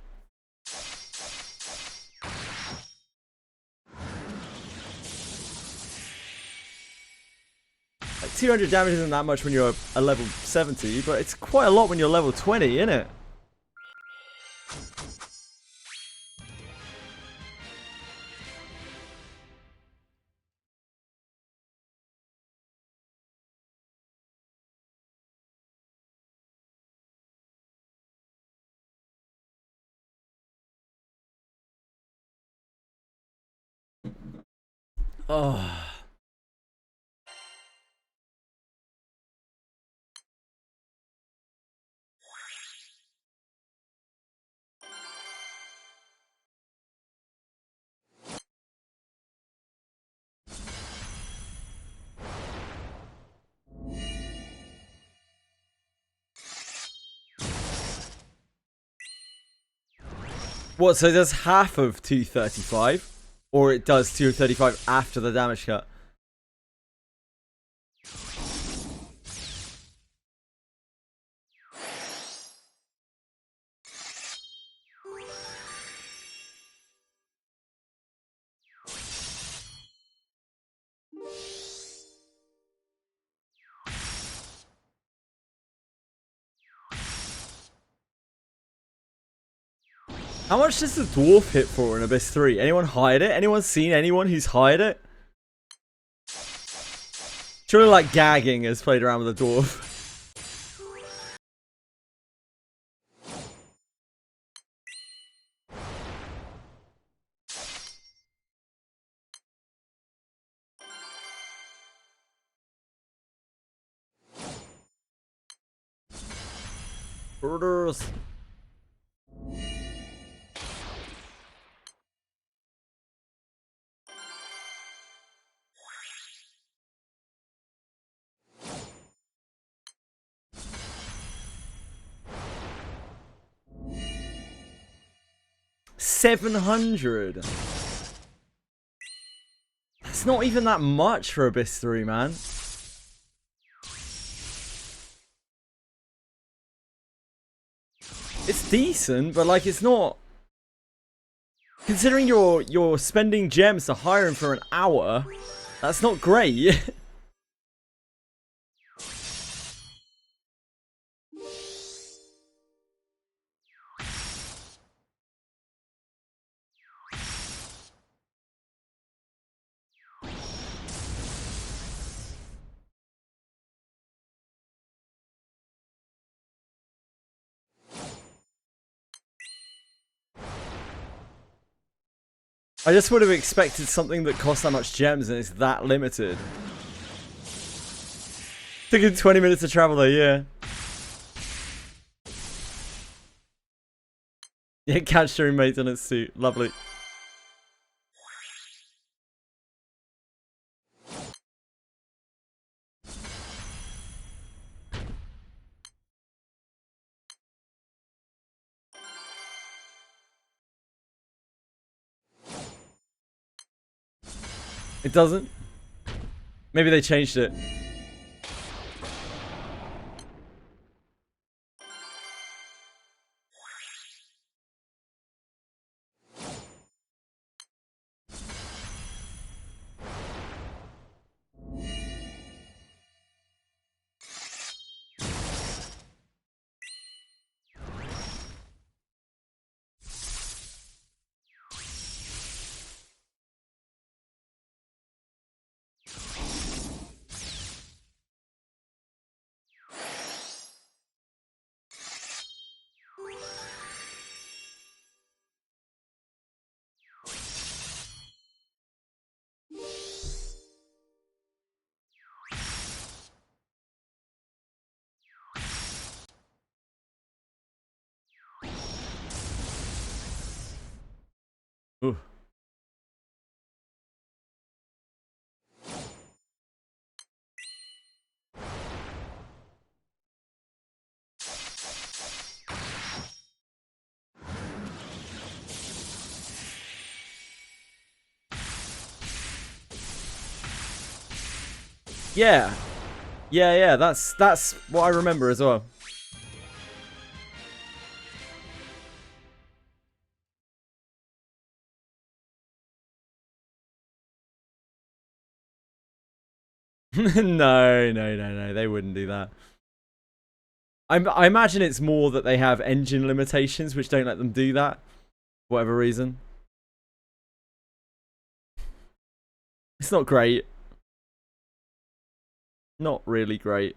Like 200 damage isn't that much when you're a level 70, but it's quite a lot when you're level 20, isn't it? Oh. What, so it does half of 235? Or it does 235 after the damage cut? How much does the dwarf hit for in Abyss 3? Anyone hide it? Anyone seen anyone who's hide it? Surely like gagging has played around with the dwarf. Orders. $700. That's not even that much for Abyss 3, man. It's decent, but like it's not. Considering you're spending gems to hire him for an hour, that's not great. I just would have expected something that cost that much gems and it's that limited. Took him 20 minutes to travel there, yeah. Yeah, catch during maintenance too. Lovely. It doesn't? Maybe they changed it. Ooh. Yeah. Yeah, that's what I remember as well. No, they wouldn't do that. I imagine it's more that they have engine limitations which don't let them do that, for whatever reason. It's not great. Not really great.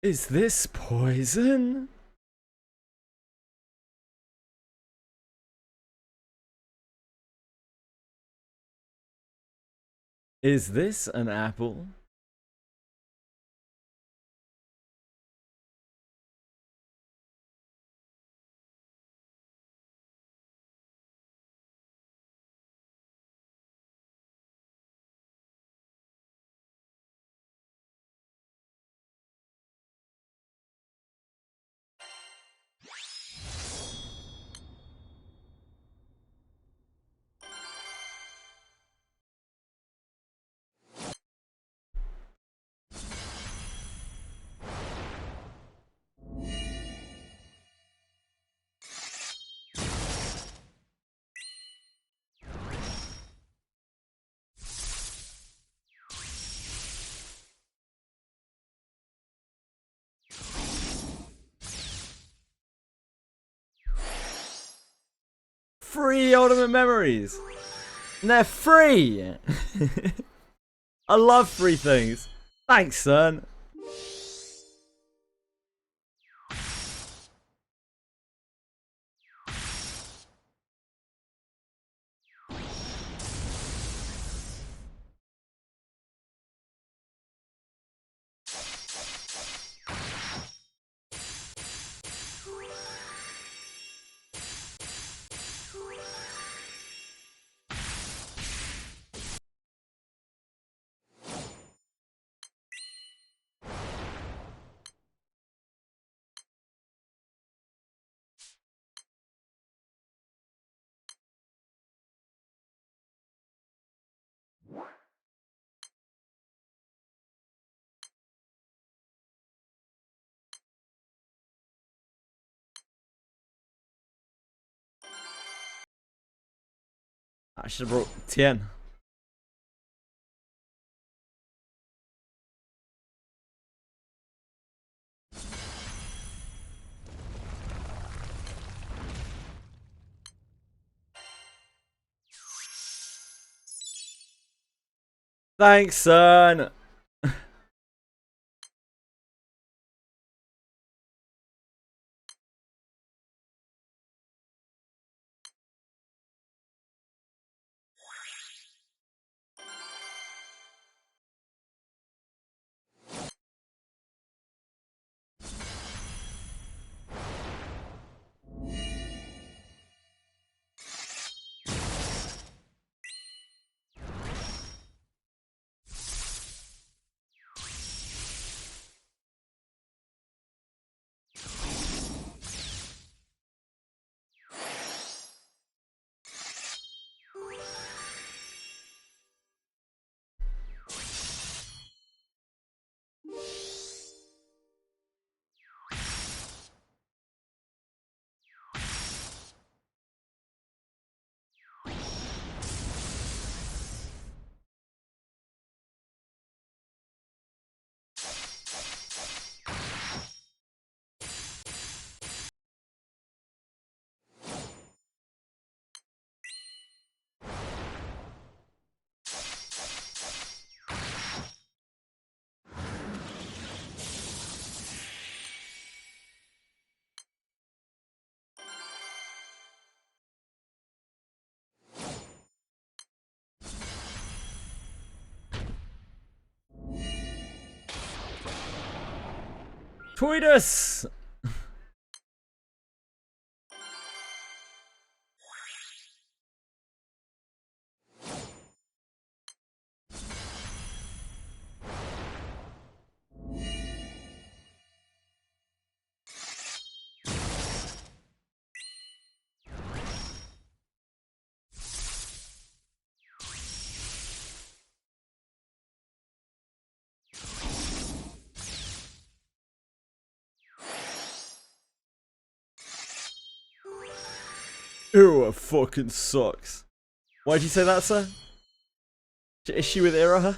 Is this poison? Is this an apple? Free Ultimate Memories! And they're free! I love free things. Thanks, son. I should have brought Tien. Thanks, son. Tweetus! Ew, it fucking sucks. Why'd you say that, sir? Issue with Iroha?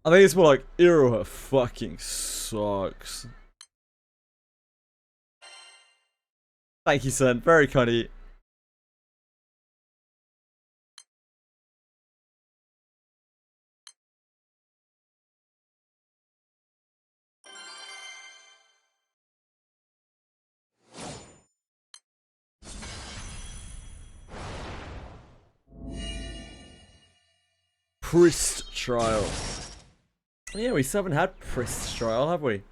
I think it's more like Iroha fucking sucks. Thank you, son. Very kind of you. Priest Trial. Yeah, we still haven't had Priest Trial, have we?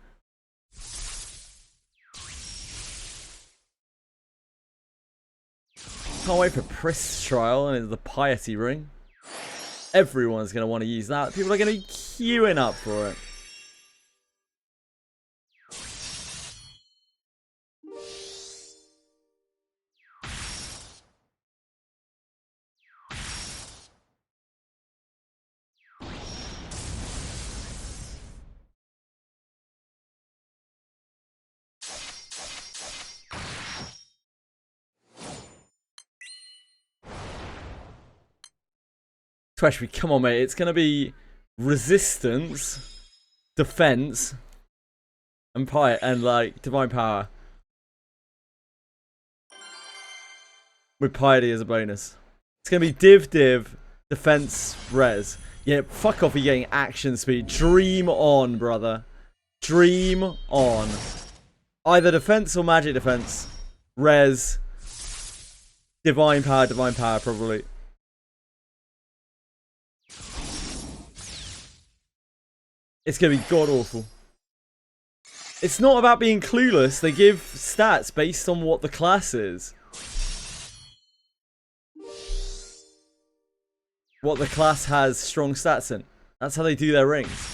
Can't wait for Priest Trial and the Piety Ring. Everyone's going to want to use that. People are going to be queuing up for it. Tweshby, come on, mate. It's going to be resistance, defense, and like divine power. With piety as a bonus. It's going to be div, defense, res. Yeah, fuck off, you're getting action speed. Dream on, brother. Dream on. Either defense or magic defense. Res. Divine power, probably. It's going to be god-awful. It's not about being clueless. They give stats based on what the class is. What the class has strong stats in. That's how they do their rings.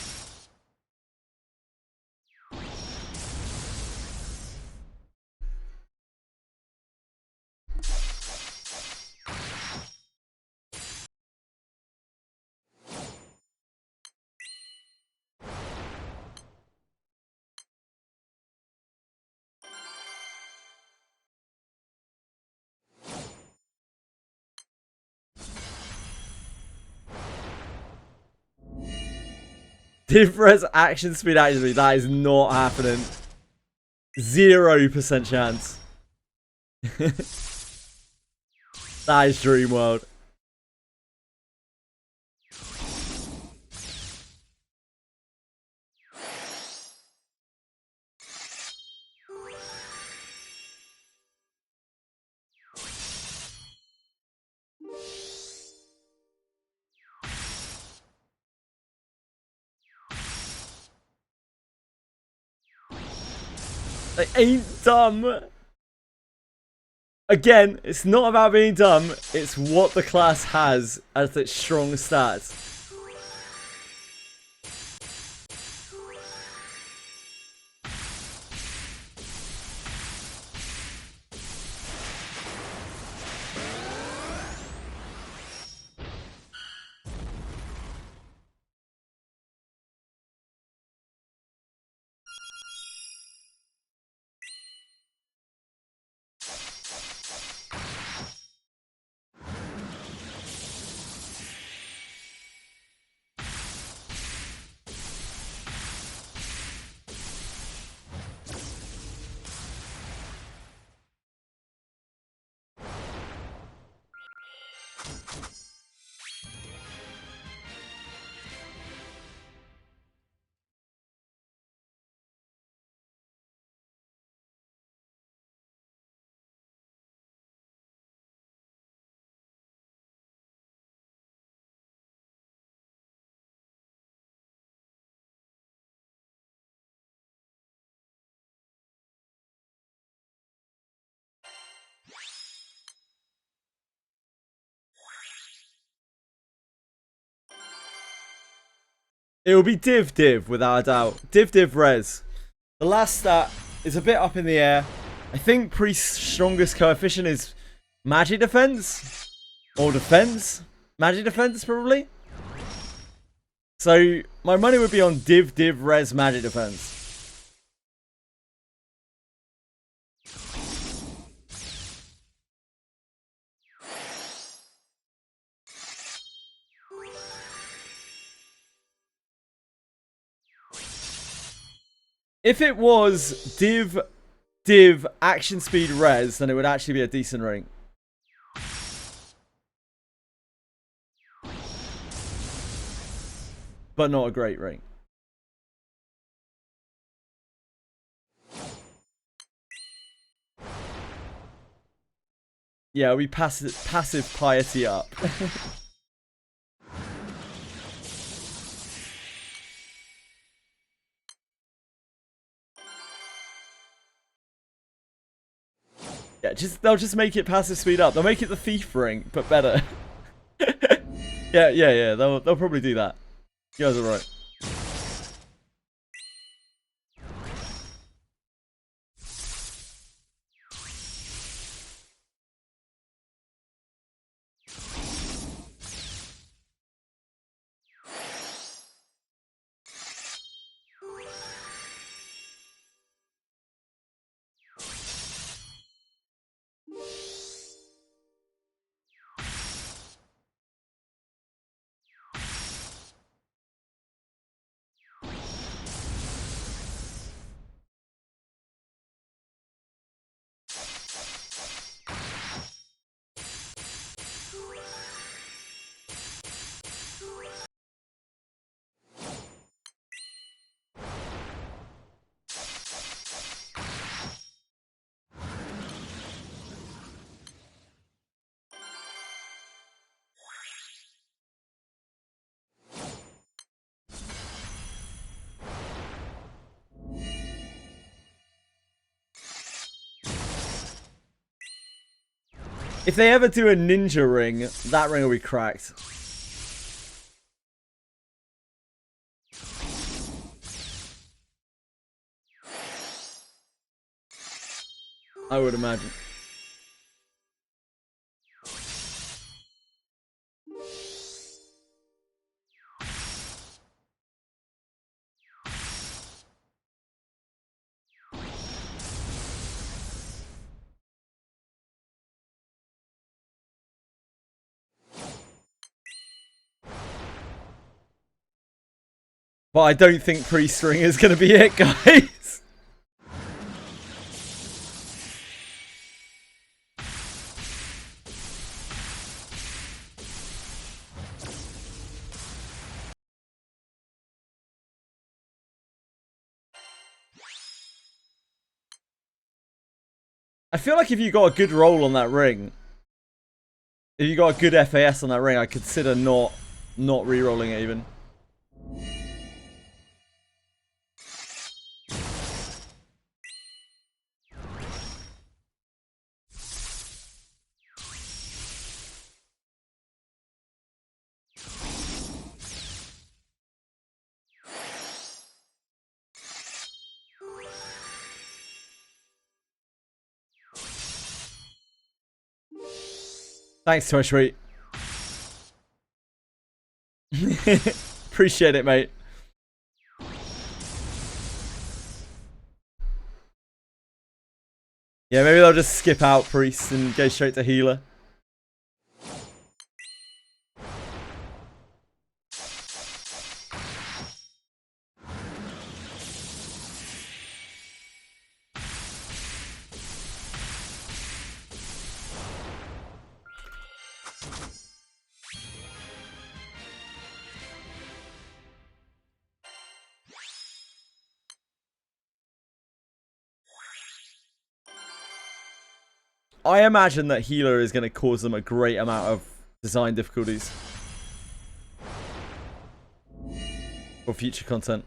Difference action speed, actually. That is not happening. 0% chance. That is Dream World. They ain't dumb. Again, it's not about being dumb. It's what the class has as its strong stats. It will be div div without a doubt. Div div res. The last stat is a bit up in the air. I think Priest's strongest coefficient is magic defense or defense. Magic defense probably. So my money would be on div div res magic defense. If it was div action speed res, then it would actually be a decent ring. But not a great ring. Yeah, we passive piety up. Yeah, they'll just make it passive speed up. They'll make it the thief ring, but better. yeah. They'll probably do that. You guys are right. If they ever do a ninja ring, that ring will be cracked. I would imagine. But I don't think Priest ring is going to be it, guys. I feel like if you got a good roll on that ring, if you got a good FAS on that ring, I'd consider not re-rolling it even. Thanks, Toy Appreciate it, mate. Yeah, maybe they'll just skip out Priest and go straight to healer. I imagine that healer is going to cause them a great amount of design difficulties for future content.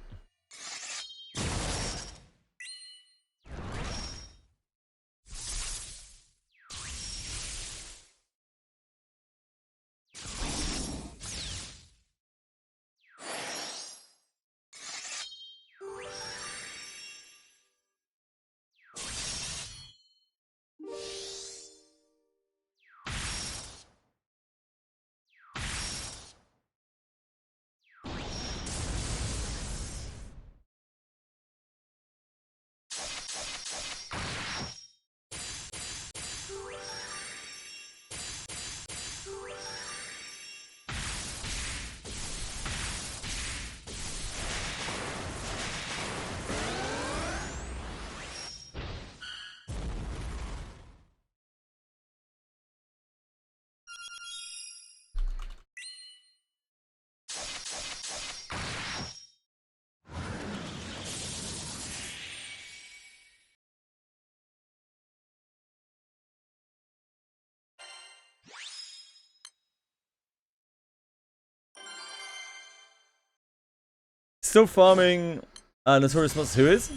still farming Notorious Monsters. Who is?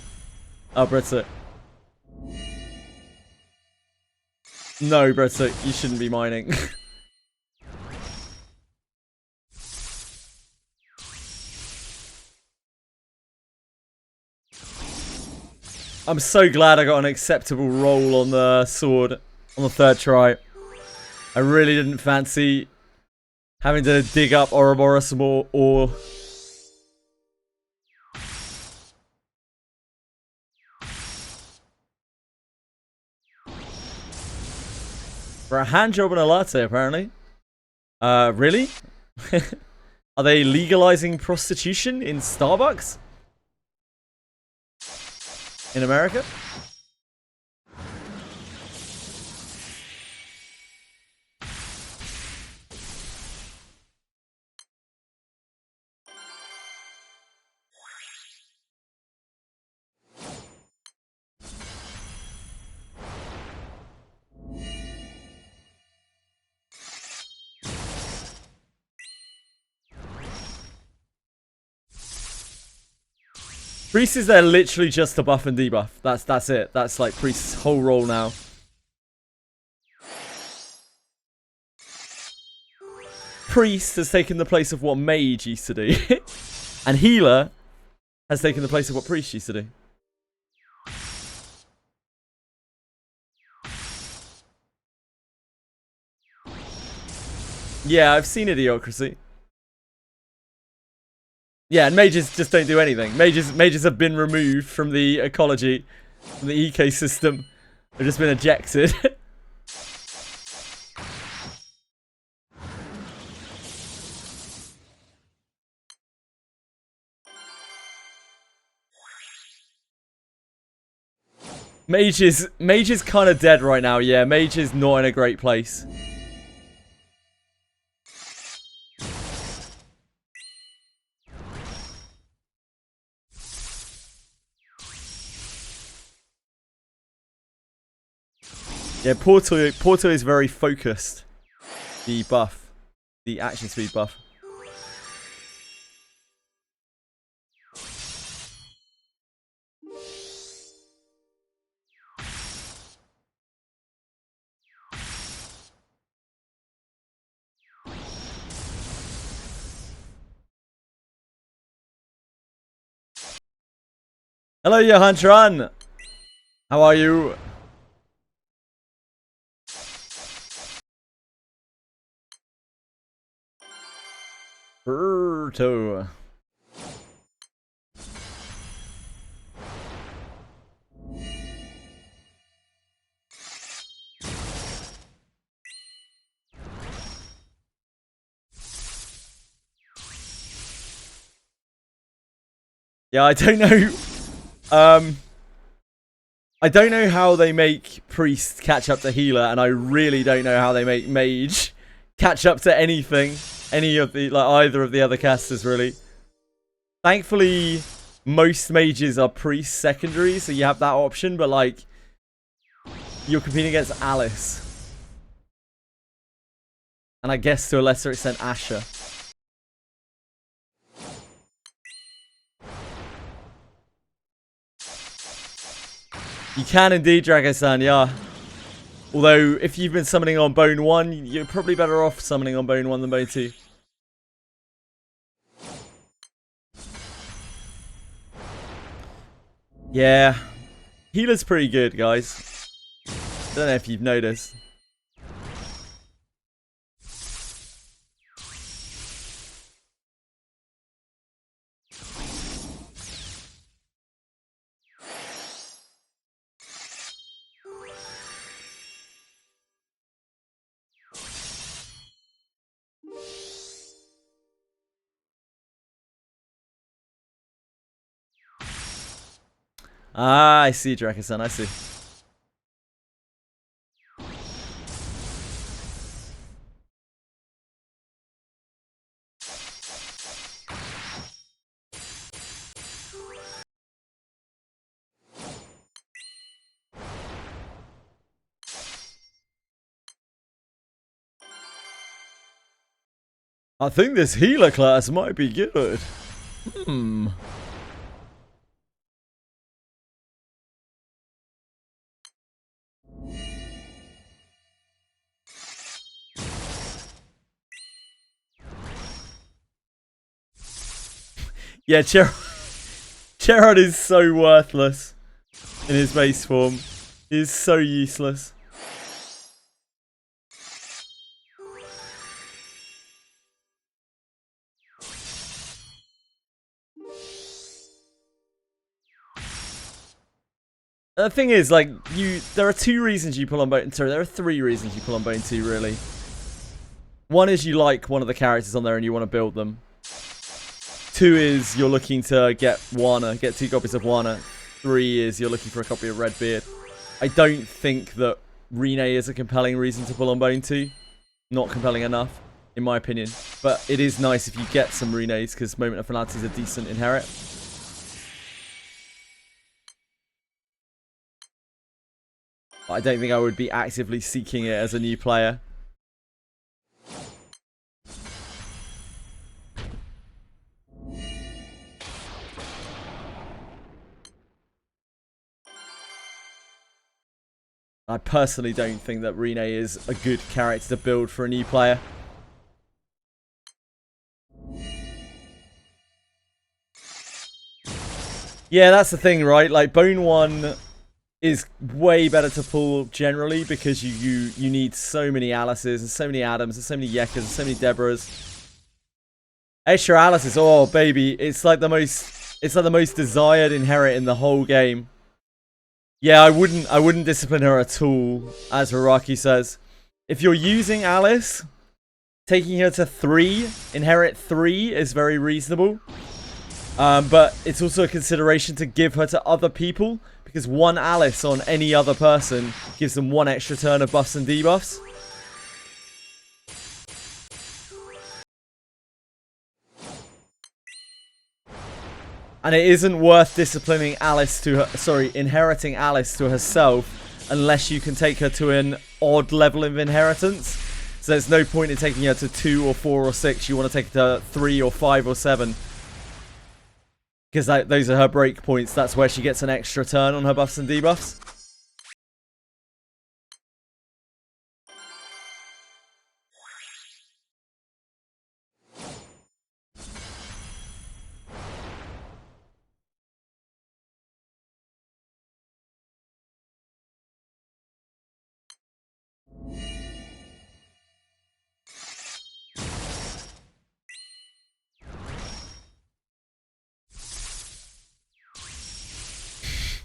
Oh, Bretso. No, Bretso, you shouldn't be mining. I'm so glad I got an acceptable roll on the sword on the third try. I really didn't fancy having to dig up Ouroboros some more ore. For a hand job and a latte, apparently. Really? Are they legalizing prostitution in Starbucks? In America? Priest is there literally just to buff and debuff. That's it. That's like Priest's whole role now. Priest has taken the place of what Mage used to do. And Healer has taken the place of what Priest used to do. Yeah, I've seen Idiocracy. Yeah, and mages just don't do anything. Mages have been removed from the ecology, from the ecosystem. They've just been ejected. Mage is kind of dead right now. Yeah, Mage is not in a great place. Yeah, Porto is very focused. The buff. The action speed buff. Hello, Johan Tran. How are you? Berto. Yeah, I don't know. I don't know how they make Priest catch up to Healer, and I really don't know how they make Mage catch up to anything. Any of the, like, either of the other casters, really. Thankfully, most mages are Priest secondary, so you have that option, but, like, you're competing against Alice. And I guess to a lesser extent, Asher. You can indeed, Drago-san, yeah. Although, if you've been summoning on Bone 1, you're probably better off summoning on Bone 1 than Bone 2. Yeah. Healer's pretty good, guys. Don't know if you've noticed. Ah, I see, Draco-san, I see. I think this healer class might be good. Yeah, Gerard is so worthless in his base form. He is so useless. The thing is, like, there are two reasons you pull on Bone. Sorry, there are three reasons you pull on Bone 2, really. One is you like one of the characters on there and you want to build them. Two is you're looking to get get 2 copies of Wana. 3 is you're looking for a copy of Redbeard. I don't think that Rene is a compelling reason to pull on Bone 2. Not compelling enough, in my opinion. But it is nice if you get some Renes, because Moment of Finality is a decent inherit. But I don't think I would be actively seeking it as a new player. I personally don't think that Rene is a good character to build for a new player. Yeah, that's the thing, right? Like, Bone 1 is way better to pull generally because you need so many Alices and so many Adams and so many Yekas and so many Deborahs. Extra Alices, oh baby, it's like the most desired inherit in the whole game. Yeah, I wouldn't discipline her at all, as Hiraki says. If you're using Alice, taking her to 3, inherit 3 is very reasonable. But it's also a consideration to give her to other people, because 1 Alice on any other person gives them 1 extra turn of buffs and debuffs. And it isn't worth disciplining Alice to her, inheriting Alice to herself unless you can take her to an odd level of inheritance. So there's no point in taking her to 2 or 4 or 6. You want to take her to 3 or 5 or 7. Because those are her break points. That's where she gets an extra turn on her buffs and debuffs.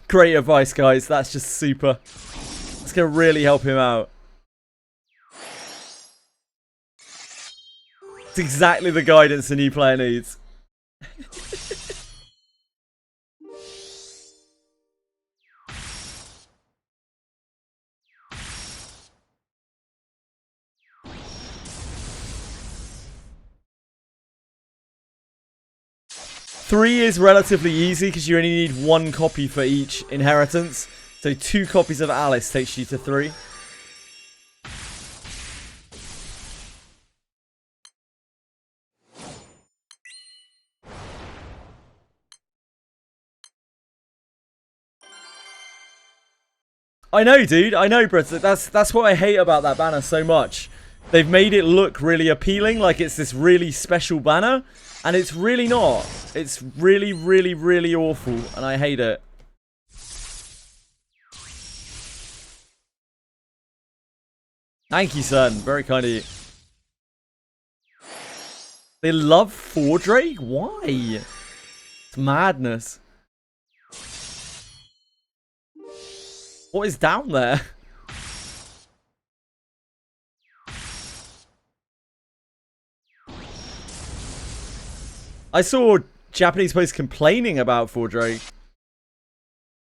Great advice, guys. That's just super. It's going to really help him out. It's exactly the guidance a new player needs. Three is relatively easy because you only need 1 copy for each inheritance. So 2 copies of Alice takes you to 3. I know, dude. I know, Brett. That's what I hate about that banner so much. They've made it look really appealing, like it's this really special banner. And it's really not. It's really, really, really awful. And I hate it. Thank you, son. Very kind of you. They love Wizardry? Why? It's madness. What is down there? I saw Japanese posts complaining about Wizardry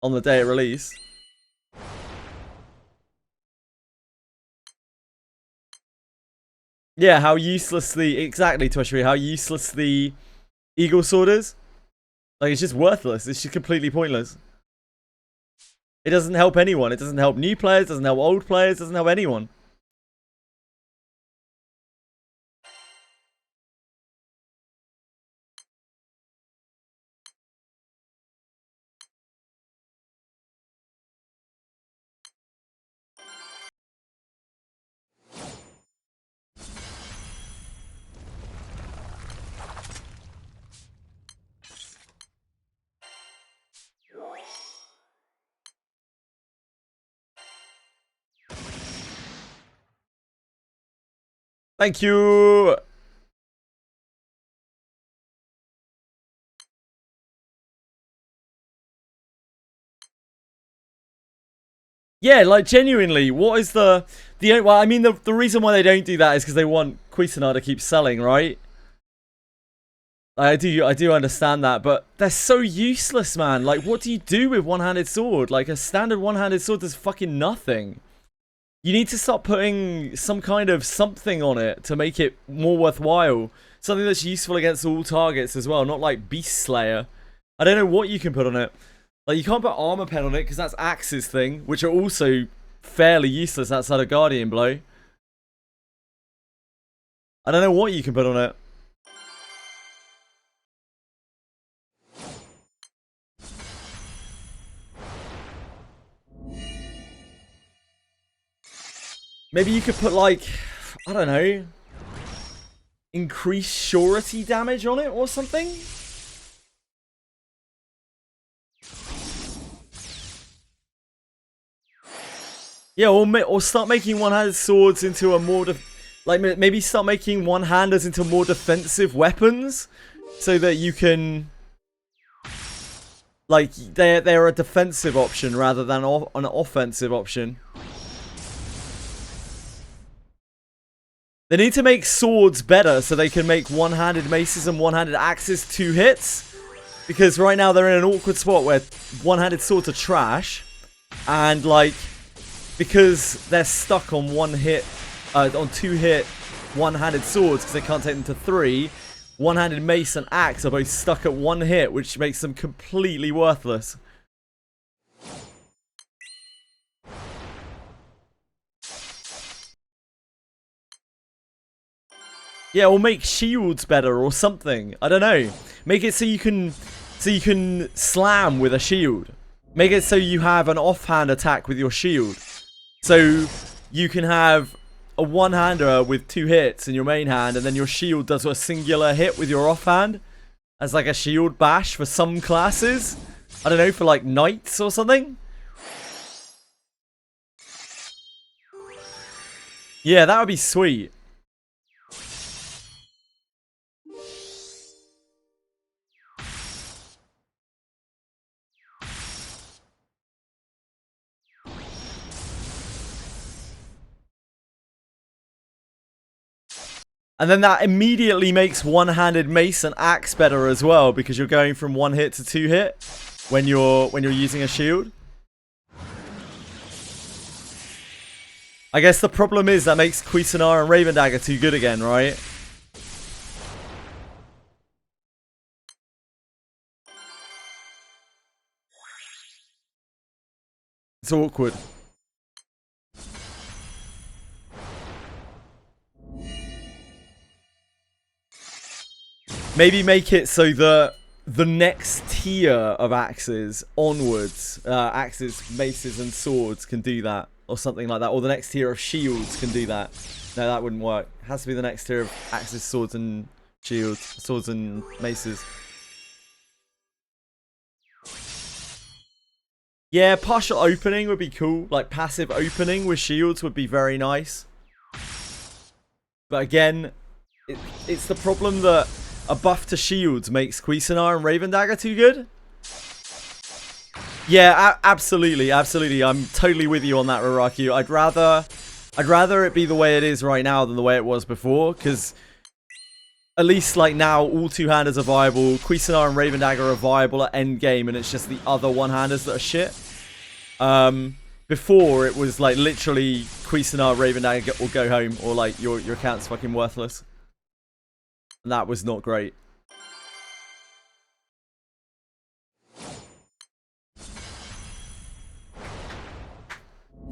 on the day of release. Yeah, how useless the... Exactly, Twitchery. How useless the Eagle Sword is. Like, it's just worthless. It's just completely pointless. It doesn't help anyone. It doesn't help new players. It doesn't help old players. It doesn't help anyone. Thank you. Yeah, like genuinely, what is the well? I mean, the reason why they don't do that is because they want Cuisinart to keep selling, right? I do understand that, but they're so useless, man. Like, what do you do with one-handed sword? Like, a standard one-handed sword does fucking nothing. You need to start putting some kind of something on it to make it more worthwhile. Something that's useful against all targets as well, not like Beast Slayer. I don't know what you can put on it. Like, you can't put Armor Pen on it because that's Axe's thing, which are also fairly useless outside of Guardian Blow. I don't know what you can put on it. Maybe you could put, like, I don't know, increased surety damage on it or something? Yeah, or start making one-handed swords into a more, like, maybe start making one-handers into more defensive weapons, so that you can, like, they're a defensive option rather than an offensive option. They need to make swords better so they can make one-handed maces and one-handed axes 2 hits. Because right now they're in an awkward spot where one-handed swords are trash. And, like, because they're stuck on on 2-hit one-handed swords because they can't take them to 3, one-handed mace and axe are both stuck at 1 hit, which makes them completely worthless. Yeah, or make shields better or something. I don't know. Make it so you can slam with a shield. Make it so you have an offhand attack with your shield. So you can have a one-hander with 2 hits in your main hand, and then your shield does a singular hit with your offhand as like a shield bash for some classes. I don't know, for like knights or something. Yeah, that would be sweet. And then that immediately makes one-handed mace and axe better as well, because you're going from 1 hit to 2 hit when you're using a shield. I guess the problem is that makes Cuisinart and Raven Dagger too good again, right? It's awkward. Maybe make it so that the next tier of axes onwards, axes, maces, and swords can do that, or something like that. Or the next tier of shields can do that. No, that wouldn't work. It has to be the next tier of axes, swords, and shields, swords and maces. Yeah, partial opening would be cool. Like passive opening with shields would be very nice. But again, it's the problem that a buff to shields makes Cuisinart and Raven Dagger too good. Yeah, absolutely, absolutely. I'm totally with you on that, Raraku. I'd rather it be the way it is right now than the way it was before, because at least like now all 2-handers are viable. Cuisinart and Raven Dagger are viable at end game, and it's just the other one-handers that are shit. Before it was like literally Cuisinart, Raven Dagger will go home, or like your account's fucking worthless. And that was not great.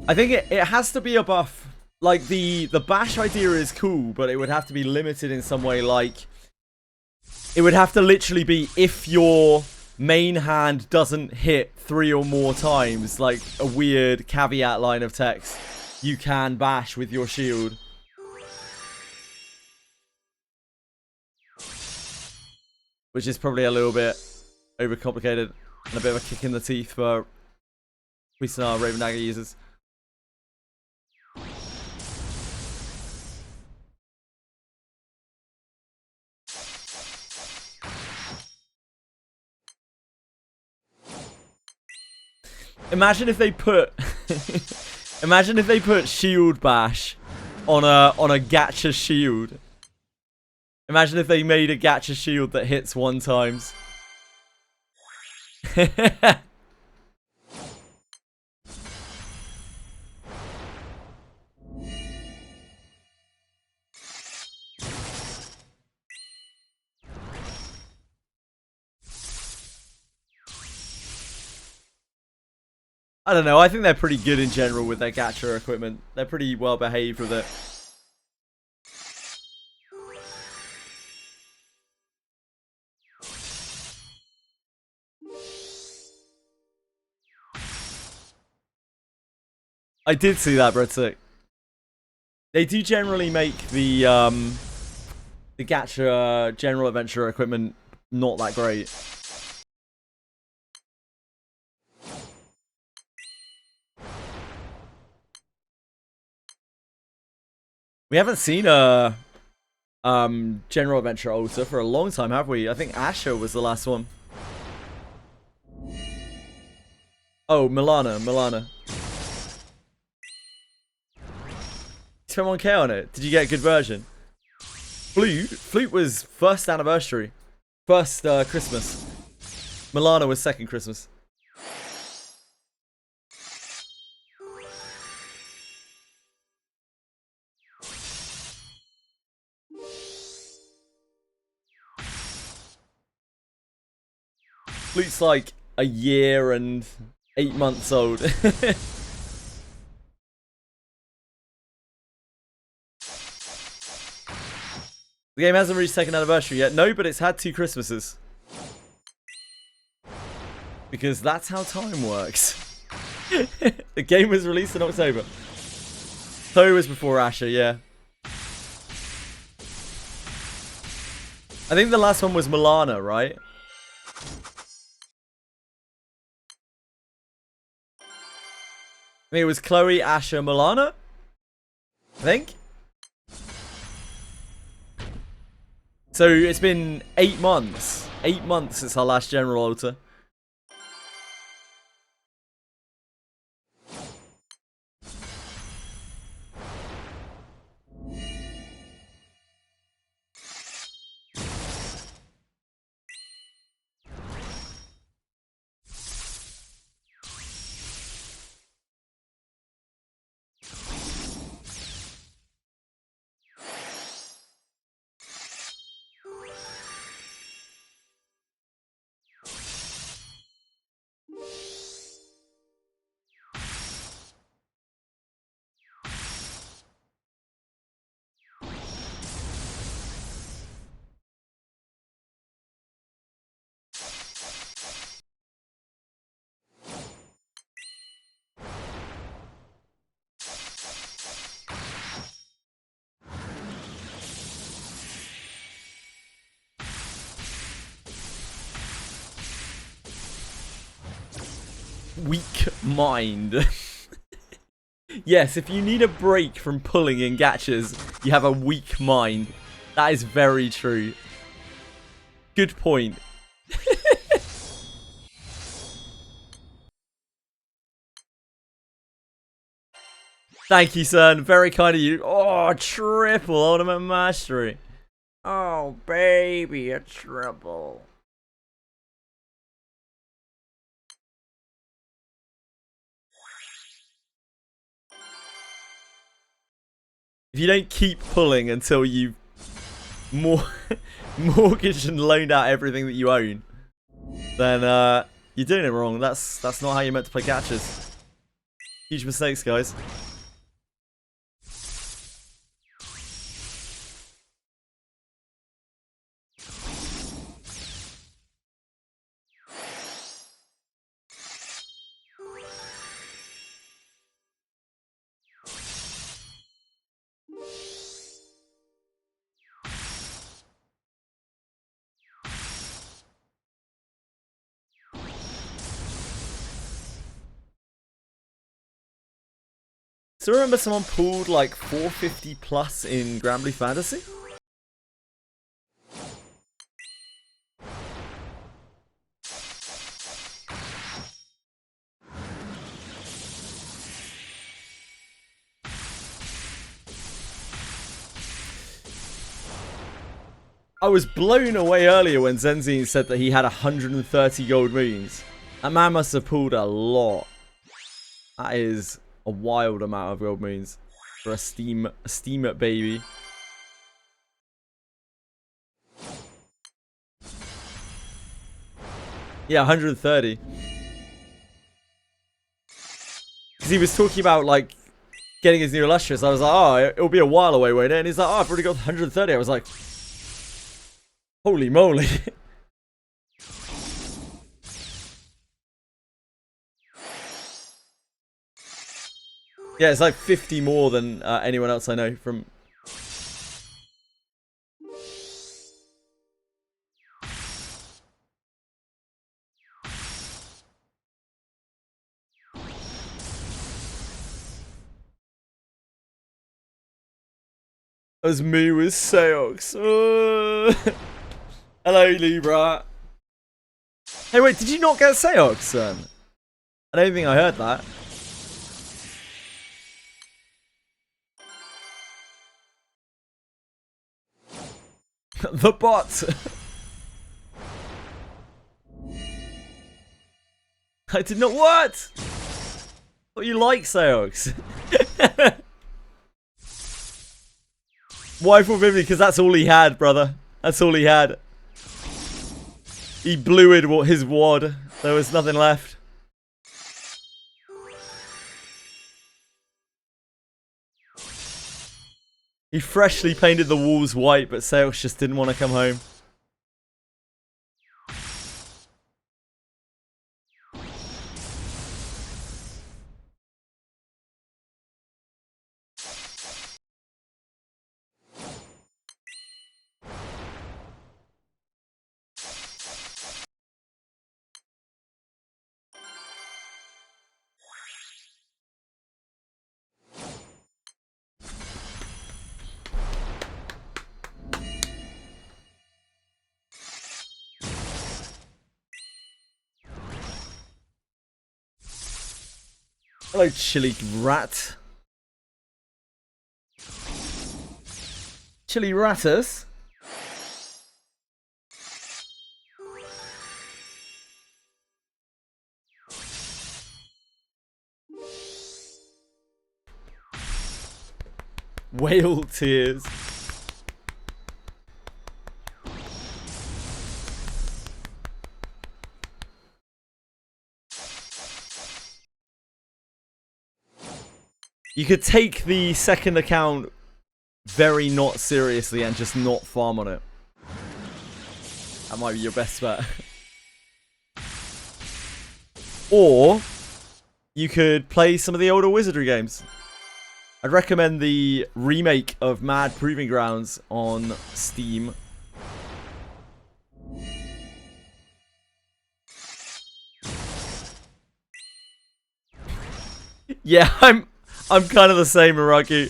I think it has to be a buff. Like, the bash idea is cool, but it would have to be limited in some way. Like, it would have to literally be if your main hand doesn't hit 3 or more times, like a weird caveat line of text, you can bash with your shield. Which is probably a little bit overcomplicated and a bit of a kick in the teeth for Cuisinart Raven Dagger users. Imagine if they put imagine if they put shield bash on a gacha shield. Imagine if they made a gacha shield that hits 1 times. I don't know, I think they're pretty good in general with their gacha equipment. They're pretty well behaved with it. I did see that, Breadstick. They do generally make the gacha general adventure equipment not that great. We haven't seen a general adventure altar for a long time, have we? I think Asher was the last one. Oh, Milana. Spent 1k on it. Did you get a good version? Flute was first anniversary. First Christmas. Milana was second Christmas. Flute's like a year and 8 months old. The game hasn't reached second anniversary yet. No, but it's had 2 Christmases. Because that's how time works. The game was released in October. So it was before Asher, yeah. I think the last one was Milana, right? I think it was Chloe, Asher, Milana? I think. So it's been 8 months. 8 months since our last general altar. Weak mind. Yes, if you need a break from pulling in gachas, you have a weak mind. That is very true. Good point. Thank you, son. Very kind of you. Oh, triple ultimate mastery. Oh, baby, a triple. If you don't keep pulling until you've mortgaged and loaned out everything that you own, then you're doing it wrong. That's not how you're meant to play gachas. Huge mistakes, guys. So remember someone pulled like 450 plus in Granblue Fantasy? I was blown away earlier when Zenzine said that he had 130 gold moons. That man must have pulled a lot. That is a wild amount of gold moons for a Steam baby. Yeah, 130. Because he was talking about, like, getting his new Illustrious. I was like, oh, it'll be a while away, won't it? And he's like, oh, I've already got 130. I was like, holy moly. Yeah, it's like 50 more than anyone else I know from... As me with Seox. Hello, Libra. Hey, wait, did you not get Seox, son? I don't think I heard that. The bot. I did not. What? Oh, you like Seox? Why for Vivian? Because that's all he had, brother. That's all he had. He blew it, his wad. There was nothing left. He freshly painted the walls white, but Seox just didn't want to come home. Hello, chili rat. Chili ratters. Whale tears. You could take the second account very not seriously and just not farm on it. That might be your best bet. Or you could play some of the older Wizardry games. I'd recommend the remake of Mad Proving Grounds on Steam. Yeah, I'm kind of the same, Maraku.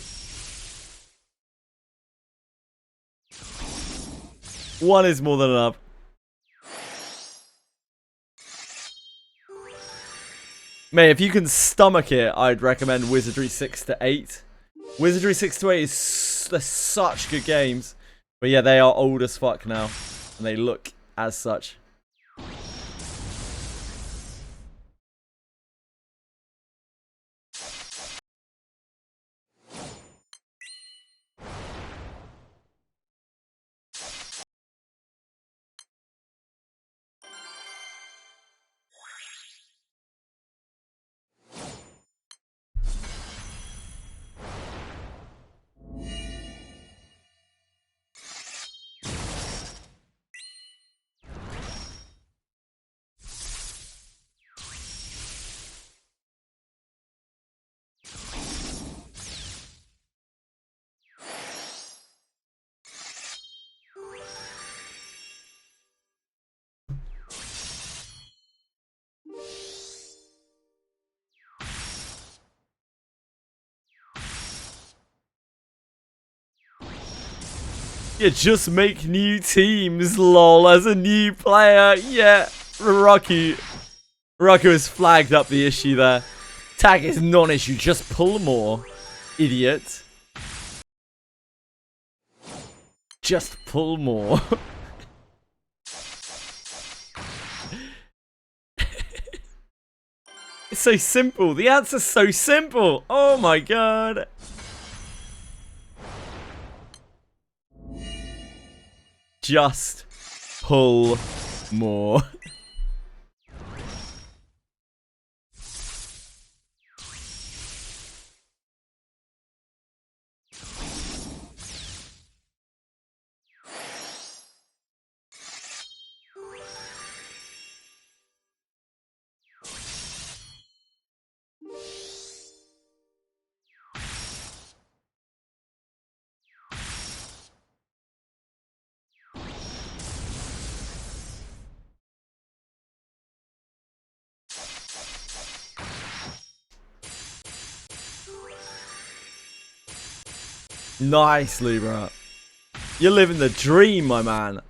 One is more than enough. Mate, if you can stomach it, I'd recommend Wizardry 6 to 8. Wizardry 6 to 8 is they're such good games. But yeah, they are old as fuck now. And they look as such. Yeah, just make new teams, lol, as a new player. Yeah, Raku has flagged up the issue there. Tag is non-issue, just pull more, idiot. Just pull more. It's so simple. The answer's so simple. Oh my god. Just pull more. Nice, Libra. You're living the dream, my man.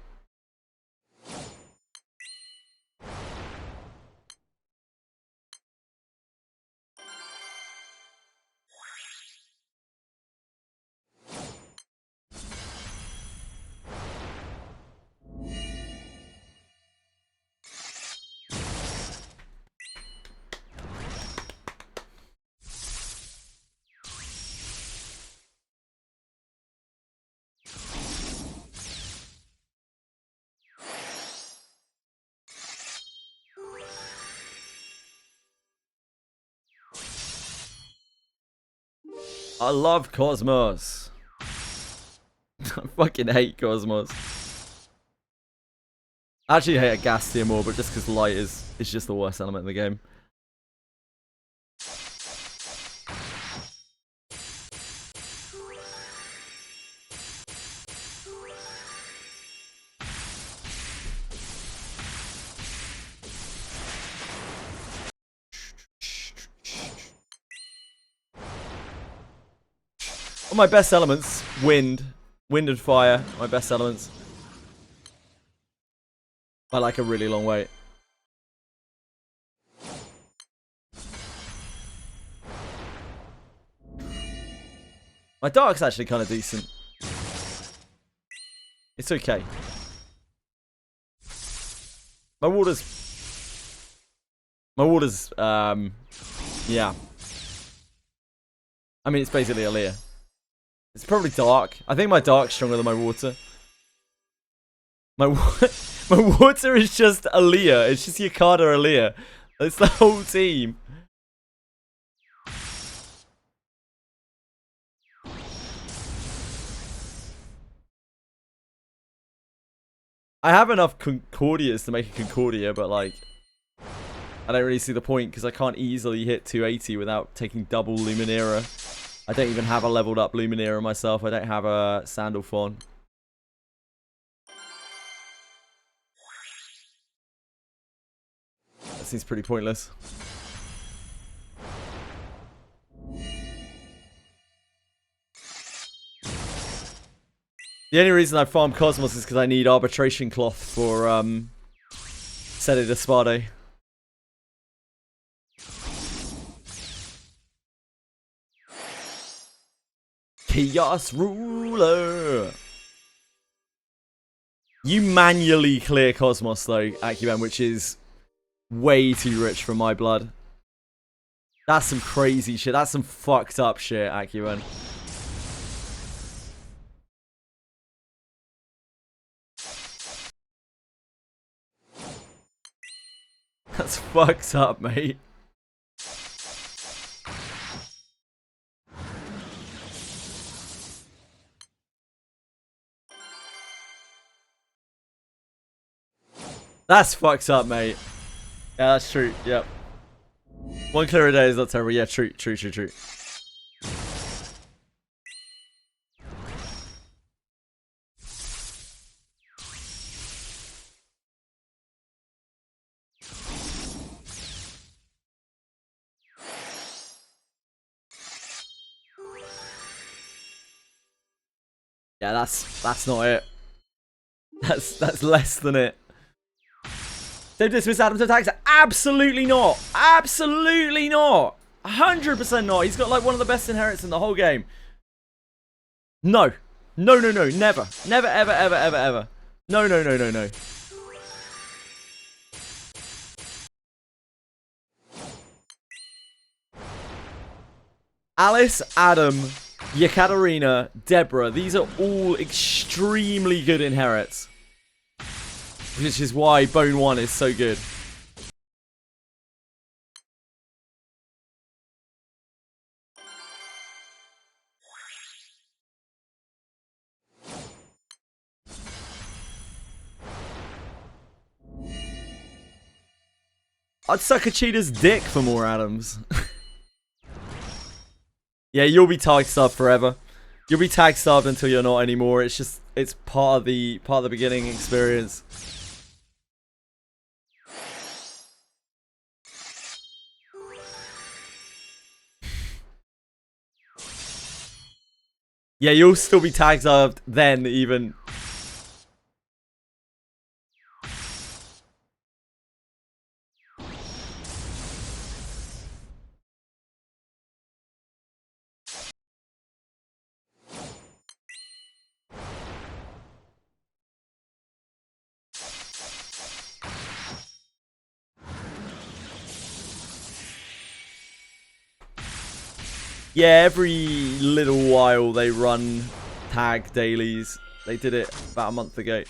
I love Cosmos. I fucking hate Cosmos. I actually hate Agastia more, but just because light is just the worst element in the game. Well, my best elements, wind and fire, my best elements. By like a really long way. My dark's actually kind of decent. It's okay. My water's, yeah. I mean, it's basically Aaliyah. It's probably dark. I think my dark's stronger than my water. My water is just Aaliyah. It's just Yukata Aaliyah. It's the whole team. I have enough Concordias to make a Concordia, but like, I don't really see the point because I can't easily hit 280 without taking double Luminera. I don't even have a leveled up Luminera myself. I don't have a Sandalphon. That seems pretty pointless. The only reason I farm Cosmos is because I need Arbitration Cloth for Sede de Spade. Chaos Ruler. You manually clear Cosmos though, Acuben, which is way too rich for my blood. That's some crazy shit. That's some fucked up shit, Acuben. That's fucked up, mate. That's fucked up, mate. Yeah, that's true. Yep. One clear a day is not terrible. Yeah, true. Yeah, that's not it. That's less than it. Don't dismiss Adam's attacks. Absolutely not. Absolutely not. 100% not. He's got like one of the best inherits in the whole game. No. No, no, no, never. Never, ever, ever, ever, ever. No, no, no, no, no. Alice, Adam, Yekaterina, Deborah. These are all extremely good inherits. Which is why Bone 1 is so good. I'd suck a cheater's dick for more Adams. Yeah, you'll be tag starved forever. You'll be tag starved until you're not anymore. It's just, it's part of the beginning experience. Yeah, you'll still be tag starved then even. Yeah, every little while they run tag dailies. They did it about a month ago.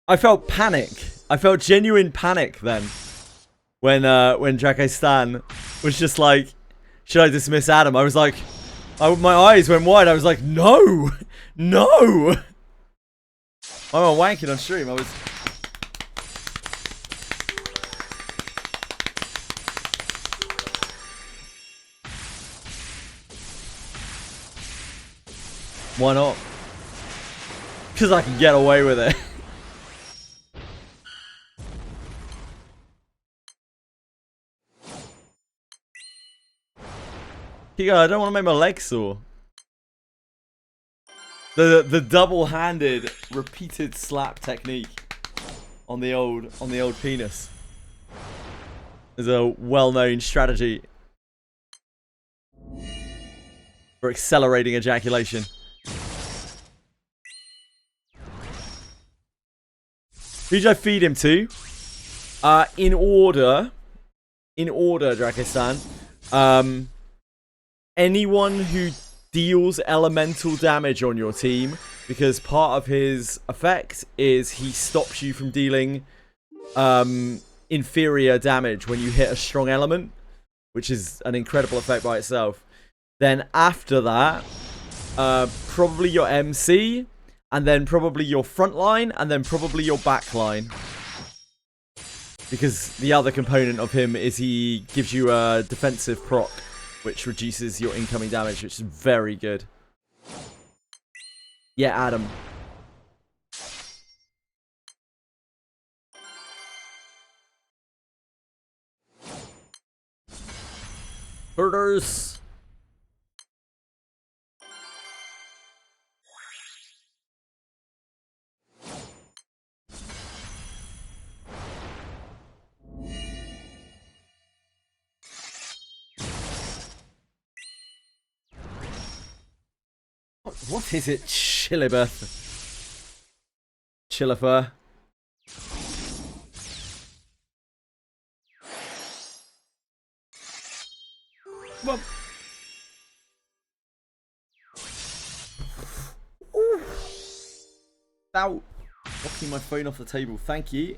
I felt panic. I felt genuine panic then. When Drake Stan was just like, should I dismiss Adam? I was like, my eyes went wide. I was like, no! No! I'm wanking on stream. I was... Why not? Because I can get away with it. I don't want to make my legs sore. The double-handed repeated slap technique on the old penis is a well-known strategy for accelerating ejaculation. Who did I feed him to? In order, Drakistan. Anyone who deals elemental damage on your team, because part of his effect is he stops you from dealing inferior damage when you hit a strong element, which is an incredible effect by itself. Then after that, probably your MC, and then probably your front line, and then probably your back line. Because the other component of him is he gives you a defensive proc, which reduces your incoming damage, which is very good. Yeah, Adam. Birders. What is it, Chilibeth? Chilifer. Well. Ow. Knocking my phone off the table. Thank you.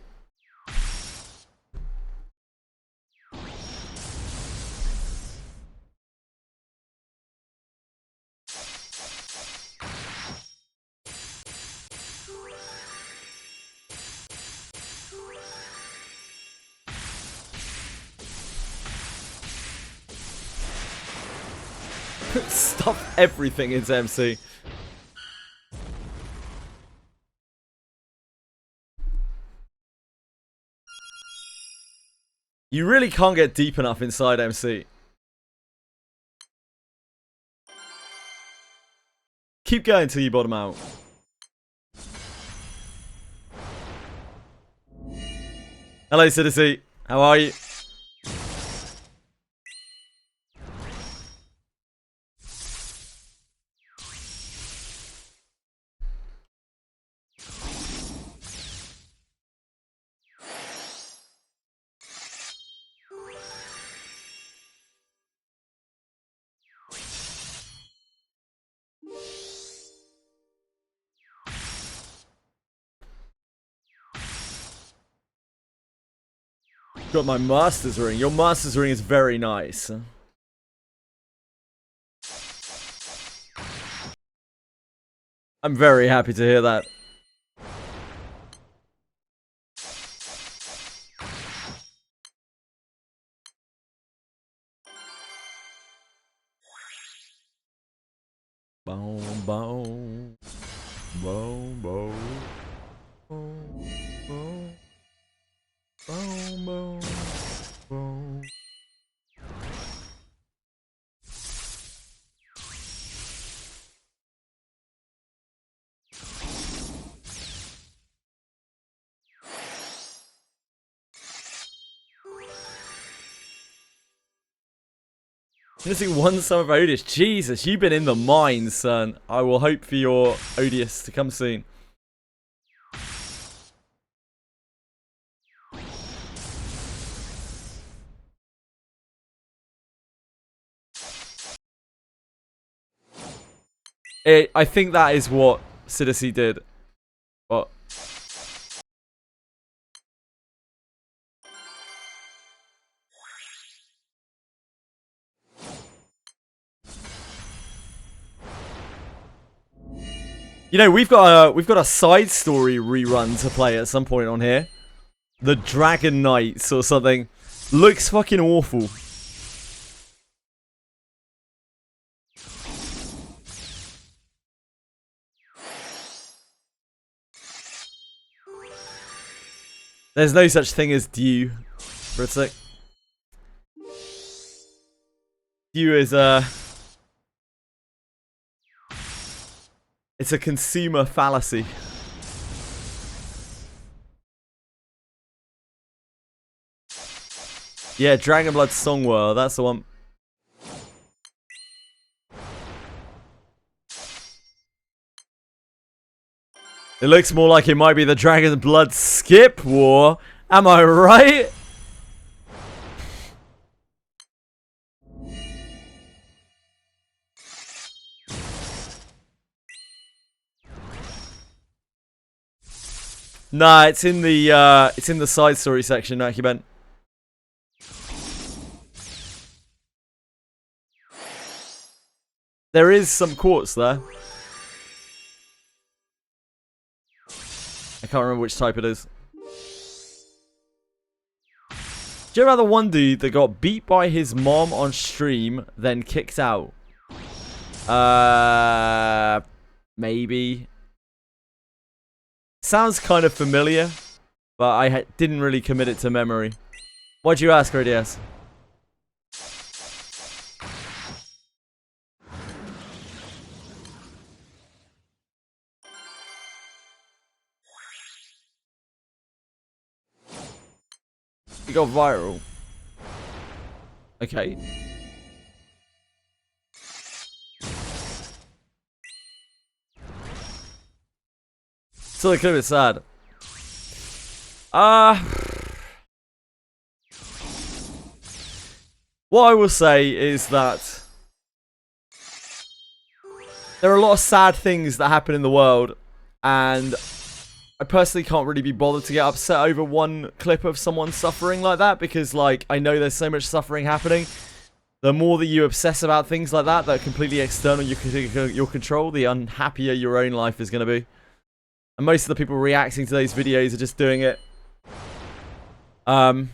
Stuff everything into MC. You really can't get deep enough inside MC. Keep going till you bottom out. Hello, Citizen. How are you? Got my master's ring. Your master's ring is very nice. I'm very happy to hear that. Boom, boom. Boom, boom. Boom, boom. Boom, boom, boom. Missing one sum of Odious. Jesus, you've been in the mines, son. I will hope for your Odious to come soon. I think that is what Citizen did. But you know, we've got a side story rerun to play at some point on here. The Dragon Knights or something. Looks fucking awful. There's no such thing as dew, for a sec. Dew is it's a consumer fallacy. Yeah, Dragonblood Songwhirl, that's the one. It looks more like it might be the Dragonblood Skip War. Am I right? Nah, it's in the side story section, Nakiben. There is some quartz there. I can't remember which type it is. Do you remember the one dude that got beat by his mom on stream, then kicked out? Maybe. Sounds kind of familiar, but I didn't really commit it to memory. Why'd you ask, Radius? It got viral. Okay. Still a little bit sad. What I will say is that there are a lot of sad things that happen in the world, and I personally can't really be bothered to get upset over one clip of someone suffering like that, because, like, I know there's so much suffering happening. The more that you obsess about things like that are completely external your control, the unhappier your own life is going to be. And most of the people reacting to those videos are just doing it to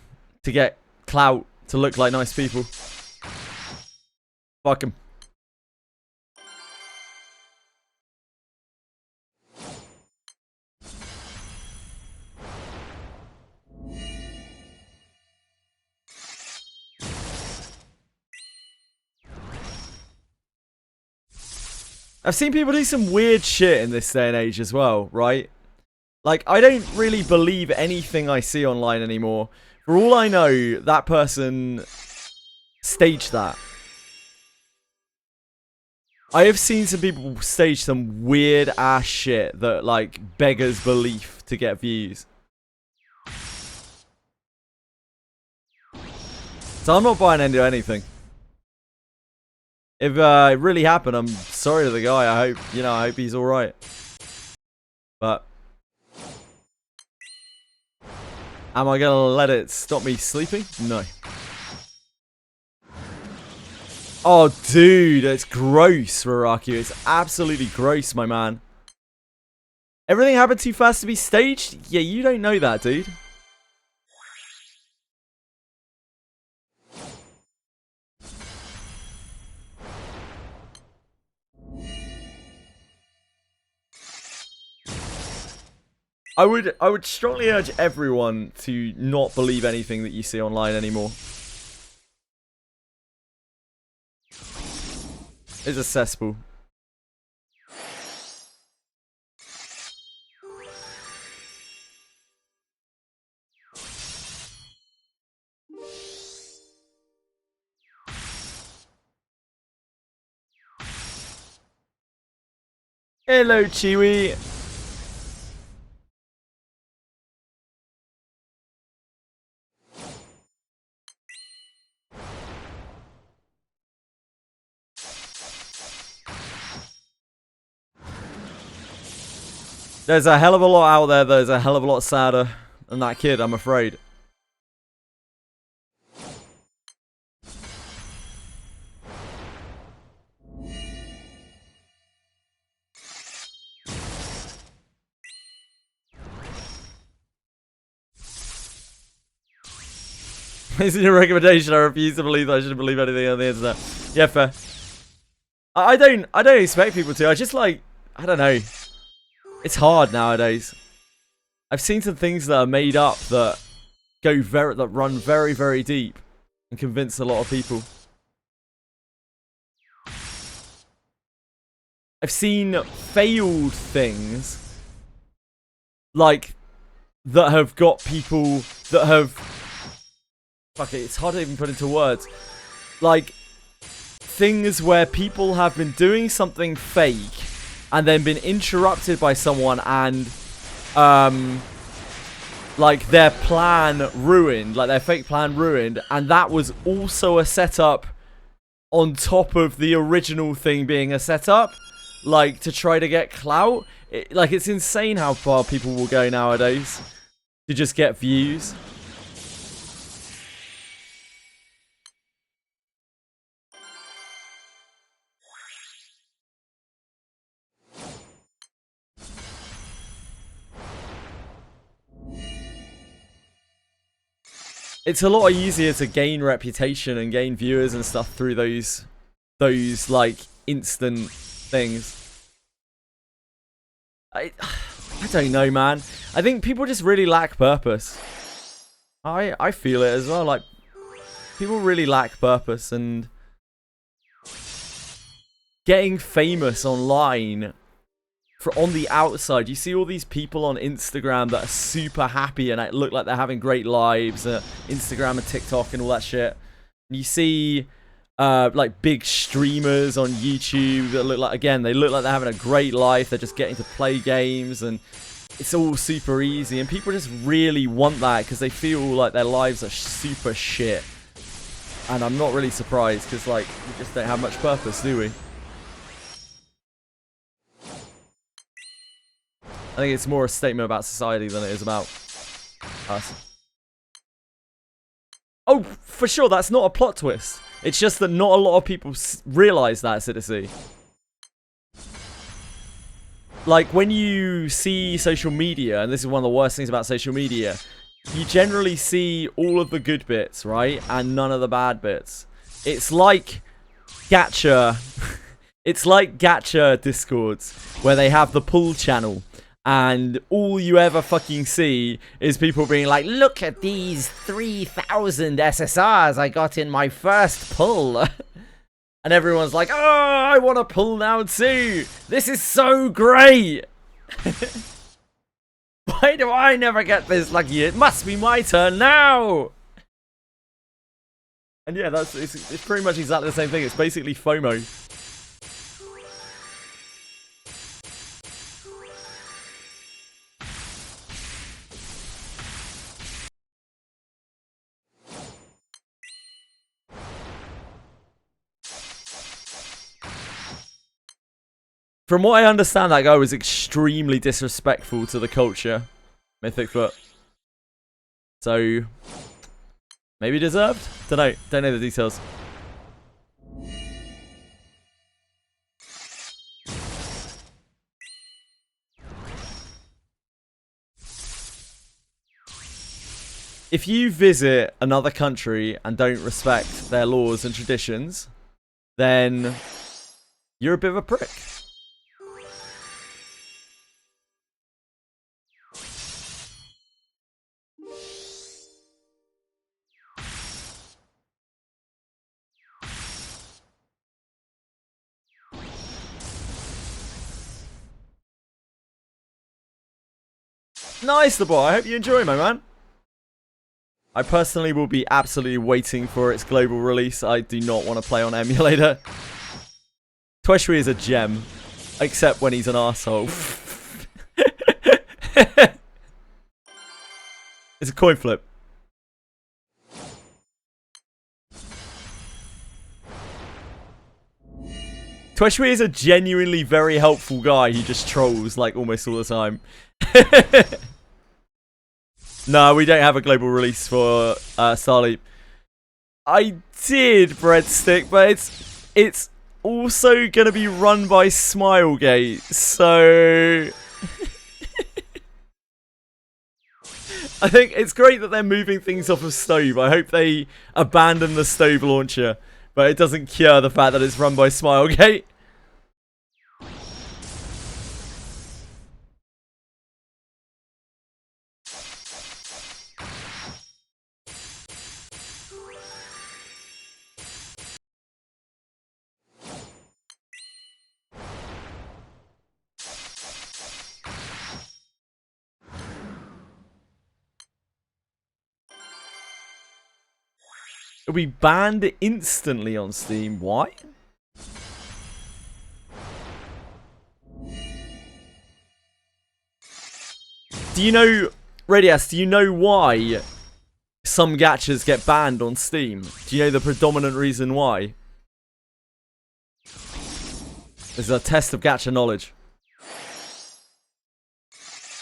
get clout, to look like nice people. Fuck 'em. I've seen people do some weird shit in this day and age as well, right? Like, I don't really believe anything I see online anymore. For all I know, that person staged that. I have seen some people stage some weird ass shit that, like, beggars belief to get views. So I'm not buying into anything. If it really happened, I'm sorry to the guy. I hope, you know, I hope he's alright. But am I gonna let it stop me sleeping? No. Oh, dude, it's gross, Raraku. It's absolutely gross, my man. Everything happened too fast to be staged? Yeah, you don't know that, dude. I would strongly urge everyone to not believe anything that you see online anymore. It's a cesspool. Hello, Chiwi. There's a hell of a lot out there that is a hell of a lot sadder than that kid, I'm afraid. This is your recommendation. I refuse to believe that I shouldn't believe anything on the internet. Yeah, fair. I don't expect people to. I just like, I don't know. It's hard nowadays. I've seen some things that are made up that run very, very deep and convince a lot of people. I've seen failed things like that have got people that have, fuck it, it's hard to even put into words. Like things where people have been doing something fake and then been interrupted by someone and like their plan ruined, like their fake plan ruined, and that was also a setup on top of the original thing being a setup, like to try to get clout. Like it's insane how far people will go nowadays to just get views. It's a lot easier to gain reputation and gain viewers and stuff through those like instant things. I don't know, man. I think people just really lack purpose. I feel it as well. Like people really lack purpose, and getting famous online. On the outside, you see all these people on Instagram that are super happy and look like they're having great lives, Instagram and TikTok and all that shit. And you see like big streamers on YouTube that look like, again, they look like they're having a great life. They're just getting to play games and it's all super easy. And people just really want that because they feel like their lives are super shit. And I'm not really surprised because, like, we just don't have much purpose, do we? I think it's more a statement about society than it is about us. Oh, for sure, that's not a plot twist. It's just that not a lot of people realise that, Citizen. Like, when you see social media, and this is one of the worst things about social media, you generally see all of the good bits, right? And none of the bad bits. It's like gacha. It's like gacha discords, where they have the pull channel. And all you ever fucking see is people being like, look at these 3,000 SSRs I got in my first pull. And And everyone's like, oh, I want to pull now too. This is so great. Why do I never get this lucky? It must be my turn now. And yeah, it's pretty much exactly the same thing. It's basically FOMO. From what I understand, that guy was extremely disrespectful to the culture. Mythic Foot. So, maybe deserved? Don't know the details. If you visit another country and don't respect their laws and traditions, then you're a bit of a prick. Nice, the boy. I hope you enjoy, my man. I personally will be absolutely waiting for its global release. I do not want to play on emulator. Tweshui is a gem, except when he's an arsehole. It's a coin flip. Tweshui is a genuinely very helpful guy. He just trolls like almost all the time. No, we don't have a global release for Starleap. I did, Breadstick, but it's also gonna be run by Smilegate, so I think it's great that they're moving things off of Stove. I hope they abandon the Stove launcher, but it doesn't cure the fact that it's run by Smilegate. It'll be banned instantly on Steam. Why? Do you know, Radias, do you know why some gachas get banned on Steam? Do you know the predominant reason why? This is a test of gacha knowledge.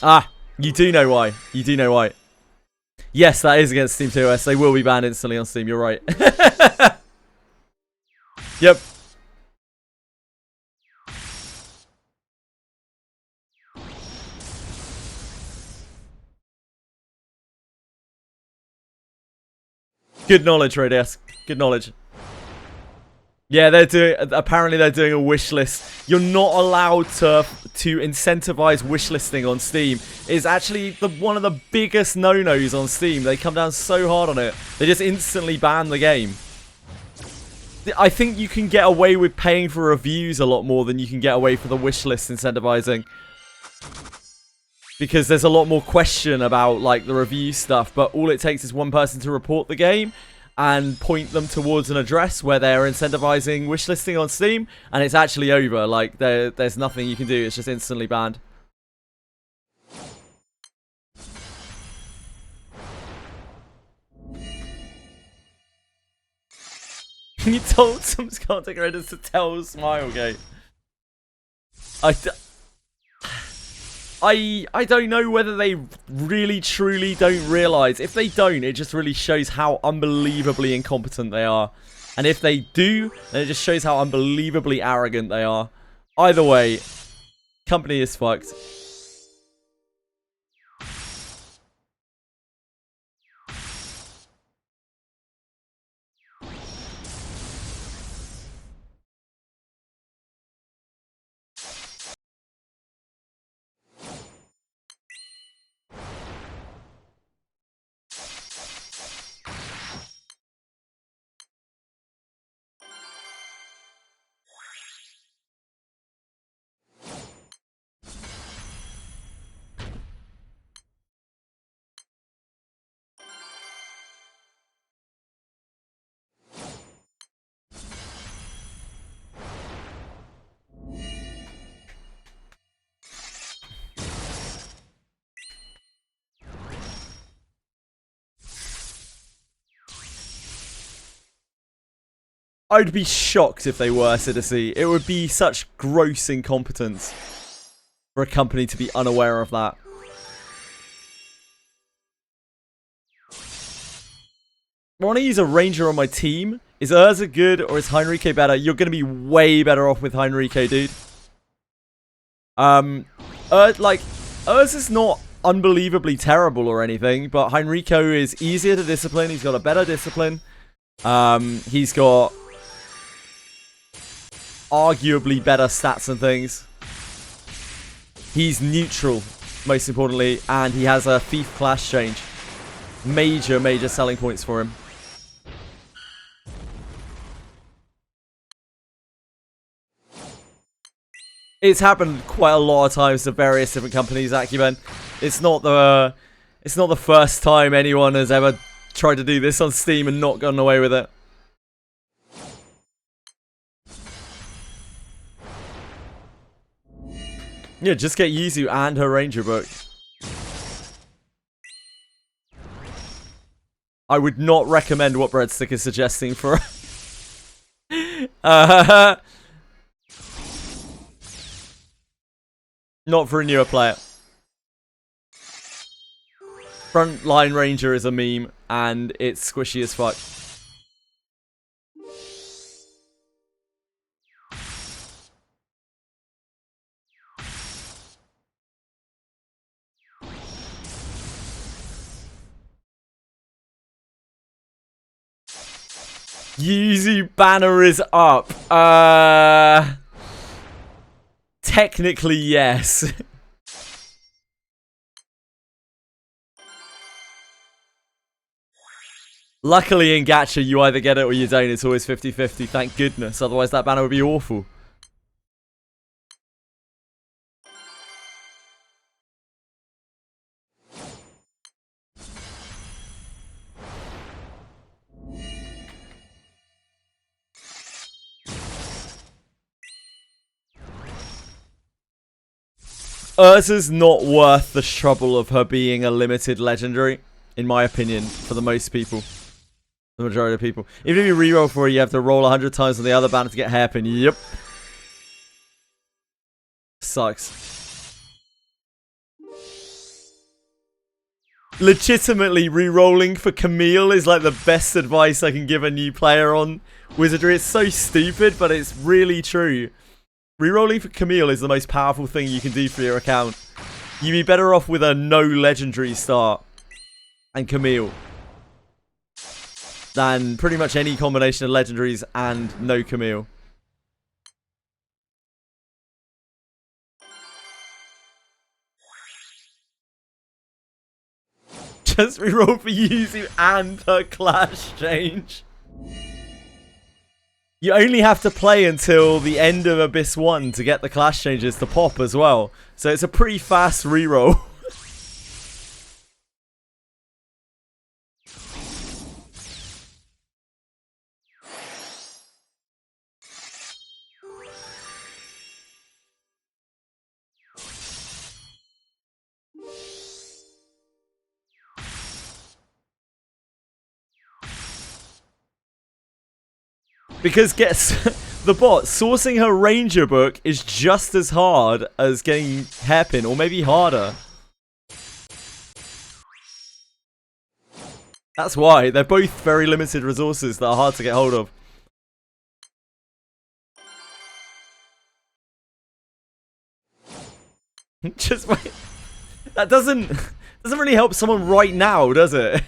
Ah, you do know why. You do know why. Yes, that is against Steam TOS. They will be banned instantly on Steam. You're right. Yep. Good knowledge, Radius. Good knowledge. Yeah, apparently they're doing a wish list. You're not allowed to incentivize wish listing on Steam. It's actually one of the biggest no-nos on Steam. They come down so hard on it. They just instantly ban the game. I think you can get away with paying for reviews a lot more than you can get away for the wish list incentivizing. Because there's a lot more question about like the review stuff, but all it takes is one person to report the game and point them towards an address where they're incentivizing wishlisting on Steam, and it's actually over. Like, there's nothing you can do. It's just instantly banned. You told some content creators to tell Smilegate. I don't know whether they really truly don't realise. If they don't, it just really shows how unbelievably incompetent they are. And if they do, then it just shows how unbelievably arrogant they are. Either way, company is fucked. I'd be shocked if they were Citizen. It would be such gross incompetence for a company to be unaware of that. I want to use a ranger on my team. Is Urza good or is Heinrique better? You're going to be way better off with Heinrique, dude. Urza's not unbelievably terrible or anything, but Heinrico is easier to discipline. He's got a better discipline. He's got arguably better stats and things. He's neutral, most importantly, and he has a thief class change. Major selling points for him. It's happened quite a lot of times to various different companies, Acumen. It's not the first time anyone has ever tried to do this on Steam and not gotten away with it. Yeah, just get Yuzu and her Ranger book. I would not recommend what Breadstick is suggesting for not for a newer player. Frontline Ranger is a meme, and it's squishy as fuck. Yuzu banner is up. Technically, yes. Luckily in Gacha, you either get it or you don't. It's always 50-50, thank goodness. Otherwise, that banner would be awful. Urza's not worth the trouble of her being a limited legendary, in my opinion, for the most people. The majority of people. Even if you reroll for it, you have to roll 100 times on the other banner to get hairpin. Yep. Sucks. Legitimately, rerolling for Camille is like the best advice I can give a new player on Wizardry. It's so stupid, but it's really true. Rerolling for Camille is the most powerful thing you can do for your account. You'd be better off with a no legendary start and Camille than pretty much any combination of legendaries and no Camille. Just reroll for Yuzu and her clash change. You only have to play until the end of Abyss 1 to get the clash changes to pop as well. So it's a pretty fast reroll. Because the bot sourcing her ranger book is just as hard as getting hairpin, or maybe harder. That's why they're both very limited resources that are hard to get hold of. Just wait. That doesn't really help someone right now, does it?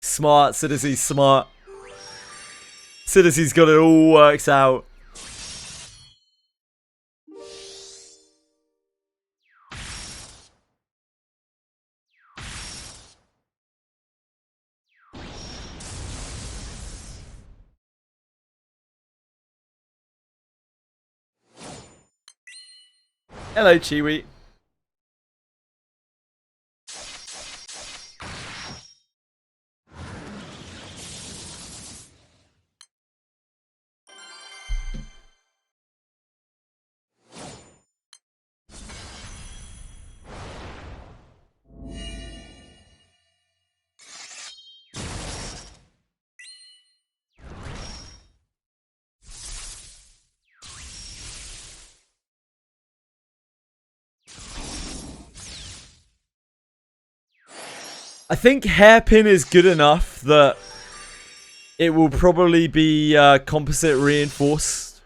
Smart, Citizen's smart. Citizen's got it all worked out. Hello, Chiwi. I think hairpin is good enough that it will probably be composite reinforced.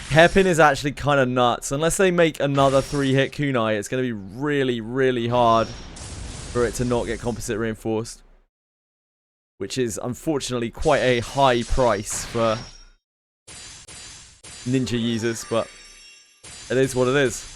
Hairpin is actually kind of nuts. Unless they make another 3-hit kunai, it's going to be really, really hard for it to not get composite reinforced. Which is, unfortunately, quite a high price for ninja users, but it is what it is.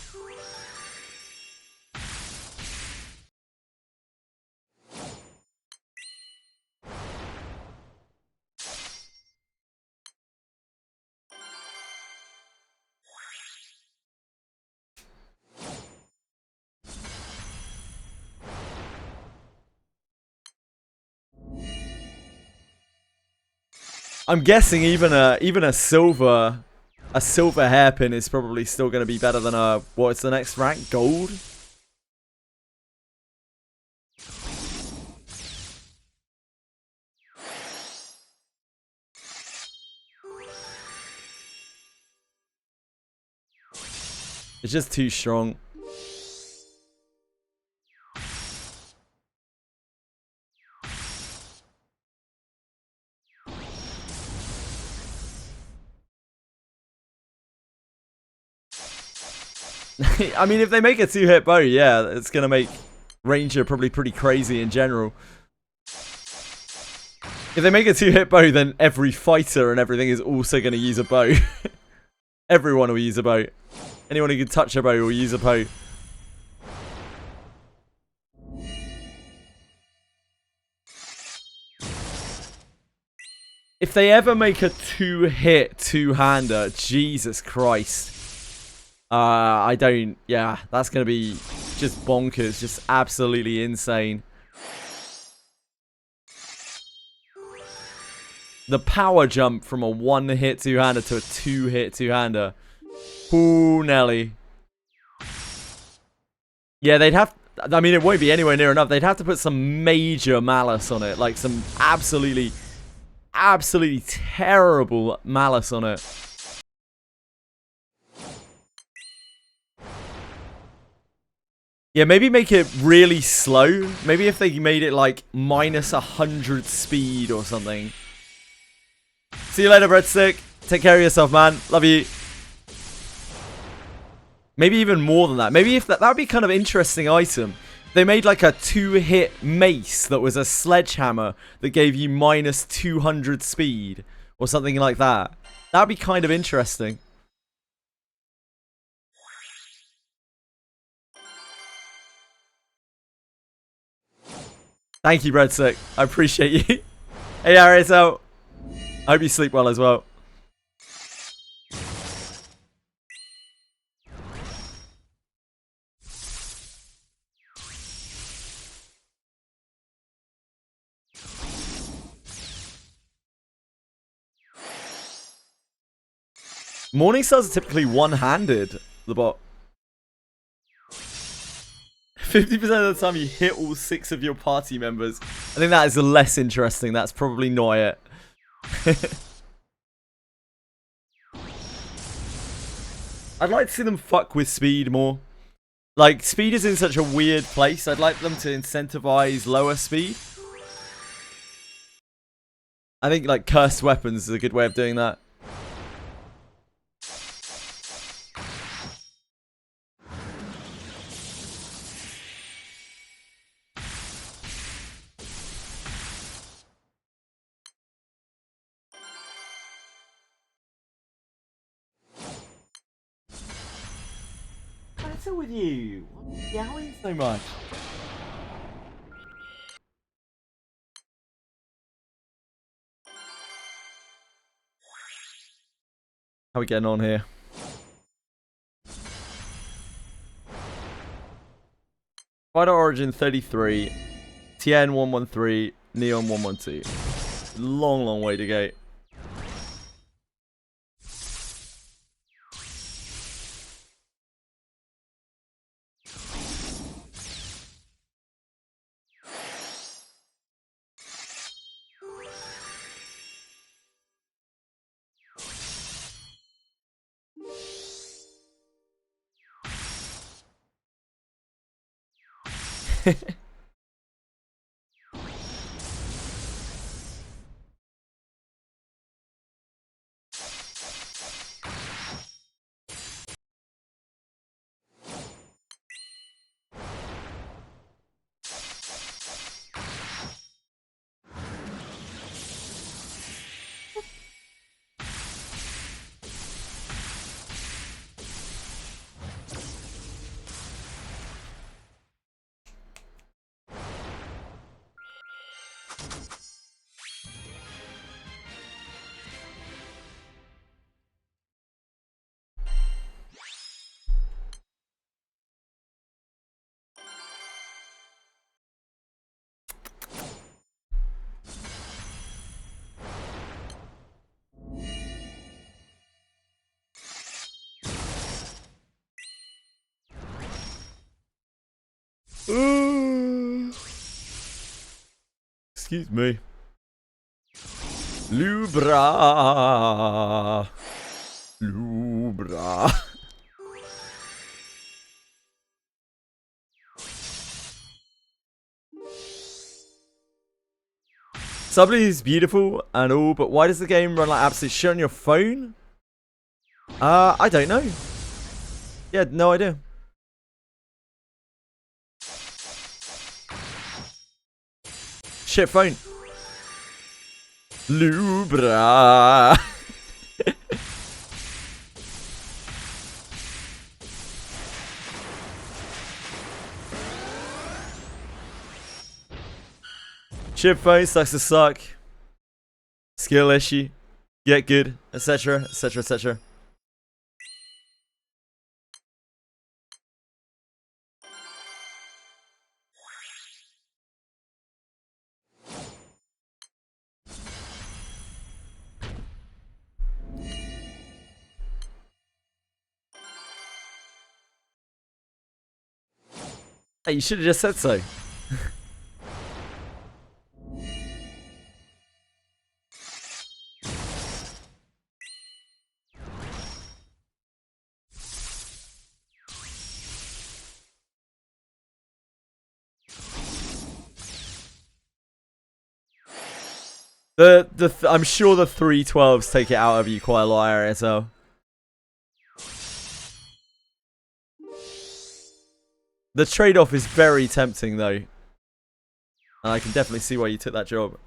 I'm guessing even a silver hairpin is probably still going to be better than a what's the next rank? Gold? It's just too strong. I mean, if they make a 2-hit bow, yeah, it's going to make Ranger probably pretty crazy in general. If they make a 2-hit bow, then every fighter and everything is also going to use a bow. Everyone will use a bow. Anyone who can touch a bow will use a bow. If they ever make a 2-hit two-hander, Jesus Christ. I don't... Yeah, that's going to be just bonkers. Just absolutely insane. The power jump from a 1-hit two-hander to a 2-hit two-hander. Ooh, Nelly. Yeah, they'd have... I mean, it won't be anywhere near enough. They'd have to put some major malice on it. Like, some absolutely terrible malice on it. Yeah, maybe make it really slow. Maybe if they made it like minus 100 speed or something. See you later, Breadstick. Take care of yourself, man. Love you. Maybe even more than that. Maybe if that would be kind of interesting item. They made like a 2-hit mace that was a sledgehammer that gave you minus 200 speed or something like that. That would be kind of interesting. Thank you, Breadstick. I appreciate you. Hey, Ariel. I hope you sleep well as well. Morning stars are typically one-handed, the bot. 50% of the time you hit all 6 of your party members. I think that is less interesting. That's probably not it. I'd like to see them fuck with speed more. Like, speed is in such a weird place. I'd like them to incentivize lower speed. I think, like, cursed weapons is a good way of doing that. What's with you? What's yowling so much? How are we getting on here? Spider Origin 33, TN 113, Neon 112. Long, long way to go. Excuse me. Lubra. Lubra. Subly is beautiful and all, but why does the game run like absolute shit on your phone? I don't know. Yeah, no idea. Shit phone. Lubra. Shit phone sucks to suck. Skill issue. Get good, etc, etc, etc. Hey, you should have just said so. I'm sure the 312s take it out of you quite a lot, area, so. The trade-off is very tempting, though. And I can definitely see why you took that job.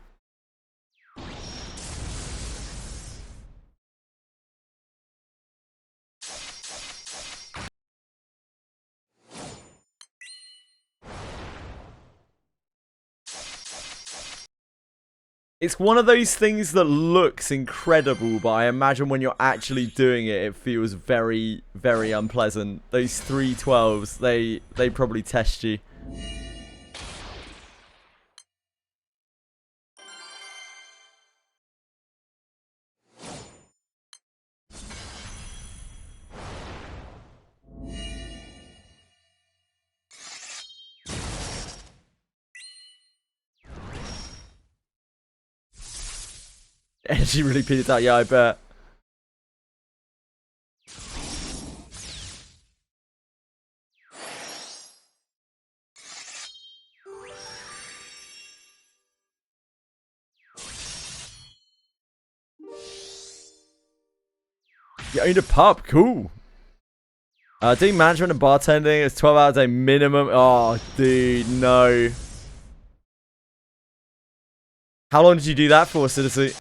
It's one of those things that looks incredible, but I imagine when you're actually doing it, it feels very, very unpleasant. Those 312s, they probably test you. And she really peed it out, yeah, I bet. You owned a pub, cool. Doing management and bartending is 12 hours a minimum. Oh, dude, no. How long did you do that for, Citizen?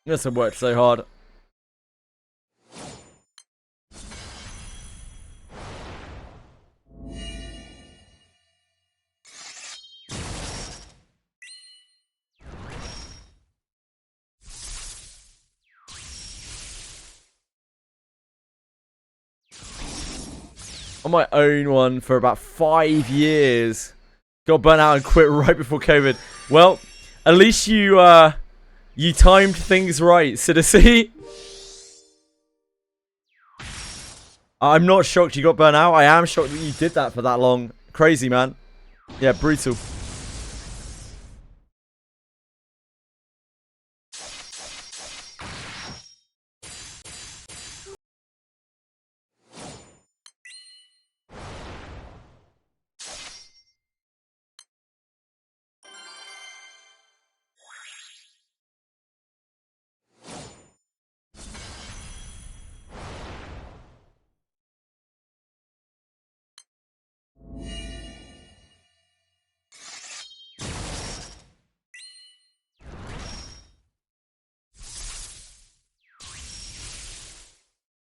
You must have worked so hard. on my own one for about 5 years. Got burnt out and quit right before COVID. Well, at least you timed things right, Citizen. I'm not shocked you got burnt out. I am shocked that you did that for that long. Crazy, man. Yeah, brutal.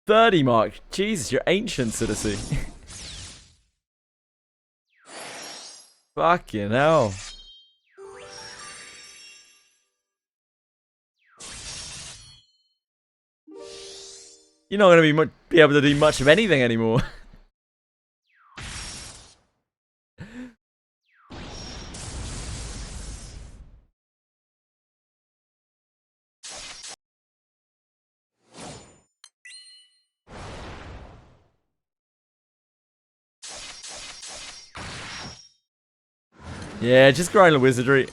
$30 mark. Jesus, you're ancient, Citizen. Fucking hell. You're not going to be able to do much of anything anymore. Yeah, just grind the Wizardry.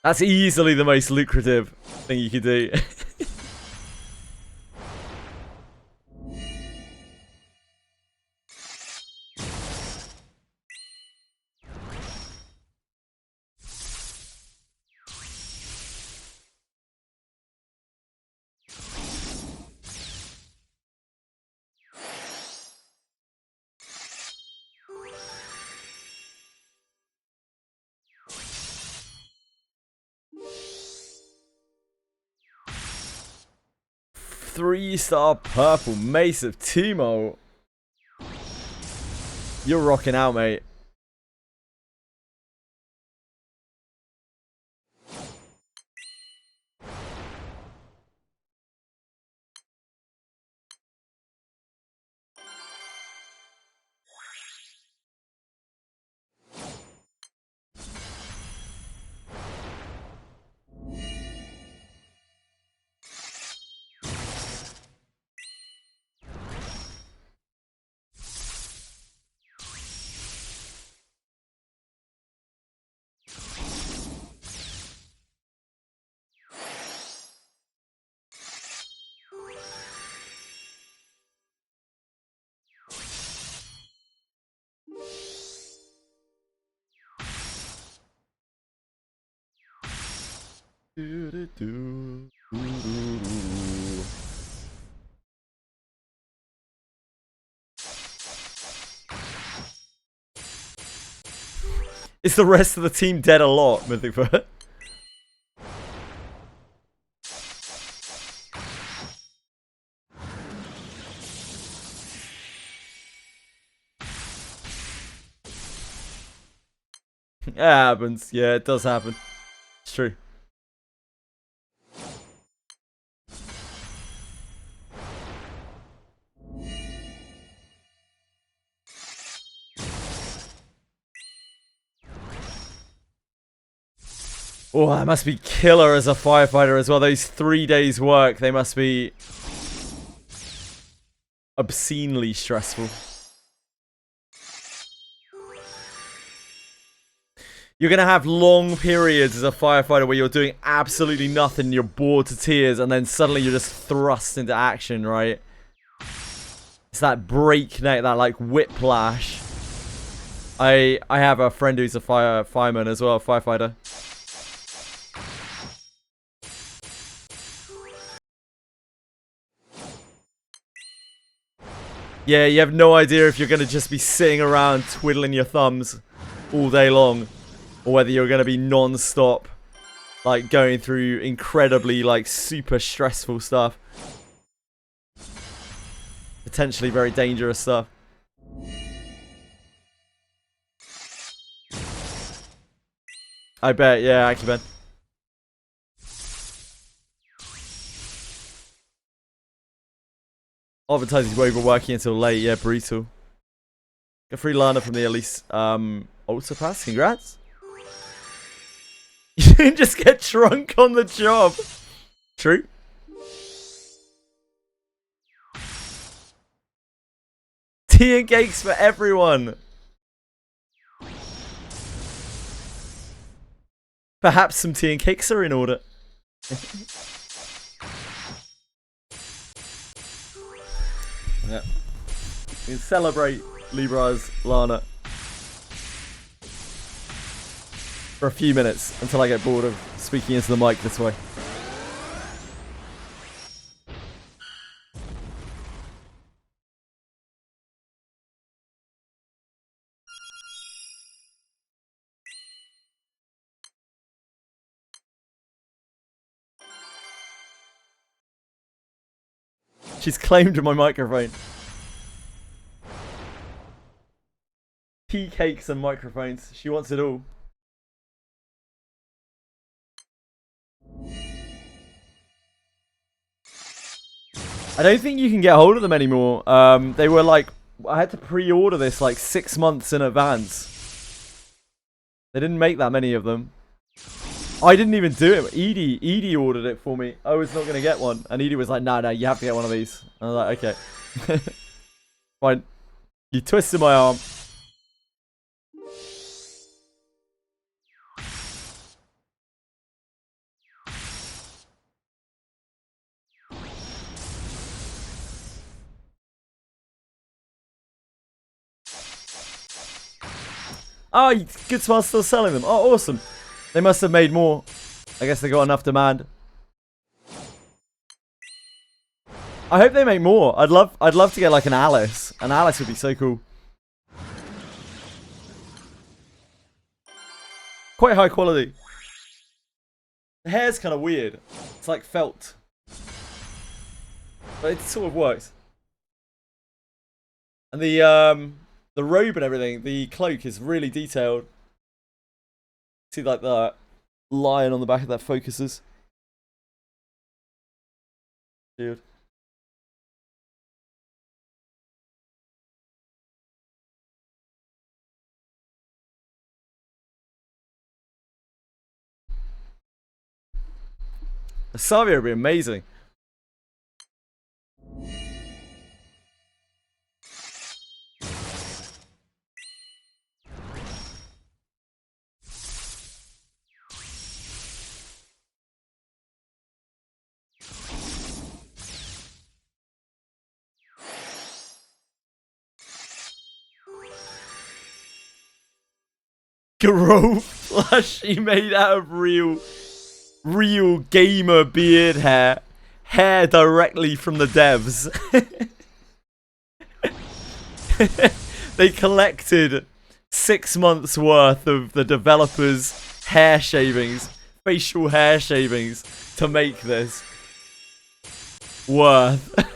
That's easily the most lucrative thing you could do. Three-star purple Mace of Teemo. You're rocking out, mate. Is the rest of the team dead a lot, Mythicbird? It happens. Yeah, it does happen. It's true. Oh, that must be killer as a firefighter as well. Those 3 days work, they must be obscenely stressful. You're going to have long periods as a firefighter where you're doing absolutely nothing, you're bored to tears, and then suddenly you're just thrust into action, right? It's that breakneck, that like whiplash. I have a friend who's a fireman as well, a firefighter. Yeah, you have no idea if you're going to just be sitting around twiddling your thumbs all day long, or whether you're going to be non-stop, like going through incredibly like super stressful stuff. Potentially very dangerous stuff. I bet, yeah, actually, Ben. Advertising's overworking until late. Yeah, brutal. Get free Lana from the Elise Ultra Pass. Congrats. You can just get drunk on the job. True. Tea and cakes for everyone. Perhaps some tea and cakes are in order. Yeah. We can celebrate Libra's Lana for a few minutes until I get bored of speaking into the mic this way. She's claimed my microphone. Tea cakes and microphones. She wants it all. I don't think you can get hold of them anymore. They were like, I had to pre-order this like 6 months in advance. They didn't make that many of them. I didn't even do it. Edie ordered it for me. I was not going to get one. And Edie was like, no, you have to get one of these. I was like, okay. Fine. You twisted my arm. Oh, Good Smart's still selling them. Oh, awesome. They must have made more. I guess they got enough demand. I hope they make more. I'd love to get like an Alice. An Alice would be so cool. Quite high quality. The hair's kind of weird. It's like felt. But it sort of works. And the robe and everything, the cloak is really detailed. See like that lion on the back of that focuses. Dude. Savia would be amazing. Grove plushie made out of real gamer beard hair. Hair directly from the devs. They collected 6 months worth of the developers' hair shavings, facial hair shavings, to make this. Worth.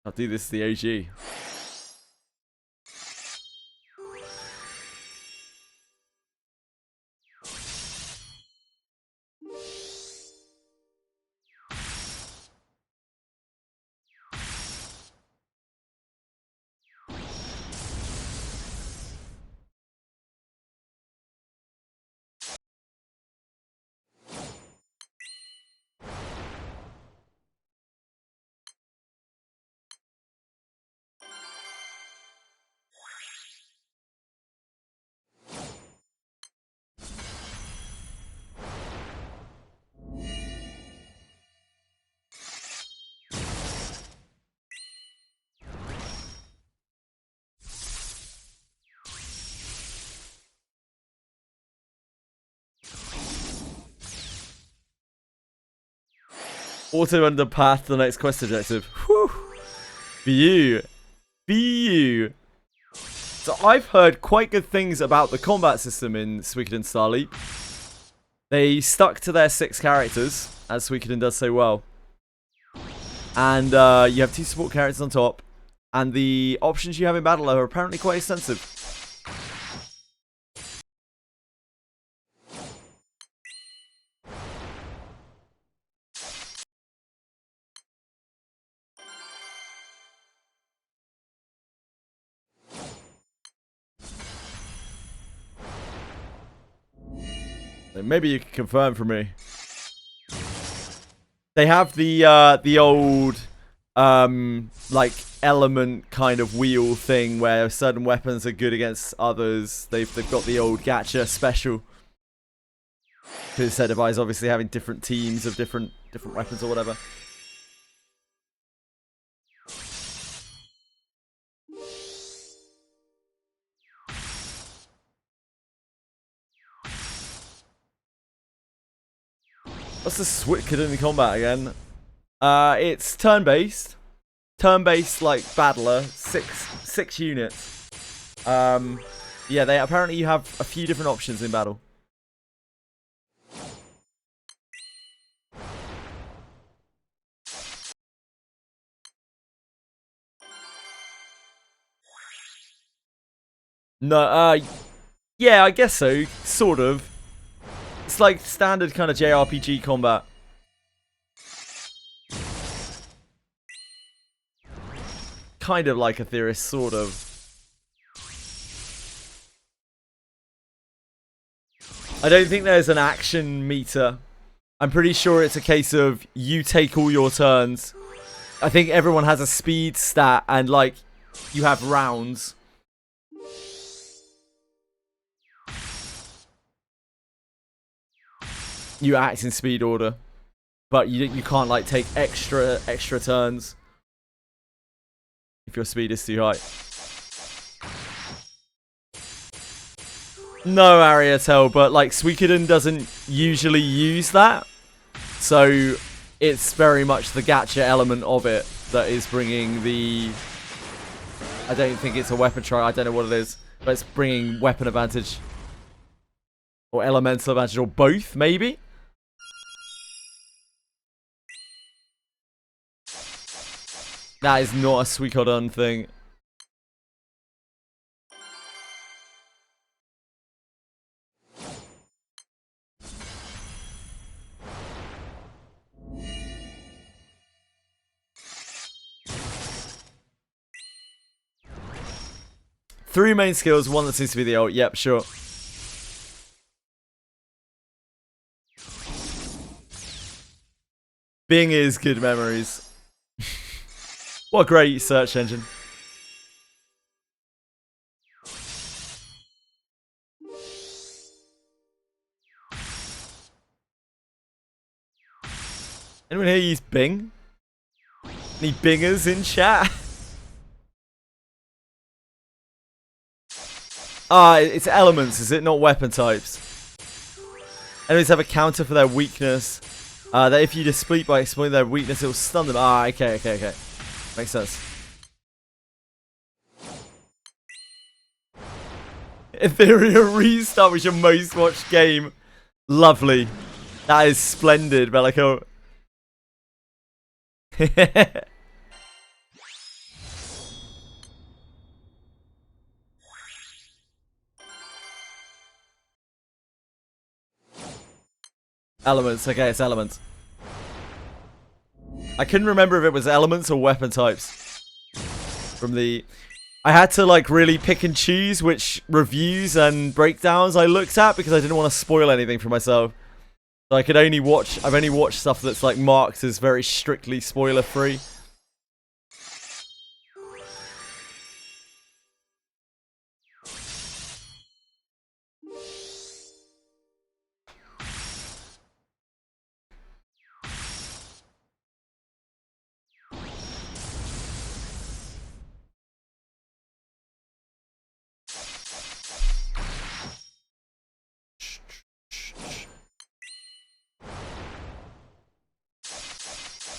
I'll do this to the OG. Auto under path to the next quest objective. Whew. For you. For you. So I've heard quite good things about the combat system in Suikoden Starleap. They stuck to their 6 characters, as Suikoden does so well. And you have 2 support characters on top. And the options you have in battle are apparently quite extensive. Maybe you can confirm for me. They have the old like element kind of wheel thing where certain weapons are good against others. They've got the old gacha special. Because Sedibai's obviously having different teams of different weapons or whatever. What's the Suikoden combat again? It's turn-based. Turn-based, like, battler. Six units. Yeah, apparently you have a few different options in battle. No, yeah, I guess so. Sort of. It's like standard kind of JRPG combat. Kind of like a theorist, sort of. I don't think there's an action meter. I'm pretty sure it's a case of you take all your turns. I think everyone has a speed stat and like you have rounds. You act in speed order, but you can't like take extra turns if your speed is too high. No, Ariatel, but like Suikoden doesn't usually use that, so it's very much the gacha element of it that is bringing the. I don't think it's a weapon try. I don't know what it is, but it's bringing weapon advantage or elemental advantage or both, maybe. That is not a Suikoden thing. Three main skills, one that seems to be the ult. Yep, sure. Bing is good memories. What a great search engine. Anyone here use Bing? Any Bingers in chat? It's elements, is it? Not weapon types. Enemies have a counter for their weakness. That if you displete by exploiting their weakness, it will stun them. Okay. Makes sense. Ethereal Restart was your most watched game. Lovely. That is splendid, Bellico. Elements, okay, it's elements. I couldn't remember if it was elements or weapon types. From the... I had to like really pick and choose which reviews and breakdowns I looked at because I didn't want to spoil anything for myself. So I could only watch... I've only watched stuff that's like marked as very strictly spoiler free.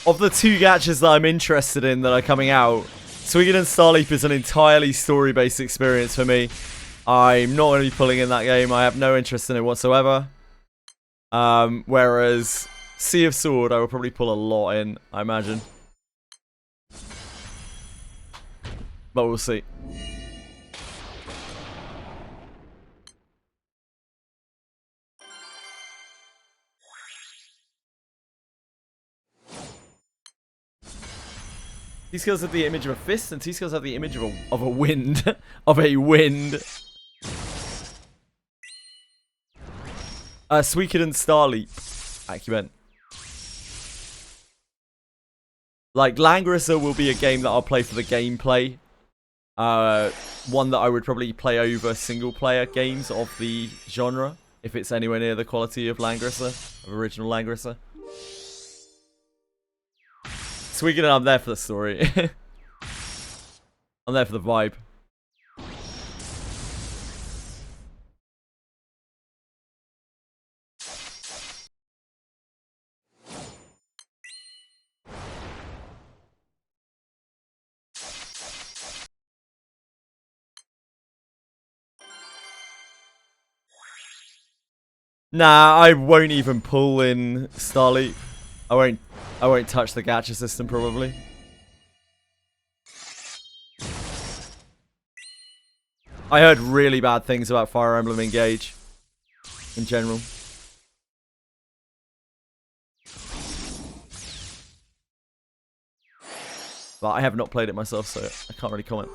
of the 2 gachas that I'm interested in that are coming out, Suikoden Starleap is an entirely story-based experience for me. I'm not going to be pulling in that game. I have no interest in it whatsoever. Whereas Sea of Sword, I will probably pull a lot in, I imagine. But we'll see. T-Skills have the image of a fist, and T-Skills have the image of a wind. Of a wind. Suikoden Starleap. Acumen. Like, Langrisser will be a game that I'll play for the gameplay. One that I would probably play over single-player games of the genre, if it's anywhere near the quality of Langrisser, of original Langrisser. Suikoden, I'm there for the story. I'm there for the vibe. Nah, I won't even pull in Starleap. I won't touch the gacha system probably. I heard really bad things about Fire Emblem Engage in general. But I have not played it myself, so I can't really comment.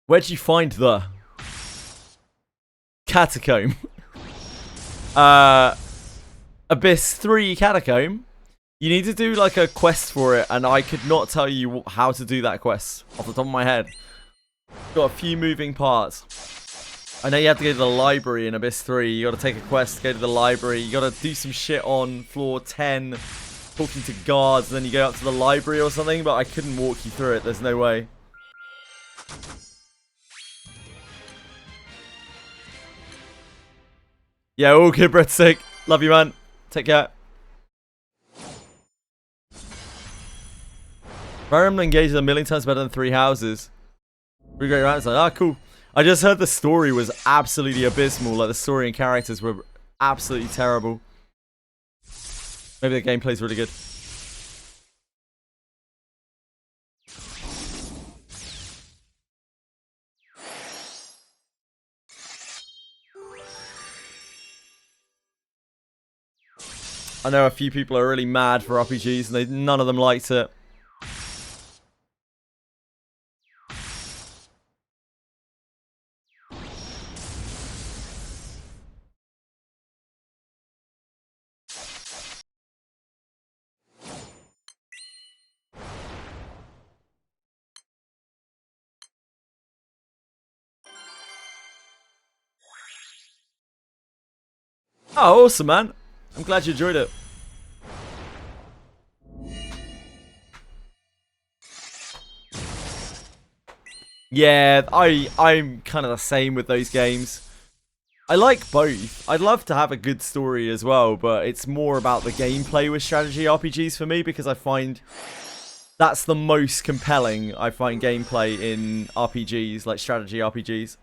Where'd you find the catacomb? Abyss 3 catacomb. You need to do like a quest for it, and I could not tell you how to do that quest off the top of my head. Got a few moving parts. I know you have to go to the library in Abyss 3. You gotta take a quest to go to the library. You gotta do some shit on floor 10, talking to guards, and then you go up to the library or something, but I couldn't walk you through it. There's no way. Yeah, all good, breadsake. Love you, man. Take care. Fire Emblem Engage is a million times better than Three Houses. Three Great Rounds. Like, ah, cool. I just heard the story was absolutely abysmal. Like, the story and characters were absolutely terrible. Maybe the gameplay's really good. I know a few people are really mad for RPGs, and none of them liked it. Oh, awesome, man. I'm glad you enjoyed it. Yeah, I'm kind of the same with those games. I like both. I'd love to have a good story as well, but it's more about the gameplay with strategy RPGs for me, because I find that's the most compelling. I find gameplay in RPGs, like strategy RPGs.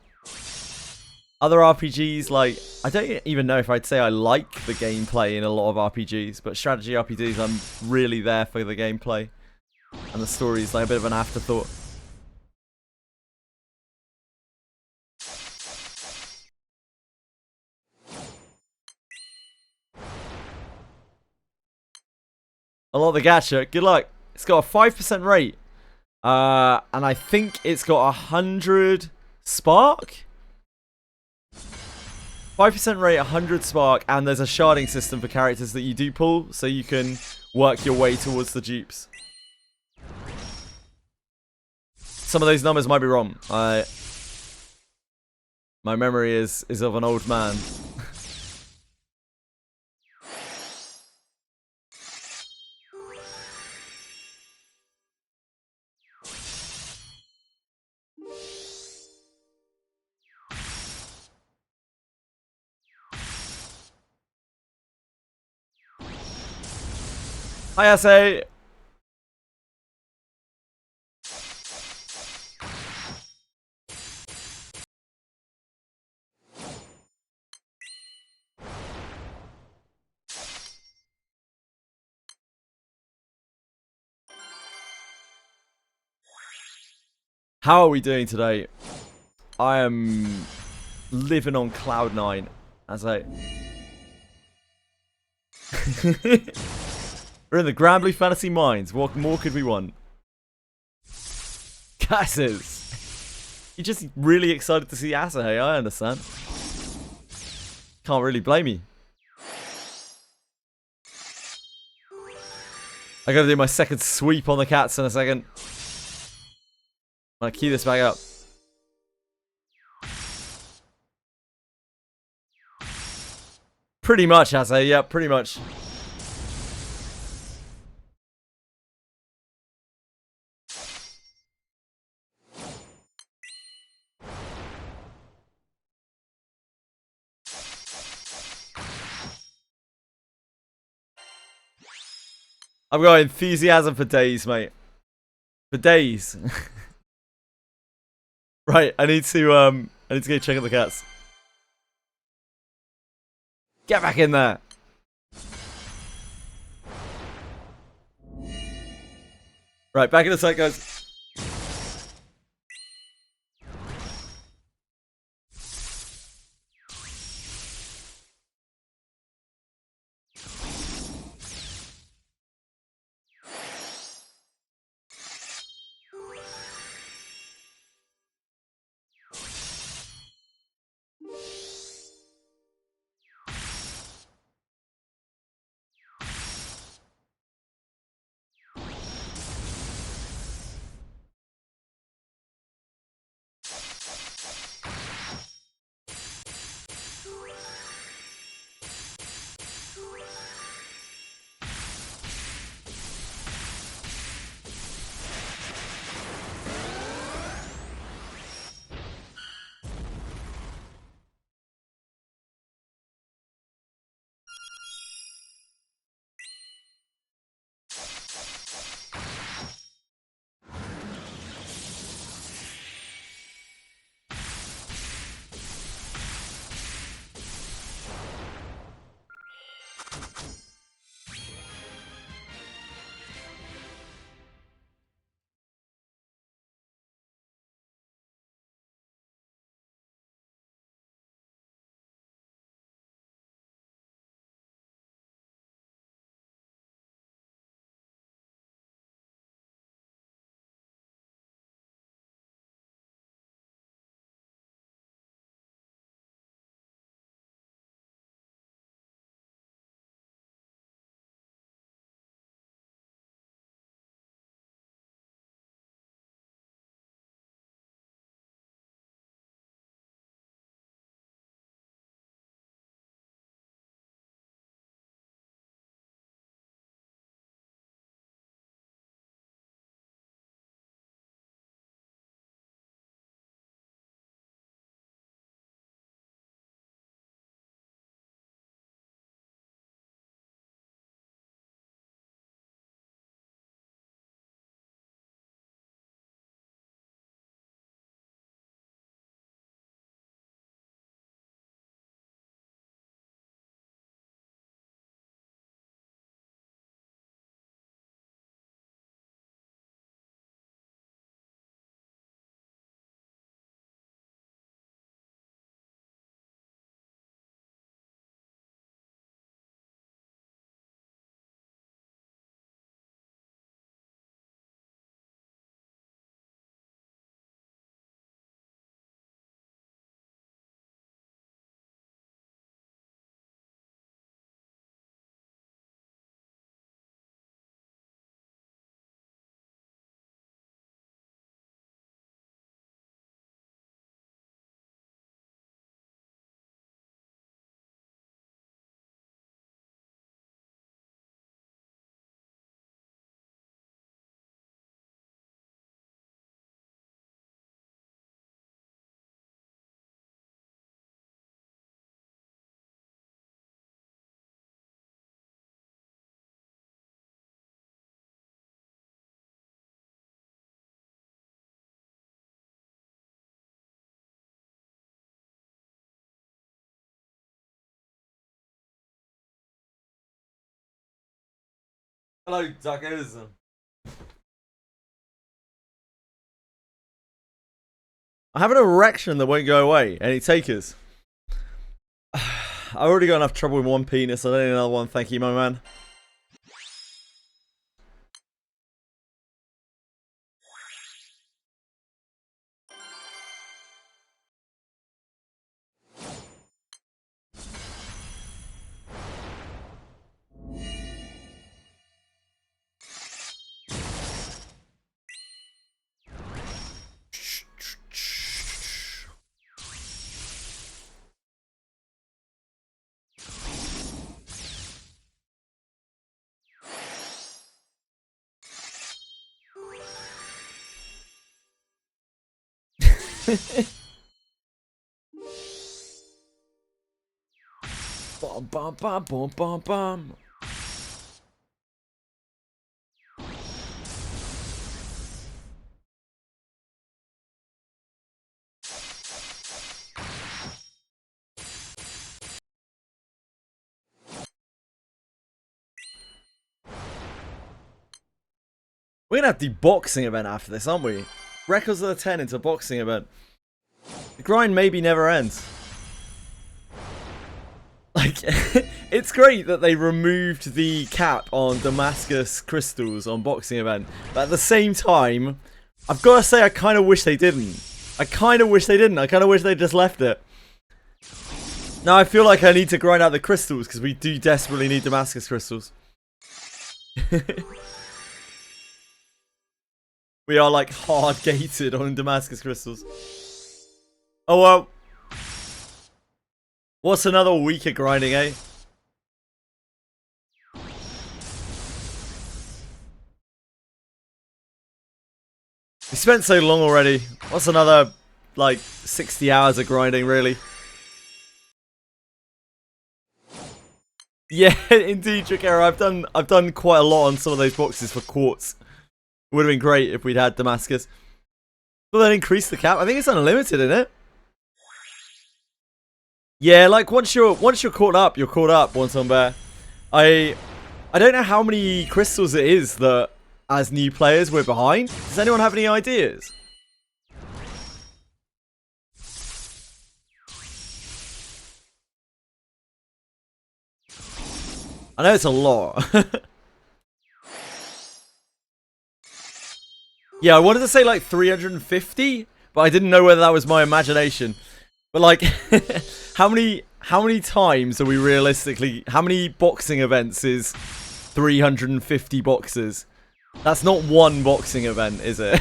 Other RPGs, like, I don't even know if I'd say I like the gameplay in a lot of RPGs, but strategy RPGs, I'm really there for the gameplay. And the story is like a bit of an afterthought. A lot of the gacha, good luck. It's got a 5% rate. And I think it's got 100 spark? 5% rate, 100 spark, and there's a sharding system for characters that you do pull, so you can work your way towards the dupes. Some of those numbers might be wrong. My memory is of an old man. Hi, SA. How are we doing today? I am living on cloud 9, as I... We're in the Granblue Fantasy mines. What more could we want? Gases. You're just really excited to see Asahi, I understand. Can't really blame you. I gotta do my second sweep on the cats in a second. I'm gonna queue this back up. Pretty much, Asahi, yeah, pretty much. I've got enthusiasm for days, mate. For days. Right, I need to go check out the cats. Get back in there. Right, back in a sec, guys. Hello, duckers. I have an erection that won't go away. Any takers? I already got enough trouble with one penis. I don't need another one. Thank you, my man. Bum bum bum bum bum bum. We're gonna have the boxing event after this, aren't we? Records of the 10 into boxing event. The grind maybe never ends. Like, it's great that they removed the cap on Damascus crystals on boxing event, but at the same time, I've got to say I kind of wish they didn't. I kind of wish they just left it. Now I feel like I need to grind out the crystals because we do desperately need Damascus crystals. We are like hard gated on Damascus crystals. Oh well. What's another week of grinding, eh? We spent so long already. What's another, like, 60 hours of grinding, really? Yeah, indeed, Tricera. I've done quite a lot on some of those boxes for quartz. It would have been great if we'd had Damascus. Will that increase the cap? I think it's unlimited, isn't it? Yeah, like once you're caught up, you're caught up, once on bear. I don't know how many crystals it is that as new players we're behind. Does anyone have any ideas? I know it's a lot. Yeah, I wanted to say like 350, but I didn't know whether that was my imagination. But like, how many times are we realistically? How many boxing events is 350 boxes? That's not one boxing event, is it?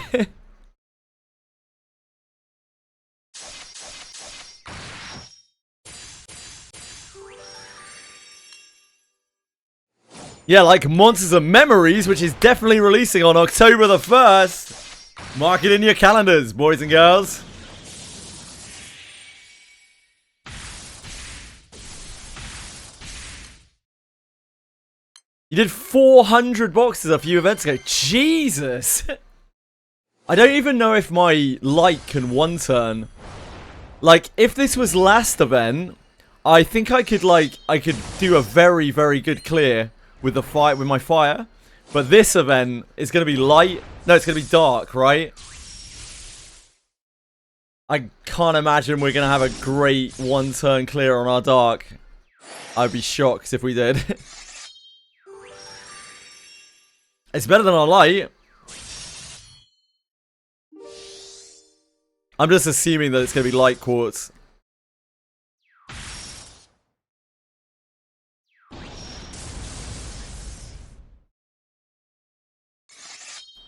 Yeah, like Monsters of Memories, which is definitely releasing on October the 1st. Mark it in your calendars, boys and girls. You did 400 boxes a few events ago. Jesus! I don't even know if my light can one-turn. Like, if this was last event, I think I could do a very, very good clear with the fight with my fire. But this event is going to be light. No, it's going to be dark, right? I can't imagine we're going to have a great one-turn clear on our dark. I'd be shocked if we did. It's better than our light. I'm just assuming that it's going to be light quartz.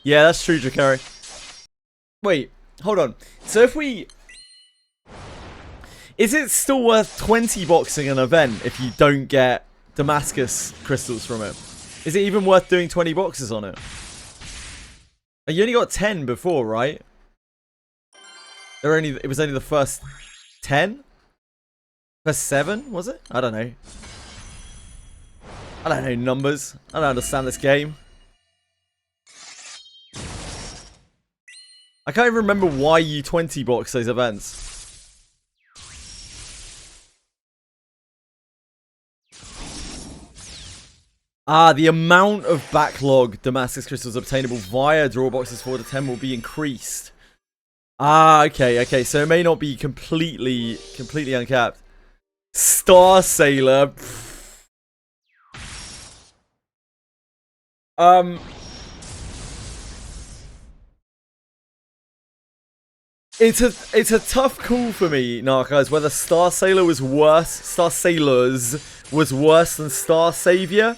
Yeah, that's true, Drakari. Wait, hold on. So if we... Is it still worth 20 boxing an event if you don't get Damascus crystals from it? Is it even worth doing 20 boxes on it? You only got 10 before, right? It was only the first 10? First 7, was it? I don't know. I don't know numbers. I don't understand this game. I can't even remember why you 20 box those events. Ah, the amount of backlog Damascus crystals obtainable via draw boxes 4 to 10 will be increased. Ah, okay. So it may not be completely uncapped. Star Sailor. It's a tough call for me, Narcos, whether Star Sailor was worse, Star Sailors was worse than Star Savior.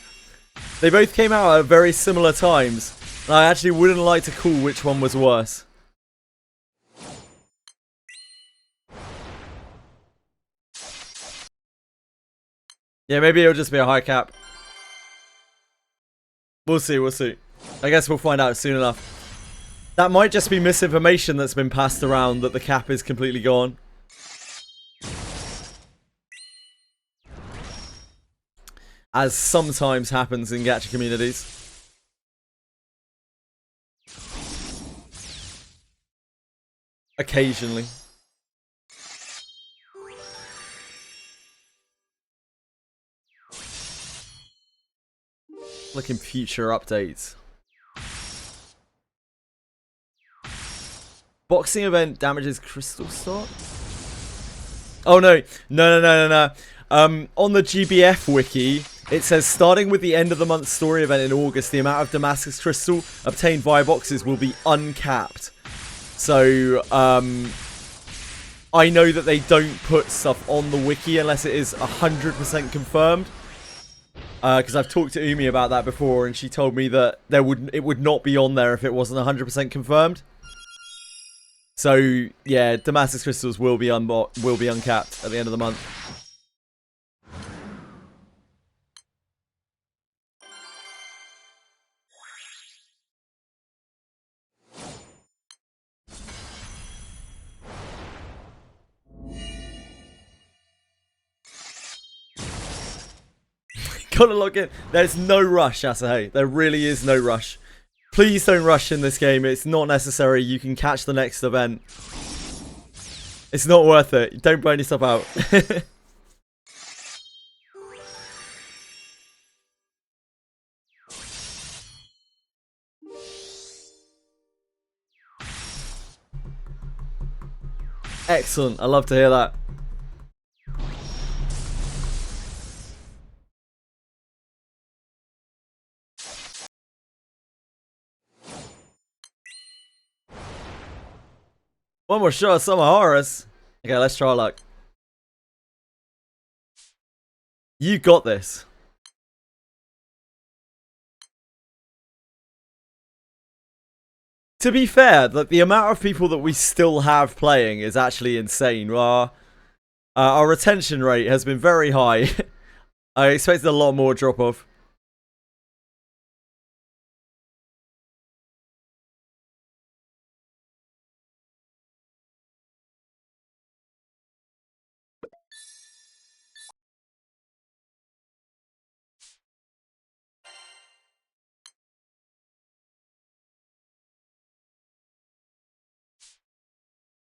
They both came out at very similar times. And I actually wouldn't like to call which one was worse. Yeah, maybe it'll just be a high cap. We'll see. I guess we'll find out soon enough. That might just be misinformation that's been passed around that the cap is completely gone. As sometimes happens in gacha communities. Occasionally. Look in future updates. Boxing event damages crystal stock? Oh no. No. On the GBF wiki, it says starting with the end of the month story event in August, the amount of Damascus crystal obtained via boxes will be uncapped. So, I know that they don't put stuff on the wiki unless it is 100% confirmed. Because I've talked to Umi about that before, and she told me that it would not be on there if it wasn't 100% confirmed. So yeah, Damascus crystals will be uncapped at the end of the month. Gotta log in. There's no rush, Asahi. There really is no rush. Please don't rush in this game. It's not necessary. You can catch the next event. It's not worth it. Don't burn yourself out. Excellent. I love to hear that. One more shot of Summer Horrors. Okay, let's try our luck. You got this. To be fair, the amount of people that we still have playing is actually insane. Our retention rate has been very high. I expected a lot more drop off.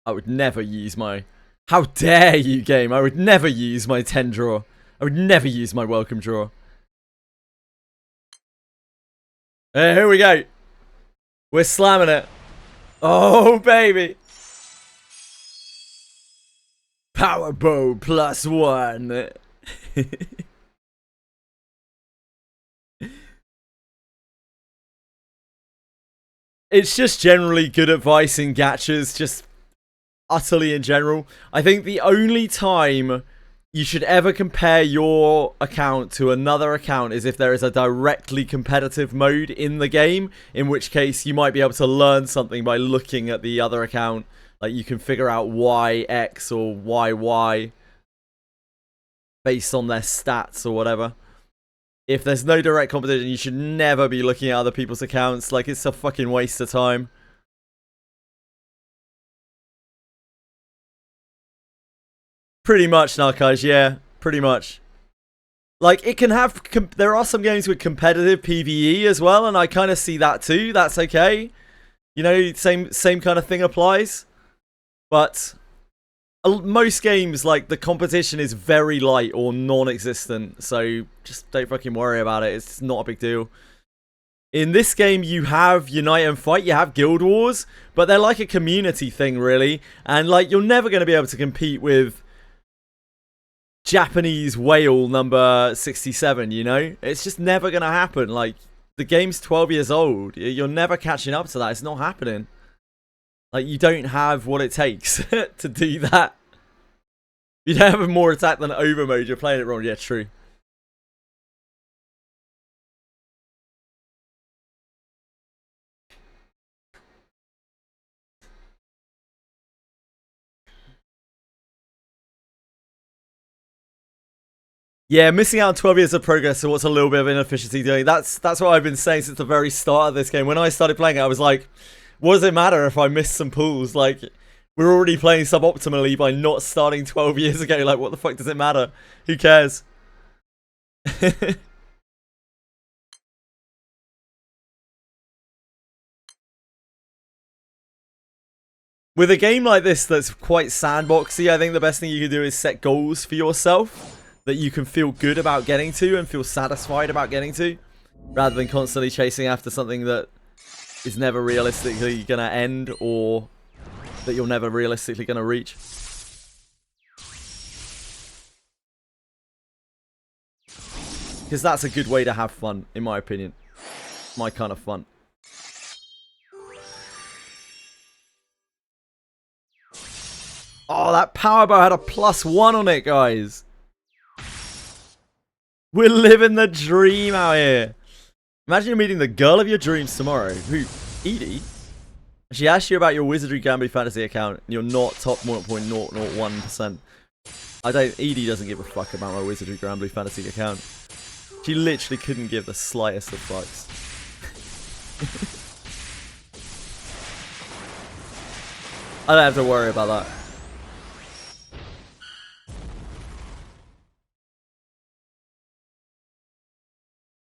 I would never use my... How dare you, game? I would never use my 10 draw. I would never use my welcome draw. Hey, here we go. We're slamming it. Oh, baby. Power bow +1. It's just generally good advice in gachas, just utterly in general. I think the only time you should ever compare your account to another account is if there is a directly competitive mode in the game, in which case you might be able to learn something by looking at the other account. Like you can figure out why X or why Y based on their stats or whatever. If there's no direct competition, you should never be looking at other people's accounts. Like, it's a fucking waste of time. Pretty much, Narcos, yeah. Pretty much. Like, it can have... there are some games with competitive PvE as well, and I kind of see that too. That's okay. You know, same kind of thing applies. But most games, like, the competition is very light or non-existent, so just don't fucking worry about it. It's not a big deal. In this game, you have Unite and Fight, you have Guild Wars, but they're like a community thing, really. And, like, you're never going to be able to compete with Japanese whale number 67, you know? It's just never going to happen. Like, the game's 12 years old. You're never catching up to that. It's not happening. Like, you don't have what it takes to do that. You don't have a more attack than overmode. You're playing it wrong. Yeah, true. Yeah, missing out on 12 years of progress, so what's a little bit of inefficiency doing? That's what I've been saying since the very start of this game. When I started playing it, I was like, what does it matter if I miss some pools? Like, we're already playing suboptimally by not starting 12 years ago. Like, what the fuck does it matter? Who cares? With a game like this that's quite sandboxy, I think the best thing you can do is set goals for yourself that you can feel good about getting to and feel satisfied about getting to, rather than constantly chasing after something that is never realistically going to end or that you're never realistically going to reach. Because that's a good way to have fun, in my opinion. My kind of fun. Oh, that power bow had a +1 on it, guys. We're living the dream out here. Imagine you're meeting the girl of your dreams tomorrow. Who? Edie? She asked you about your Wizardry Granblue Fantasy account, and you're not top 0.001%. Edie doesn't give a fuck about my Wizardry Granblue Fantasy account. She literally couldn't give the slightest of fucks. I don't have to worry about that.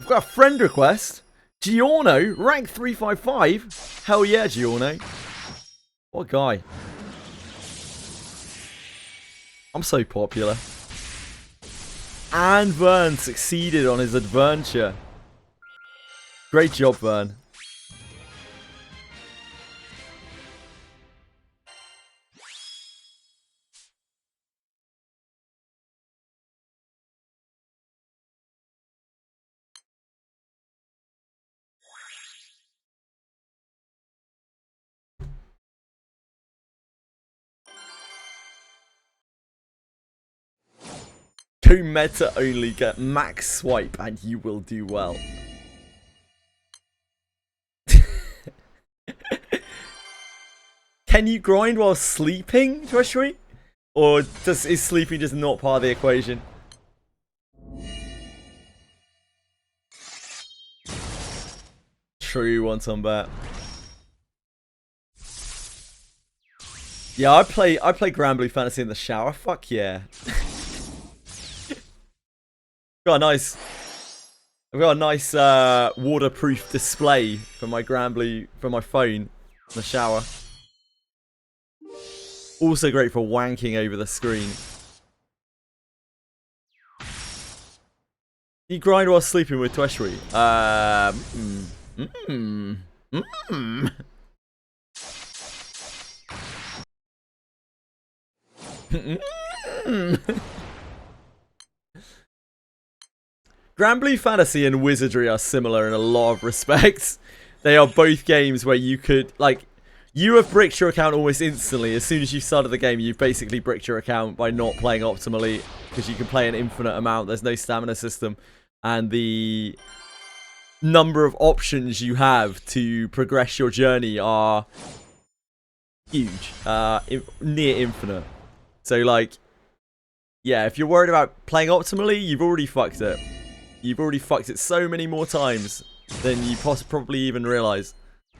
I've got a friend request. Giorno, rank 355. Hell yeah, Giorno. What a guy. I'm so popular. And Vern succeeded on his adventure. Great job, Vern. Go meta only, get max swipe and you will do well. Can you grind while sleeping, Joshua? Or is sleeping just not part of the equation? True, once on bet. Yeah, I play Granblue Fantasy in the shower. Fuck yeah. I've got a nice waterproof display for my Granblue, for my phone in the shower. Also great for wanking over the screen. You grind while sleeping with Tweshri. Granblue Fantasy and Wizardry are similar in a lot of respects. They are both games where you could, like, you have bricked your account almost instantly. As soon as you started the game, you've basically bricked your account by not playing optimally, because you can play an infinite amount. There's no stamina system. And the number of options you have to progress your journey are huge. Near infinite. So, like, yeah, if you're worried about playing optimally, you've already fucked it. You've already fucked it so many more times than you probably even realise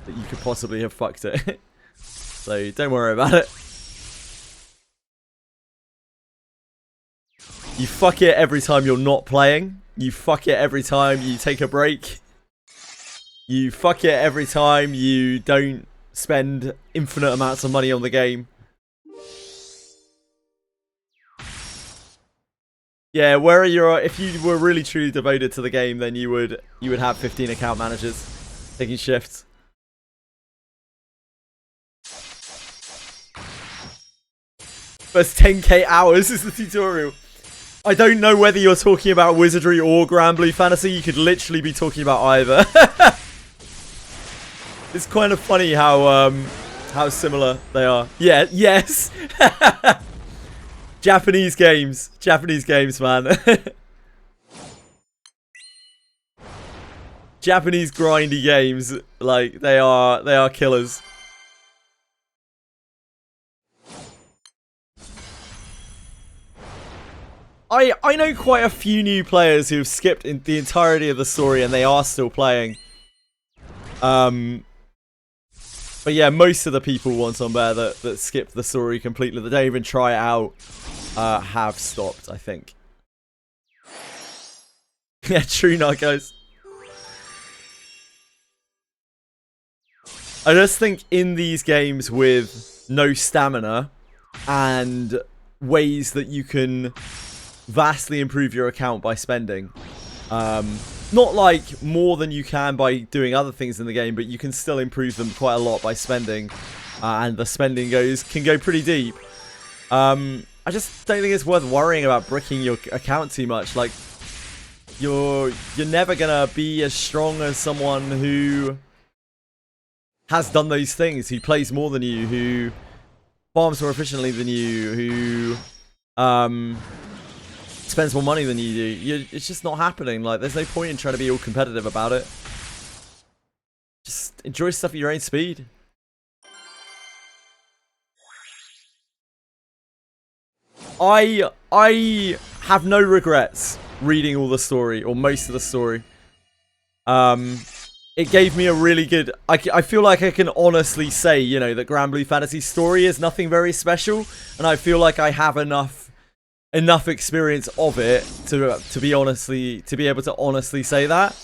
that you could possibly have fucked it. So don't worry about it. You fuck it every time you're not playing. You fuck it every time you take a break. You fuck it every time you don't spend infinite amounts of money on the game. Yeah, where are your... If you were really truly devoted to the game, then you would have 15 account managers taking shifts. First 10k hours is the tutorial. I don't know whether you're talking about Wizardry or Granblue Fantasy. You could literally be talking about either. It's kind of funny how similar they are. Yeah, yes. Japanese games, man. Japanese grindy games, like they are killers. I know quite a few new players who have skipped in the entirety of the story and they are still playing. But yeah, most of the people once on there that skipped the story completely, that don't even try it out, have stopped, I think. Yeah, true, Narcos. I just think in these games with no stamina and ways that you can vastly improve your account by spending, not like more than you can by doing other things in the game, but you can still improve them quite a lot by spending, and the spending can go pretty deep. I just don't think it's worth worrying about bricking your account too much. Like, you're never gonna be as strong as someone who has done those things, who plays more than you, who farms more efficiently than you, who spends more money than you do. It's just not happening. Like, there's no point in trying to be all competitive about it. Just enjoy stuff at your own speed. I have no regrets reading all the story, or most of the story. It gave me a really good... I feel like I can honestly say, you know, that Granblue Fantasy story is nothing very special, and I feel like I have enough experience of it to be able to honestly say that.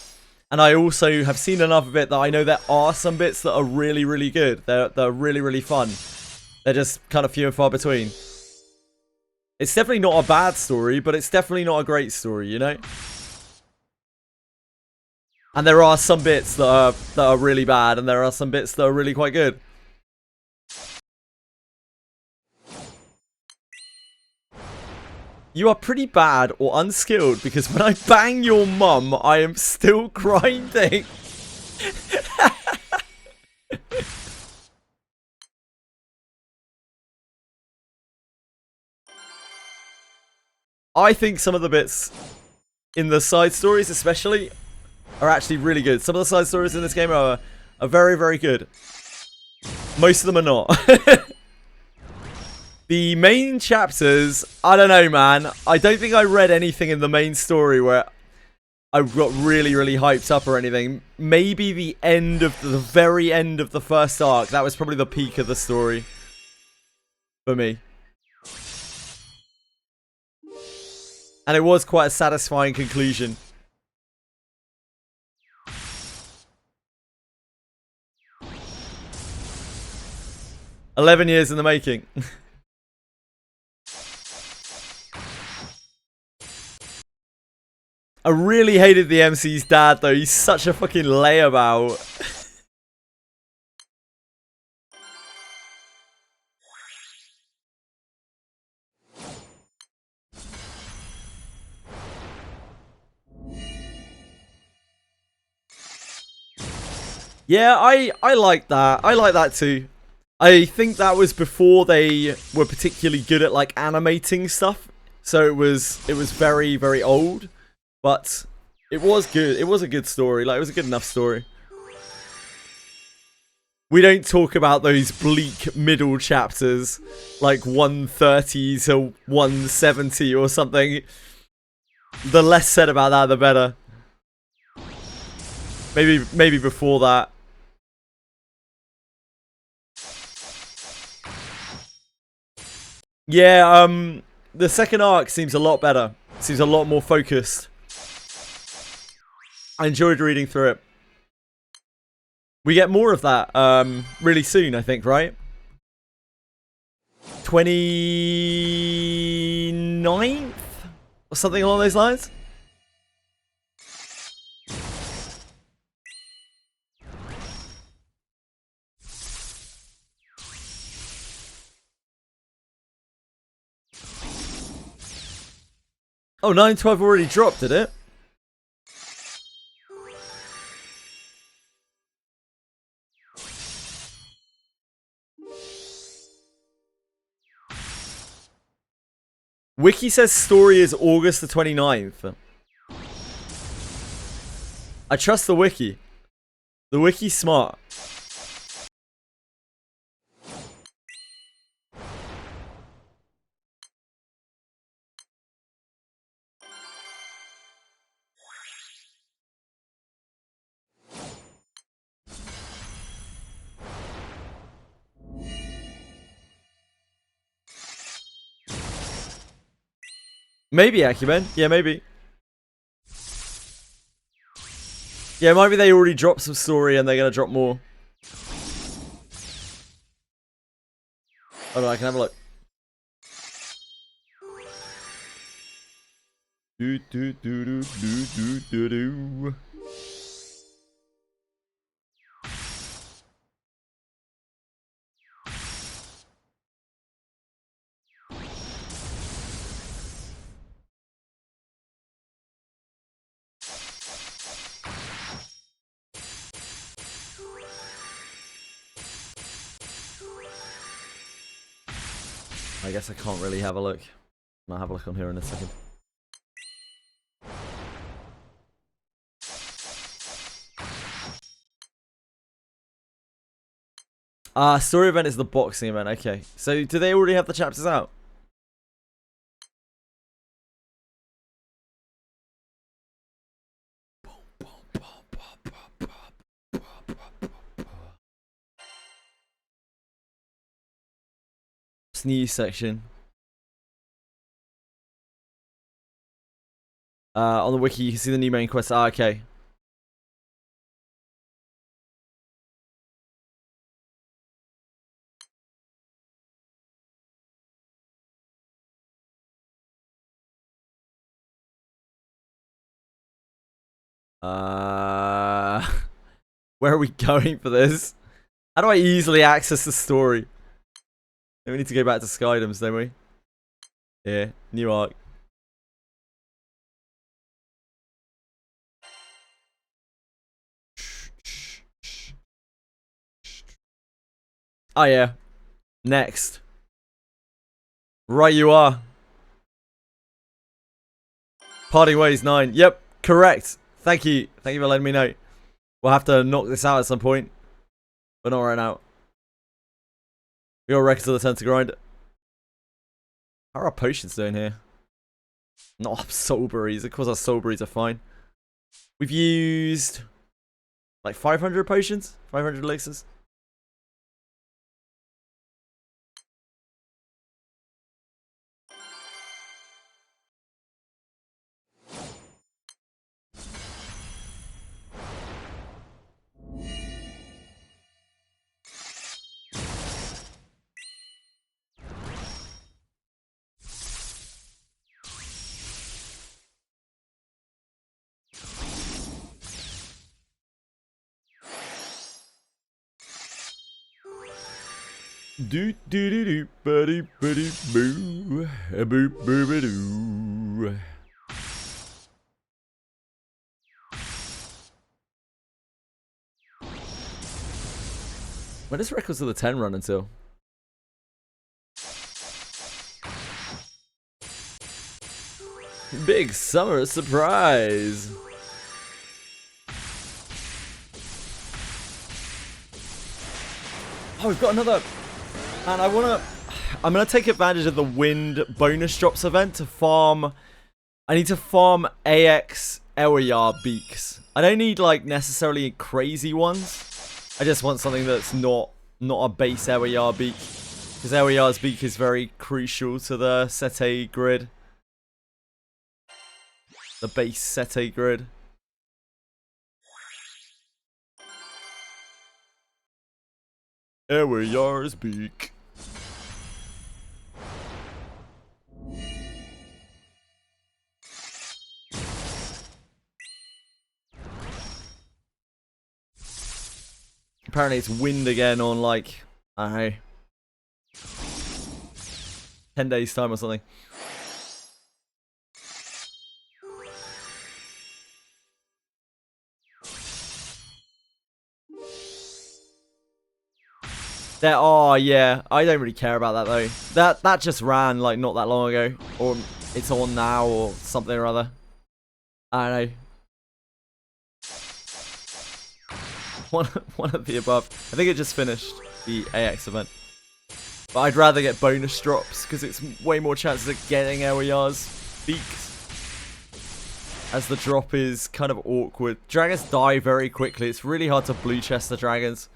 And I also have seen enough of it that I know there are some bits that are really, really good. They're really, really fun. They're just kind of few and far between. It's definitely not a bad story, but it's definitely not a great story, you know? And there are some bits that are really bad, and there are some bits that are really quite good. You are pretty bad or unskilled because when I bang your mum, I am still grinding. I think some of the bits in the side stories especially are actually really good. Some of the side stories in this game are very, very good. Most of them are not. The main chapters, I don't know, man. I don't think I read anything in the main story where I got really, really hyped up or anything. Maybe the very end of the first arc. That was probably the peak of the story for me. And it was quite a satisfying conclusion. "11 years in the making." I really hated the MC's dad, though. He's such a fucking layabout. Yeah, I like that. I like that too. I think that was before they were particularly good at like animating stuff. So it was very, very old. But it was good. It was a good story. Like, it was a good enough story. We don't talk about those bleak middle chapters, like 130 to 170 or something. The less said about that, the better. Maybe before that. Yeah, the second arc seems a lot better. Seems a lot more focused. I enjoyed reading through it. We get more of that really soon, I think, right? 29th? Or something along those lines? Oh, 912 already dropped, did it? Wiki says story is August the 29th. I trust the wiki. The wiki's smart. Maybe, Acumen. Yeah, maybe. Yeah, maybe they already dropped some story and they're gonna drop more. Hold on, I can have a look. Do do do do do do do do. I guess I can't really have a look. I'll have a look on here in a second. Story event is the boxing event. Okay. So, do they already have the chapters out? News section. On the wiki, you can see the new main quest. Okay. Where are we going for this? How do I easily access the story? We need to go back to Skydoms, don't we? Yeah, new arc. Oh yeah. Next. Right you are. Parting ways 9. Yep, correct. Thank you. Thank you for letting me know. We'll have to knock this out at some point. But not right now. We got records of the turn to grind. How are our potions doing here? Not soulberries. Of course our soulberries are fine. We've used like 500 potions? 500 elixirs? Do do do do buddy buddy boo boop boo doo. When does Records of the 10 run until? Big summer surprise. Oh, we've got another. And I'm gonna take advantage of the wind bonus drops event to farm. I need to farm AX Elyar beaks. I don't need like necessarily crazy ones. I just want something that's not a base Elyar beak, because Elyar's beak is very crucial to the Sete grid. The base Sete grid. Elyar's beak. Apparently it's wind again on like, I don't know, 10 days time or something. There are, yeah. I don't really care about that though. That just ran like not that long ago, or it's on now, or something or other. I don't know. One of the above. I think it just finished the AX event. But I'd rather get bonus drops because it's way more chances of getting LER's beaks. As the drop is kind of awkward. Dragons die very quickly. It's really hard to blue chest the dragons.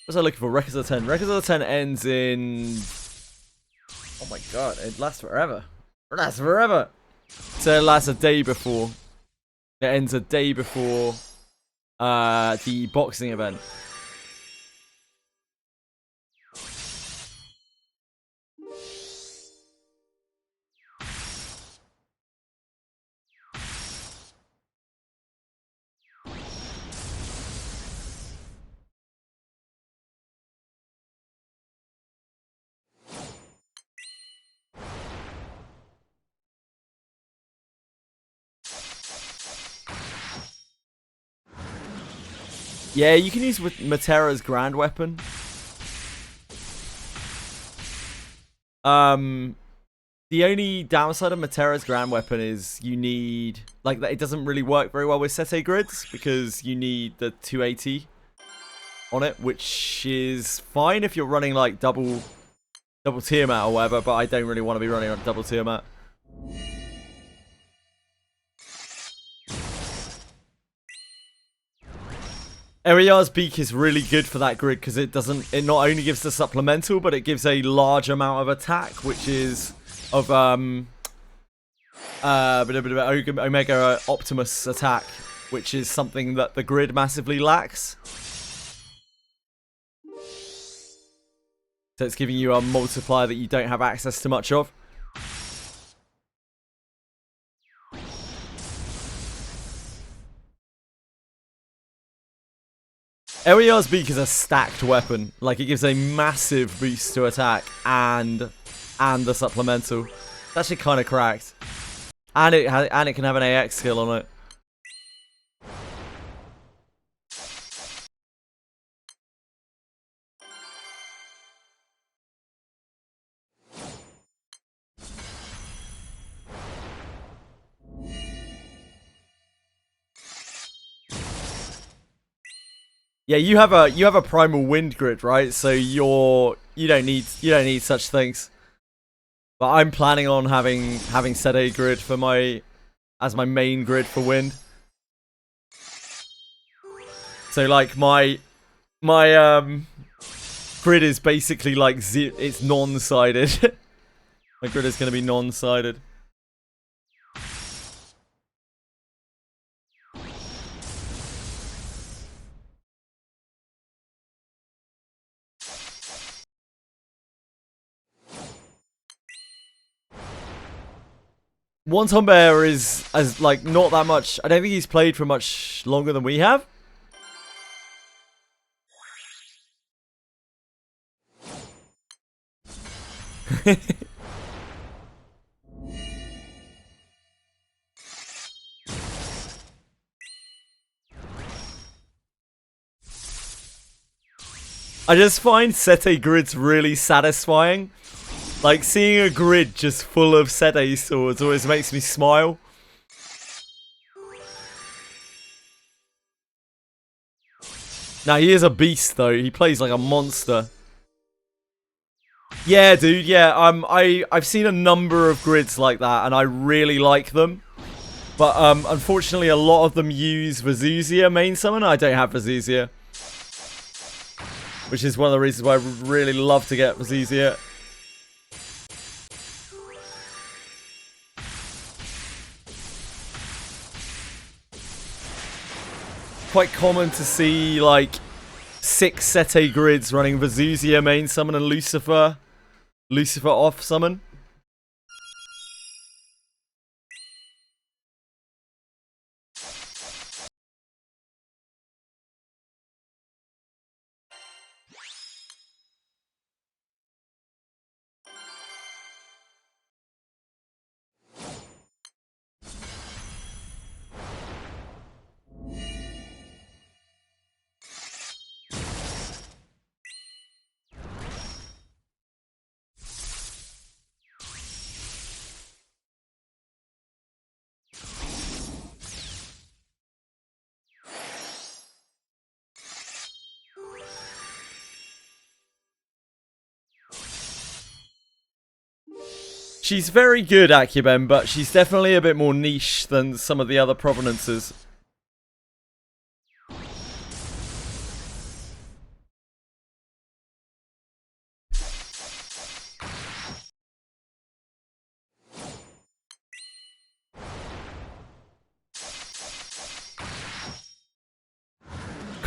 What was I looking for? Records of the 10. Records of the 10 ends in... Oh my god, it lasts forever. It lasts forever! So it lasts a day before. It ends a day before the boxing event. Yeah, you can use Matera's grand weapon. The only downside of Matera's grand weapon is you need, like, it doesn't really work very well with Sete grids because you need the 280 on it, which is fine if you're running like double Tiamat or whatever, but I don't really want to be running on double Tiamat. LER's beak is really good for that grid because it not only gives the supplemental, but it gives a large amount of attack, which is of Omega Optimus attack, which is something that the grid massively lacks. So it's giving you a multiplier that you don't have access to much of. LER's beak is a stacked weapon. Like, it gives a massive boost to attack and the supplemental. It's actually kind of cracked. And it can have an AX skill on it. Yeah, you have a primal wind grid, right? So you don't need such things. But I'm planning on having Sete grid for as my main grid for wind. So like my grid is basically like it's non-sided. My grid is going to be non-sided. Wonton Bear is like not that much. I don't think he's played for much longer than we have. I just find Sete grids really satisfying. Like, seeing a grid just full of Sete swords always makes me smile. Now, he is a beast, though. He plays like a monster. Yeah, dude, yeah. I've seen a number of grids like that, and I really like them. But, unfortunately, a lot of them use Vazuzia main summon. I don't have Vazuzia. Which is one of the reasons why I really love to get Vazuzia. quite common to see like 6 Sete grids running Vazuzia main summon and Lucifer off summon. She's very good, Acuben, but she's definitely a bit more niche than some of the other provenances.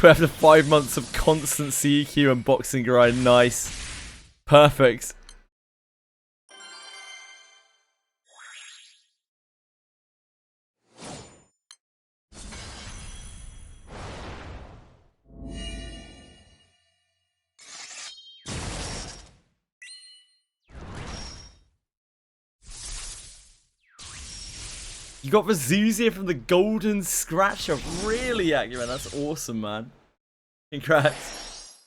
After 5 months of constant CEQ and boxing grind, nice. Perfect. You got Vazuzia from the Golden Scratch Up. Really, Acumen? That's awesome, man. Congrats.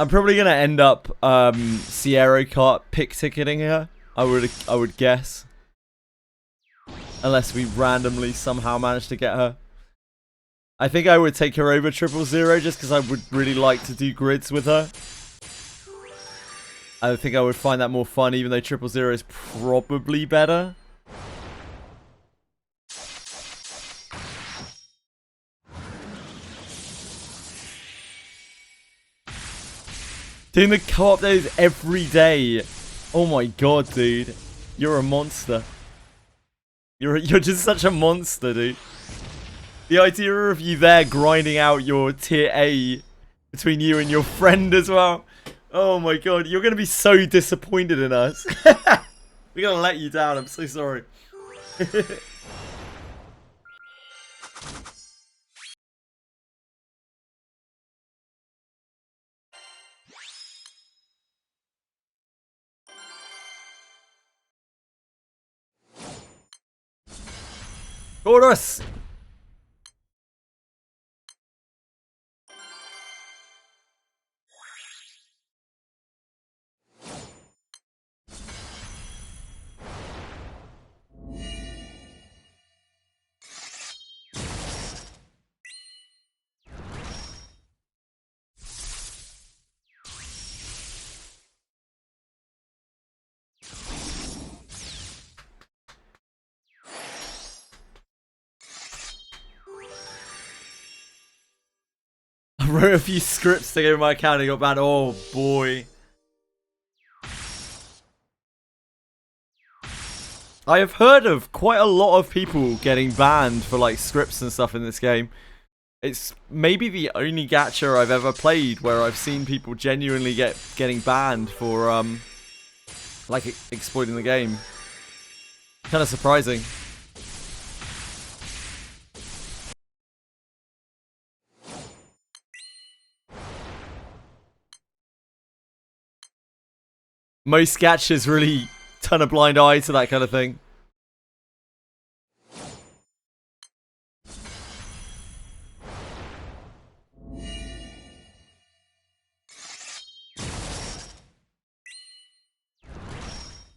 I'm probably gonna end up Sierra Kart pick ticketing her. I would guess. Unless we randomly somehow manage to get her. I think I would take her over 000 just because I would really like to do grids with her. I think I would find that more fun, even though 000 is probably better. Doing the co-op days every day. Oh my god, dude. You're a monster. You're just such a monster, dude. The idea of you there grinding out your tier A between you and your friend as well. Oh my god, you're going to be so disappointed in us. We're going to let you down, I'm so sorry. Chorus! I wrote a few scripts to get in my account and got banned. Oh boy. I have heard of quite a lot of people getting banned for like scripts and stuff in this game. It's maybe the only gacha I've ever played where I've seen people genuinely getting banned for like exploiting the game. Kind of surprising. Most gachas really turn a blind eye to that kind of thing.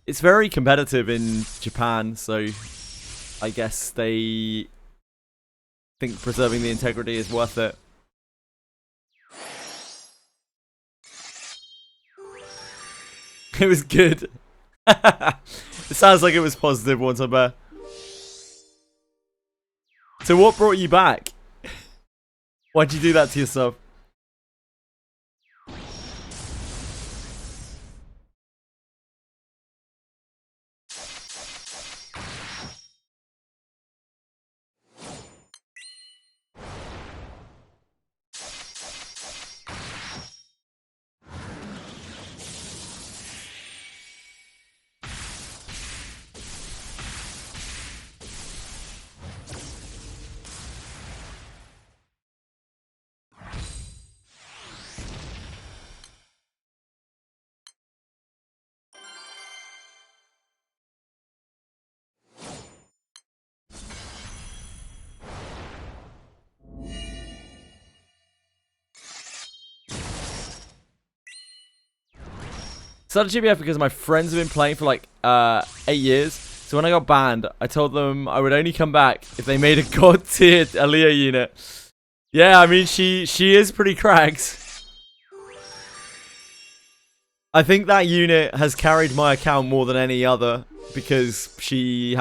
It's very competitive in Japan, so I guess they think preserving the integrity is worth it. It was good. It sounds like it was positive once I'm there. So what brought you back? Why'd you do that to yourself? started GBF because my friends have been playing for like 8 years. So when I got banned, I told them I would only come back if they made a god tier Aaliyah unit. Yeah, I mean she is pretty cracked. I think that unit has carried my account more than any other because she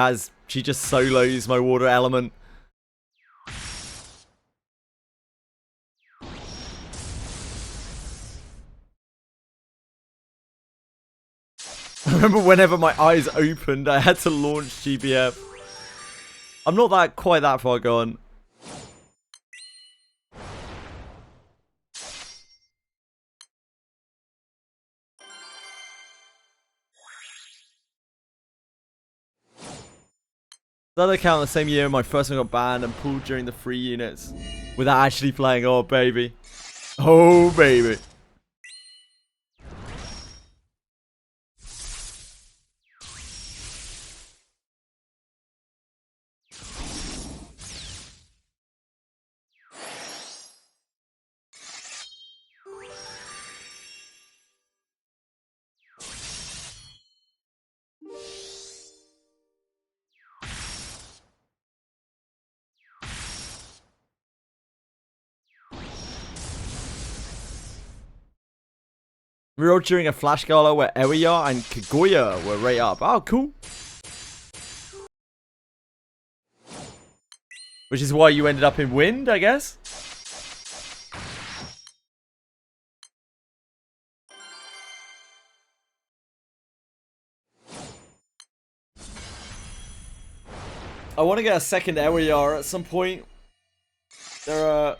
just solos my water element. I remember whenever my eyes opened, I had to launch GBF. I'm not quite that far gone. Another account the same year, my first one got banned and pulled during the free units without actually playing. Oh, baby. Oh, baby. We were all during a Flash Gala where Ewiya and Kaguya were right up. Oh, cool. Which is why you ended up in Wind, I guess? I want to get a second Ewiya at some point. There are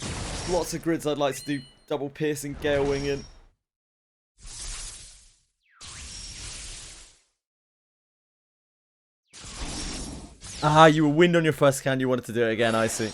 lots of grids I'd like to do double piercing Gale Wing in. Ah, you were Wind on your first scan, you wanted to do it again, I see.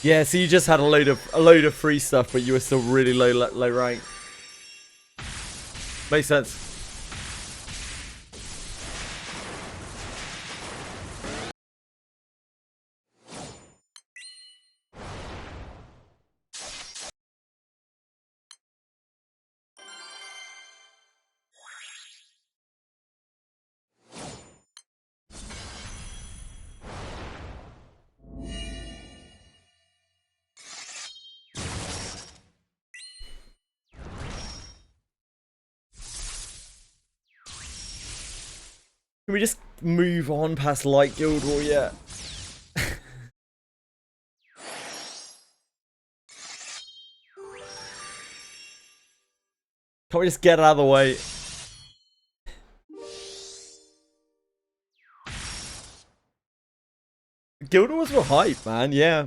Yeah, so you just had a load of free stuff, but you were still really low rank. Makes sense. Can we just move on past Light Guild War yet? Can't we just get out of the way? Guild Wars were hype, man, yeah.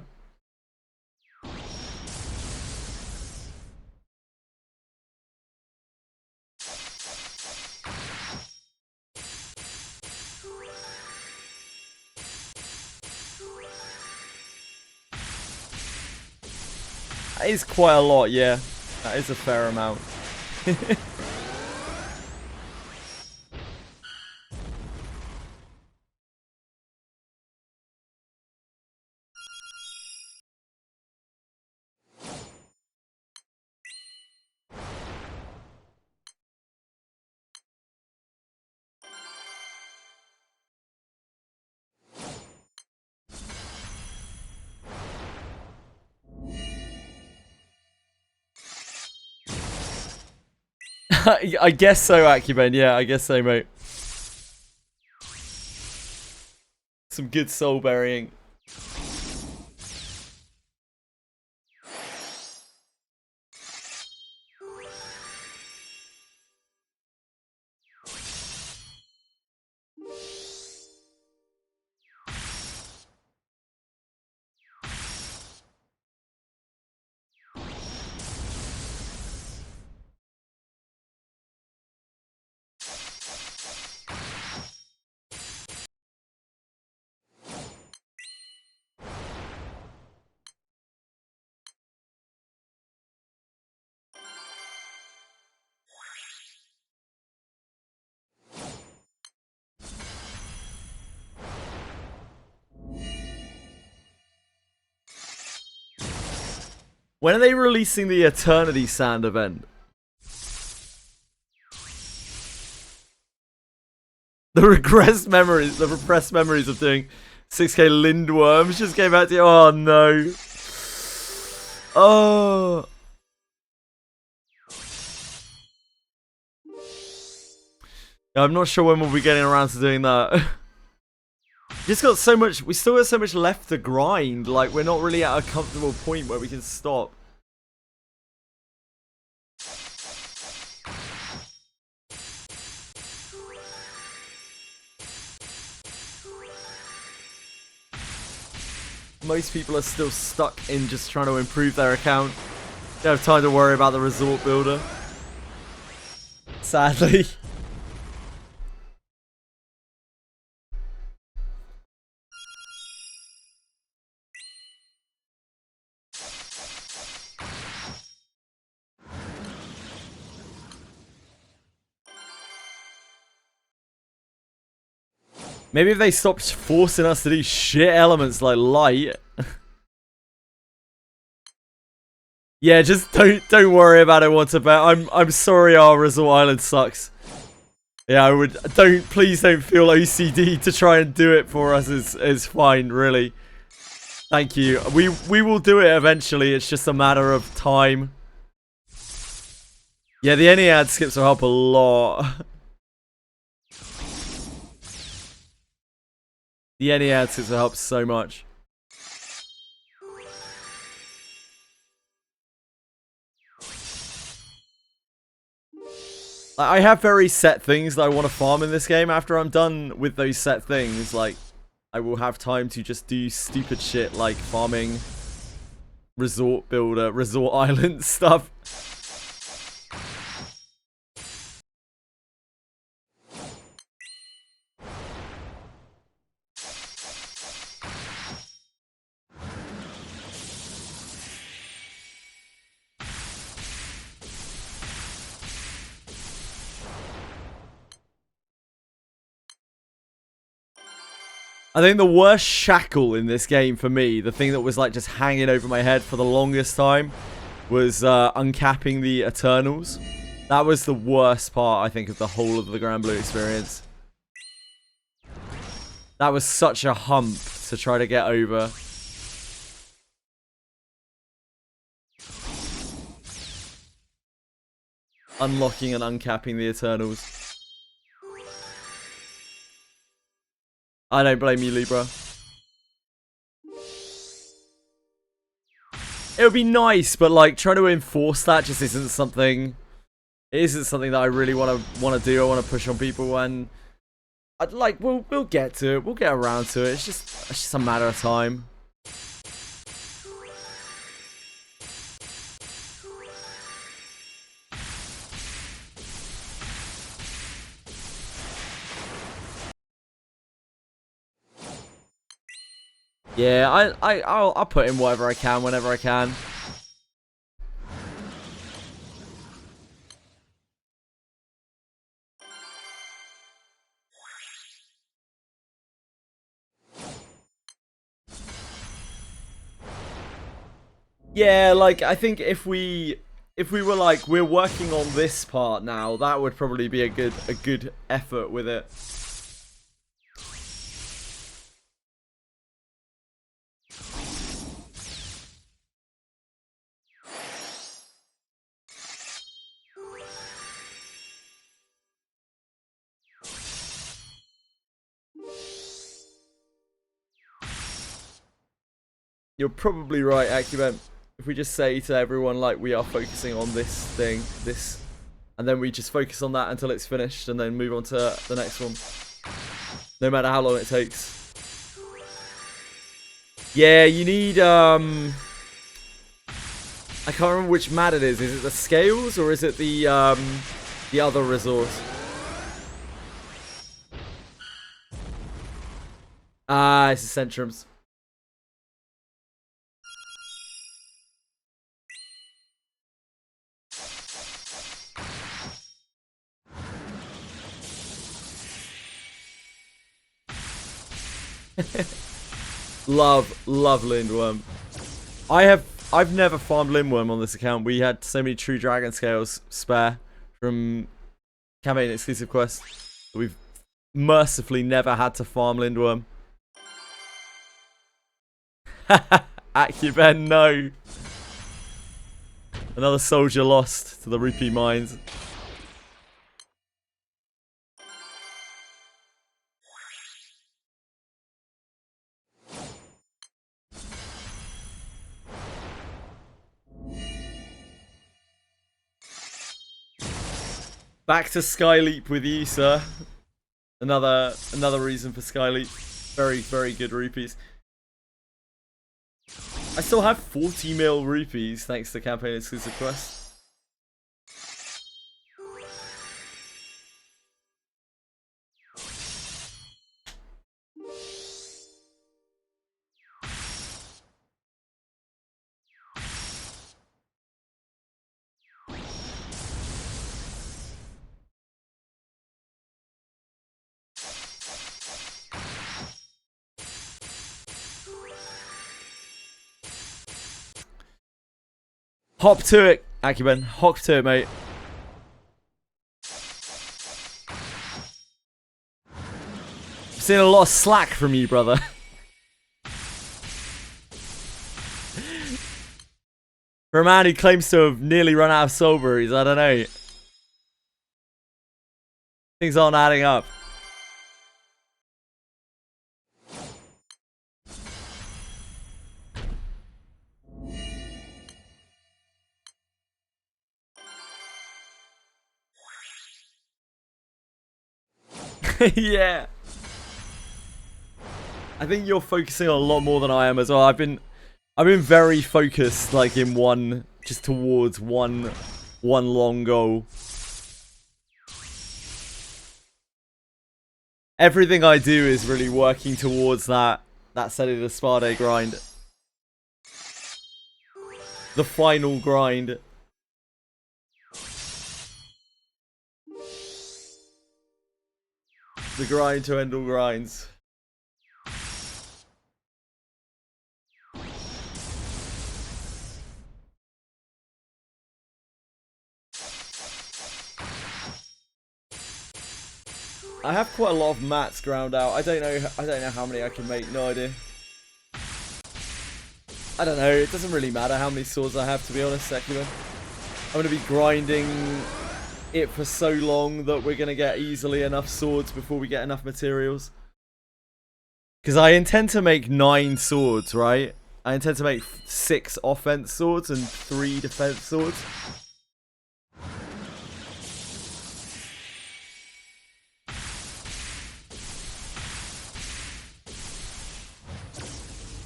That is quite a lot, yeah. That is a fair amount. I guess so, Acumen. Yeah, I guess so, mate. Some good soul burying. When are they releasing the Eternity Sand event? The repressed memories of doing 6k Lindworms just came out to you. Oh no. Oh. I'm not sure when we'll be getting around to doing that. Just got so much, we still got so much left to grind, like we're not really at a comfortable point where we can stop. Most people are still stuck in just trying to improve their account. Don't have time to worry about the resort builder. Sadly. Maybe if they stopped forcing us to do shit elements like light. Yeah, just don't worry about it once about. I'm sorry our resort island sucks. Yeah, please don't feel OCD to try and do it for us is fine, really. Thank you. We will do it eventually, it's just a matter of time. Yeah, the any ad skips will help a lot. The any ad skips will help so much. I have very set things that I want to farm in this game. After I'm done with those set things, like, I will have time to just do stupid shit like farming, resort builder, resort island stuff. I think the worst shackle in this game for me, the thing that was like just hanging over my head for the longest time, was uncapping the Eternals. That was the worst part, I think, of the whole of the Granblue experience. That was such a hump to try to get over. Unlocking and uncapping the Eternals. I don't blame you, Libra. It would be nice, but like trying to enforce that just isn't something. It isn't something that I really want to do. I want to push on people, and I'd like we'll get to it. We'll get around to it. It's just a matter of time. Yeah, I'll put in whatever I can whenever I can. Yeah, like I think if we were like we're working on this part now, that would probably be a good effort with it. You're probably right, Acumen. If we just say to everyone, like, we are focusing on this thing, this, and then we just focus on that until it's finished, and then move on to the next one. No matter how long it takes. Yeah, you need, I can't remember which mat it is. Is it the scales, or is it the other resource? Ah, it's the Centrums. love Lindworm. I've never farmed Lindworm on this account. We had so many true dragon scales spare from campaign exclusive quests. We've mercifully never had to farm Lindworm. Acuben, no. Another soldier lost to the rupee mines. Back to Skyleap with you, sir. Another reason for Skyleap. Very good rupees. I still have 40 mil rupees thanks to campaign exclusive quests. Hop to it, Acumen. Hop to it, mate. I've seen a lot of slack from you, brother. For a man who claims to have nearly run out of soulberries, I don't know. Things aren't adding up. Yeah. I think you're focusing on a lot more than I am as well. I've been very focused, like in one, just towards one long goal. Everything I do is really working towards that Cellular Spa grind. The final grind. The grind to end all grinds. I have quite a lot of mats ground out. I don't know how many I can make. No idea. I don't know. It doesn't really matter how many swords I have, to be honest, Secular. I'm going to be grinding it for so long that we're going to get easily enough swords before we get enough materials. Because I intend to make 9 swords, right? I intend to make 6 offense swords and 3 defense swords.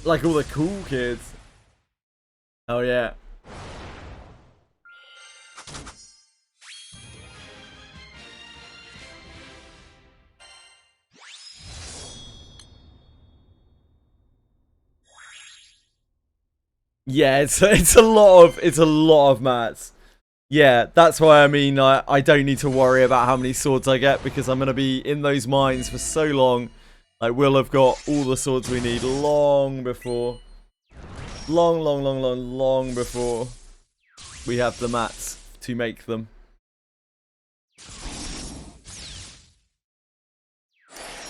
Like all the cool kids. Oh yeah. Yeah, it's a lot of mats. Yeah, that's why I mean I don't need to worry about how many swords I get because I'm gonna be in those mines for so long. Like we'll have got all the swords we need long before. Long before we have the mats to make them.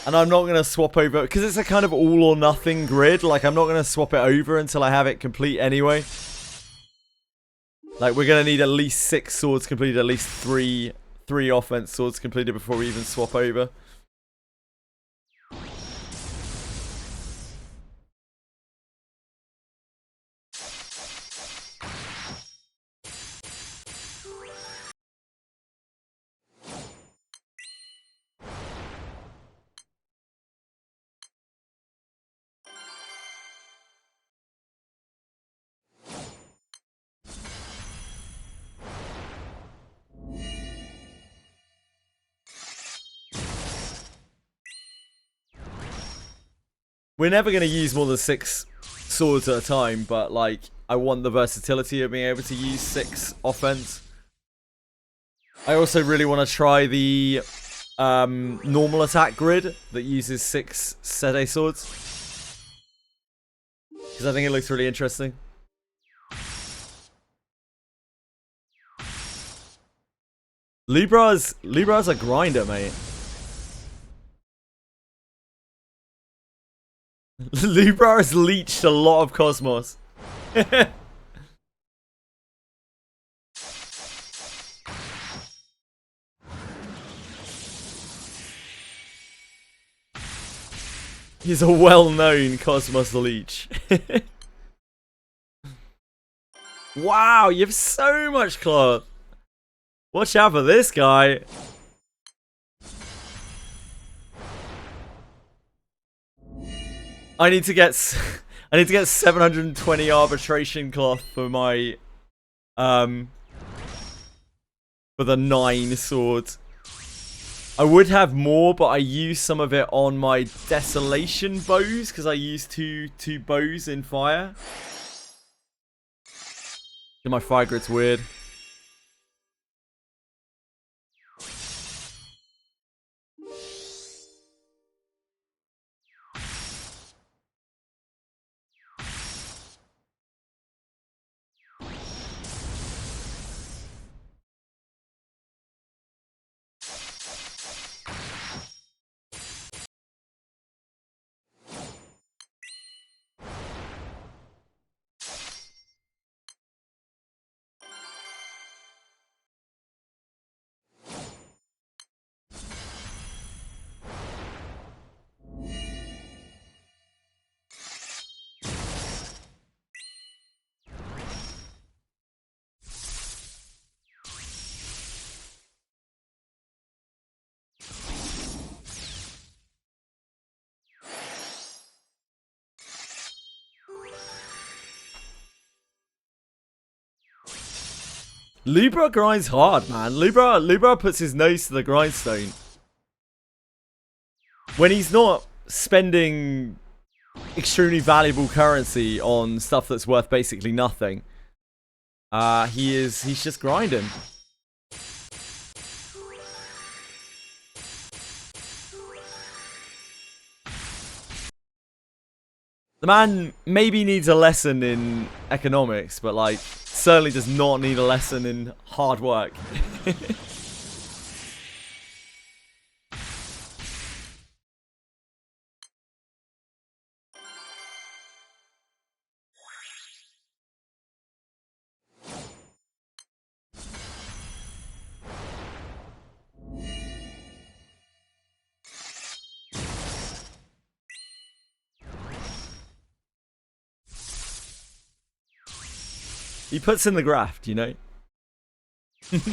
And I'm not going to swap over, because it's a kind of all or nothing grid, like I'm not going to swap it over until I have it complete anyway. Like we're going to need at least 6 swords completed, at least 3 offense swords completed before we even swap over. We're never going to use more than 6 swords at a time, but like I want the versatility of being able to use 6 offense. I also really want to try the normal attack grid that uses 6 Sede swords, because I think it looks really interesting. Libra's a grinder, mate. Libra has leached a lot of Cosmos. He's a well-known Cosmos leech. Wow, you have so much cloth. Watch out for this guy. I need to get 720 arbitration cloth for my for the 9 swords. I would have more, but I used some of it on my desolation bows because I used two bows in fire. My fire grid's weird. Libra grinds hard, man. Libra puts his nose to the grindstone. When he's not spending extremely valuable currency on stuff that's worth basically nothing, he's just grinding. The man maybe needs a lesson in economics, but like certainly does not need a lesson in hard work. He puts in the graft, you know? Let's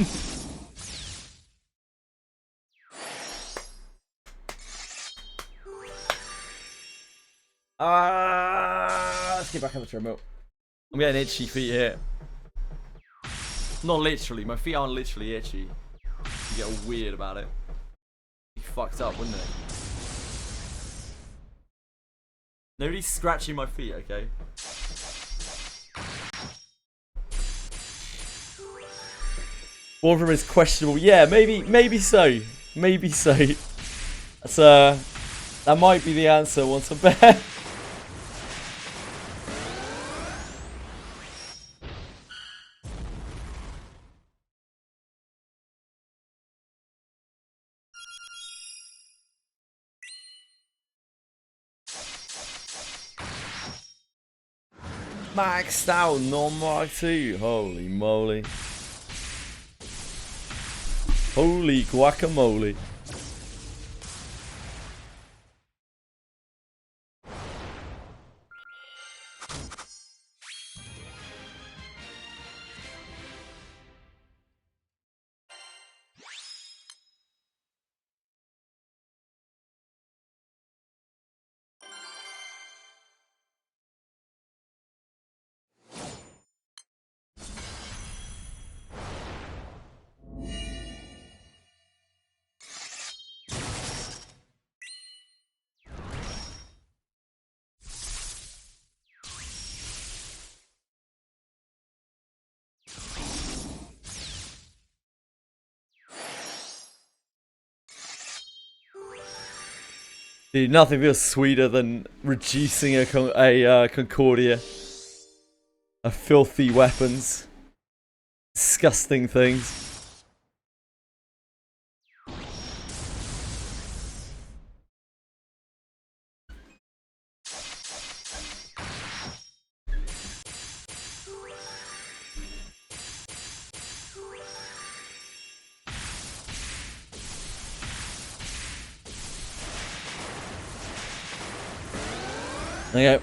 get back on the treadmill. I'm getting itchy feet here. Not literally, my feet aren't literally itchy. You get all weird about it. Be fucked up, wouldn't it? Nobody's scratching my feet, okay? One of them is questionable. Yeah, maybe so. Maybe so. That's that might be the answer once I'm back. Maxed out, non-Mark 2. Holy moly. Holy guacamole. Dude, nothing feels sweeter than reducing a Concordia. A filthy weapons. Disgusting things. Okay.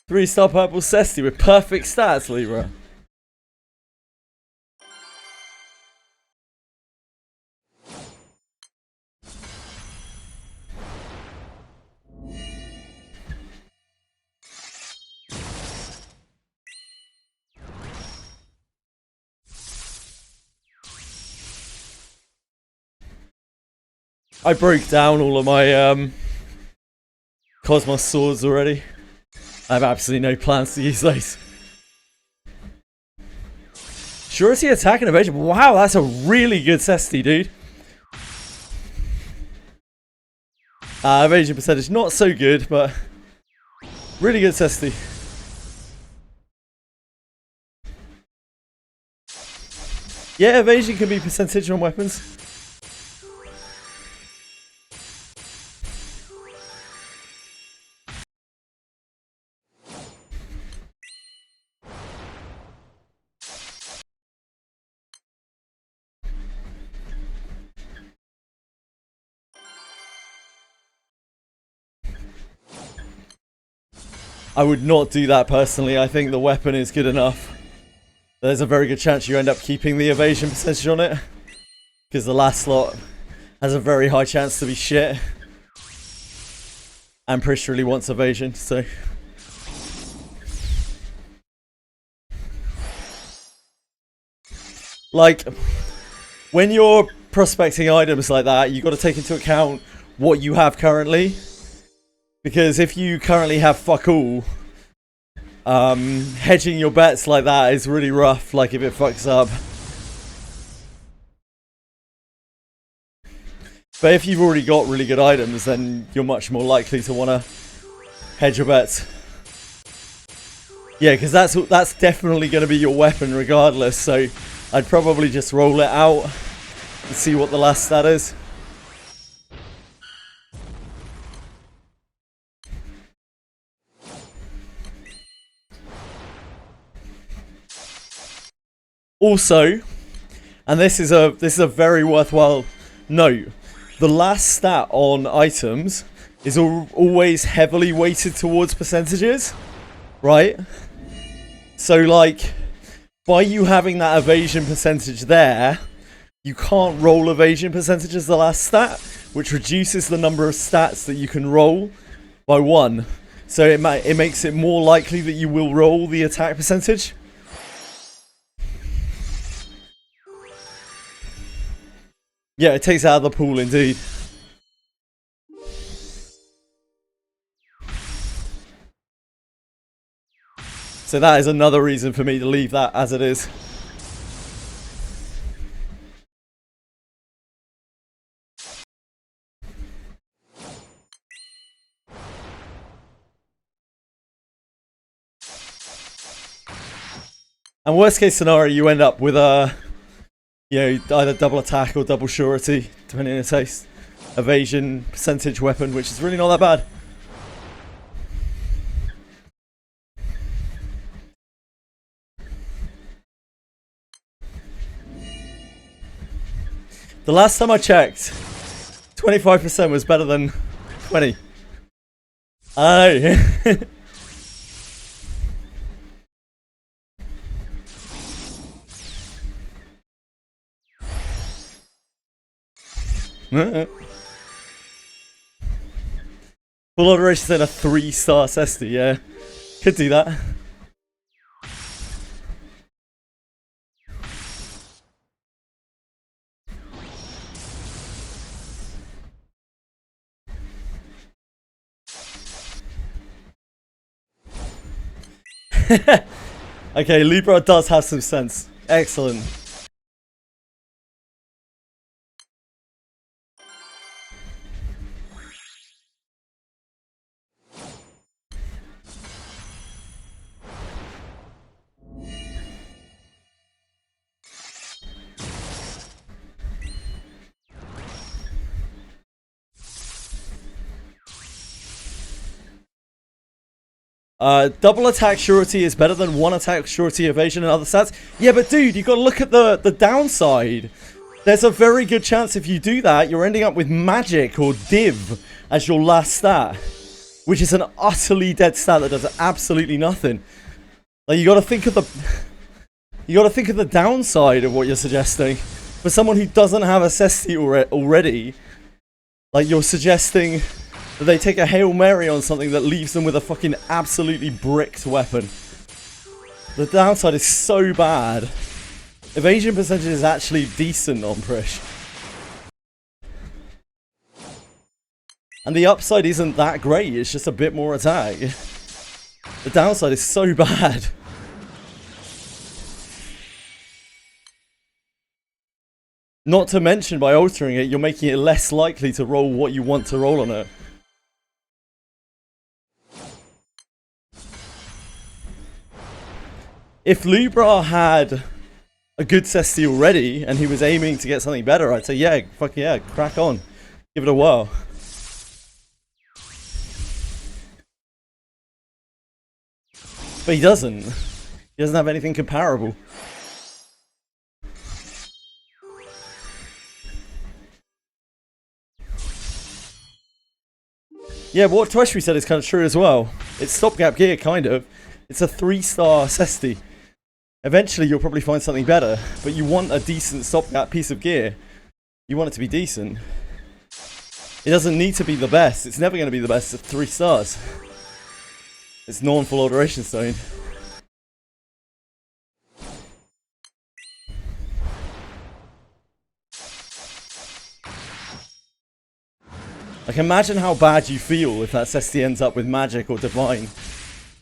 Three-star purple Cesty with perfect stats, Libra. I broke down all of my Cosmos swords already. I have absolutely no plans to use those. Surety, attack, and evasion. Wow, that's a really good Cesty, dude. Evasion percentage, not so good, but really good Cesty. Yeah, evasion can be percentage on weapons. I would not do that personally. I think the weapon is good enough. There's a very good chance you end up keeping the evasion percentage on it, because the last slot has a very high chance to be shit. And Prish really wants evasion, so... Like, when you're prospecting items like that, you've got to take into account what you have currently. Because if you currently have fuck all, hedging your bets like that is really rough, like if it fucks up. But if you've already got really good items, then you're much more likely to want to hedge your bets. Yeah, because that's definitely going to be your weapon regardless, so I'd probably just roll it out and see what the last stat is. Also, and this is a very worthwhile note, the last stat on items is always heavily weighted towards percentages, right? So like, by you having that evasion percentage there, you can't roll evasion percentage as the last stat, which reduces the number of stats that you can roll by 1. So it makes it more likely that you will roll the attack percentage. Yeah, it takes it out of the pool indeed. So that is another reason for me to leave that as it is. And worst case scenario, you end up with a, you know, either double attack or double surety, depending on your taste. Evasion percentage weapon, which is really not that bad. The last time I checked, 25% was better than 20. I know. Full alteration said a 3-star Cesti, yeah. Could do that. Okay, Libra does have some sense. Excellent. Double attack surety is better than 1 attack surety evasion and other stats. Yeah, but dude, you gotta look at the downside. There's a very good chance if you do that, you're ending up with magic or div as your last stat, which is an utterly dead stat that does absolutely nothing. Like, you gotta think of the downside of what you're suggesting. For someone who doesn't have a Cesti already, like, you're suggesting that they take a Hail Mary on something that leaves them with a fucking absolutely bricked weapon. The downside is so bad. Evasion percentage is actually decent on Prish. And the upside isn't that great, it's just a bit more attack. The downside is so bad. Not to mention, by altering it, you're making it less likely to roll what you want to roll on it. If Lubra had a good Cesti already, and he was aiming to get something better, I'd say, yeah, fuck yeah, crack on. Give it a whirl. But he doesn't. He doesn't have anything comparable. Yeah, what Tweshry said is kind of true as well. It's stopgap gear, kind of. It's a 3-star Cesti. Eventually you'll probably find something better, but you want a decent stopgap piece of gear. You want it to be decent. It doesn't need to be the best. It's never going to be the best at 3 stars. It's non-full alteration stone. Like, imagine how bad you feel if that Cesti ends up with magic or divine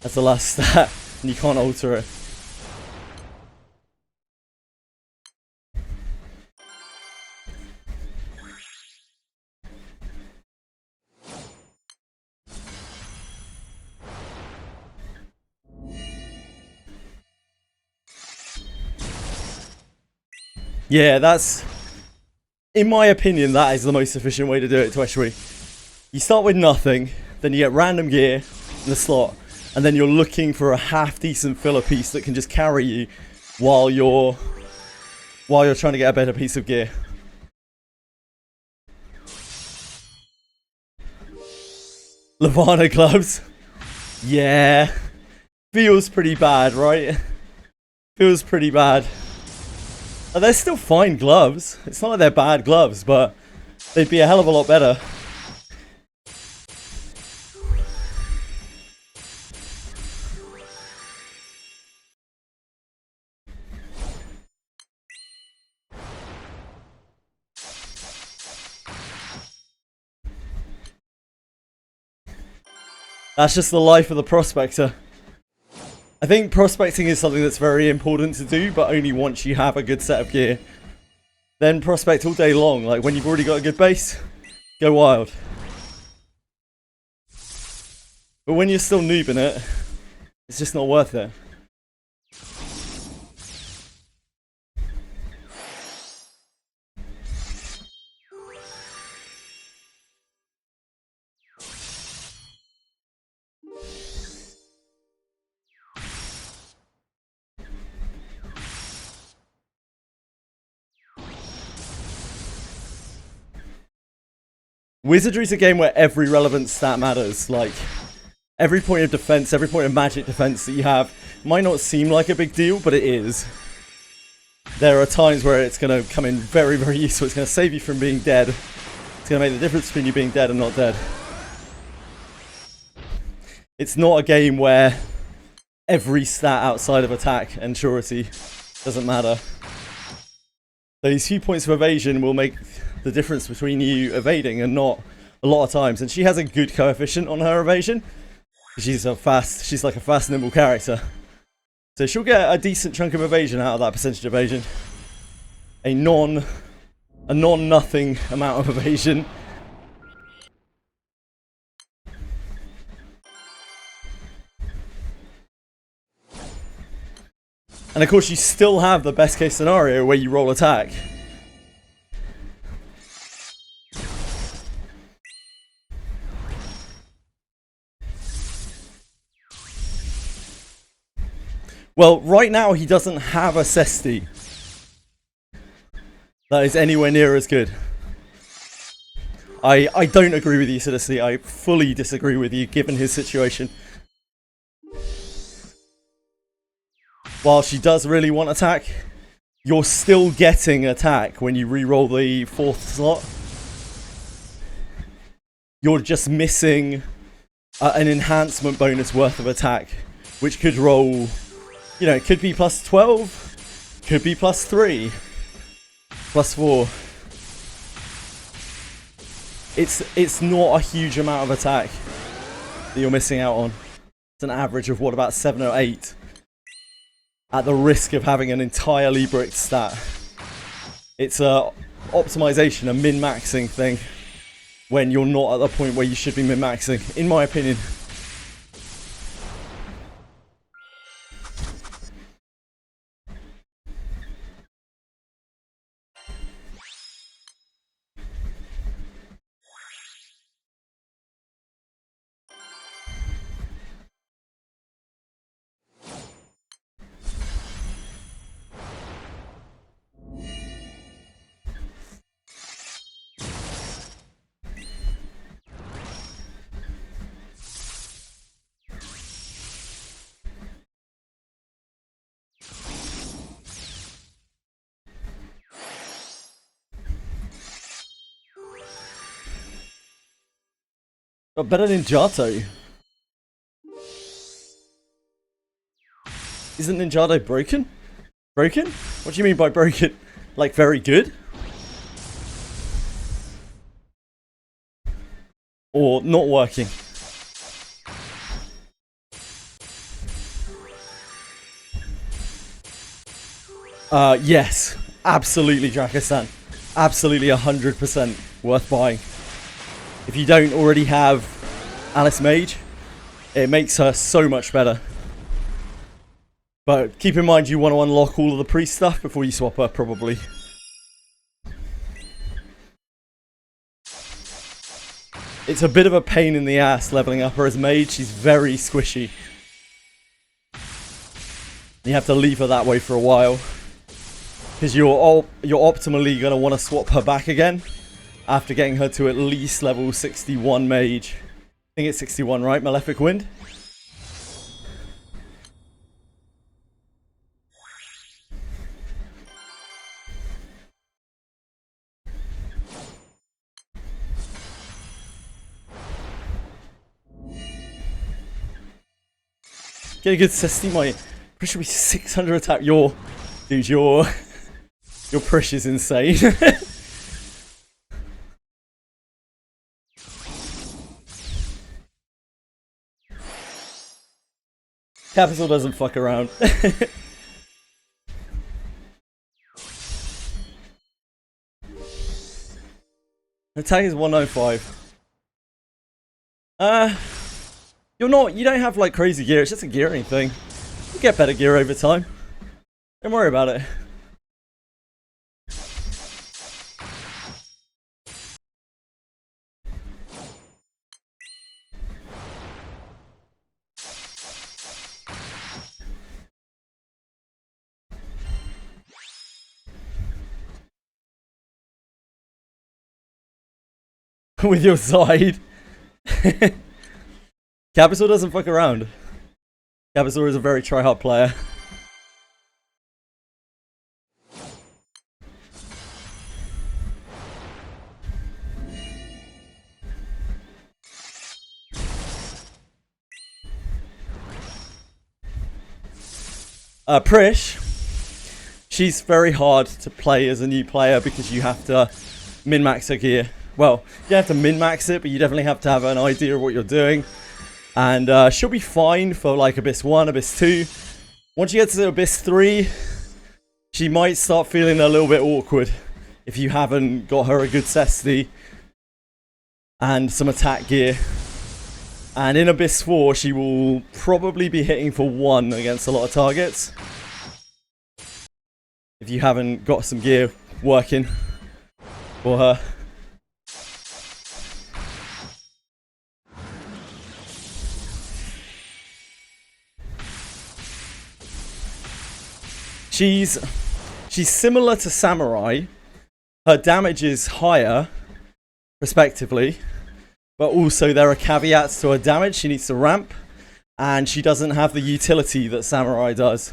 as the last stat and you can't alter it. Yeah, that's... In my opinion, that is the most efficient way to do it, Tweshry. You start with nothing, then you get random gear in the slot, and then you're looking for a half-decent filler piece that can just carry you while you're trying to get a better piece of gear. Lavana gloves. Yeah. Feels pretty bad, right? Feels pretty bad. They're still fine gloves. It's not like they're bad gloves, but they'd be a hell of a lot better. That's just the life of the prospector. I think prospecting is something that's very important to do, but only once you have a good set of gear. Then prospect all day long. Like when you've already got a good base, go wild. But when you're still noobing it, it's just not worth it. Wizardry is a game where every relevant stat matters. Like, every point of defense, every point of magic defense that you have might not seem like a big deal, but it is. There are times where it's going to come in very, very useful. It's going to save you from being dead. It's going to make the difference between you being dead and not dead. It's not a game where every stat outside of attack and surety doesn't matter. These few points of evasion will make the difference between you evading and not a lot of times. And she has a good coefficient on her evasion. She's like a fast, nimble character. So she'll get a decent chunk of evasion out of that percentage evasion. A non-nothing amount of evasion. And of course you still have the best case scenario where you roll attack. Well, right now he doesn't have a Cesti that is anywhere near as good. I don't agree with you, Cesti. I fully disagree with you, given his situation. While she does really want attack, you're still getting attack when you re-roll the 4th slot. You're just missing an enhancement bonus worth of attack, which could roll... You know, it could be plus 12, could be plus 3, plus 4. It's not a huge amount of attack that you're missing out on. It's an average of, what, about 7 or 8? At the risk of having an entirely bricked stat. It's a optimization, a min-maxing thing, when you're not at the point where you should be min-maxing, in my opinion. But better than Ninjato. Isn't Ninjato broken? Broken? What do you mean by broken? Like very good? Or not working? Yes. Absolutely, Drakistan. Absolutely 100% worth buying. If you don't already have Alice Mage, it makes her so much better. But keep in mind you want to unlock all of the priest stuff before you swap her, probably. it's a bit of a pain in the ass leveling up her as mage. She's very squishy. You have to leave her that way for a while, because you're optimally going to want to swap her back again after getting her to at least level 61 mage. I think it's 61, right? Malefic Wind? Get a good system, my push will be 600 attack. Dude, your push is insane. Capital doesn't fuck around. Attack is 195. You don't have like crazy gear, it's just a gearing thing. You get better gear over time. Don't worry about it. With your side. Capital doesn't fuck around. Capital is a very try-hard player. Prish, she's very hard to play as a new player because you have to min-max her gear. Well, you have to min-max it, but you definitely have to have an idea of what you're doing. And she'll be fine for like Abyss 1, Abyss 2. Once you get to Abyss 3, she might start feeling a little bit awkward if you haven't got her a good cestity and some attack gear. And in Abyss 4, she will probably be hitting for 1 against a lot of targets if you haven't got some gear working for her. She's similar to Samurai. Her damage is higher, respectively, but also there are caveats to her damage. She needs to ramp, and she doesn't have the utility that Samurai does.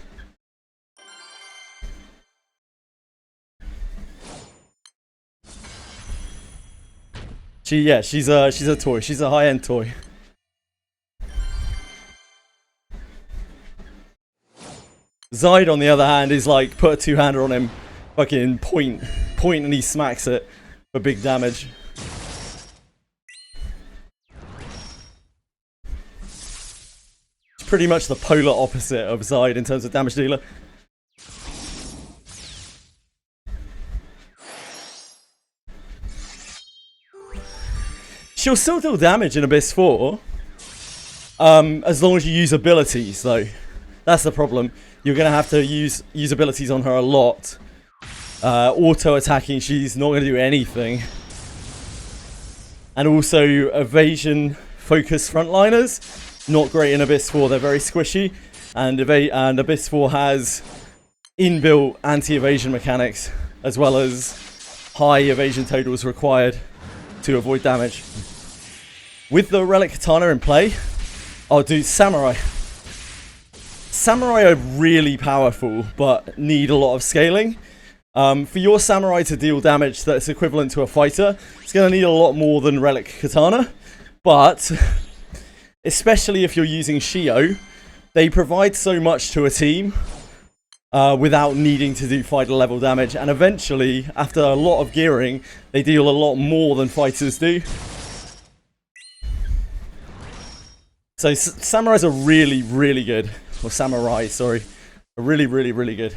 She's a toy. She's a high-end toy. Zide, on the other hand, is like, put a two-hander on him, fucking point, and he smacks it for big damage. It's pretty much the polar opposite of Zide in terms of damage dealer. She'll still deal damage in Abyss 4, as long as you use abilities, though. That's the problem. You're going to have to use abilities on her a lot. Auto-attacking, she's not going to do anything. And also, evasion-focused frontliners, not great in Abyss 4. They're very squishy. And Abyss 4 has inbuilt anti-evasion mechanics, as well as high evasion totals required to avoid damage. With the Relic Katana in play, I'll do Samurai. Samurai are really powerful, but need a lot of scaling. For your Samurai to deal damage that's equivalent to a fighter, it's going to need a lot more than Relic Katana. But, especially if you're using Shio, they provide so much to a team without needing to do fighter level damage. And eventually, after a lot of gearing, they deal a lot more than fighters do. So Samurais are really, really good. Or Samurai, sorry. Are really, really, really good.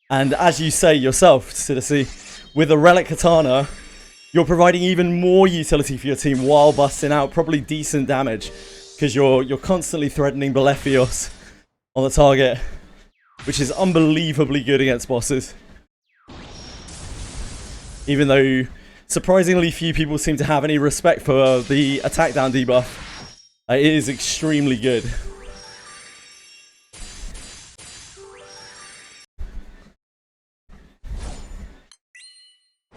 And as you say yourself, Sidisi, with a Relic Katana, you're providing even more utility for your team while busting out probably decent damage. Because you're constantly threatening Balefios on the target, which is unbelievably good against bosses. Even though surprisingly few people seem to have any respect for the attack down debuff, it is extremely good.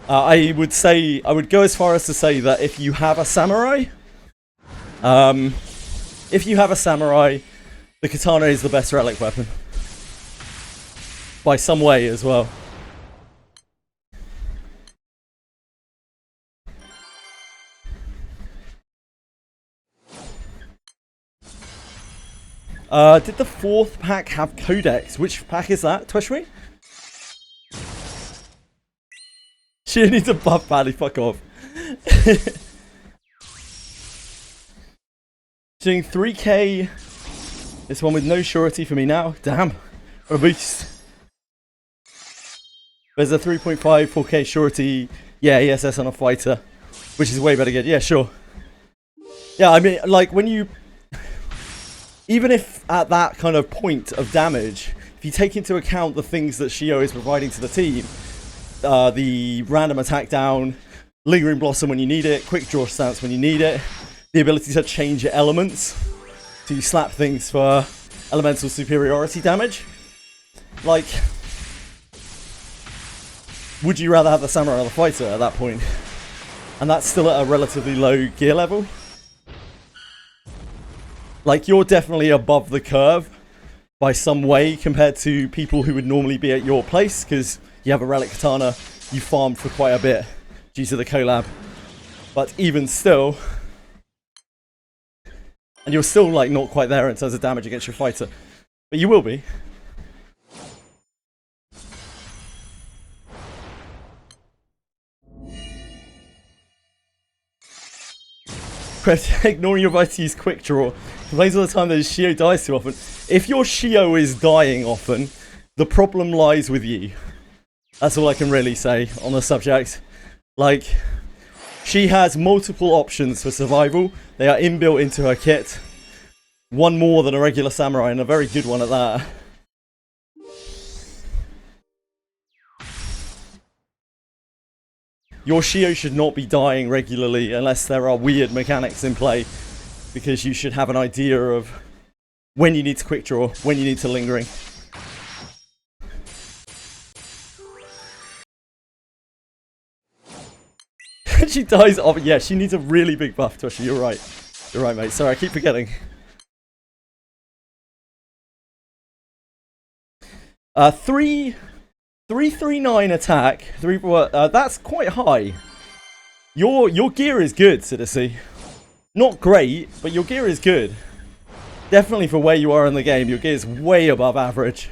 I would go as far as to say that if you have a samurai, the katana is the best relic weapon. By some way as well. Did the 4th pack have Codex? Which pack is that, Twishme? She needs a buff badly, fuck off. Doing 3k. This one with no surety for me now. Damn. What a boost. There's a 3.5, 4k surety. Yeah, ESS on a fighter. Which is way better good. Yeah, sure. Yeah, I mean, like, when you... Even if at that kind of point of damage, if you take into account the things that Shio is providing to the team, the random attack down, lingering blossom when you need it, quick draw stance when you need it, the ability to change your elements to slap things for elemental superiority damage. Like, would you rather have the samurai or the fighter at that point? And that's still at a relatively low gear level. Like, you're definitely above the curve by some way compared to people who would normally be at your place, because you have a relic katana, you farmed for quite a bit due to the collab. But even still, and you're still like not quite there in terms of damage against your fighter, but you will be. Ignoring your right to use quick draw. Complains all the time that his Shio dies too often. If your Shio is dying often, the problem lies with you. That's all I can really say on the subject. Like, she has multiple options for survival. They are inbuilt into her kit. One more than a regular samurai, and a very good one at that. Your Shio should not be dying regularly unless there are weird mechanics in play, because you should have an idea of when you need to quick draw, when you need to lingering. She dies off. Yeah, she needs a really big buff, Tosha. You're right. You're right, mate. Sorry, I keep forgetting. 339 attack. That's quite high. Your gear is good, Citizen. Not great, but your gear is good. Definitely for where you are in the game, your gear is way above average.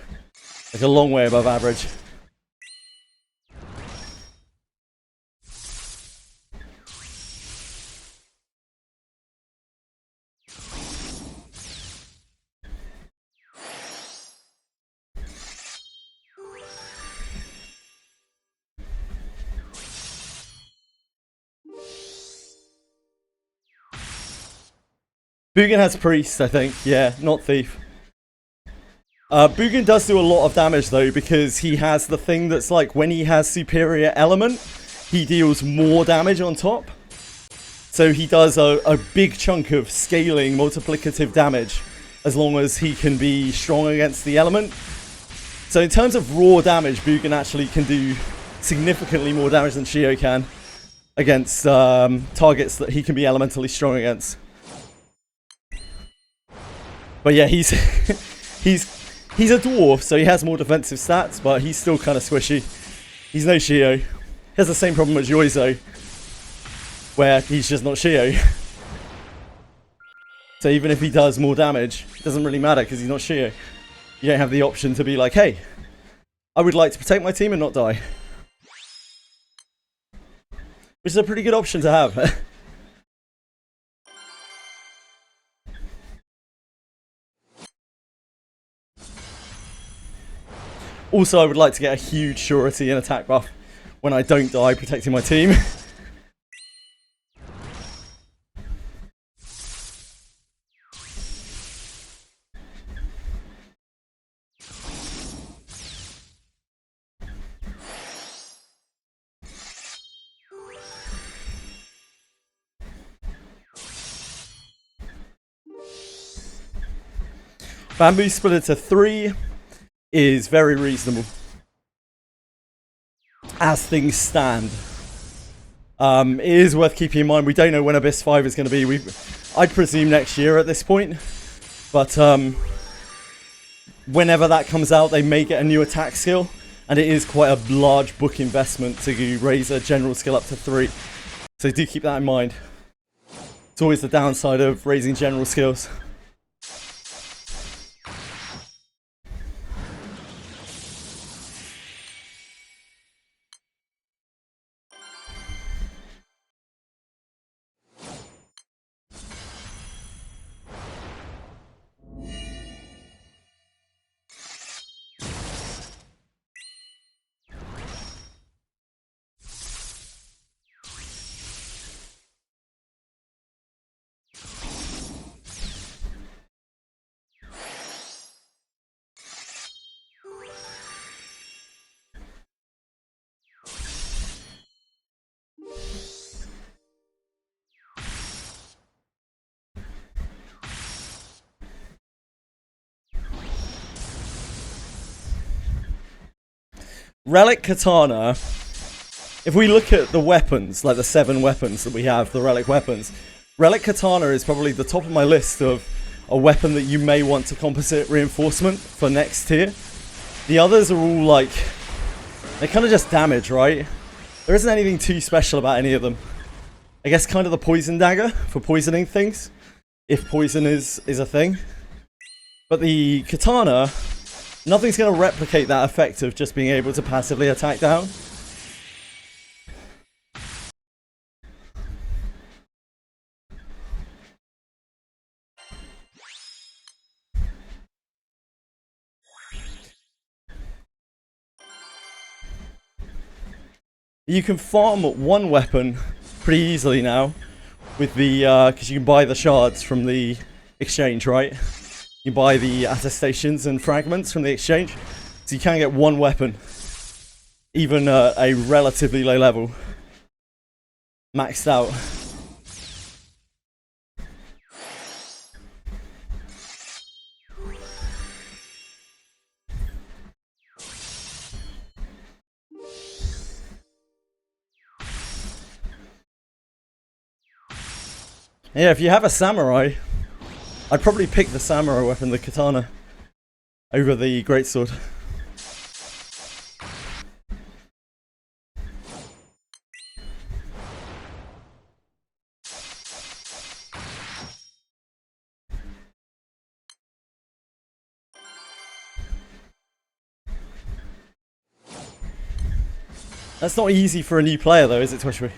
Like a long way above average. Bugen has Priest, I think. Yeah, not Thief. Bugen does do a lot of damage, though, because he has the thing that's like, when he has Superior Element, he deals more damage on top. So he does a big chunk of scaling multiplicative damage, as long as he can be strong against the element. So in terms of raw damage, Bugen actually can do significantly more damage than Shio can against targets that he can be elementally strong against. But yeah, he's he's a dwarf, so he has more defensive stats, but he's still kind of squishy. He's no Shio. He has the same problem as Yoizo, where he's just not Shio. So even if he does more damage, it doesn't really matter because he's not Shio. You don't have the option to be like, hey, I would like to protect my team and not die. Which is a pretty good option to have. Also, I would like to get a huge surety and attack buff when I don't die protecting my team. Bamboo split into 3 is very reasonable as things stand. It is worth keeping in mind, we don't know when Abyss 5 is going to be. I'd presume next year at this point. But whenever that comes out, they may get a new attack skill. And it is quite a large book investment to raise a general skill up to 3. So do keep that in mind. It's always the downside of raising general skills. Relic Katana, if we look at the weapons, like the 7 weapons that we have, the relic weapons, Relic Katana is probably the top of my list of a weapon that you may want to composite reinforcement for next tier. The others are all like, they're kind of just damage, right? There isn't anything too special about any of them. I guess kind of the poison dagger for poisoning things, if poison is a thing. But the katana, nothing's going to replicate that effect of just being able to passively attack down. You can farm one weapon pretty easily now with the, because you can buy the shards from the exchange, right? You buy the attestations and fragments from the exchange, so you can get one weapon, even a relatively low level, maxed out. Yeah, if you have a samurai, I'd probably pick the samurai weapon, the katana, over the greatsword. That's not easy for a new player though, is it, Twishby?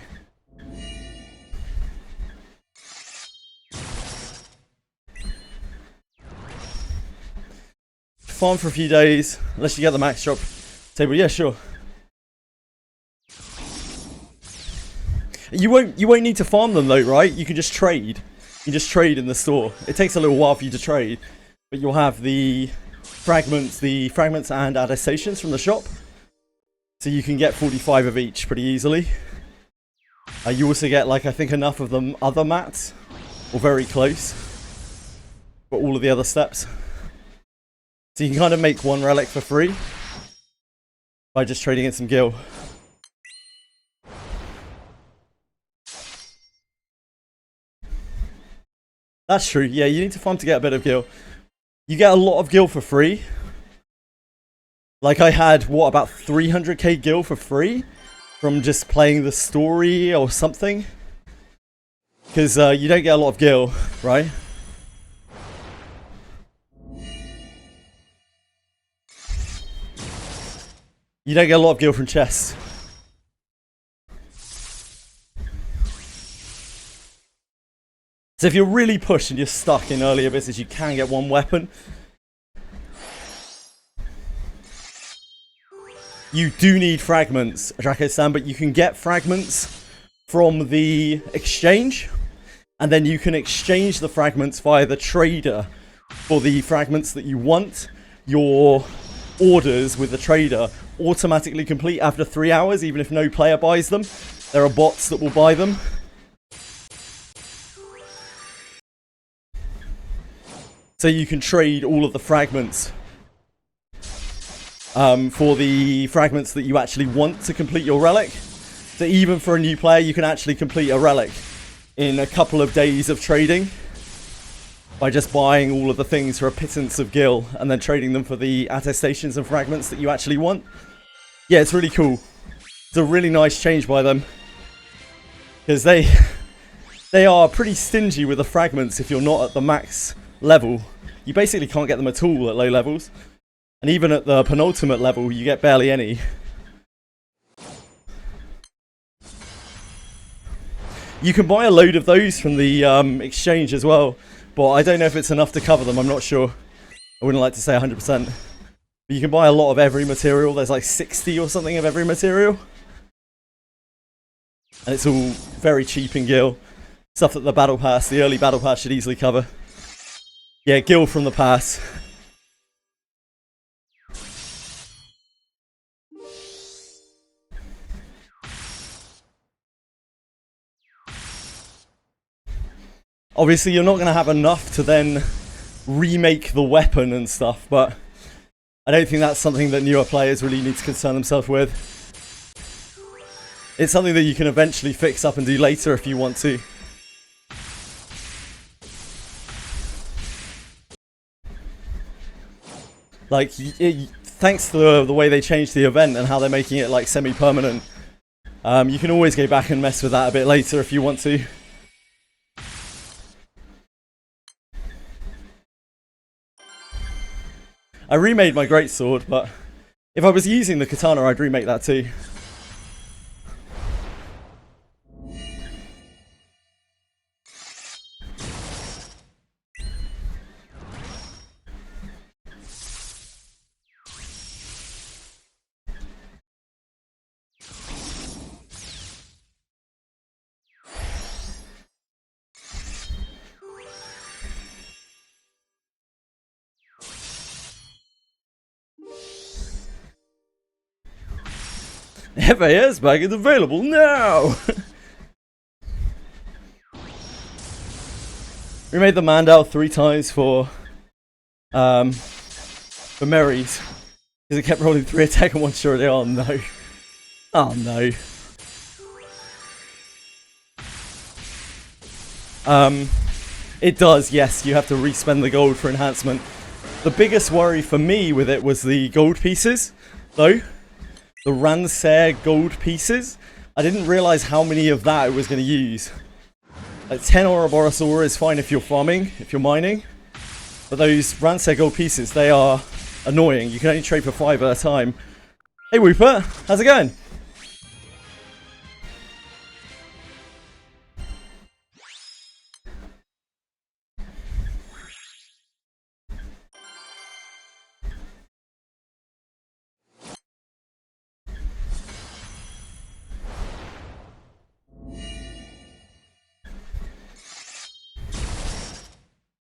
Farm for a few days, unless you get the max drop table. Yeah, sure. You won't need to farm them though, right? You can just trade. You just trade in the store. It takes a little while for you to trade, but you'll have the fragments and attestations from the shop, so you can get 45 of each pretty easily. You also get, like, I think enough of the other mats, or very close, for all of the other steps. So you can kind of make one relic for free by just trading in some gil. That's true. Yeah, you need to farm to get a bit of gil. You get a lot of gil for free. Like I had, what, about 300k gil for free from just playing the story or something. Because you don't get a lot of gil, right? You don't get a lot of gil from chests. So if you're really pushed and you're stuck in early abysses, you can get one weapon. You do need fragments, Draco-san, but you can get fragments from the exchange, and then you can exchange the fragments via the trader for the fragments that you want. Your orders with the trader automatically complete after 3 hours, even if no player buys them. There are bots that will buy them. So you can trade all of the fragments for the fragments that you actually want to complete your relic. So even for a new player, you can actually complete a relic in a couple of days of trading by just buying all of the things for a pittance of gil and then trading them for the attestations and fragments that you actually want. Yeah, it's really cool. It's a really nice change by them, because they are pretty stingy with the fragments if you're not at the max level. You basically can't get them at all at low levels. And even at the penultimate level, you get barely any. You can buy a load of those from the exchange as well, but I don't know if it's enough to cover them. I'm not sure. I wouldn't like to say 100%. But you can buy a lot of every material. There's like 60 or something of every material. And it's all very cheap in gil. Stuff that the battle pass, the early battle pass, should easily cover. Yeah, gil from the pass. Obviously, you're not going to have enough to then remake the weapon and stuff, but I don't think that's something that newer players really need to concern themselves with. It's something that you can eventually fix up and do later if you want to. Like, thanks to the way they changed the event and how they're making it like semi-permanent, you can always go back and mess with that a bit later if you want to. I remade my greatsword, but if I was using the katana, I'd remake that too. FAS bag is available now! We made the Mandal 3 times for Marys. Because it kept rolling 3 attack and 1 surety. Oh no. Oh no. It does, yes, you have to respend the gold for enhancement. The biggest worry for me with it was the gold pieces, though. The Rancer gold pieces. I didn't realise how many of that I was going to use. Like 10 Ouroboros ore is fine if you're farming, if you're mining. But those Rancer gold pieces, they are annoying. You can only trade for 5 at a time. Hey Whooper, how's it going?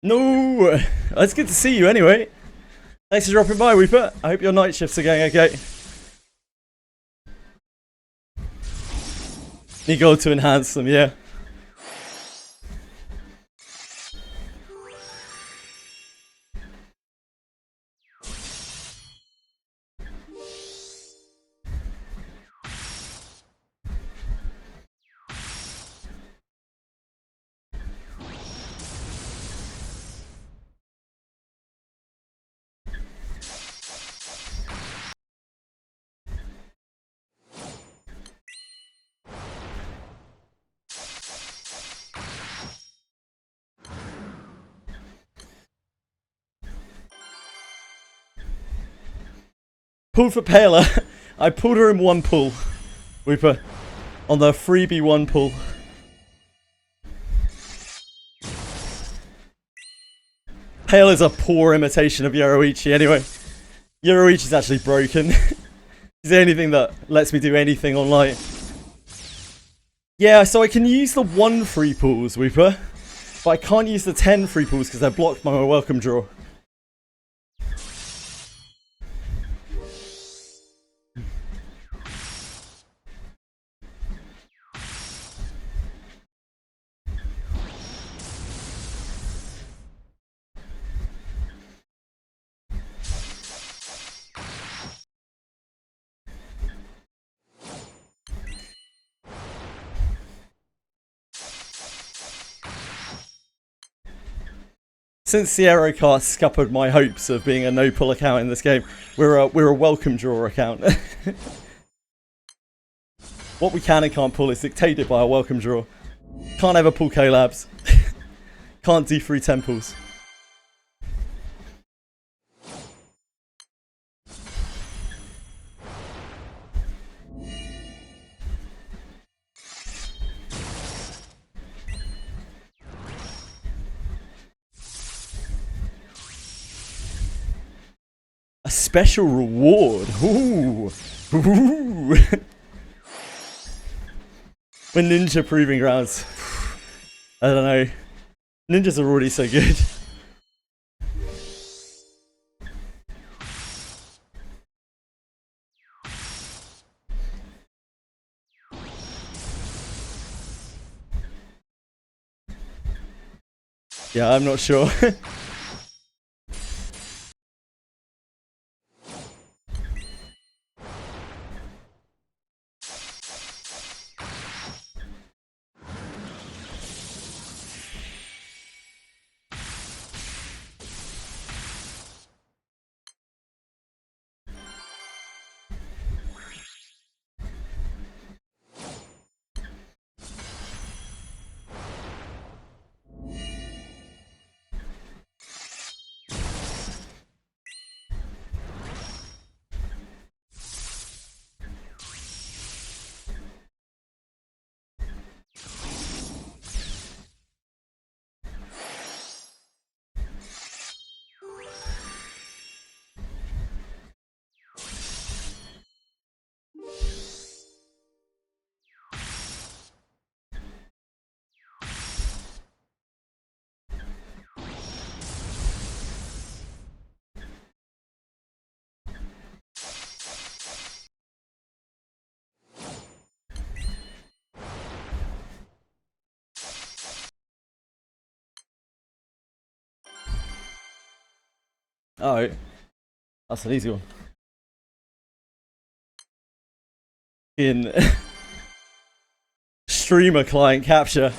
No! It's good to see you anyway. Thanks for dropping by, Weeper. I hope your night shifts are going okay. Need gold to enhance them, yeah. Pulled for Paler. I pulled her in 1 pull. Whooper. On the freebie 1 pull. Paler's a poor imitation of Yoruichi anyway. Yoruichi's actually broken. It's the only thing that lets me do anything online. Yeah, so I can use the 1 free pulls, Whooper. But I can't use the 10 free pulls because they're blocked by my welcome draw. Since Sierra Cast scuppered my hopes of being a no-pull account in this game, we're a welcome draw account. What we can and can't pull is dictated by a welcome draw. Can't ever pull collabs. Can't do 3 temples. A special reward. Ooh. Ooh. When Ninja Proving Grounds. I don't know. Ninjas are already so good. Yeah, I'm not sure. Oh, that's an easy one. In streamer client capture.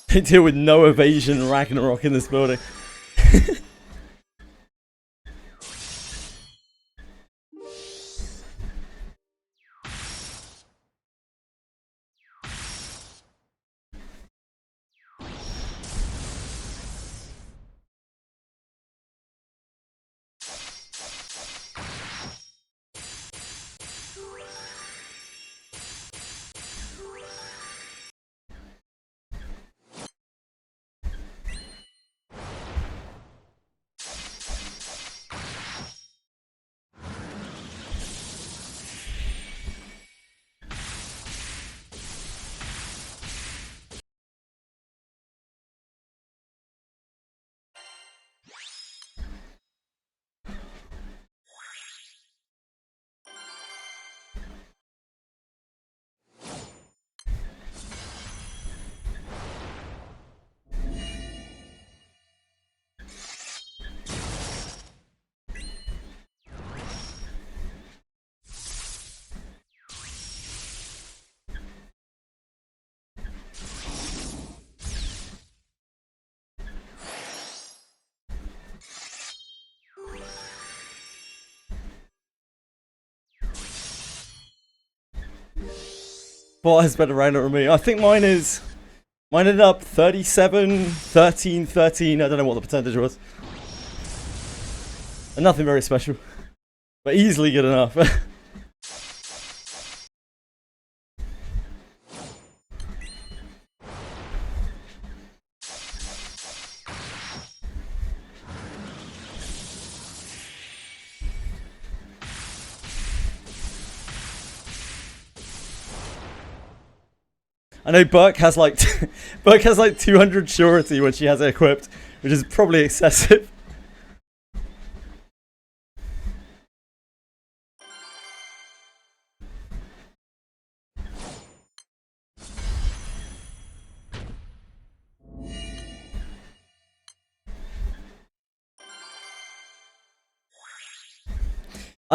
They deal with no evasion Ragnarok in this building. What has better Ragnarok than me? I think mine ended up 37, 13, 13. I don't know what the percentage was. And nothing very special. But easily good enough. I know Burke has like 200 surety when she has it equipped, which is probably excessive.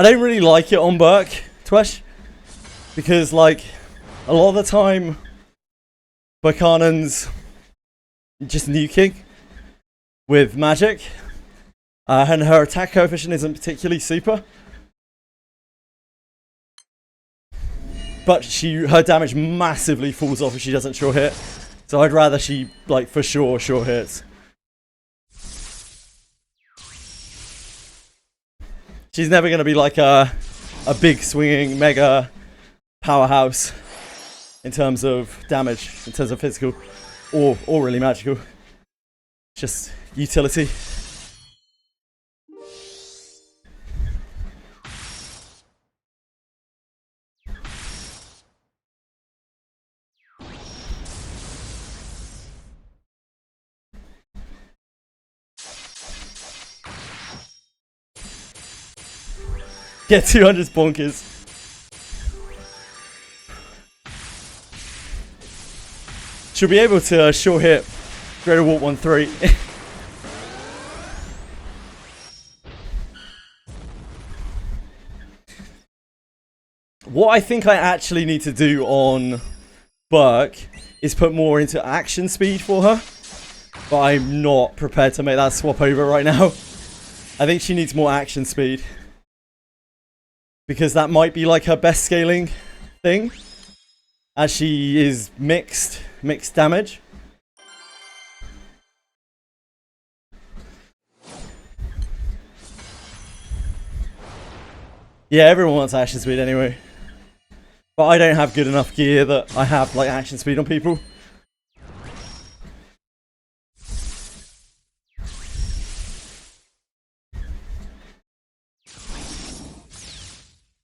I don't really like it on Burke, Twesh, because like a lot of the time Buchanan's just nuking with magic, and her attack coefficient isn't particularly super. But her damage massively falls off if she doesn't sure hit. So I'd rather she, like, for sure hits. She's never going to be like a big swinging mega powerhouse in terms of damage, in terms of physical, or really magical. Just utility. Get 200 bonkers. She'll be able to sure hit Greater Warp 1-3. What I think I actually need to do on Burke is put more into action speed for her. But I'm not prepared to make that swap over right now. I think she needs more action speed. Because that might be like her best scaling thing. As she is mixed damage. Yeah, everyone wants action speed anyway. But I don't have good enough gear that I have like action speed on people.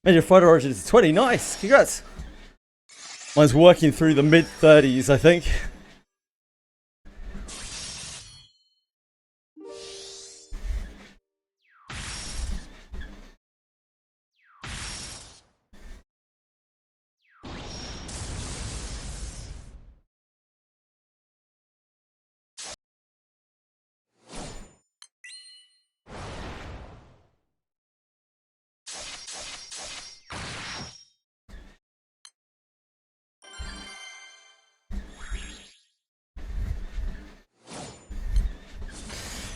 Major Fighter Origin is 20. Nice. Congrats. Mine's working through the mid-30s, I think.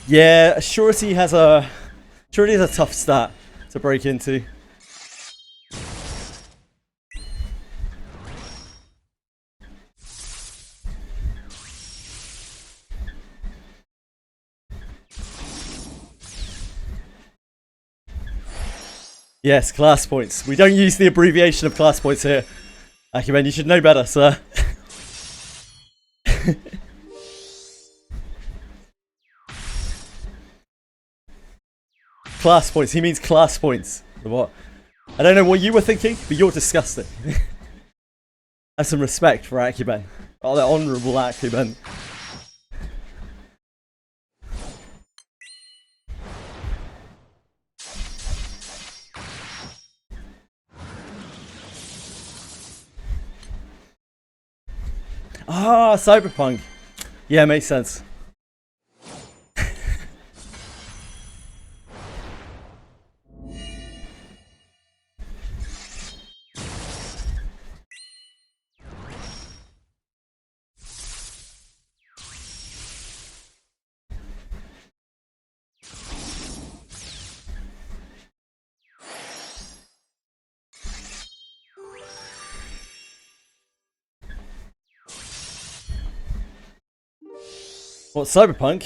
Yeah, Surety has a tough stat to break into. Yes, class points. We don't use the abbreviation of class points here. Acumen, you should know better, sir. Class points. He means class points. What? I don't know what you were thinking, but you're disgusting. Have some respect for Acumen. Oh, the honourable Acumen. Ah, Cyberpunk. Yeah, makes sense. What, Cyberpunk?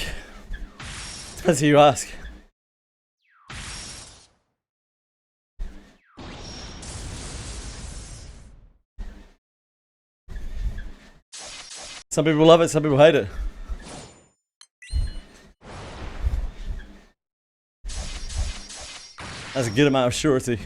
Depends who you ask. Some people love it, some people hate it. That's a good amount of surety.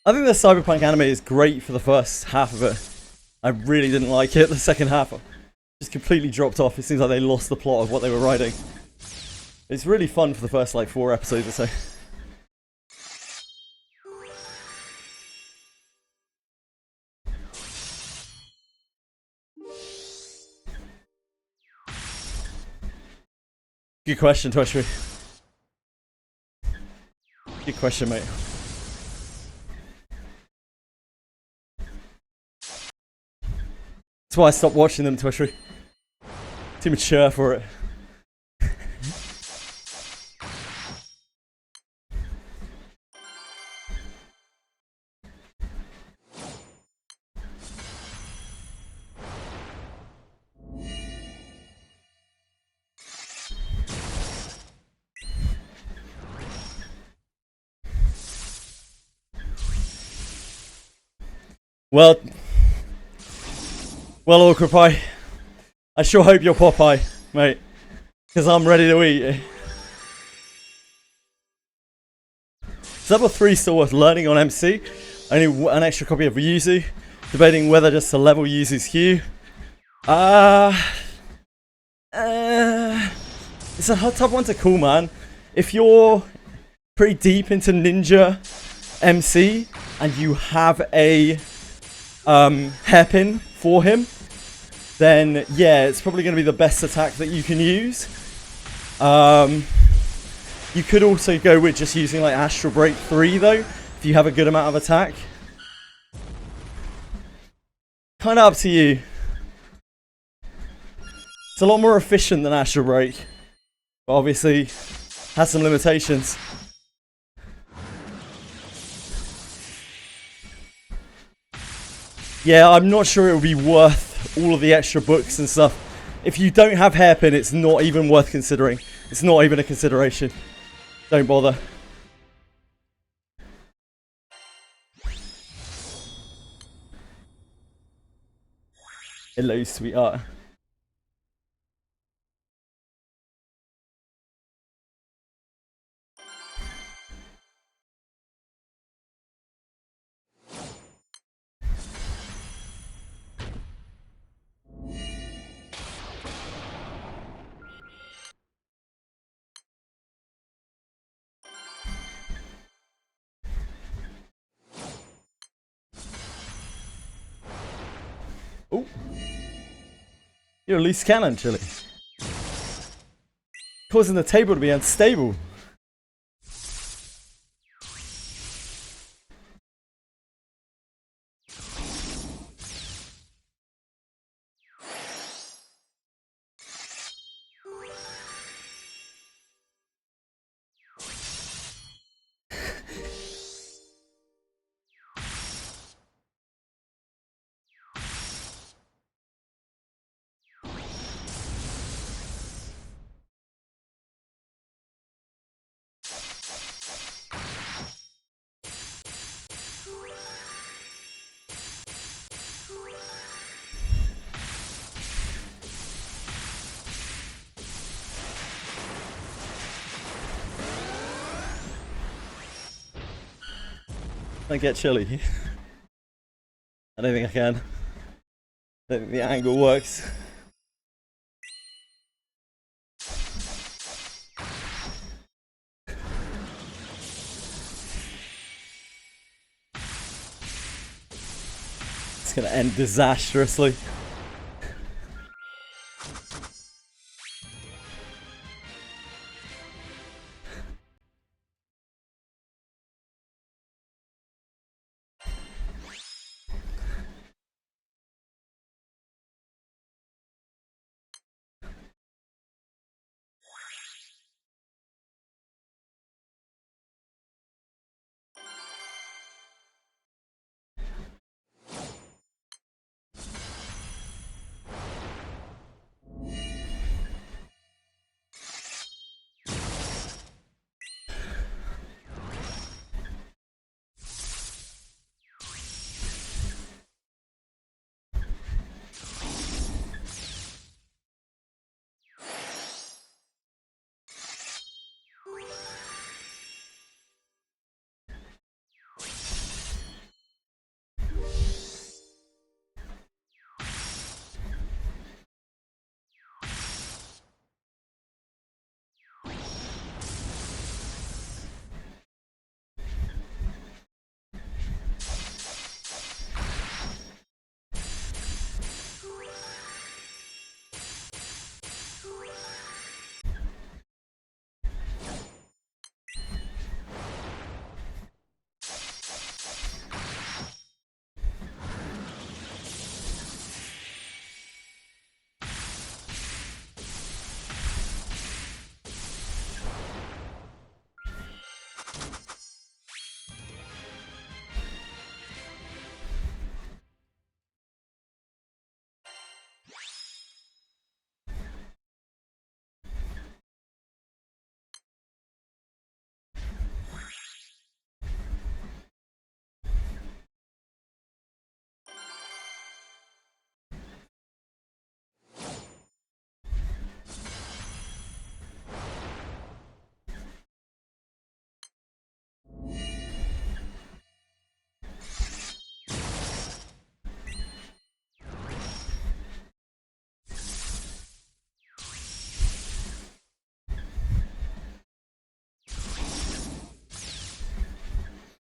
I think the cyberpunk anime is great for the first half of it. I really didn't like it. The second half just completely dropped off. It seems like they lost the plot of what they were writing. It's really fun for the first like 4 episodes or so. Good question, Toshri. Good question, mate. That's why I stopped watching them, Toshri. Too mature for it. Well, Awkward Pie, I sure hope you're Popeye, mate, because I'm ready to eat. Is level 3 still worth learning on MC? Only an extra copy of Yuzu. Debating whether just to level Yuzu's Hue. It's a tough one to call, man. If you're pretty deep into Ninja MC and you have a hairpin for him, then yeah, it's probably going to be the best attack that you can use. You could also go with just using like Astral Break 3 though, if you have a good amount of attack. Kind of up to you. It's a lot more efficient than Astral Break, but obviously has some limitations. Yeah, I'm not sure it would be worth all of the extra books and stuff. If you don't have hairpin, it's not even worth considering. It's not even a consideration. Don't bother. Hello, sweetheart. Oh, you're a loose cannon, Chili. Causing the table to be unstable. I get Chili. I don't think I can. I don't think the angle works. It's gonna end disastrously.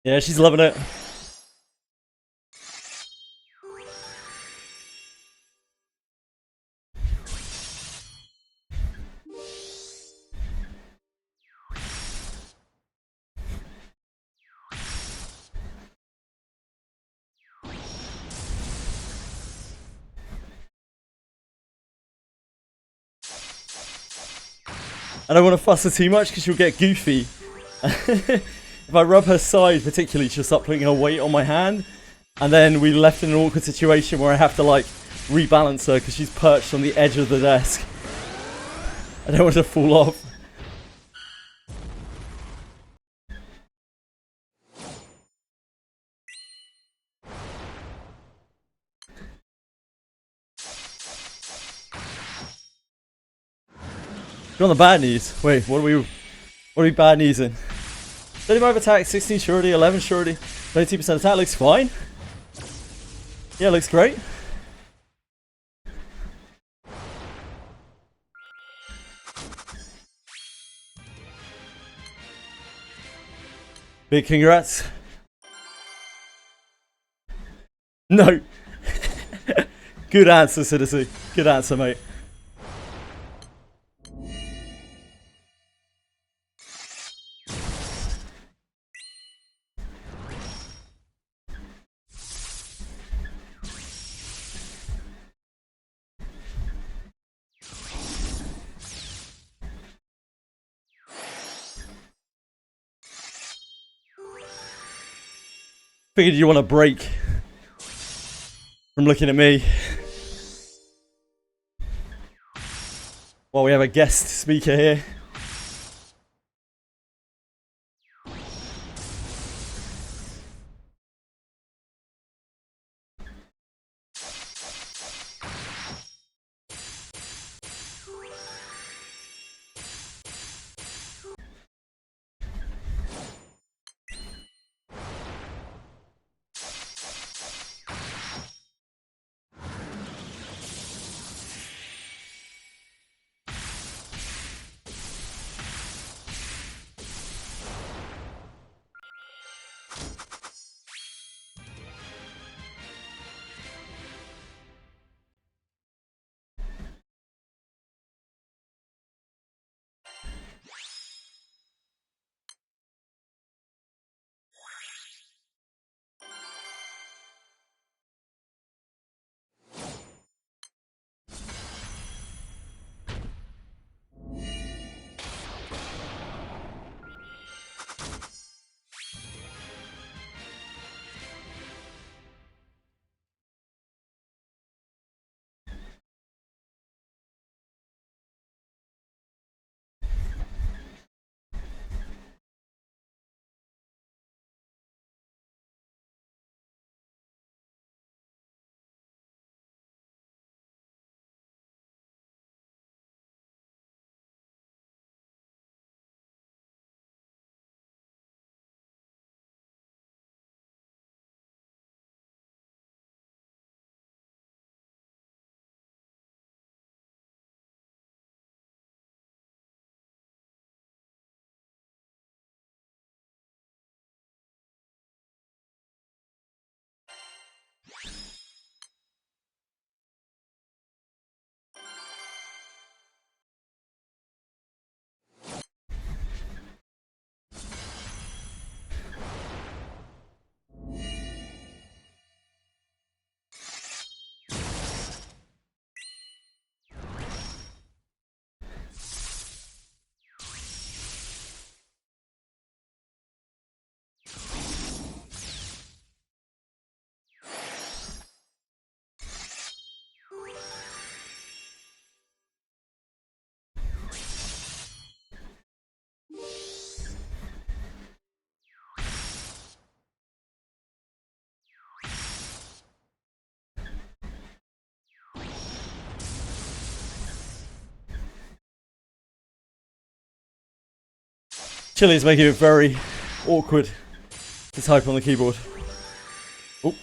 Yeah, she's loving it. I don't want to fuss her too much because she'll get goofy. If I rub her side particularly, she'll start putting her weight on my hand. And then we're left in an awkward situation where I have to like rebalance her because she's perched on the edge of the desk. I don't want her to fall off. You're on the bad knees. Wait, what are we bad knees in? 35 attack, 16 surety, 11 surety, 32% attack. Looks fine. Yeah, looks great. Big congrats. No. Good answer, Citizen. Good answer, mate. Figured you want a break from looking at me while we have a guest speaker here. Chili is making it very awkward to type on the keyboard. Oh.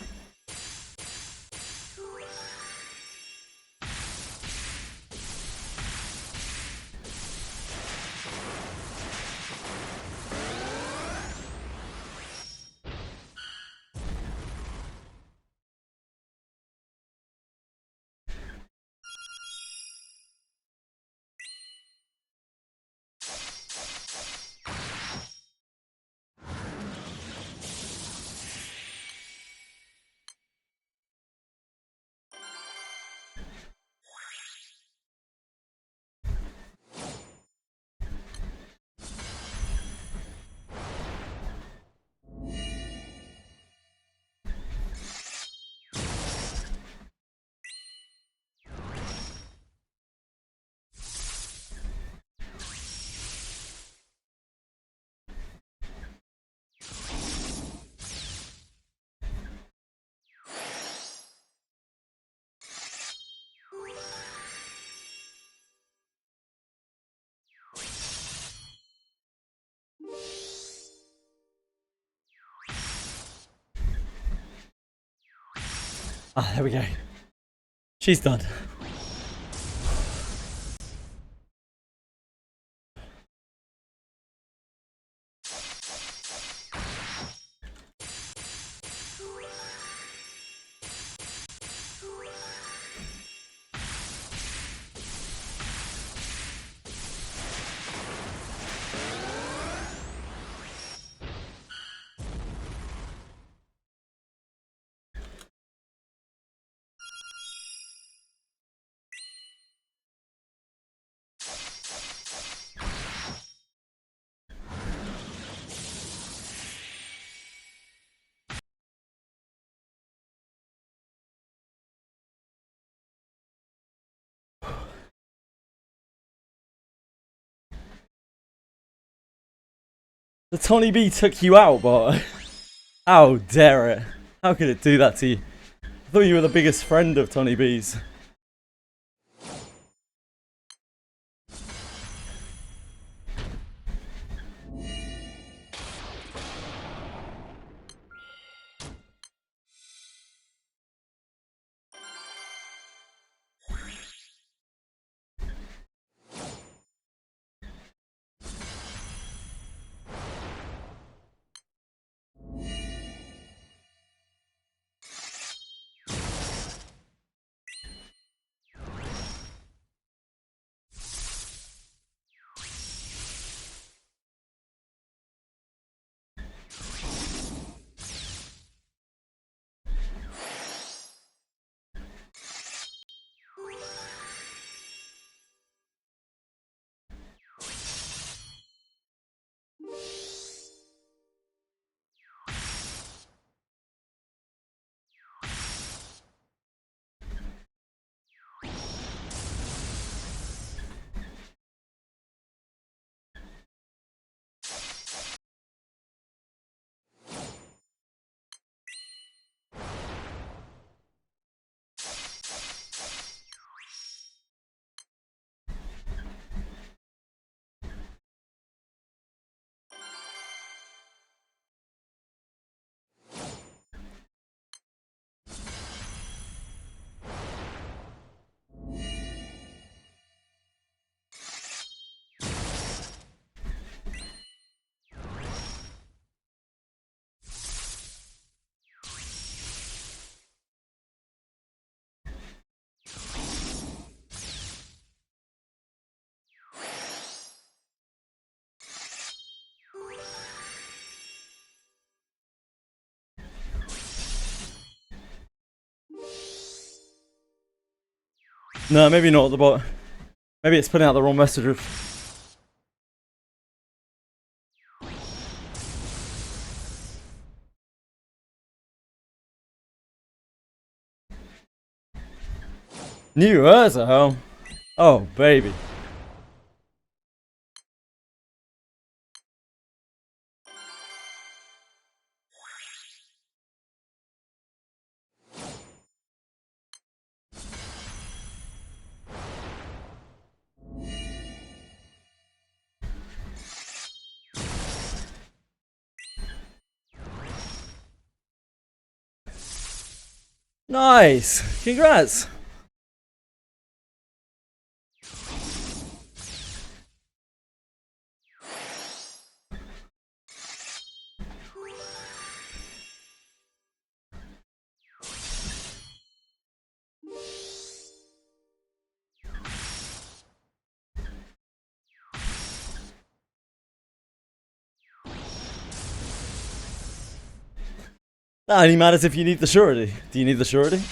Ah, there we go. She's done. The Tony B took you out, but how dare it? How could it do that to you? I thought you were the biggest friend of Tony B's. No, maybe not the bot. Maybe it's putting out the wrong message. New Urza, hell. Oh, baby. Nice. Congrats. That only matters if you need the surety. Do you need the surety?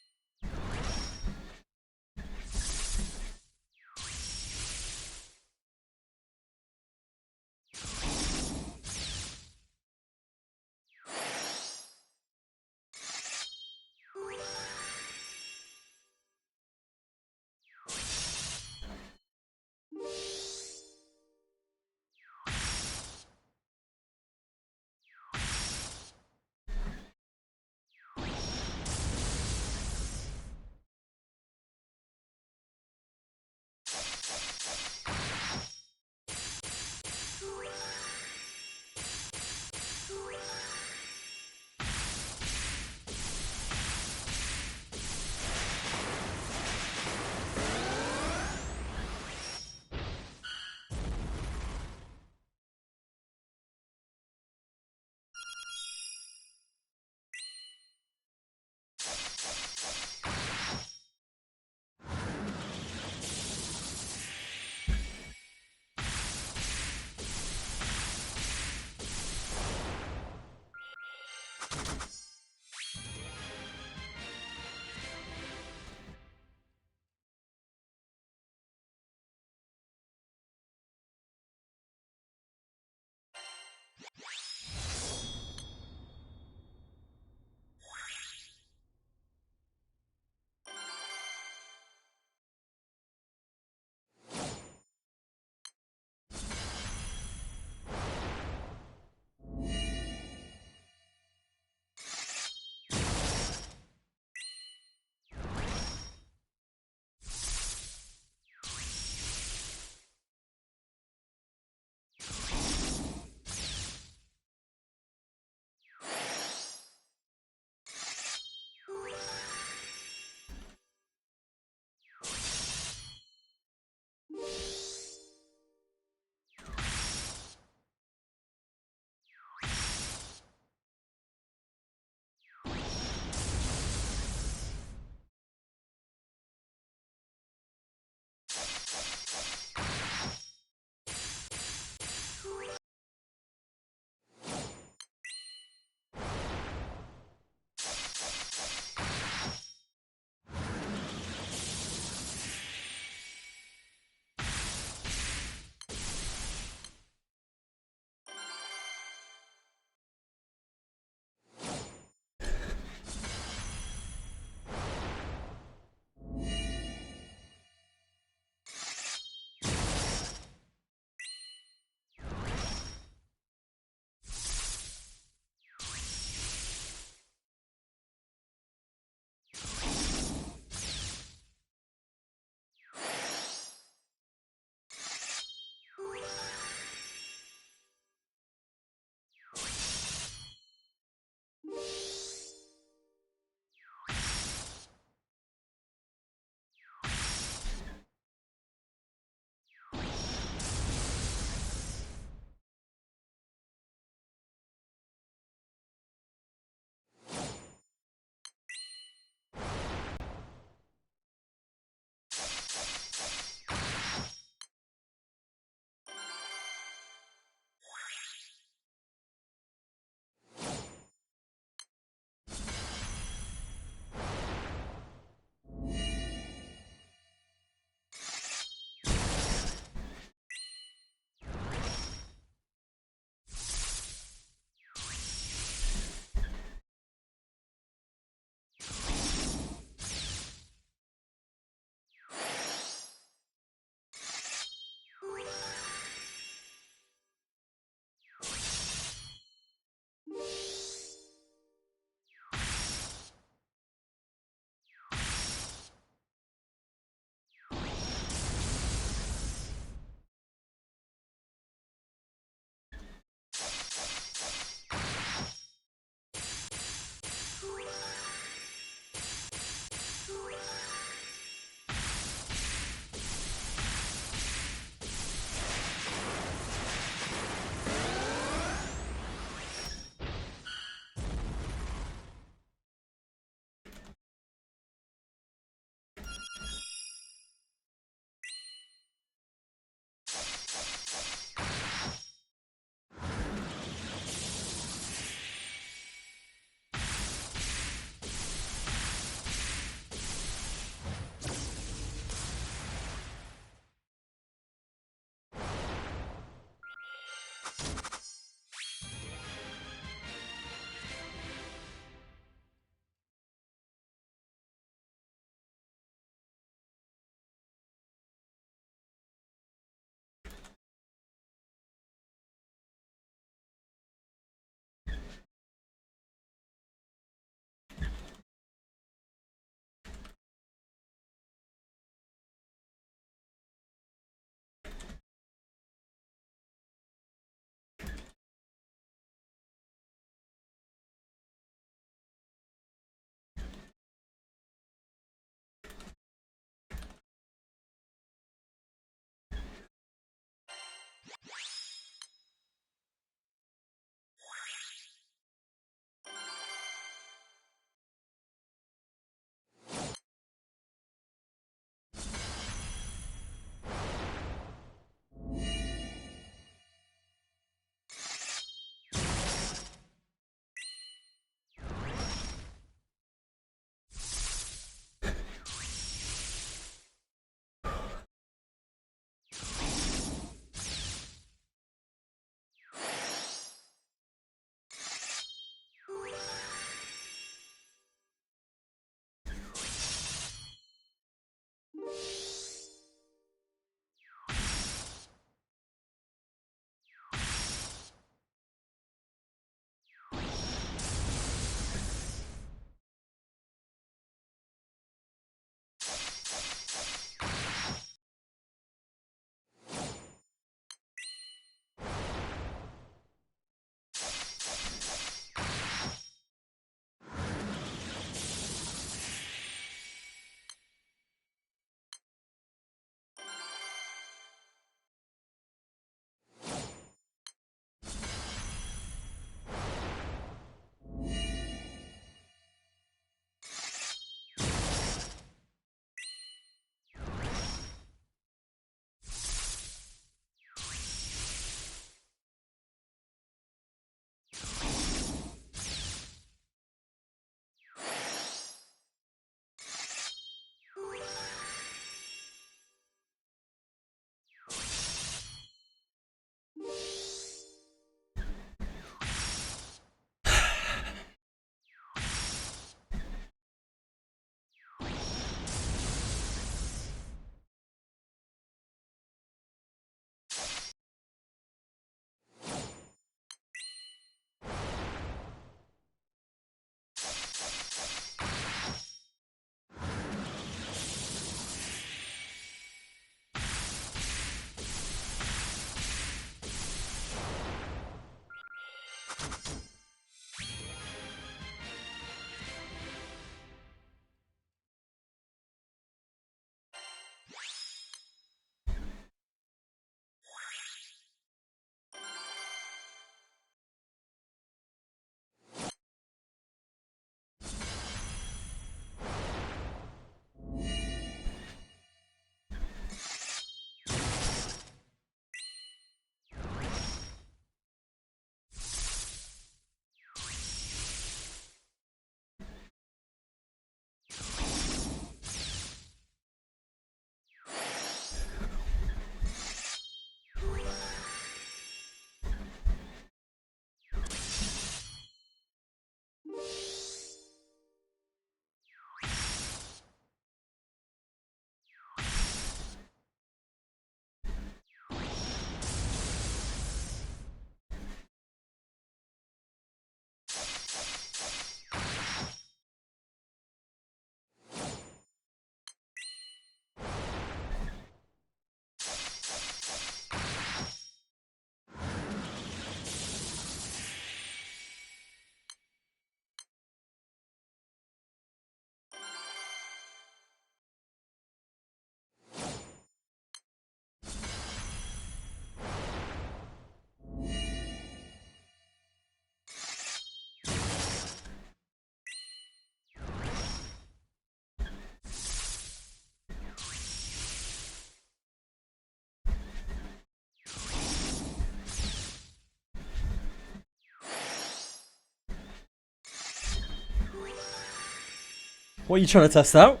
What are you trying to test out?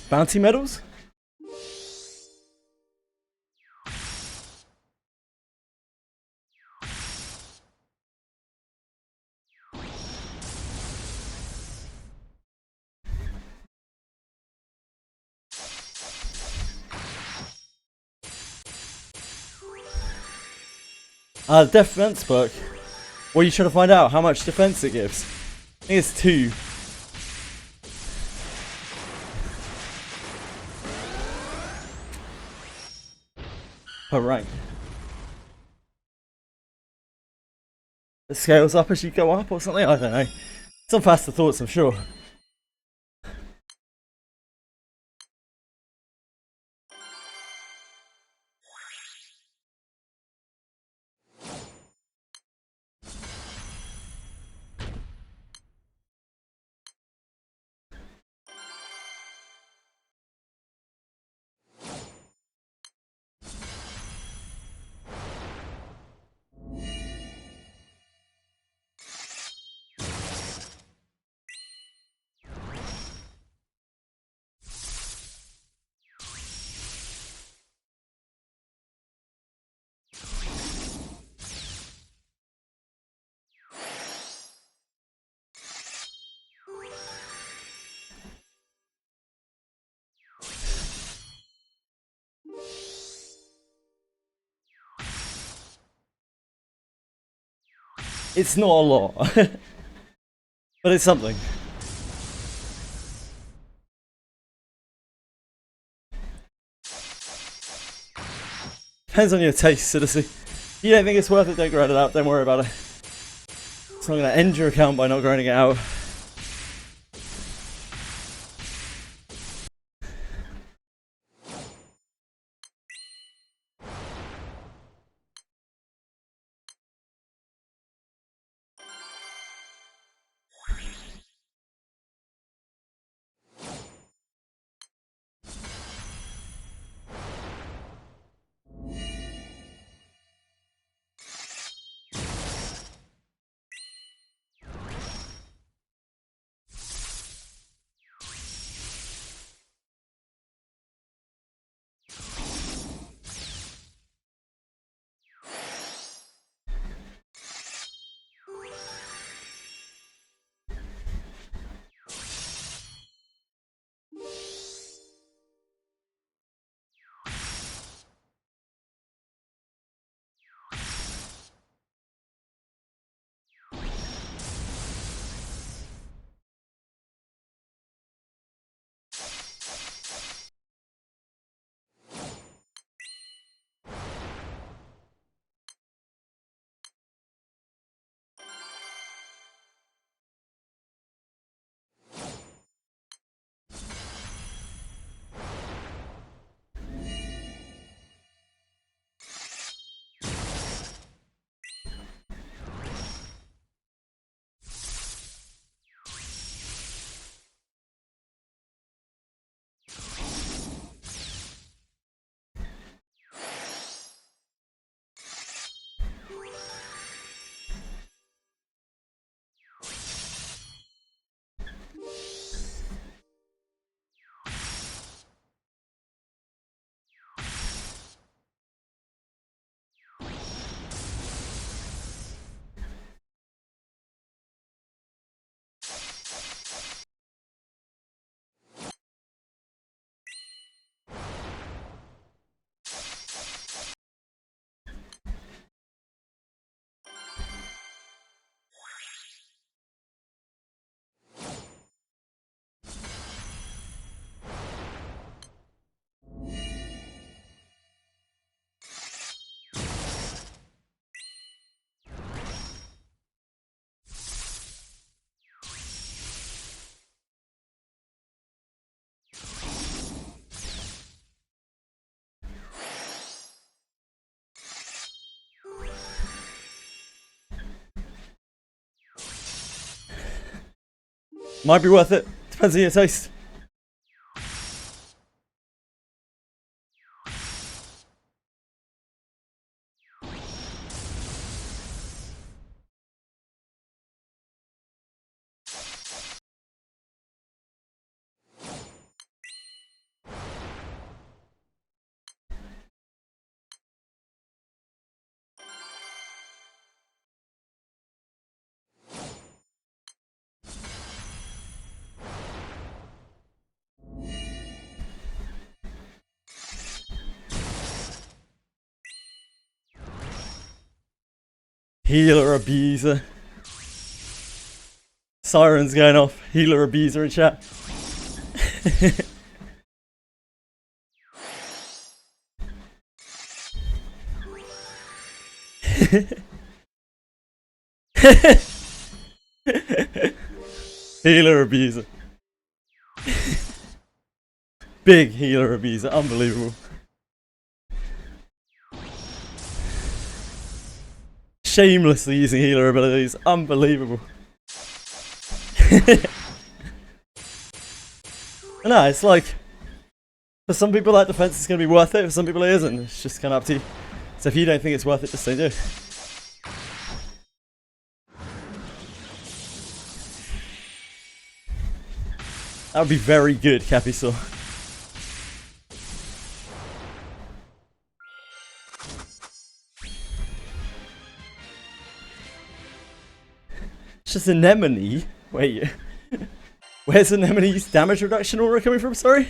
Bounty medals? Defense book. What are you trying to find out? How much defense it gives? I think it's 2. Per rank. It scales up as you go up or something? I don't know. Some faster thoughts, I'm sure. It's not a lot. But it's something. Depends on your taste, citizen. If you don't think it's worth it, don't grind it out. Don't worry about it. It's not going to end your account by not grinding it out. Might be worth it. Depends on your taste. Healer abuser. Sirens going off. Healer abuser in chat. Healer abuser. Big healer abuser. Unbelievable. Shamelessly using healer abilities. Unbelievable. No, it's like, for some people that defense is going to be worth it, for some people it isn't. It's just kind of up to you. So if you don't think it's worth it, just say no. That would be very good, Capisaur. It's just Anemone. Wait. Where's Anemone's damage reduction aura coming from, sorry?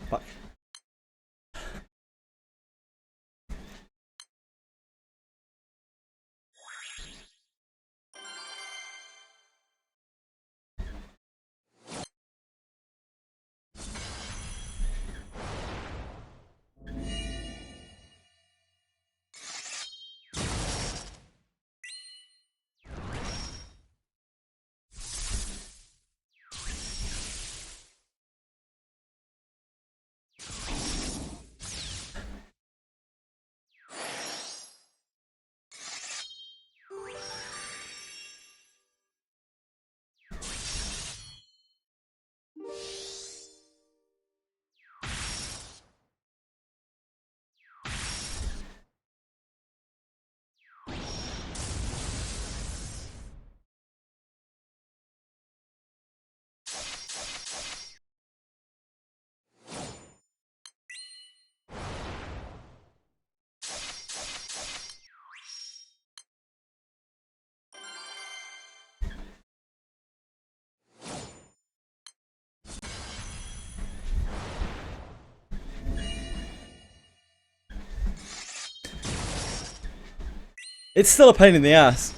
Fuck. It's still a pain in the ass.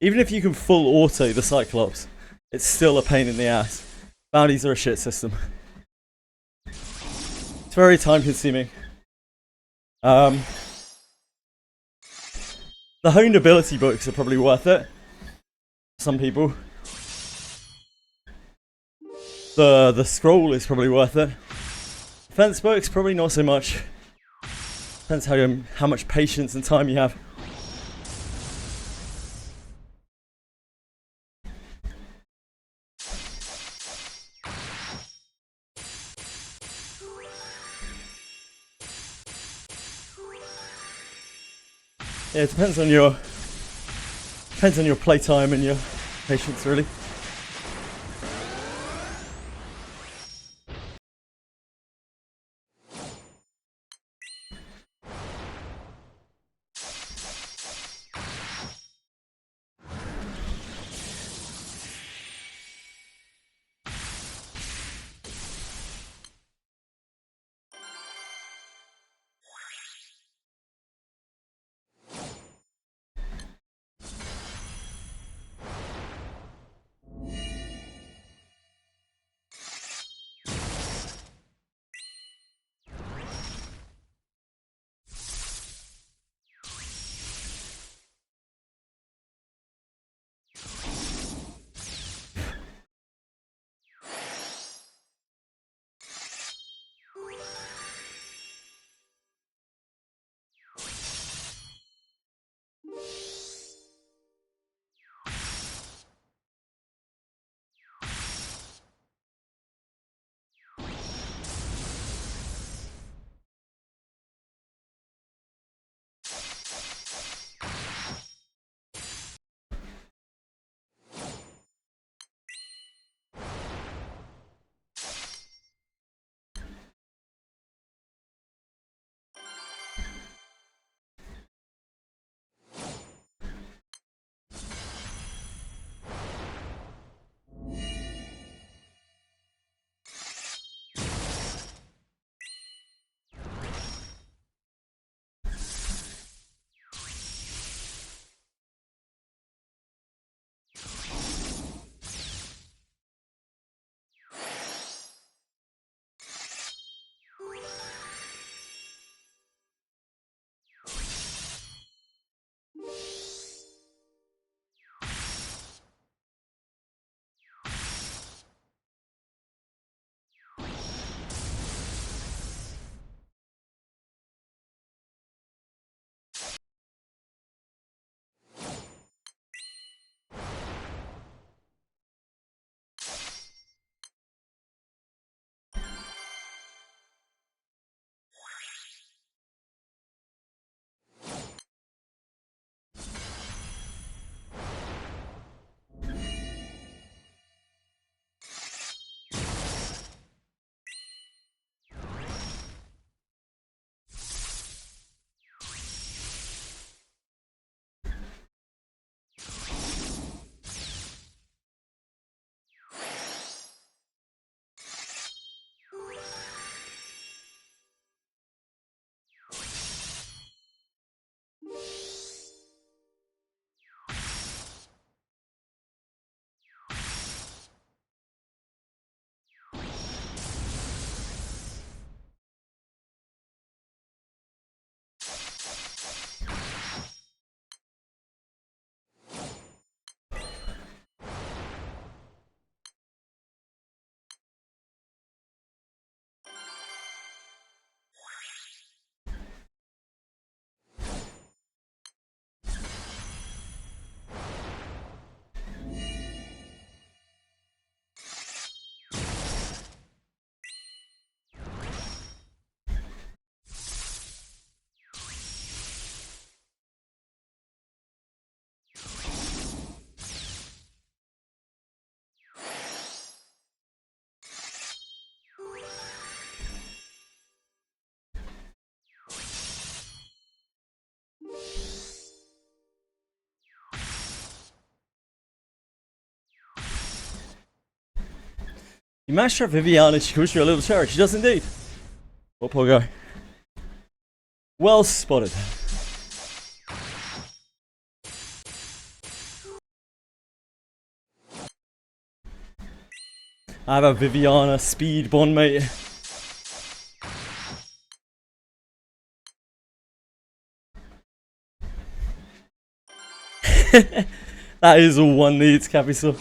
Even if you can full auto the Cyclops, it's still a pain in the ass. Bounties are a shit system. It's very time consuming. The honed ability books are probably worth it. Some people. The scroll is probably worth it. Defense books, probably not so much. Depends how much patience and time you have. Yeah, it depends on your playtime and your patience, really. You mashed her Viviana, she calls you a little cherry. She does indeed. What poor guy. Well spotted. I have a Viviana speed bond, mate. That is all one needs, Capital.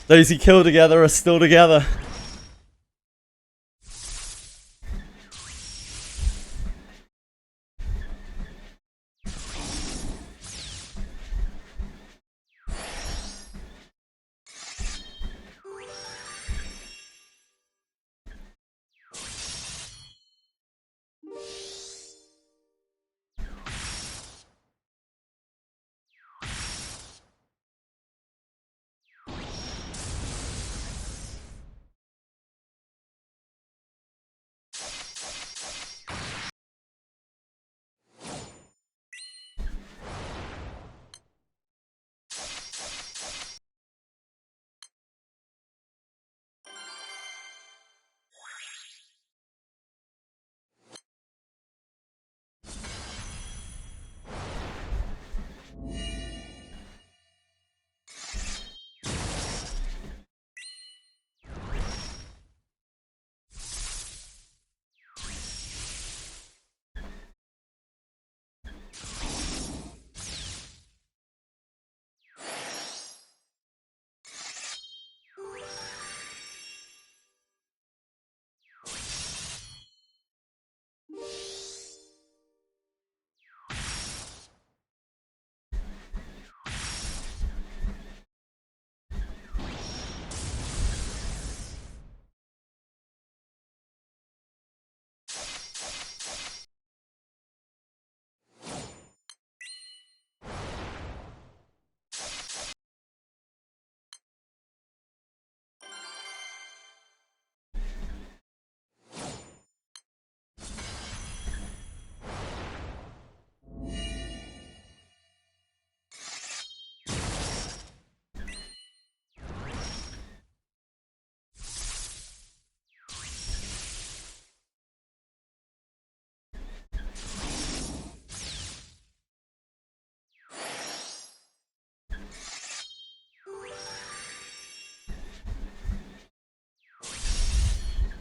Those he killed together are still together.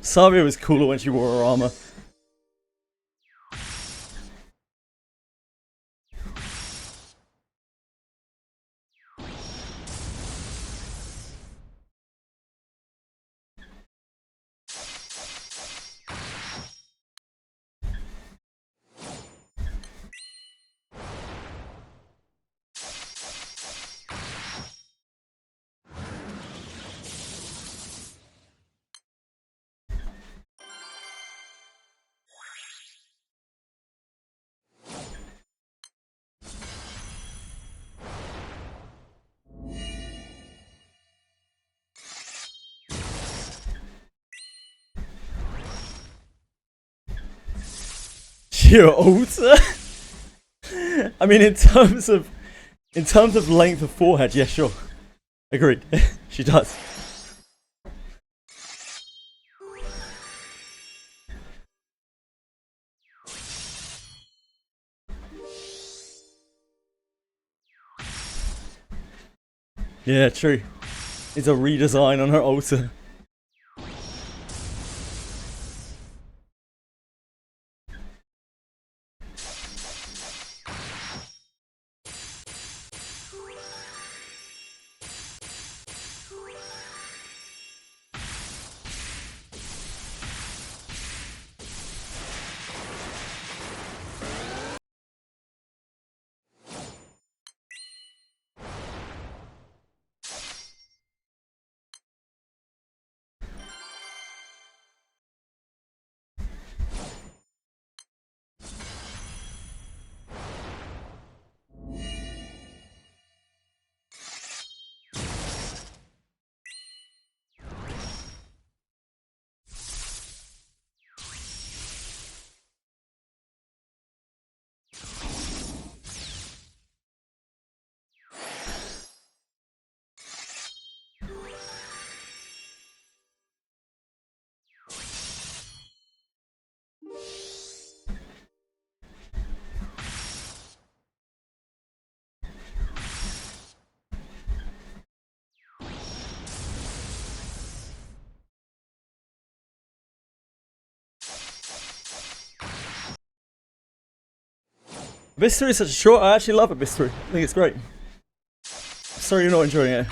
Savia was cooler when she wore her armor. Your altar? I mean, in terms of length of forehead, yeah, sure. Agreed. She does. Yeah, true. It's a redesign on her altar. Mystery is such a short. I actually love it, Mystery. I think it's great. Sorry you're not enjoying it.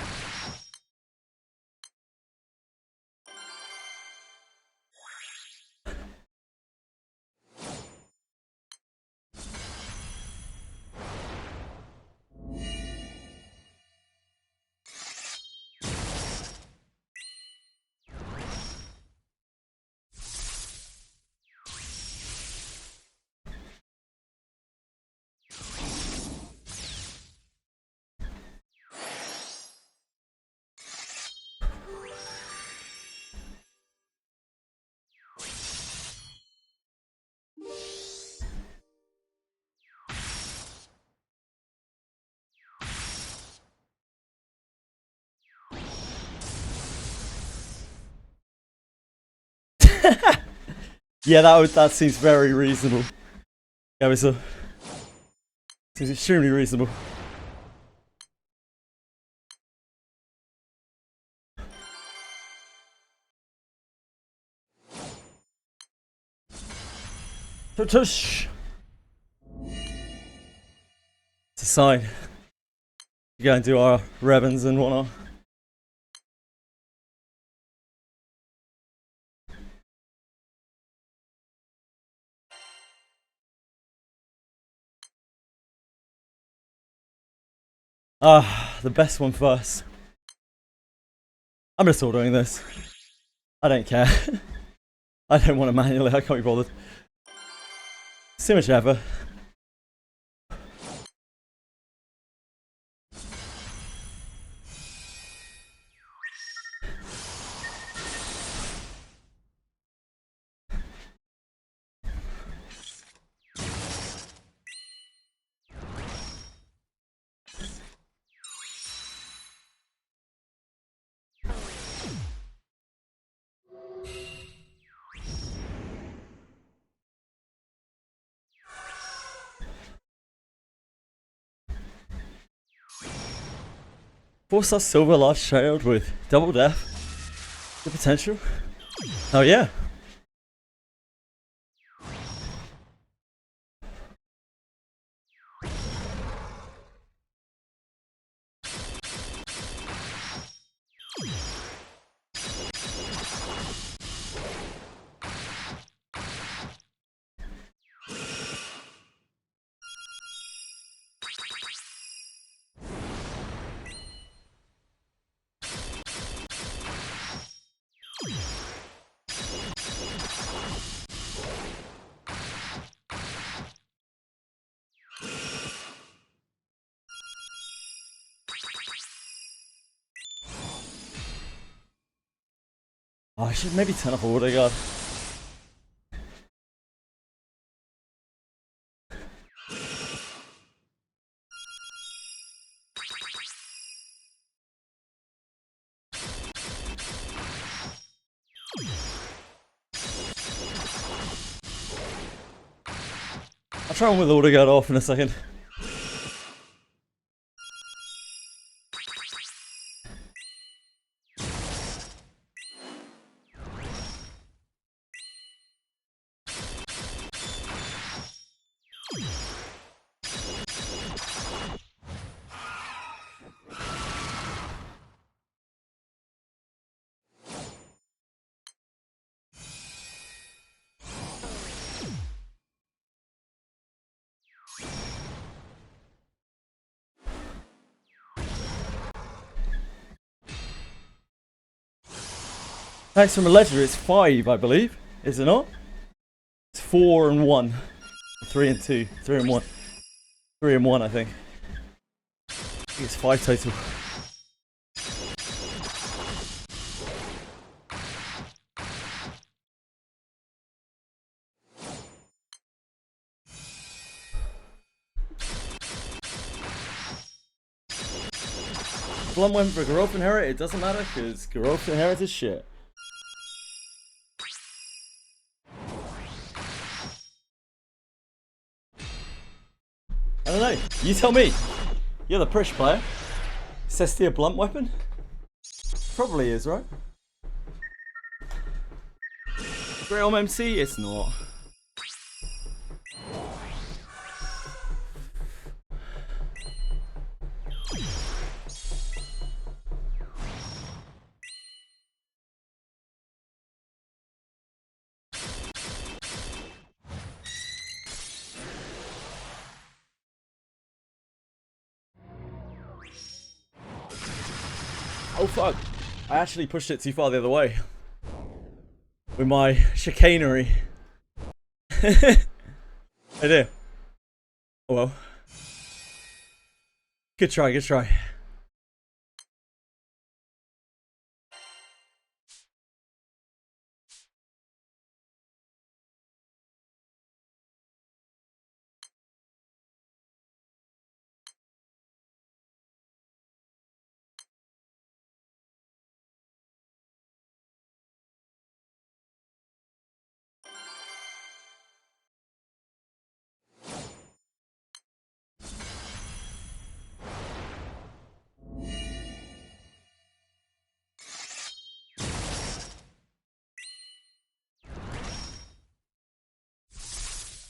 Yeah, that seems very reasonable. Yeah, it seems extremely reasonable. Tush. It's a sign. We go and do our Rebens and whatnot. The best one first. I'm just ordering this. I don't care. I don't want to manually, I can't be bothered. So much ever. Four-star silver large child with double death. The potential. Oh yeah. Oh, I should maybe turn off Order Guard. I'll try one with Order Guard off in a second. Thanks from a Legendary, it's 5, I believe. Is it not? It's 4 and 1. 3 and 2. 3 and 1. 3 and 1, I think. I think it's 5 total. Blum went for Garroth Inherit, it doesn't matter because Garroth Inherit is shit. I don't know, you tell me. You're the Prish player. Cestia blunt weapon? Probably is, right? Great MC? It's not. Oh fuck. I actually pushed it too far the other way. With my chicanery. I do. Oh well. Good try, good try.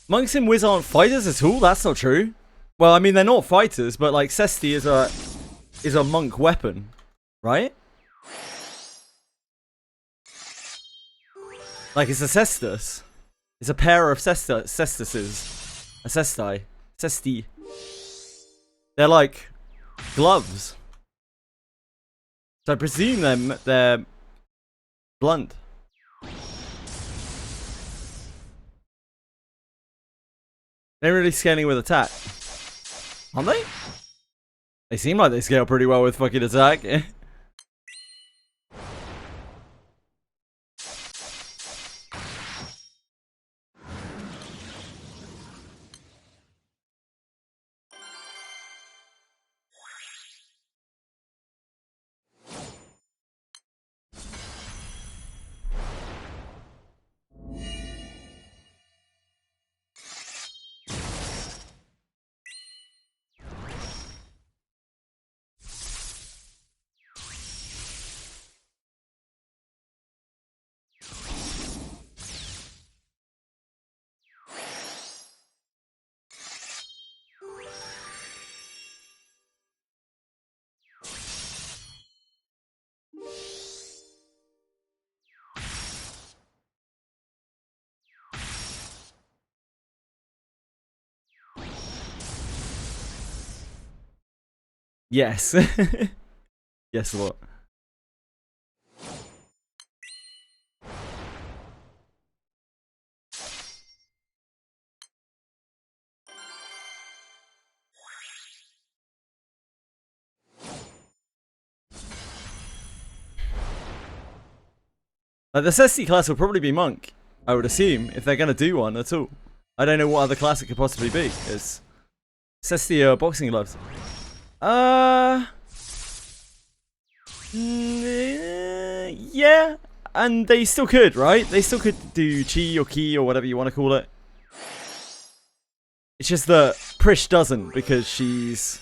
Monks and Wiz aren't fighters at all? That's not true. Well, I mean, they're not fighters, but like Cesti is a monk weapon, right? Like it's a cestus. It's a pair of cestuses. A cesti. Cesti. They're like gloves. So I presume they're blunt. They're really scaling with attack. Aren't they? They seem like they scale pretty well with fucking attack. Yes. Yes, what? The Cesti class will probably be Monk, I would assume, if they're going to do one at all. I don't know what other class it could possibly be. It's Cesti boxing gloves. Yeah, and they still could, right? They still could do chi or ki or whatever you want to call it. It's just that Prish doesn't because she's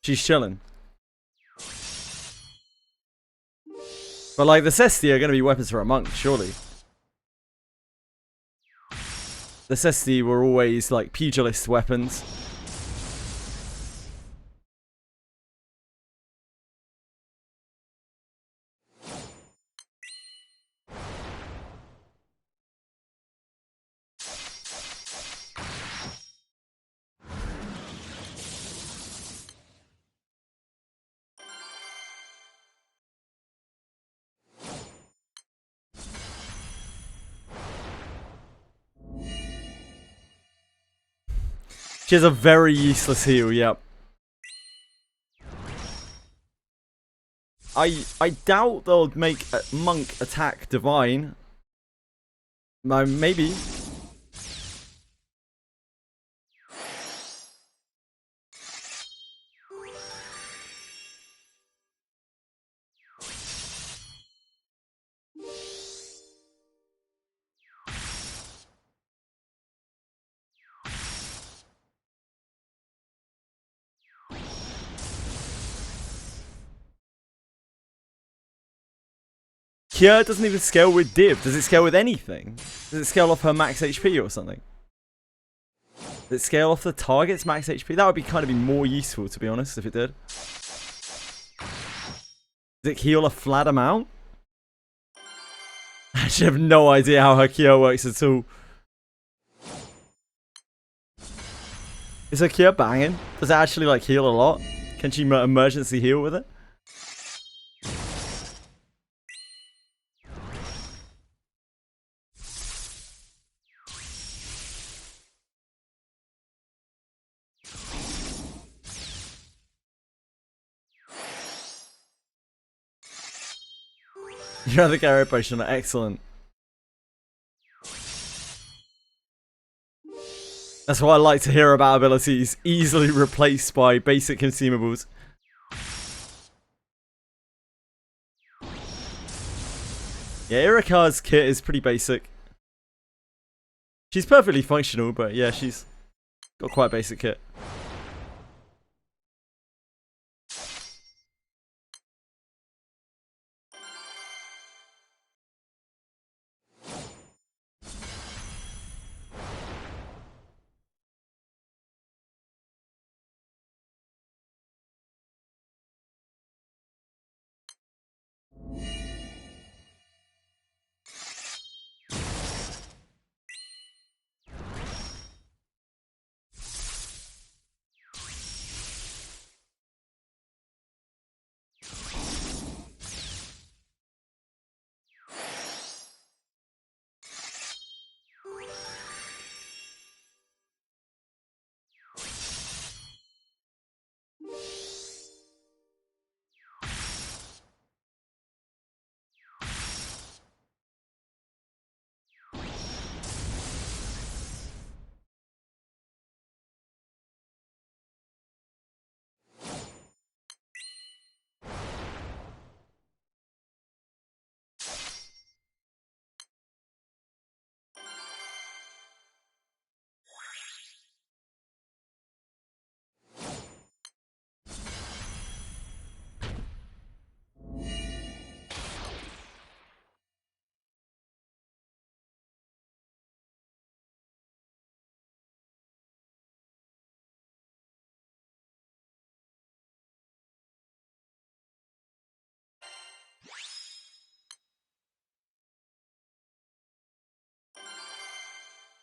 chilling. But like the Cesti are going to be weapons for a monk, surely. The Cesti were always like pugilist weapons. She has a very useless heal, yep. I doubt they'll make a monk attack divine. Maybe. Kia doesn't even scale with div. Does it scale with anything? Does it scale off her max HP or something? Does it scale off the target's max HP? That would be kind of be more useful, to be honest, if it did. Does it heal a flat amount? I actually have no idea how her Kia works at all. Is her Kia banging? Does it actually like heal a lot? Can she emergency heal with it? You have the Gyro Potion, excellent. That's what I like to hear about abilities, easily replaced by basic consumables. Yeah, Irika's kit is pretty basic. She's perfectly functional, but yeah, she's got quite a basic kit.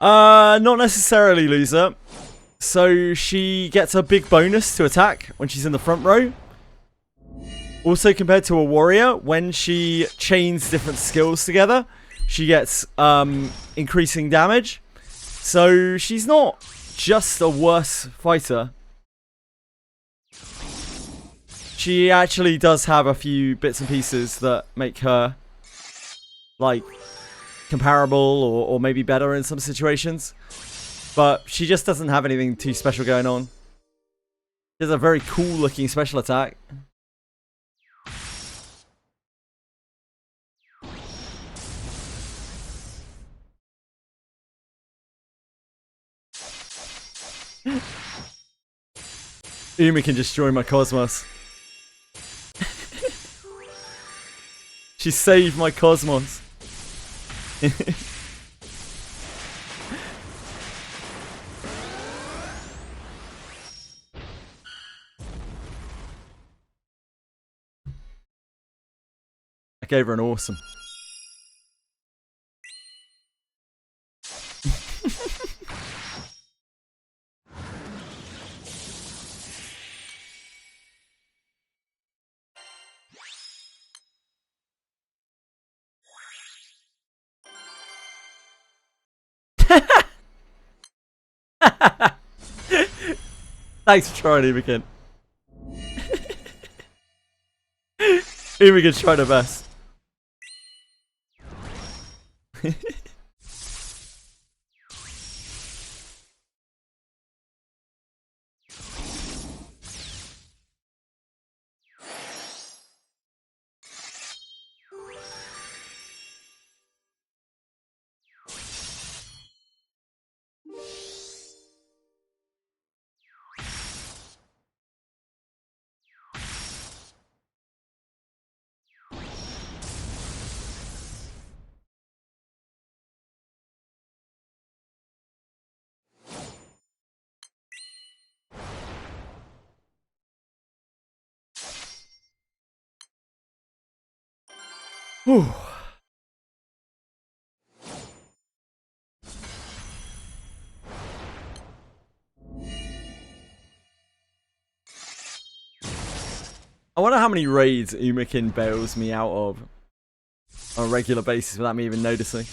Not necessarily, loser. So she gets a big bonus to attack when she's in the front row. Also, compared to a warrior, when she chains different skills together, she gets increasing damage. So she's not just a worse fighter. She actually does have a few bits and pieces that make her, like, comparable or maybe better in some situations. But she just doesn't have anything too special going on. She has a very cool looking special attack. Umi can destroy my cosmos. She saved my cosmos. I gave her an awesome. Thanks for trying, Umikin. Umikin's trying her best. Whew. I wonder how many raids Umikin bails me out of on a regular basis without me even noticing.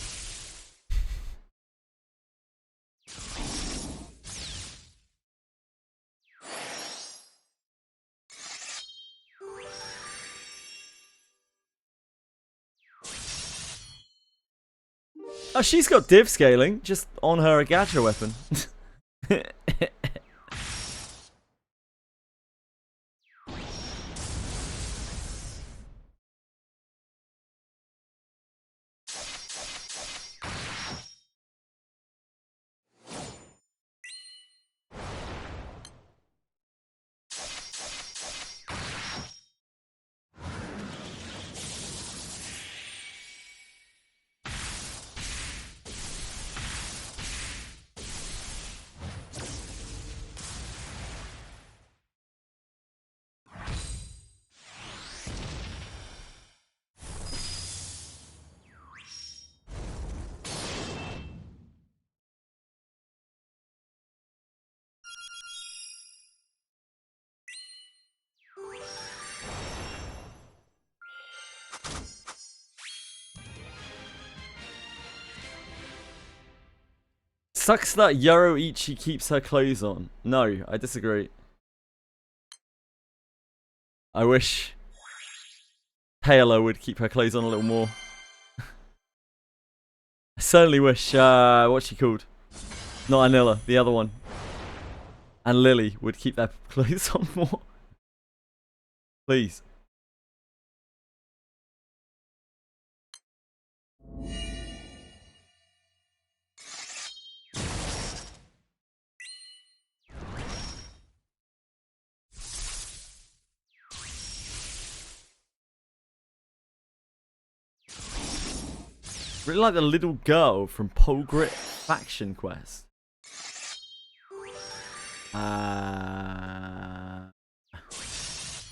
Oh, she's got div scaling, just on her gacha weapon. Sucks that Yoroichi keeps her clothes on. No, I disagree. I wish Paola would keep her clothes on a little more. I certainly wish, what's she called? Not Anila, the other one. And Lily would keep their clothes on more. Please. Really like the little girl from Polgrit Faction Quest. The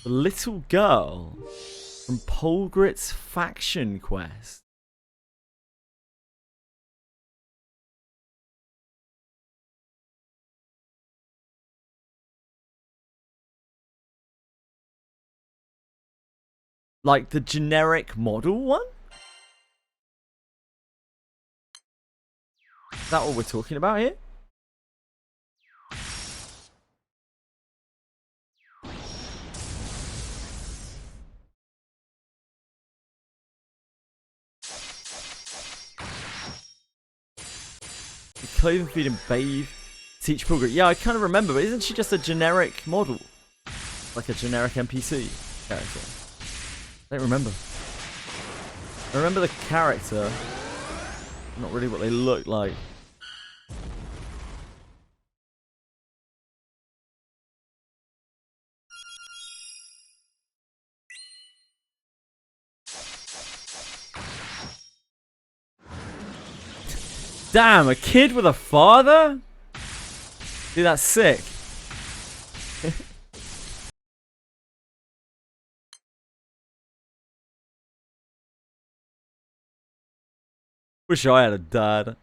little girl from Polgrit's Faction Quest. Like the generic model one? Is that what we're talking about here? Clothing, feed and bathe. Teach Polgrit. Yeah, I kind of remember, but isn't she just a generic model? Like a generic NPC character? I don't remember. I remember the character. Not really what they look like. Damn, a kid with a father? Dude, that's sick. Wish I had a dad.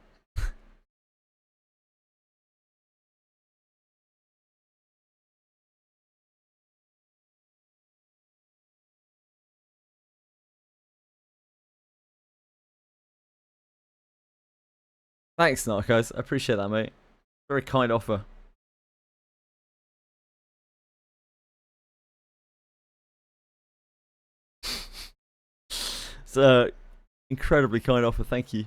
Thanks, Narcos. I appreciate that, mate. Very kind offer. It's an incredibly kind offer. Thank you.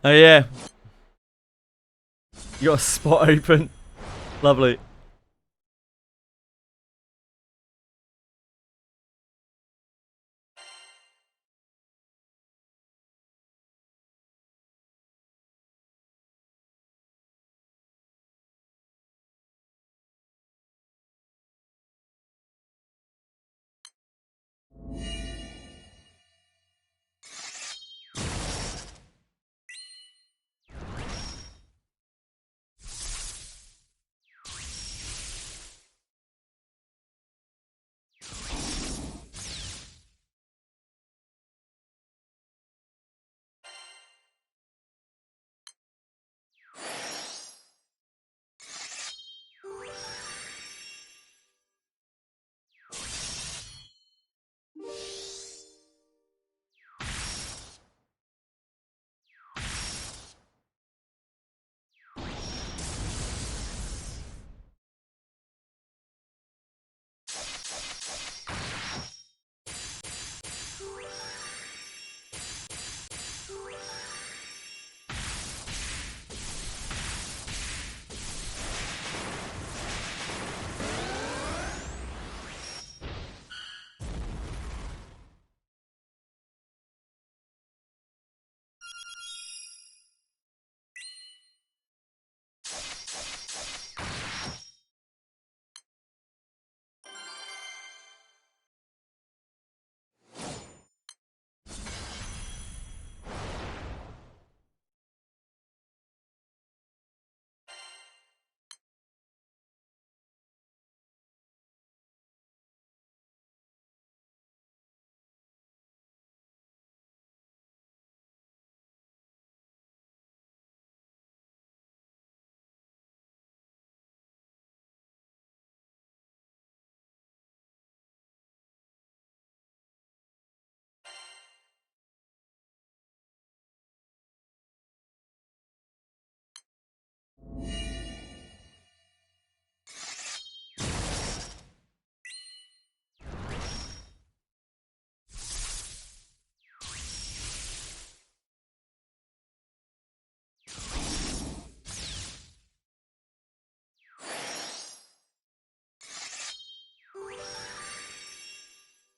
Oh yeah. You got a spot open. Lovely.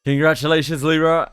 Congratulations, Leroy.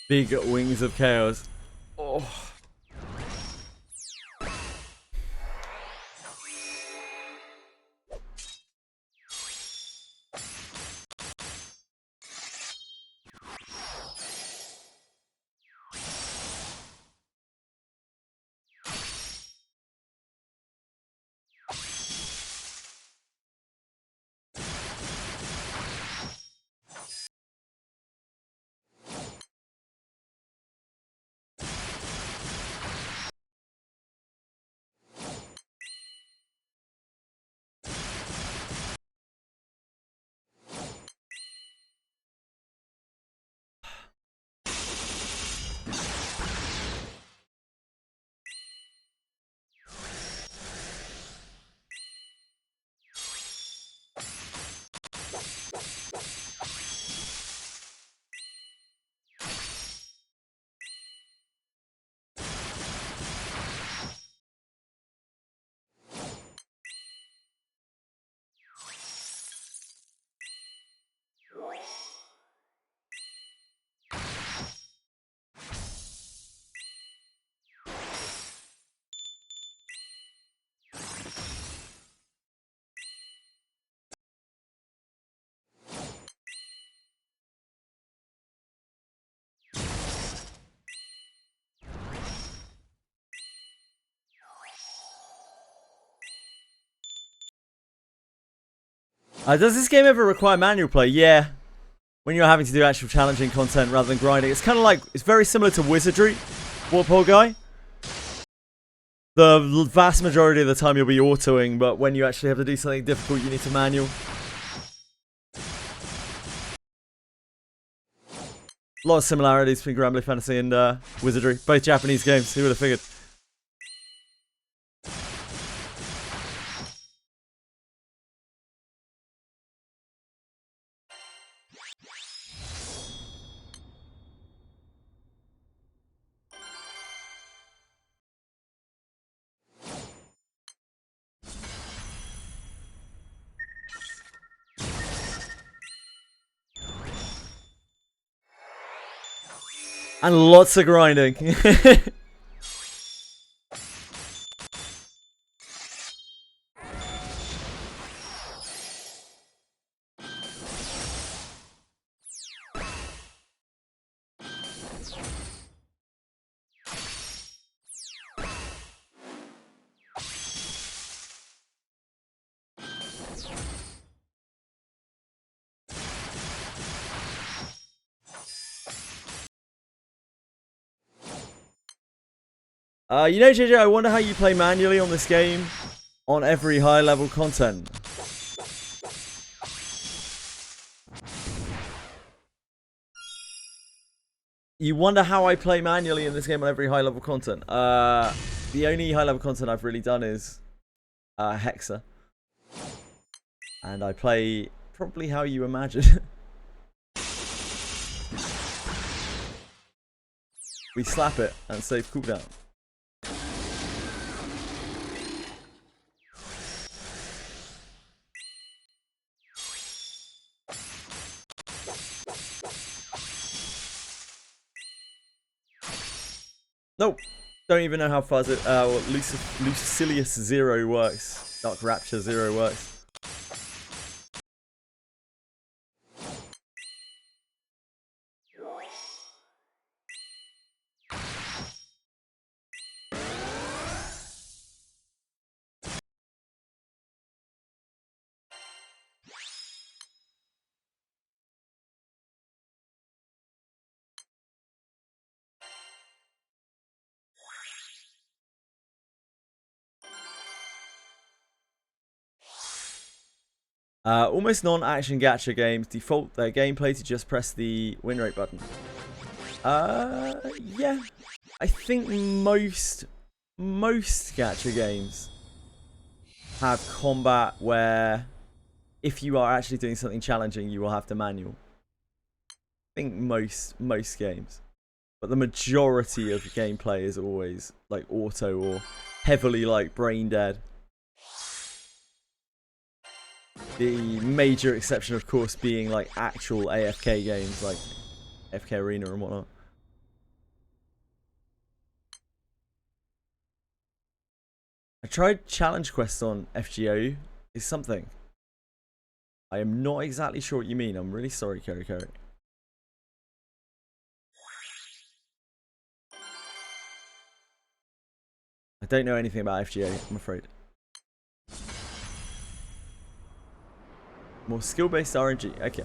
Big wings of chaos. Oh. Does this game ever require manual play? Yeah. When you're having to do actual challenging content rather than grinding. It's kind of like, it's very similar to Wizardry, Warthog Guy. The vast majority of the time you'll be autoing, but when you actually have to do something difficult, you need to manual. A lot of similarities between Granblue Fantasy and Wizardry. Both Japanese games, who would have figured? And lots of grinding. You know, JJ, I wonder how you play manually on this game on every high level content. You wonder how I play manually in this game on every high level content. The only high level content I've really done is Hexa. And I play probably how you imagine. We slap it and save cooldown. Nope. Don't even know how fuzz it. Lucilius 0 works. Dark Rapture 0 works. Almost non-action gacha games default their gameplay to just press the win rate button. Yeah. I think most gacha games have combat where if you are actually doing something challenging, you will have to manual. I think most games. But the majority of gameplay is always like auto or heavily like brain dead. The major exception, of course, being like actual AFK games like AFK Arena and whatnot. I tried challenge quests on FGO. Is something. I am not exactly sure what you mean. I'm really sorry, Kerry. I don't know anything about FGO, I'm afraid. More skill-based RNG. Okay.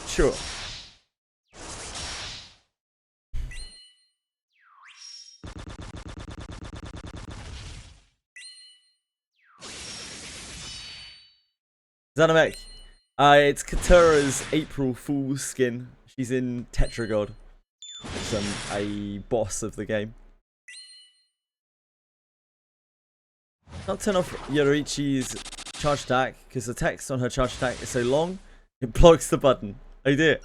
Sure. Zanamek. It's Katura's April Fool's skin. She's in Tetragod. It's a boss of the game. Can't turn off Yorichi's charge attack because the text on her charge attack is so long it blocks the button. Oh dear.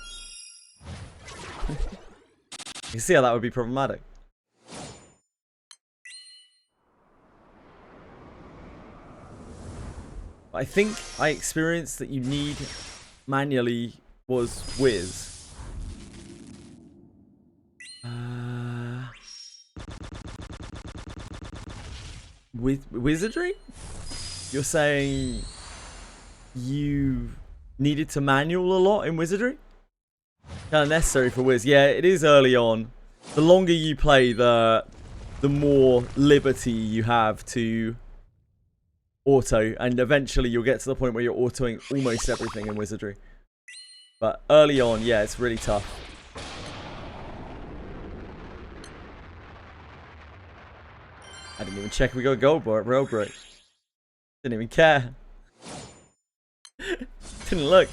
You can see how that would be problematic. I think I experienced that you need manually was Wiz. With Wizardry? You're saying you needed to manual a lot in Wizardry? Kind of necessary for Wiz. Yeah, it is early on. The longer you play, the more liberty you have to auto, and eventually you'll get to the point where you're autoing almost everything in Wizardry. But early on, yeah, it's really tough. I didn't even check if we got a gold break. Didn't even care. Didn't look.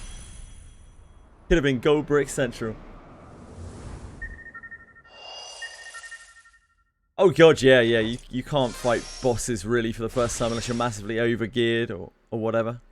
Could have been gold brick central. Oh god, yeah, yeah. You can't fight bosses really for the first time unless you're massively overgeared or whatever.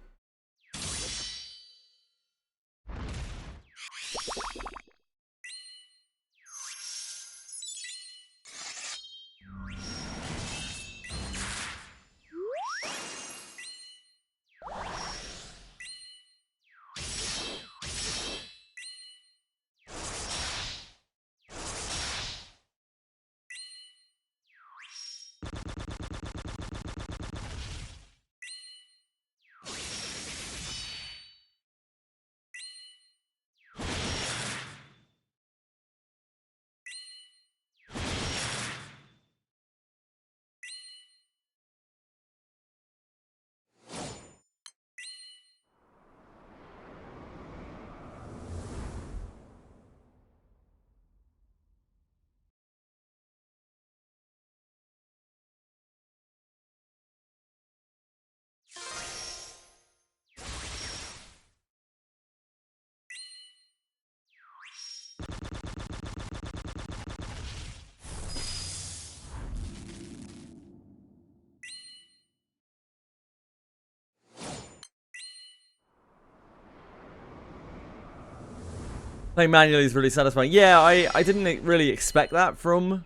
Playing manually is really satisfying. Yeah, I didn't really expect that from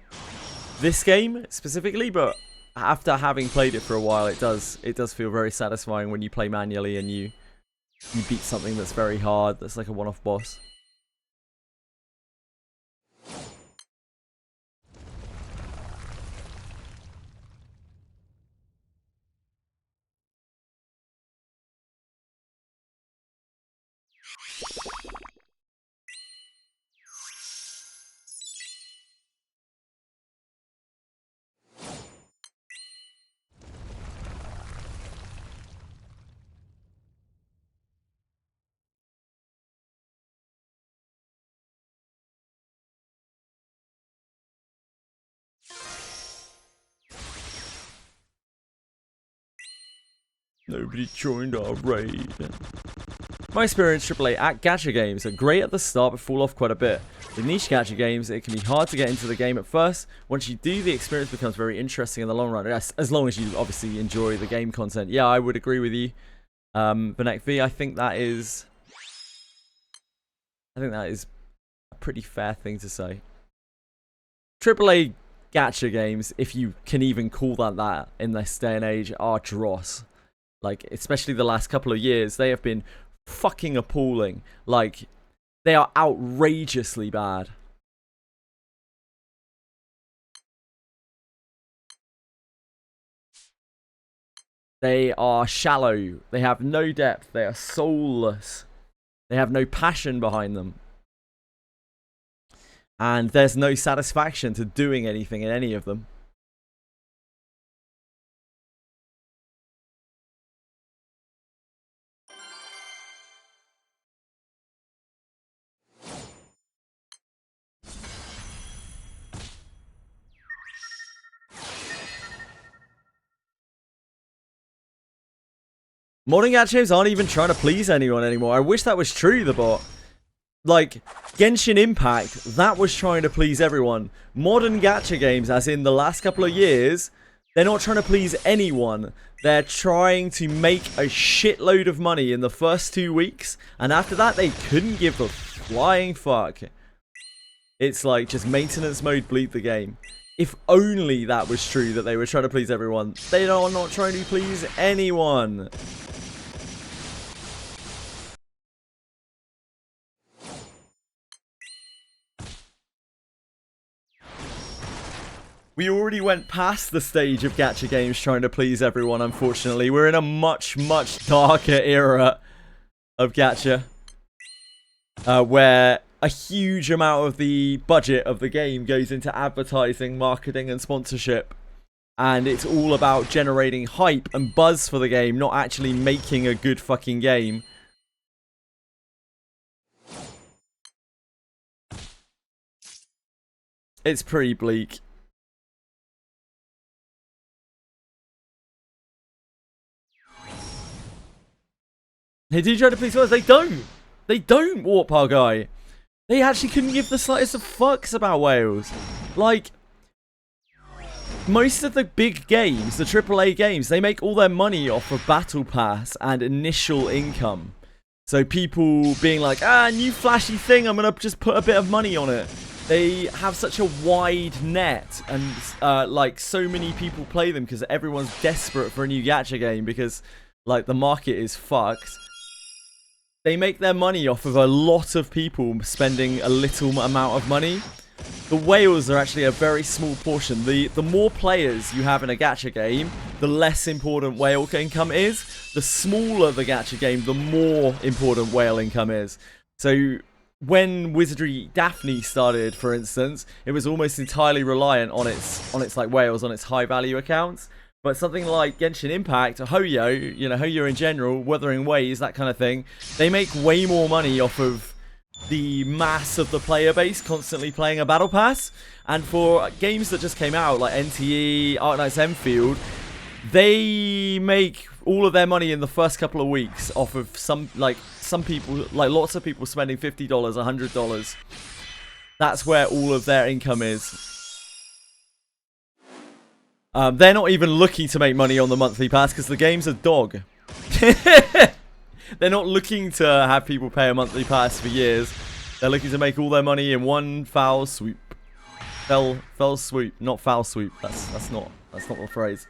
this game specifically, but after having played it for a while, it does feel very satisfying when you play manually and you beat something that's very hard, that's like a one-off boss. Nobody joined our raid. My experience AAA at gacha games are great at the start but fall off quite a bit. With niche gacha games, it can be hard to get into the game at first. Once you do, the experience becomes very interesting in the long run. Yes, as long as you obviously enjoy the game content. Yeah, I would agree with you. Benek V, I think that is a pretty fair thing to say. AAA gacha games, if you can even call that in this day and age, are dross. Like, especially the last couple of years, they have been fucking appalling. Like, they are outrageously bad. They are shallow. They have no depth. They are soulless. They have no passion behind them. And there's no satisfaction to doing anything in any of them. Modern gachas aren't even trying to please anyone anymore. I wish that was true, the bot. Like, Genshin Impact, that was trying to please everyone. Modern gacha games, as in the last couple of years, they're not trying to please anyone. They're trying to make a shitload of money in the first 2 weeks, and after that, they couldn't give a flying fuck. It's like, just maintenance mode, bleed the game. If only that was true, that they were trying to please everyone. They are not trying to please anyone. We already went past the stage of gacha games trying to please everyone, unfortunately. We're in a much, much darker era of gacha. Where a huge amount of the budget of the game goes into advertising, marketing, and sponsorship. And it's all about generating hype and buzz for the game, not actually making a good fucking game. It's pretty bleak. They do try to please us. They don't. They don't, Warpar guy. They actually couldn't give the slightest of fucks about Wales. Like, most of the big games, the AAA games, they make all their money off of Battle Pass and initial income. So people being like, new flashy thing, I'm going to just put a bit of money on it. They have such a wide net, and like so many people play them because everyone's desperate for a new gacha game because like the market is fucked. They make their money off of a lot of people spending a little amount of money. The whales are actually a very small portion. The more players you have in a gacha game, the less important whale income is. The smaller the gacha game, the more important whale income is. So when Wizardry Daphne started, for instance, it was almost entirely reliant on its like whales, on its high value accounts. But something like Genshin Impact, or Hoyo, you know, Hoyo in general, Wuthering Waves, that kind of thing, they make way more money off of the mass of the player base constantly playing a battle pass. And for games that just came out, like NTE, Arknight's Enfield, they make all of their money in the first couple of weeks off of some people, like lots of people spending $50, $100. That's where all of their income is. They're not even looking to make money on the monthly pass because the game's a dog. They're not looking to have people pay a monthly pass for years. They're looking to make all their money in one foul swoop. Fell swoop, not foul swoop. That's not the phrase.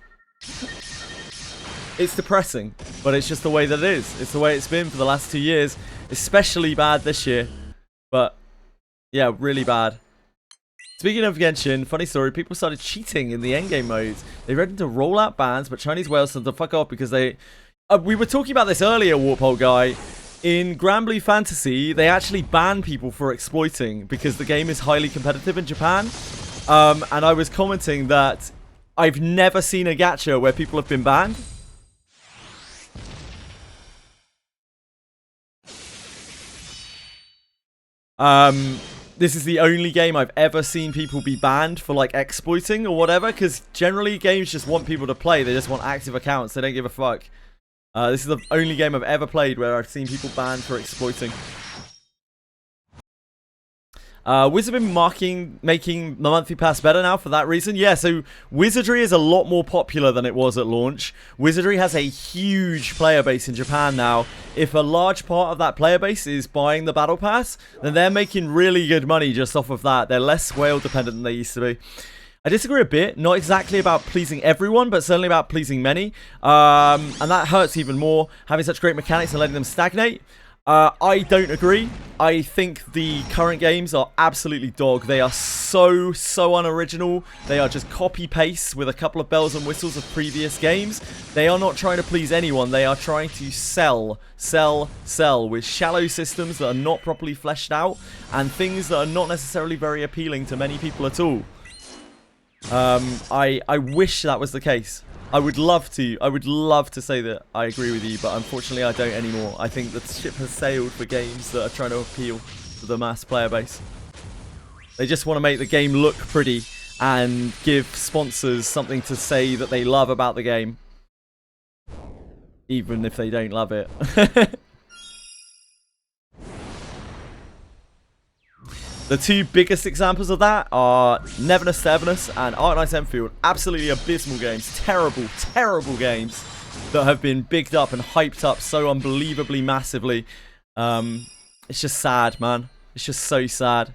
It's depressing, but it's just the way that it is. It's the way it's been for the last 2 years. Especially bad this year. But yeah, really bad. Speaking of Genshin, funny story, people started cheating in the endgame modes. They read into rollout bans, but Chinese whales told them to fuck off because they... we were talking about this earlier, Warphole guy. In Granblue Fantasy, they actually ban people for exploiting because the game is highly competitive in Japan. And I was commenting that I've never seen a gacha where people have been banned. This is the only game I've ever seen people be banned for like exploiting or whatever, because generally games just want people to play. They just want active accounts. They don't give a fuck. This is the only game I've ever played where I've seen people banned for exploiting. Wizard have been making the monthly pass better now for that reason. Yeah, so Wizardry is a lot more popular than it was at launch. Wizardry has a huge player base in Japan now. If a large part of that player base is buying the battle pass, then they're making really good money just off of that. They're less whale dependent than they used to be. I disagree a bit, not exactly about pleasing everyone, but certainly about pleasing many. And that hurts even more, having such great mechanics and letting them stagnate. I don't agree. I think the current games are absolutely dog. They are so unoriginal. They are just copy-paste with a couple of bells and whistles of previous games. They are not trying to please anyone. They are trying to sell with shallow systems that are not properly fleshed out and things that are not necessarily very appealing to many people at all. I wish that was the case. I would love to say that I agree with you, but unfortunately I don't anymore. I think the ship has sailed for games that are trying to appeal to the mass player base. They just want to make the game look pretty and give sponsors something to say that they love about the game, even if they don't love it. The two biggest examples of that are Neverness to Everness and Arknight's Enfield. Absolutely abysmal games. Terrible games that have been bigged up and hyped up so unbelievably massively. It's just sad, man. It's just so sad.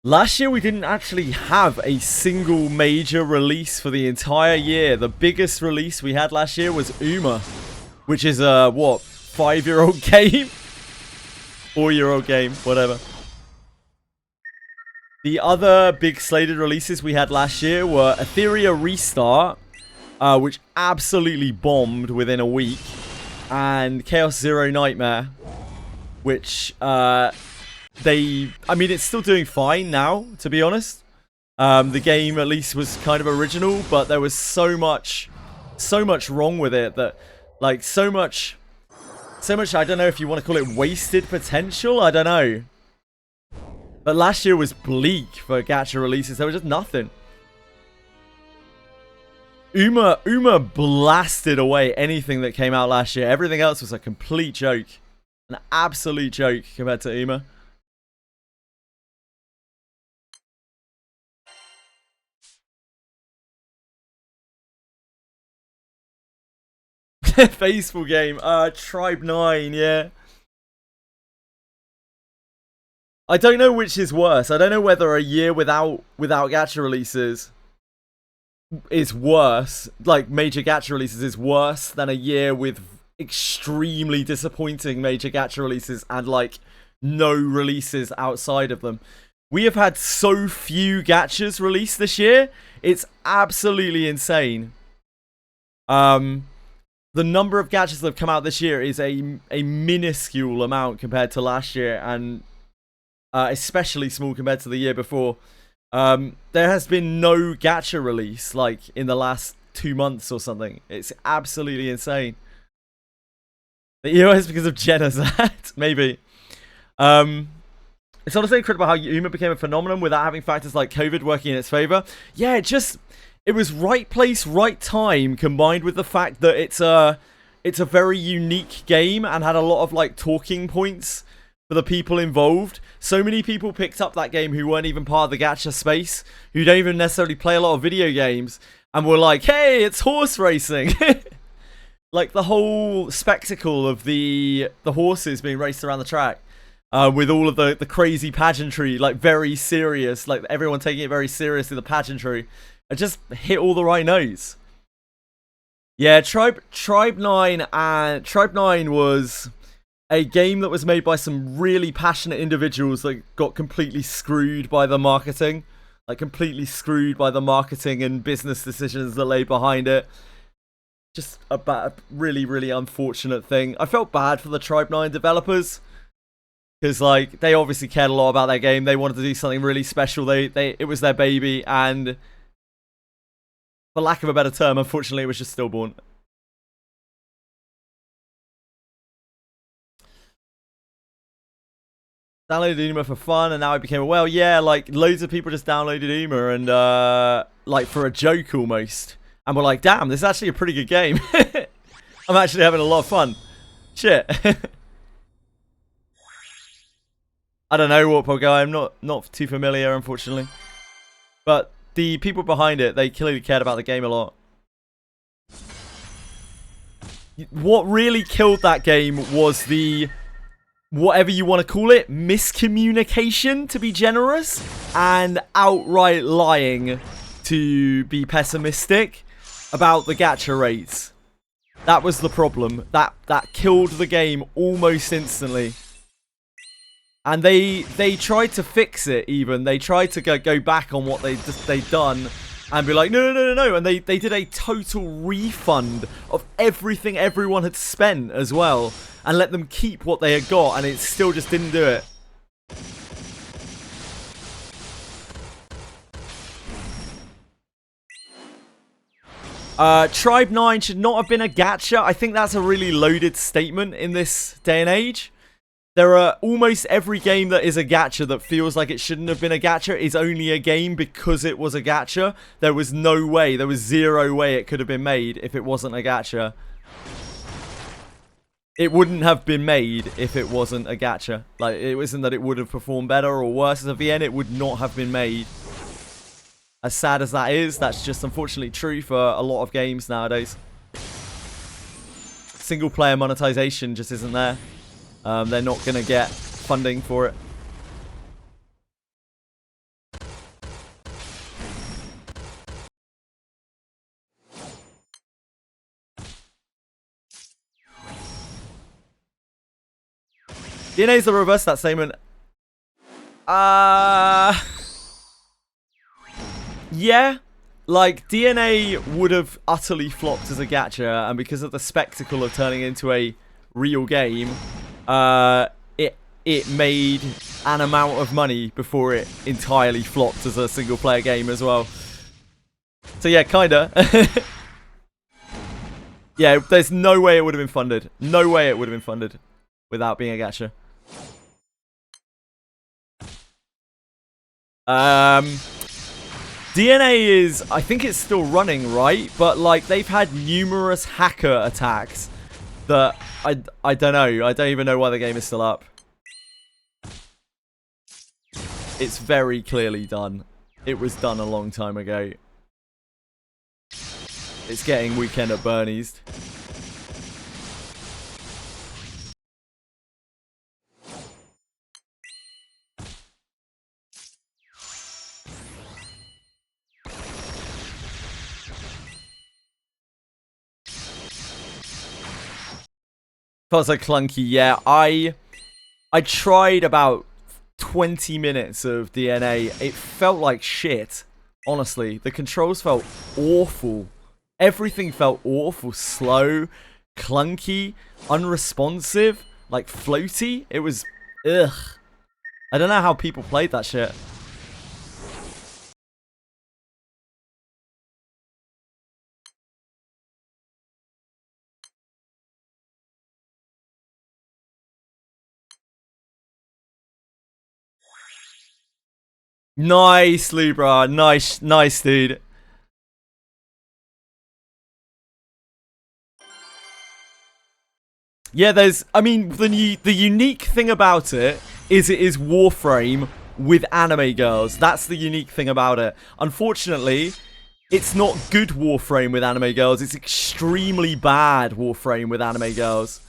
Last year we didn't actually have a single major release for the entire year. The biggest release we had last year was Uma, which is a, what, 5-year-old game? 4-year-old game, whatever. The other big slated releases we had last year were Etheria Restart, which absolutely bombed within a week, and Chaos Zero Nightmare, which, I mean, it's still doing fine now, to be honest. The game at least was kind of original, but there was so much wrong with it that, like, so much so much, I don't know if you want to call it wasted potential. I don't know. But last year was bleak for gacha releases. There was just nothing. Uma blasted away anything that came out last year. Everything else was a complete joke. An absolute joke compared to Uma. Faithful game. Tribe 9, yeah. I don't know which is worse. I don't know whether a year without gacha releases is worse. Like, major gacha releases is worse than a year with extremely disappointing major gacha releases and, like, no releases outside of them. We have had so few gachas released this year. It's absolutely insane. The number of gachas that have come out this year is a minuscule amount compared to last year, and especially small compared to the year before. There has been no gacha release, like, in the last 2 months or something. It's absolutely insane. The EOS because of Jenna's hat, maybe. It's honestly incredible how Yuma became a phenomenon without having factors like COVID working in its favor. Yeah, it was right place, right time, combined with the fact that it's a very unique game and had a lot of, like, talking points for the people involved. So many people picked up that game who weren't even part of the gacha space, who don't even necessarily play a lot of video games, and were like, hey, it's horse racing. Like, the whole spectacle of the horses being raced around the track, with all of the crazy pageantry, like, very serious, like, everyone taking it very seriously, the pageantry. It just hit all the right notes. Yeah, Tribe 9 was a game that was made by some really passionate individuals that got completely screwed by the marketing. Like, completely screwed by the marketing and business decisions that lay behind it. Just a really, really unfortunate thing. I felt bad for the Tribe 9 developers, because, like, they obviously cared a lot about their game. They wanted to do something really special. It was their baby, and for lack of a better term, unfortunately, it was just stillborn. Downloaded Uma for fun, and now it became a well. Yeah, like, loads of people just downloaded Uma, and like, for a joke almost, and we're like, damn, this is actually a pretty good game. I'm actually having a lot of fun. Shit. I don't know what Pogo. I'm not too familiar, unfortunately, but the people behind it, they clearly cared about the game a lot. What really killed that game was the, whatever you want to call it, miscommunication, to be generous, and outright lying, to be pessimistic, about the gacha rates. That was the problem. That killed the game almost instantly. And they tried to fix it even. They tried to go back on what they'd done and be like, no. And they did a total refund of everything everyone had spent as well, and let them keep what they had got, and it still just didn't do it. Tribe 9 should not have been a gacha. I think that's a really loaded statement in this day and age. There are almost every game that is a gacha that feels like it shouldn't have been a gacha is only a game because it was a gacha. There was no way, there was zero way it could have been made if it wasn't a gacha. It wouldn't have been made if it wasn't a gacha. Like, it wasn't that it would have performed better or worse as a VN, it would not have been made. As sad as that is, that's just unfortunately true for a lot of games nowadays. Single player monetization just isn't there. They're not going to get funding for it. DNA is the reverse of that statement. Yeah. Like, DNA would have utterly flopped as a gacha, and because of the spectacle of turning into a real game, it made an amount of money before it entirely flopped as a single player game as well. So yeah, kinda. Yeah, there's no way it would have been funded. No way it would have been funded without being a gacha. DNA is, I think it's still running, right? But like they've had numerous hacker attacks that I don't know. I don't even know why the game is still up. It's very clearly done. It was done a long time ago. It's getting Weekend at Bernie's. Felt so clunky, yeah. I tried about 20 minutes of DNA. It felt like shit. Honestly, the controls felt awful. Everything felt awful. Slow, clunky, unresponsive, like floaty. It was ugh. I don't know how people played that shit. Nice, Libra. Nice, nice, dude. Yeah, I mean, the unique thing about it is Warframe with anime girls. That's the unique thing about it. Unfortunately, it's not good Warframe with anime girls. It's extremely bad Warframe with anime girls.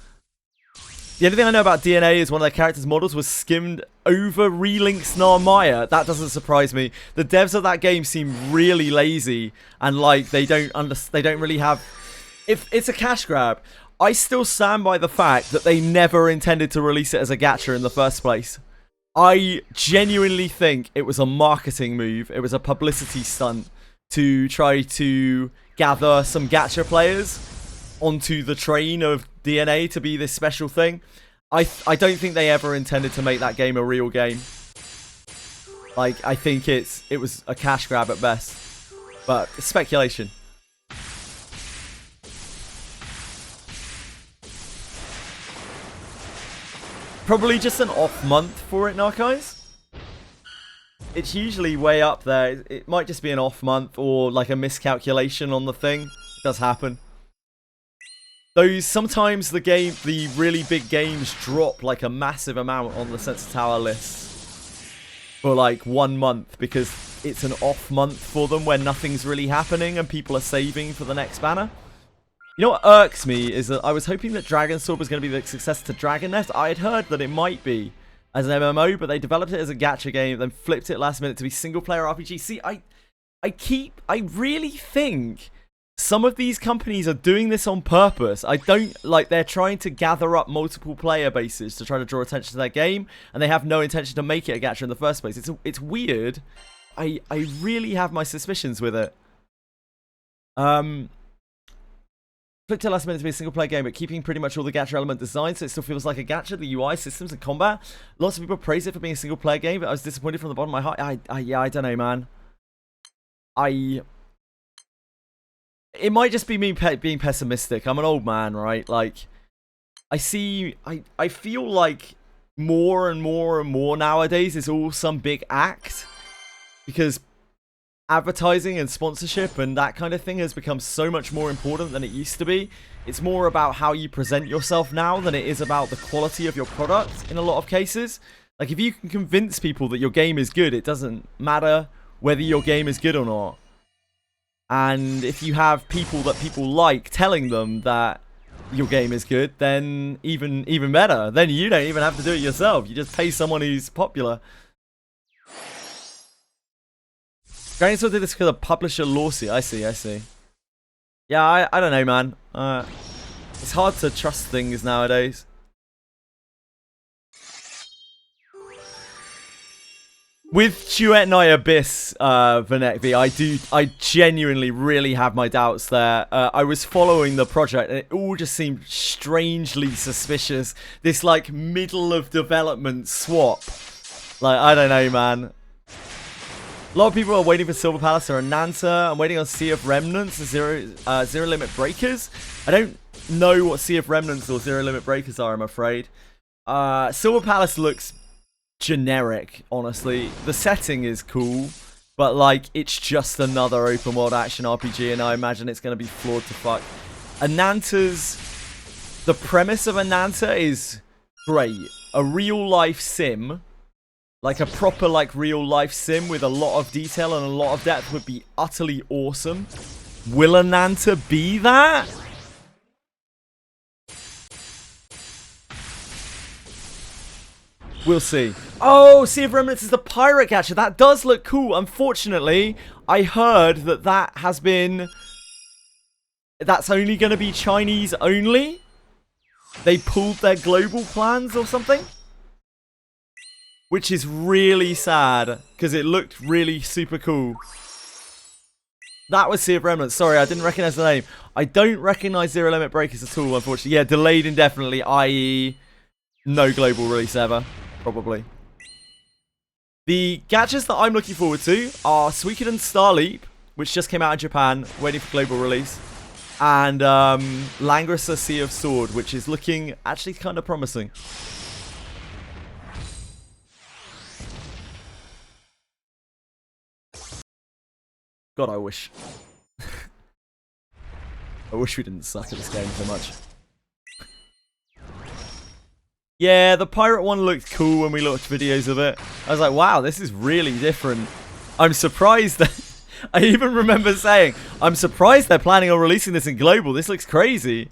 The only thing I know about DNA is one of their characters' models was skimmed over Relink's Narmaya. That doesn't surprise me. The devs of that game seem really lazy and like they don't really have. If it's a cash grab, I still stand by the fact that they never intended to release it as a gacha in the first place. I genuinely think it was a marketing move. It was a publicity stunt to try to gather some gacha players onto the train of DNA to be this special thing. I don't think they ever intended to make that game a real game. Like, I think it was a cash grab at best. But it's speculation. Probably just an off month for it, Narcos. It's usually way up there. It might just be an off month or like a miscalculation on the thing. It does happen. Sometimes the really big games drop like a massive amount on the Sensor Tower list for like 1 month because it's an off month for them where nothing's really happening and people are saving for the next banner. You know what irks me is that I was hoping that Dragon Sword was going to be the successor to Dragon Nest. I had heard that it might be as an MMO, but they developed it as a gacha game, then flipped it last minute to be single-player RPG. See, I really think some of these companies are doing this on purpose. They're trying to gather up multiple player bases to try to draw attention to their game, and they have no intention to make it a gacha in the first place. It's weird. I really have my suspicions with it. Flipped it last minute to be a single player game, but keeping pretty much all the gacha element design, so it still feels like a gacha. The UI, systems, and combat. Lots of people praise it for being a single player game, but I was disappointed from the bottom of my heart. Yeah, I don't know, man. It might just be me being pessimistic. I'm an old man, right? Like, I feel like more and more and more nowadays it's all some big act. Because advertising and sponsorship and that kind of thing has become so much more important than it used to be. It's more about how you present yourself now than it is about the quality of your product in a lot of cases. Like, if you can convince people that your game is good, it doesn't matter whether your game is good or not. And if you have people that people like telling them that your game is good, then even better. Then you don't even have to do it yourself. You just pay someone who's popular. Granny Sword did this because of publisher lawsuit. I see. Yeah, I don't know, man. It's hard to trust things nowadays. With Duet Night Abyss, Vanek, I genuinely really have my doubts there. I was following the project and it all just seemed strangely suspicious. This, like, middle of development swap. Like, I don't know, man. A lot of people are waiting for Silver Palace or Ananta. I'm waiting on Sea of Remnants and Zero Limit Breakers. I don't know what Sea of Remnants or Zero Limit Breakers are, I'm afraid. Silver Palace looks generic, honestly. The setting is cool, but like it's just another open world action RPG, and I imagine it's going to be flawed to fuck. The premise of Ananta is great. A real life sim, like a proper like real life sim with a lot of detail and a lot of depth would be utterly awesome. Will Ananta be that? We'll see. Oh, Sea of Remnants is the pirate gacha. That does look cool. Unfortunately, I heard that that's only going to be Chinese only. They pulled their global plans or something. Which is really sad, because it looked really super cool. That was Sea of Remnants. Sorry, I didn't recognize the name. I don't recognize Zero Limit Breakers at all, unfortunately. Yeah, delayed indefinitely, i.e. no global release ever. Probably. The gadgets that I'm looking forward to are Suikoden Star Leap, which just came out in Japan, waiting for global release. And Langrasa Sea of Sword, which is looking actually kind of promising. God, I wish. I wish we didn't suck at this game so much. Yeah, the pirate one looked cool when we looked at videos of it. I was like, wow, this is really different. I'm surprised that... I even remember saying, I'm surprised they're planning on releasing this in global. This looks crazy.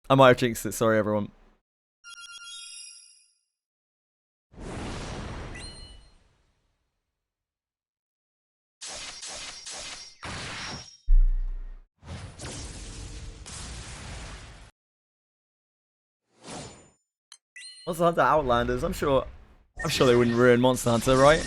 I might have jinxed it. Sorry, everyone. Monster Hunter Outlanders. I'm sure they wouldn't ruin Monster Hunter, right?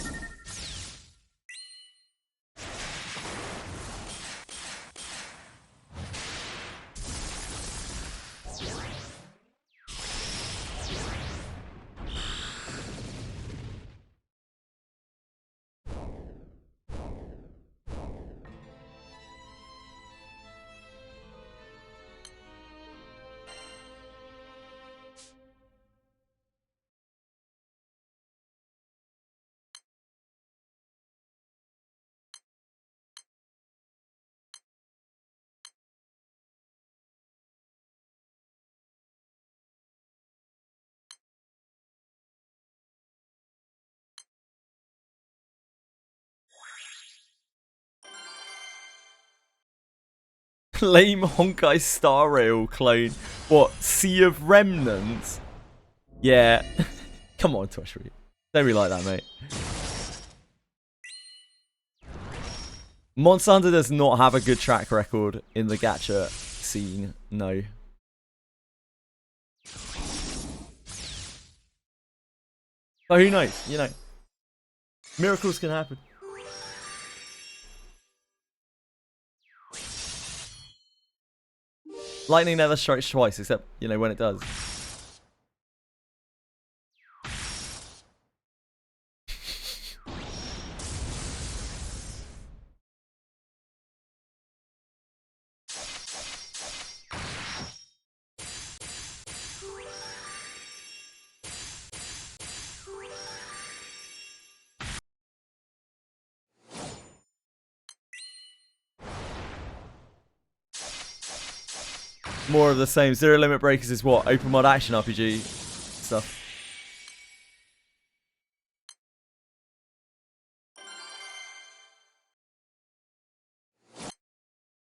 Lame Honkai Star Rail clone. What? Sea of Remnants? Yeah. Come on, Toshri. Don't be like that, mate. Monster Hunter does not have a good track record in the gacha scene. No. But who knows? You know. Miracles can happen. Lightning never strikes twice, except, you know, when it does. More of the same. Zero Limit Breakers is what? Open world action RPG stuff.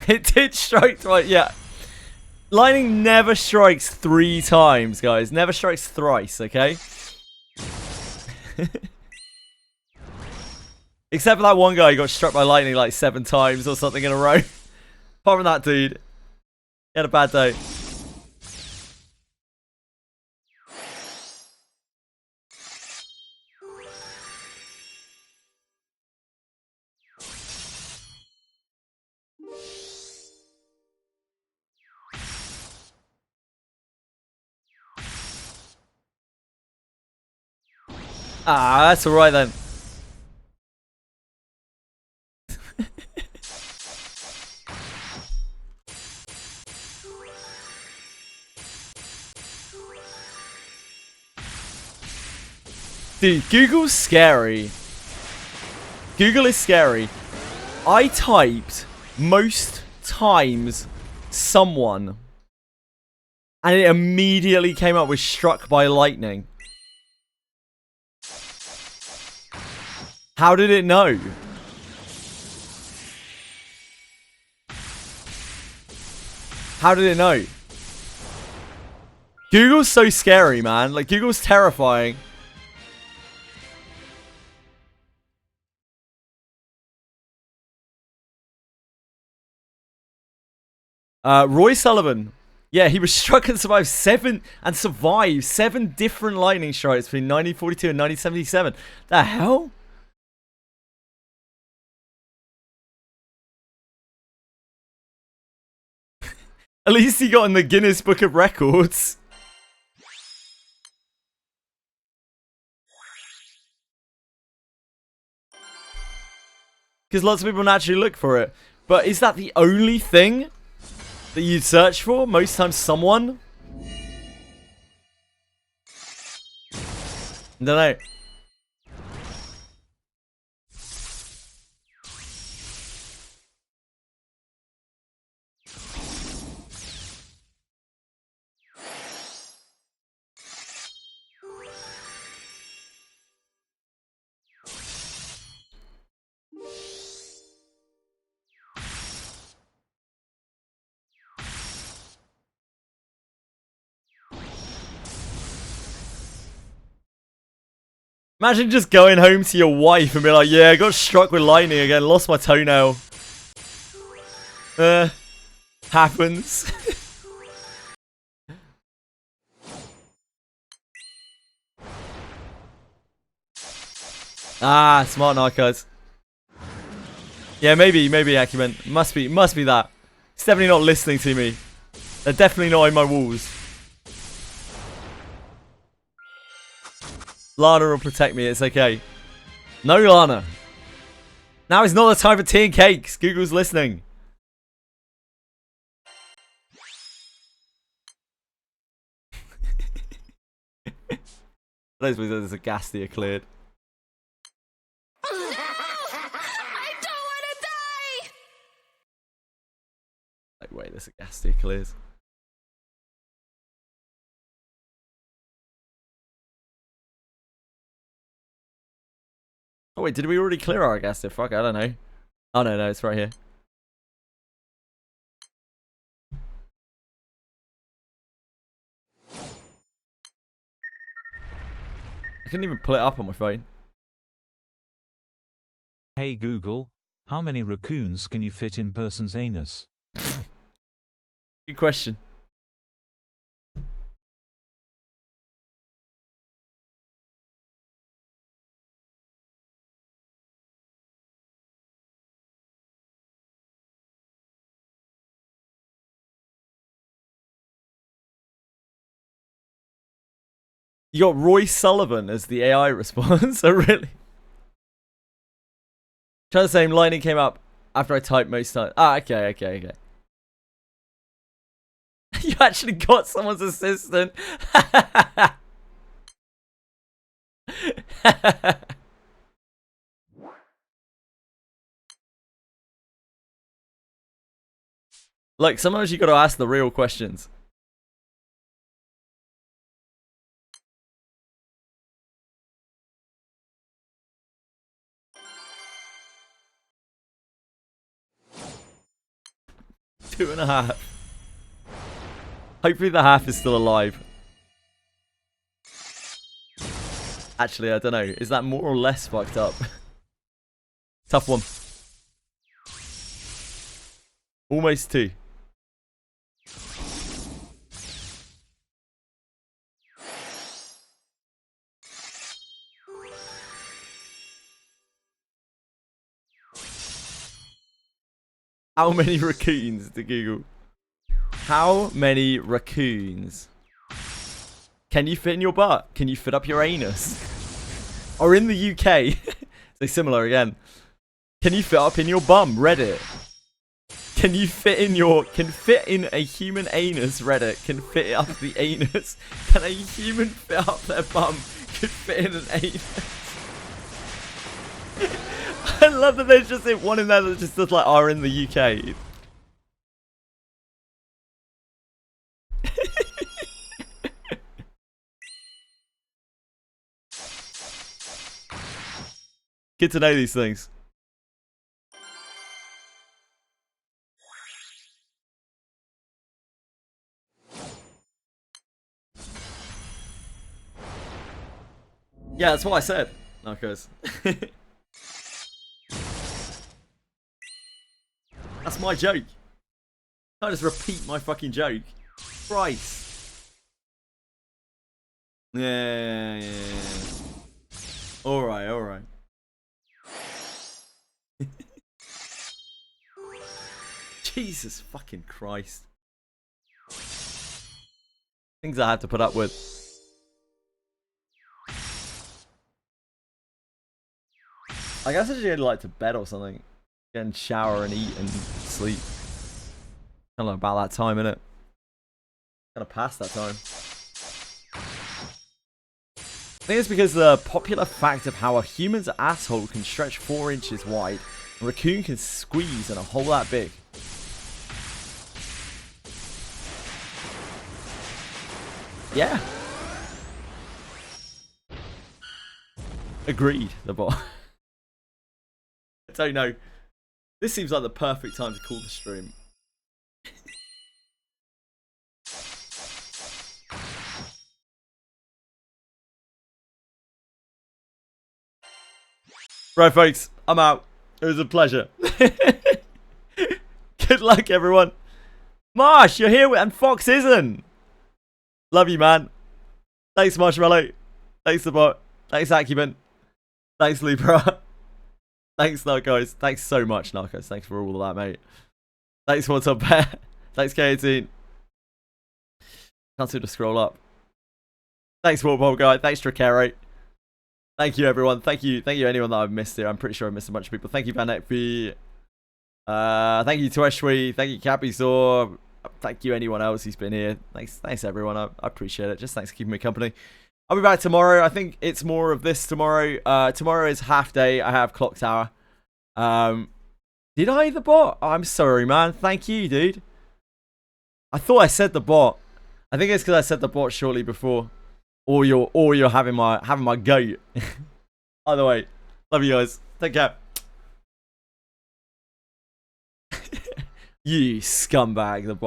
It did strike twice, yeah. Lightning never strikes 3 times, guys. Never strikes thrice, okay? Except for that one guy who got struck by lightning like 7 times or something in a row. Apart from that dude. He had a bad day. Ah, that's alright then. Dude, Google's scary. Google is scary. I typed most times someone, and it immediately came up with struck by lightning. How did it know? How did it know? Google's so scary, man. Like, Google's terrifying. Roy Sullivan. Yeah, he was struck and survived seven different lightning strikes between 1942 and 1977. The hell? At least he got in the Guinness Book of Records. Because lots of people naturally look for it. But is that the only thing that you'd search for? Most times someone? I don't know. Imagine just going home to your wife and be like, yeah, I got struck with lightning again, lost my toenail. Happens. Ah, smart narcos. Yeah, maybe Acumen. Must be that. It's definitely not listening to me. They're definitely not in my walls. Lana will protect me, it's okay. No, Lana. Now is not the time for tea and cakes. Google's listening. Those was there's a Gastia cleared. No! I don't want to die! Like, wait, there's a Gastia clears. Oh wait, did we already clear our Gastia? Fuck, I don't know. Oh no, it's right here. I couldn't even pull it up on my phone. Hey Google, how many raccoons can you fit in person's anus? Good question. You got Roy Sullivan as the AI response. Oh, really? Try the same. Lightning came up after I typed most times. Ah, okay. You actually got someone's assistant. Like, sometimes you got to ask the real questions. Two and a half. Hopefully the half is still alive. Actually, I don't know. Is that more or less fucked up? Tough one. Almost two. How many raccoons to Google? How many raccoons can you fit in your butt? Can you fit up your anus? Or in the UK, so similar again. Can you fit up in your bum? Reddit. Can you fit in a human anus? Reddit. Can fit up the anus? Can a human fit up their bum? Could fit in an 8. I love that there's just one in there that just does like are in the UK. Good to know these things. Yeah, that's what I said. Narcos. That's my joke. I just repeat my fucking joke. Christ. Yeah. Alright. Jesus fucking Christ. Things I had to put up with. I guess I should go like to bed or something. Get shower and eat and sleep. I don't know about that time, innit? Kind of past that time. I think it's because the popular fact of how a human's asshole can stretch 4 inches wide, and a raccoon can squeeze in a hole that big. Yeah. Agreed, the bot. I don't know. This seems like the perfect time to call the stream. Right, folks, I'm out. It was a pleasure. Good luck, everyone. Marsh, you're here, and Fox isn't. Love you, man. Thanks, Marshmallow. Thanks, the bot. Thanks, Acumen. Thanks, Libra. Thanks, Narcos. Thanks so much, Narcos. Thanks for all of that, mate. Thanks, What's Up Bear. Thanks, K18. Can't seem to scroll up. Thanks, Warpole Guy. Thanks, Tricero. Thank you, everyone. Thank you anyone that I've missed here. I'm pretty sure I missed a bunch of people. Thank you, Van Ekby. Thank you to Eshwi. Thank you, Capizor. Thank you, anyone else who's been here. Thanks, everyone. I appreciate it. Just thanks for keeping me company. I'll be back tomorrow. I think it's more of this tomorrow. Tomorrow is half day. I have Clock Tower. Did I the bot? Oh, I'm sorry, man. Thank you, dude. I thought I said the bot. I think it's because I said the bot shortly before. Or you're having my goat. Either way, love you guys. Take care. You scumbag, the bot.